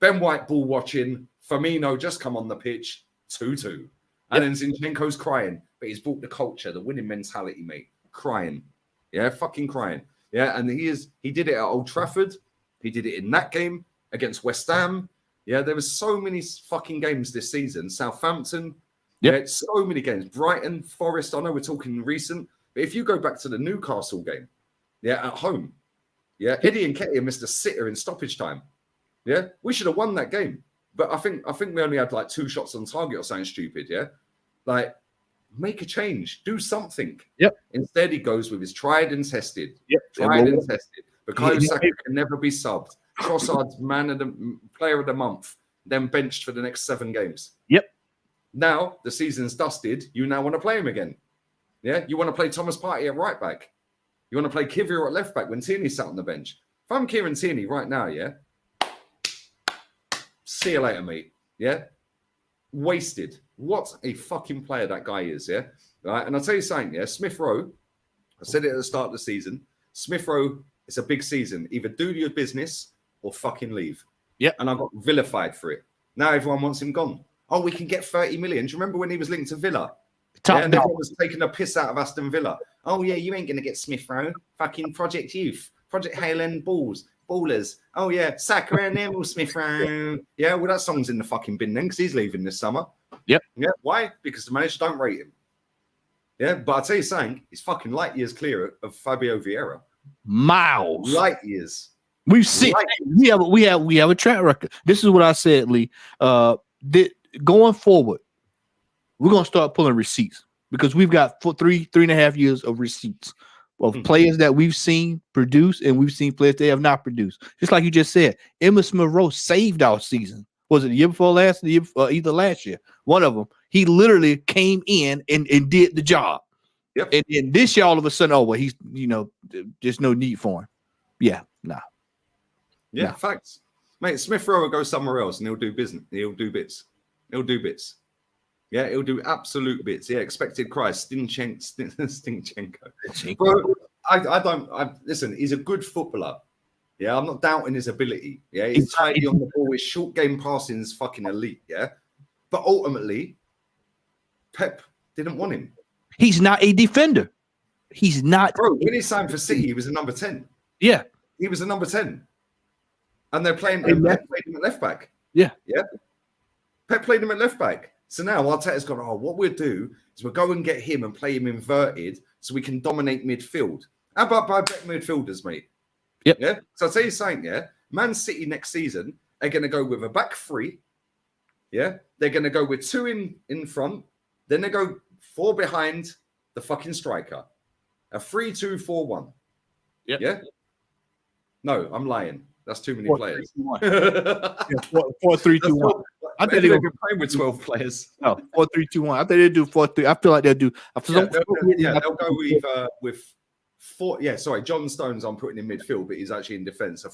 Ben White ball watching. Firmino just come on the pitch. 2-2. And then Zinchenko's crying. But he's brought the culture, the winning mentality, mate. Crying. Yeah, fucking crying. Yeah, and he did it at Old Trafford. He did it in that game against West Ham. Yeah, there was so many fucking games this season. Southampton. Yeah, so many games. Brighton, Forest. I know we're talking recent, but if you go back to the Newcastle game, yeah, at home, yeah, Eddie Nketiah missed a sitter in stoppage time. Yeah, we should have won that game, but I think we only had like 2 shots on target or something stupid. Yeah, like make a change, do something. Yep. Instead, he goes with his tried and tested. Yep. Tried and tested. Bukayo Saka can never be subbed. Trossard's player of the month, then benched for the next 7 games. Yep. Now the season's dusted. You now want to play him again. Yeah, you want to play Thomas Partey at right back. You want to play Kivior at left back when Tierney sat on the bench. If I'm Kieran Tierney right now, yeah, see you later, mate. Yeah, wasted. What a fucking player that guy is. Yeah, right. And I'll tell you something. Yeah, Smith Rowe. I said it at the start of the season. Smith Rowe, it's a big season. Either do your business or fucking leave. Yeah, and I got vilified for it. Now everyone wants him gone. Oh, we can get 30 million. Do you remember when he was linked to Villa? And everyone was taking a piss out of Aston Villa. Oh, yeah, you ain't going to get Smith Rowe. Fucking Project Youth. Project Halen Ballers. Oh, yeah, Saka and Emil Smith Rowe. Yeah, well, that song's in the fucking bin then because he's leaving this summer. Yep. Yeah, why? Because the manager don't rate him. Yeah, but I'll tell you something. He's fucking light years clear of Fabio Vieira. Miles. Light years. We've seen. We have a track record. This is what I said, Lee. Going forward, we're gonna start pulling receipts because we've got 3.5 years of receipts of players that we've seen produce and we've seen players they have not produced. Just like you just said, Emma Smith Rowe saved our season. Was it the year before last? Either last year. One of them. He literally came in and did the job. Yep. And this year, all of a sudden, oh well, he's there's no need for him. Yeah, nah. Yeah, facts. Mate, Smith Rowe will go somewhere else and he'll do business. He'll do bits. He'll do bits. Yeah, he'll do absolute bits. Yeah, expected Christ. Stinchenko. Bro, listen, he's a good footballer. Yeah, I'm not doubting his ability. Yeah, he's tidy on the ball. His short game passing is fucking elite. Yeah, but ultimately, Pep didn't want him. He's not a defender. He's not. Bro, when he signed for City, he was a number 10. Yeah, he was a number 10, and they're playing. And Pep played him at left back. Yeah. Pep played him at left back. So now Arteta's gone, oh, what we'll do is we'll go and get him and play him inverted so we can dominate midfield. How about by better midfielders, mate? Yep. Yeah. So I'll tell you something, yeah. Man City next season are going to go with a back three. Yeah. They're going to go with 2 in front. Then they go 4 behind the fucking striker. A 3-2-4-1. Yep. Yeah. No, I'm lying. That's too many 4, players. 3, 2, 1. Yeah, 4, 3, 2, 1. I think they're playing with 12 players. No, 4, 3, 2, 1. I think they do 4, 3. I feel like they'll do. They'll go either with 4. Yeah, sorry, John Stones. I'm putting in midfield, but he's actually in defence. A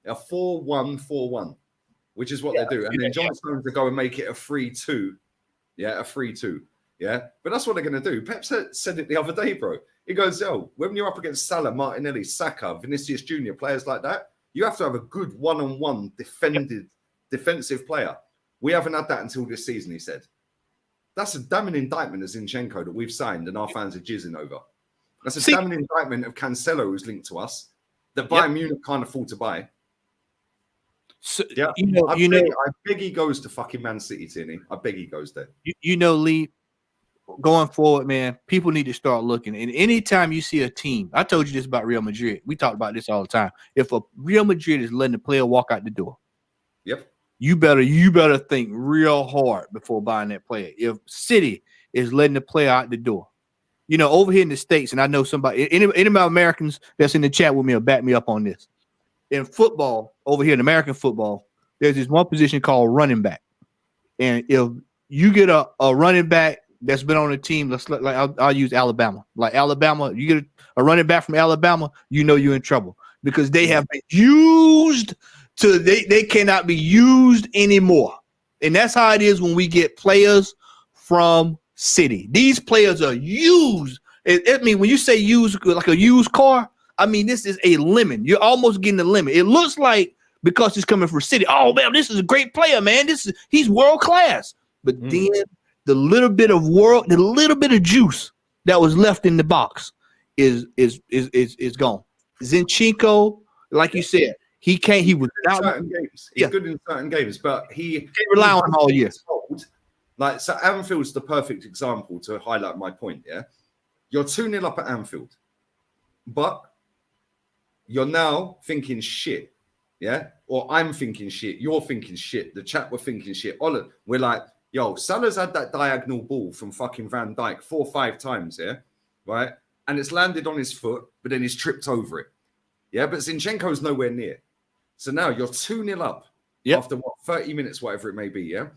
4-1-4-1, which is what they do. And then John Stones will go and make it a 3-2. Yeah, a 3-2. Yeah, but that's what they're going to do. Pep said it the other day, bro. He goes, when you're up against Salah, Martinelli, Saka, Vinicius Jr., players like that, you have to have a good one-on-one defensive player. We haven't had that until this season, he said. That's a damning indictment of Zinchenko that we've signed and our fans are jizzing over. That's a damning indictment of Cancelo, who's linked to us, that Bayern Munich can't afford to buy. So, yeah, I beg he goes to fucking Man City, Tierney. I beg he goes there. Lee, going forward, man, people need to start looking. And anytime you see a team, I told you this about Real Madrid. We talk about this all the time. If a Real Madrid is letting the player walk out the door, you better think real hard before buying that player. If City is letting the player out the door, over here in the States, and I know somebody, any of my Americans that's in the chat with me will back me up on this. In football, over here in American football, there's this one position called running back. And if you get a running back that's been on a team, I'll use Alabama. Like Alabama, you get a running back from Alabama, you're in trouble because they have been used to they cannot be used anymore. And that's how it is when we get players from City. These players are used. I mean, when you say used like a used car, I mean this is a lemon. You're almost getting a lemon. It looks like because he's coming from City. Oh man, this is a great player, man. He's world class. But then the little bit of juice that was left in the box is gone. Zinchenko, like you said, he was in certain games. He's good in certain games, but he can't rely on him all year. Like so, Anfield's the perfect example to highlight my point. Yeah, you're 2-0 up at Anfield, but you're now thinking shit. Yeah, or I'm thinking shit. You're thinking shit. The chat were thinking shit. We're like, yo, Salah's had that diagonal ball from fucking Van Dijk 4 or 5 times, yeah, right? And it's landed on his foot, but then he's tripped over it. Yeah, but Zinchenko's nowhere near. So now you're 2-0 up after 30 minutes, whatever it may be, yeah?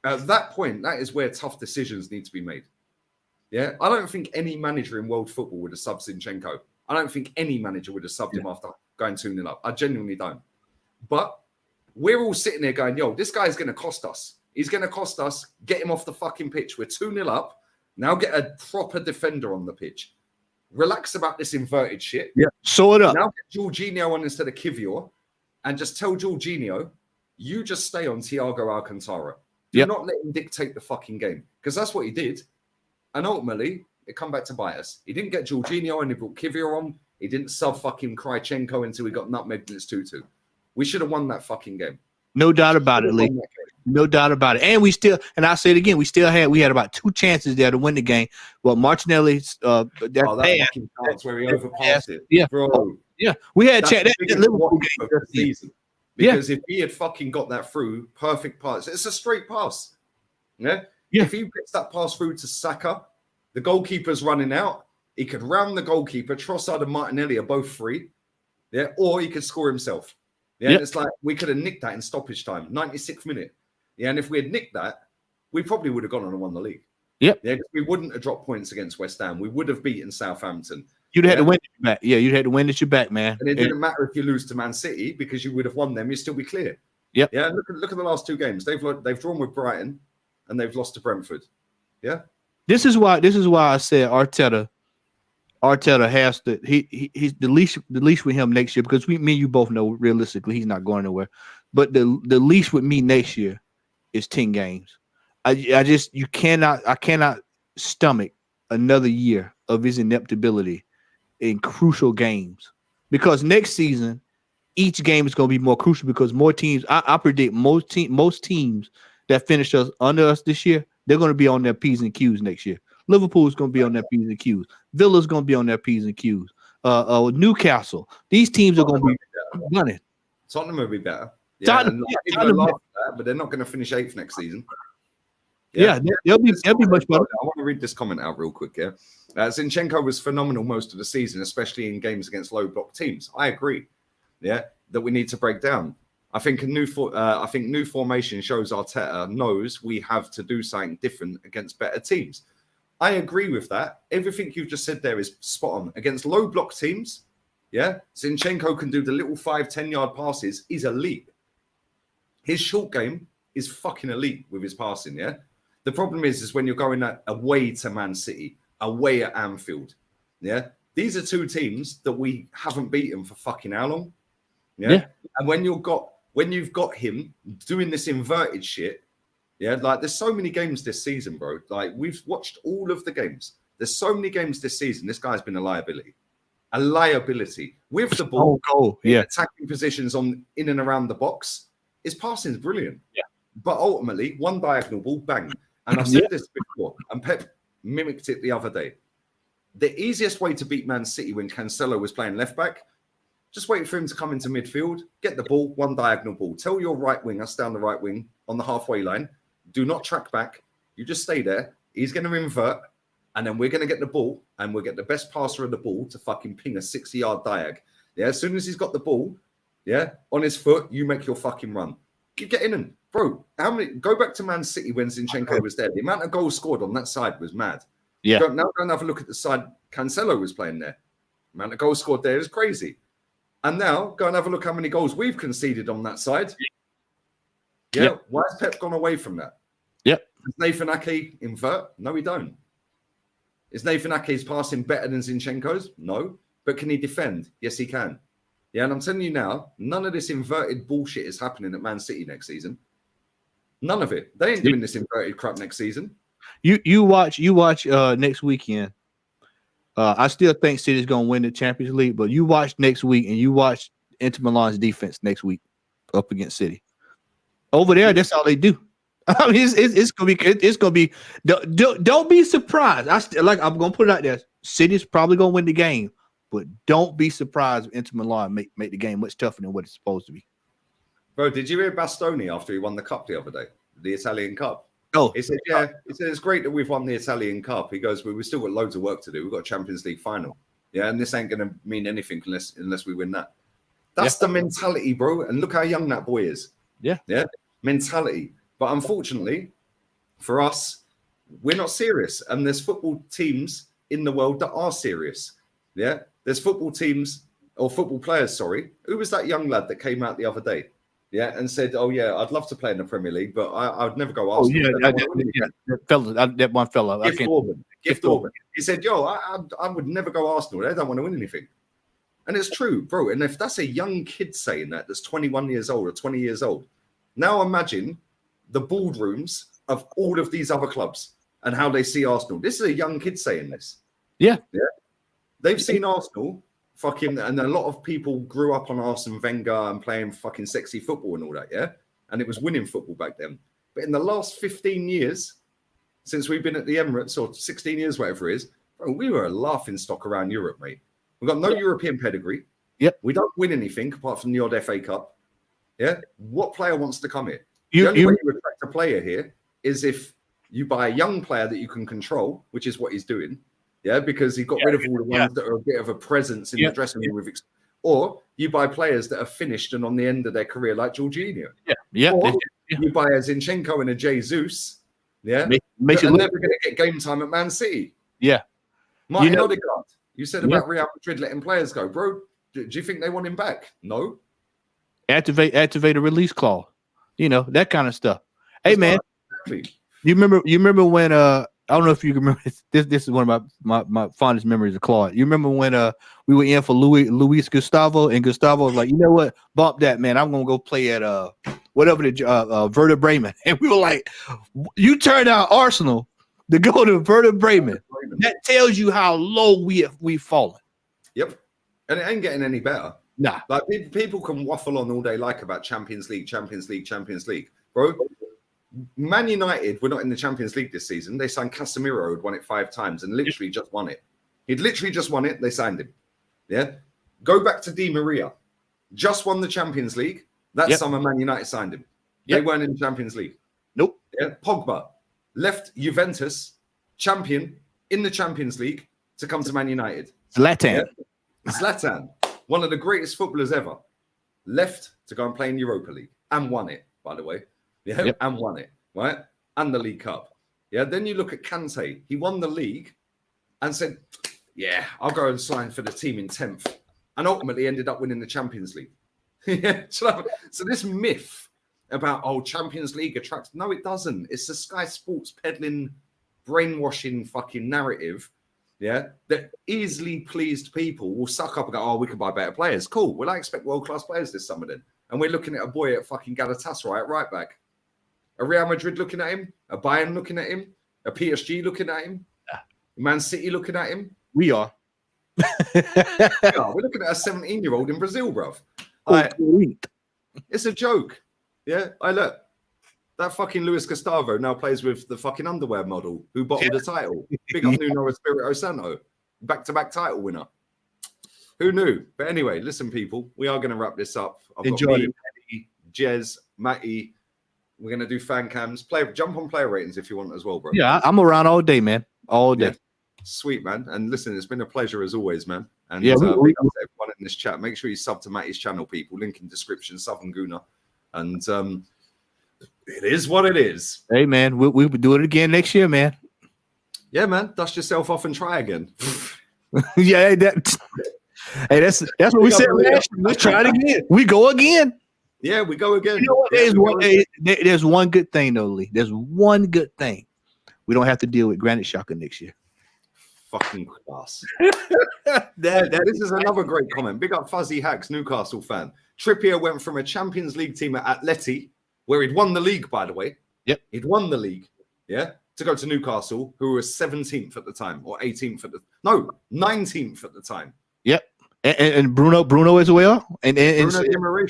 At that point, that is where tough decisions need to be made. Yeah, I don't think any manager in world football would have subbed Zinchenko. I don't think any manager would have subbed him after going 2-0 up. I genuinely don't. But we're all sitting there going, yo, this guy's going to cost us. He's going to cost us. Get him off the fucking pitch. We're 2-0 up. Now get a proper defender on the pitch. Relax about this inverted shit. Yeah, sew it up. Now get Jorginho on instead of Kivior and just tell Jorginho, you just stay on Thiago Alcantara. Do not let him dictate the fucking game. Because that's what he did. And ultimately, it come back to bite us. He didn't get Jorginho and he brought Kivior on. He didn't sub fucking Krychenko until he got nutmegged and it's 2-2. We should have won that fucking game. No doubt about it, Lee. No doubt about it. And I say it again, we had about 2 chances there to win the game. Well, Martinelli, that fucking chance where he overpassed it. Yeah. Bro. Yeah. We had a chance. That Liverpool game of the season. Because if he had fucking got that through, perfect pass. It's a straight pass. Yeah. If he gets that pass through to Saka, the goalkeeper's running out. He could round the goalkeeper. Trossard and Martinelli are both free. Yeah. Or he could score himself. Yeah. And it's like we could have nicked that in stoppage time, 96th minute. Yeah. And if we had nicked that, we probably would have gone on and won the league. Yep. Yeah. We wouldn't have dropped points against West Ham. We would have beaten Southampton. You'd have had to win it back. Yeah, you'd had to win it back, man. And it didn't matter if you lose to Man City because you would have won them. You'd still be clear. Yep. Yeah. Look at the last 2 games. They've drawn with Brighton and they've lost to Brentford. Yeah. This is why I said Arteta Arteta has to he's the least with him next year, because me and you both know realistically he's not going nowhere. But the least with me next year is 10 games. I cannot stomach another year of his ineptability in crucial games, because next season each game is going to be more crucial, because more teams. I predict most teams that finished us under us this year, they're going to be on their P's and Q's next year. Liverpool's going to be on their P's and Q's. Villa's going to be on their P's and Q's. Newcastle. These teams are going to be running. Tottenham will be better. Yeah, Tottenham laugh at that, but they're not going to finish 8th next season. Yeah, they'll be much better. I want to read this comment out real quick. Yeah, Zinchenko was phenomenal most of the season, especially in games against low block teams. I agree. Yeah, that we need to break down. I think new formation shows Arteta knows we have to do something different against better teams. I agree with that. Everything you've just said there is spot on. Against low block teams, yeah, Zinchenko can do the little 5-10 yard passes. He's elite. His short game is fucking elite with his passing, yeah? The problem is when you're going away to Man City, away at Anfield, yeah? These are two teams that we haven't beaten for fucking how long? Yeah. And when you've got him doing this inverted shit, yeah, like there's so many games this season, bro. Like we've watched all of the games. There's so many games this season. This guy's been a liability. A liability with the ball. Attacking positions in and around the box. His passing is brilliant. Yeah. But ultimately, one diagonal ball, bang. And I've said this before, and Pep mimicked it the other day. The easiest way to beat Man City when Cancelo was playing left back, just wait for him to come into midfield, get the ball, one diagonal ball. Tell your right wing, us down the right wing on the halfway line, do not track back. You just stay there. He's going to invert, and then we're going to get the ball, and we'll get the best passer of the ball to fucking ping a 60-yard diag. Yeah, as soon as he's got the ball, yeah, on his foot, you make your fucking run. You get in and, bro, go back to Man City when Zinchenko was there. The amount of goals scored on that side was mad. Yeah. Now go and have a look at the side Cancelo was playing there. The amount of goals scored there is crazy. And now go and have a look how many goals we've conceded on that side. Yeah. Yep. Why has Pep gone away from that? Yep. Does Nathan Ake invert? No, we don't. Is Nathan Ake's passing better than Zinchenko's? No. But can he defend? Yes, he can. Yeah, and I'm telling you now, none of this inverted bullshit is happening at Man City next season. None of it. They ain't doing this inverted crap next season. You watch next weekend. I still think City's gonna win the Champions League, but you watch next week and you watch Inter Milan's defense next week up against City. Over there, that's all they do. I mean, it's gonna be. Don't be surprised. I'm gonna put it out there. City's probably gonna win the game, but don't be surprised if Inter Milan make the game much tougher than what it's supposed to be. Bro, did you hear Bastoni after he won the cup the other day, the Italian Cup? Oh, he said, yeah. He said it's great that we've won the Italian Cup. He goes, we've still got loads of work to do. We've got a Champions League final. Yeah, and this ain't gonna mean anything unless we win that. That's the mentality, bro. And look how young that boy is. Yeah, mentality. But unfortunately, for us, we're not serious. And there's football teams in the world that are serious. Yeah, there's football teams or football players. Sorry, who was that young lad that came out the other day? Yeah, and said, "Oh yeah, I'd love to play in the Premier League, but I'd never go Arsenal." That one fella, Gift Orban. He said, "Yo, I would never go Arsenal. They don't want to win anything." And it's true, bro. And if that's a young kid saying that's 21 years old or 20 years old, now imagine the boardrooms of all of these other clubs and how they see Arsenal. This is a young kid saying this. Yeah. They've seen Arsenal fucking, and a lot of people grew up on Arsene Wenger and playing fucking sexy football and all that, yeah? And it was winning football back then. But in the last 15 years, since we've been at the Emirates, or 16 years, whatever it is, bro, we were a laughing stock around Europe, mate. We've got no European pedigree. Yep. We don't win anything apart from the odd FA Cup. Yeah. What player wants to come here? The only way you attract a player here is if you buy a young player that you can control, which is what he's doing. Yeah, because he got rid of all the ones that are a bit of a presence in the dressing room. Or you buy players that are finished and on the end of their career, like Jorginho. Or you buy a Zinchenko and a Jesus. Yeah, makes it never going to get game time at Man City. Yeah, Martin Odegaard. You said about Real Madrid letting players go, bro. Do you think they want him back? No. Activate a release clause. You know, that kind of stuff. Hey, man, you remember when I don't know if you can remember this. This is one of my fondest memories of Claude. You remember when we were in for Luis Gustavo, and Gustavo was like, you know what, bump that, man. I'm gonna go play at whatever the Werder Bremen, and we were like, you turned out Arsenal to go to Werder Bremen. That tells you how low we've fallen. Yep, and it ain't getting any better. Nah, like people can waffle on all day like about Champions League, bro. Man United were not in the Champions League this season. They signed Casemiro, who'd won it 5 times and literally just won it. He'd literally just won it. They signed him. Yeah. Go back to Di Maria. Just won the Champions League. That summer, Man United signed him. They weren't in the Champions League. Nope. Yeah. Pogba left Juventus, champion in the Champions League, to come to Man United. Zlatan. Yeah? Zlatan, one of the greatest footballers ever, left to go and play in Europa League and won it, by the way. Yeah, and won it, right? And the League Cup. Yeah, then you look at Kante. He won the league and said, yeah, I'll go and sign for the team in 10th. And ultimately ended up winning the Champions League. Yeah, so this myth about, Champions League attracts... No, it doesn't. It's the Sky Sports peddling, brainwashing fucking narrative, yeah, that easily pleased people will suck up and go, we can buy better players. Cool. Well, I expect world-class players this summer then. And we're looking at a boy at fucking Galatasaray at right back. A Real Madrid looking at him, a Bayern looking at him, a PSG looking at him, Man City looking at him. We are. We're looking at a 17-year-old in Brazil, bruv. It's a joke. Yeah, look. That fucking Luis Gustavo now plays with the fucking underwear model who bottled the title. Big up Nuno Espirito Santo. Back-to-back title winner. Who knew? But anyway, listen, people, we are going to wrap this up. Enjoy it. Eddie, Jez, Matty. We're going to do fan cams. Jump on player ratings if you want as well, bro. Yeah, I'm around all day, man. All day. Yeah. Sweet, man. And listen, it's been a pleasure as always, man. And yeah, big up to everyone in this chat. Make sure you sub to Matty's channel, people. Link in description, Southern Gooner. And it is what it is. Hey, man, we'll do it again next year, man. Yeah, man. Dust yourself off and try again. Yeah, that's what we said. Let's try it again. We go again. Yeah, we go again. You know what? There's one good thing, though, Lee. There's one good thing. We don't have to deal with Granit Xhaka next year. Fucking class. This is another great comment. Big up Fuzzy Hacks, Newcastle fan. Trippier went from a Champions League team at Atleti, where he'd won the league, by the way. Yep. He'd won the league, yeah, to go to Newcastle, who was 17th at the time, or 18th 19th at the time. Yep. And Bruno as well. And Bruno Guimaraes.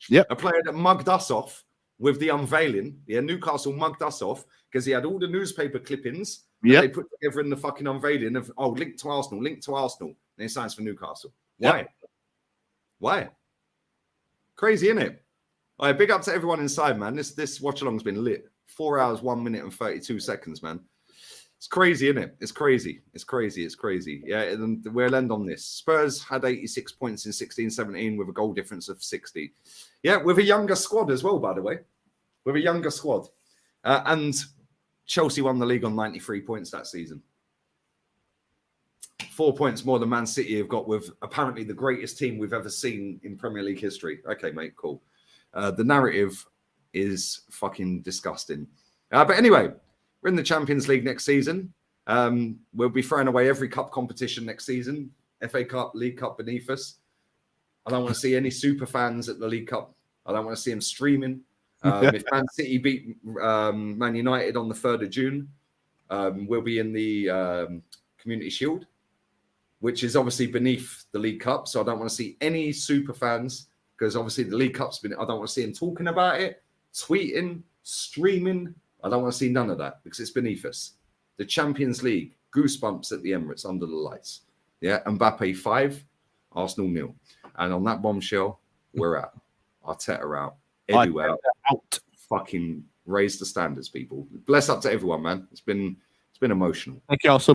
Yep. A player that mugged us off with the unveiling. Yeah, Newcastle mugged us off because he had all the newspaper clippings that they put together in the fucking unveiling of, link to Arsenal. And he signs for Newcastle. Why? Yep. Why? Crazy, innit? All right, big up to everyone inside, man. This watch-along's been lit. 4 hours, 1 minute and 32 seconds, man. It's crazy, isn't it? It's crazy. Yeah, and we'll end on this. Spurs had 86 points in 16-17 with a goal difference of 60. Yeah, with a younger squad as well, by the way. With a younger squad. And Chelsea won the league on 93 points that season. 4 points more than Man City have got with apparently the greatest team we've ever seen in Premier League history. Okay, mate, cool. The narrative is fucking disgusting. But anyway, we're in the Champions League next season. We'll be throwing away every cup competition next season. FA Cup, League Cup beneath us. I don't want to see any super fans at the League Cup. I don't want to see them streaming. If Man City beat Man United on the 3rd of June, we'll be in the Community Shield, which is obviously beneath the League Cup. So I don't want to see any super fans because obviously the League Cup's been, I don't want to see them talking about it, tweeting, streaming. I don't want to see none of that because it's beneath us. The Champions League, goosebumps at the Emirates under the lights. Yeah, Mbappe 5, Arsenal 0. And on that bombshell, we're out. Arteta out. Everywhere out. Fucking raise the standards, people. Bless up to everyone, man. It's been emotional. Thank y'all so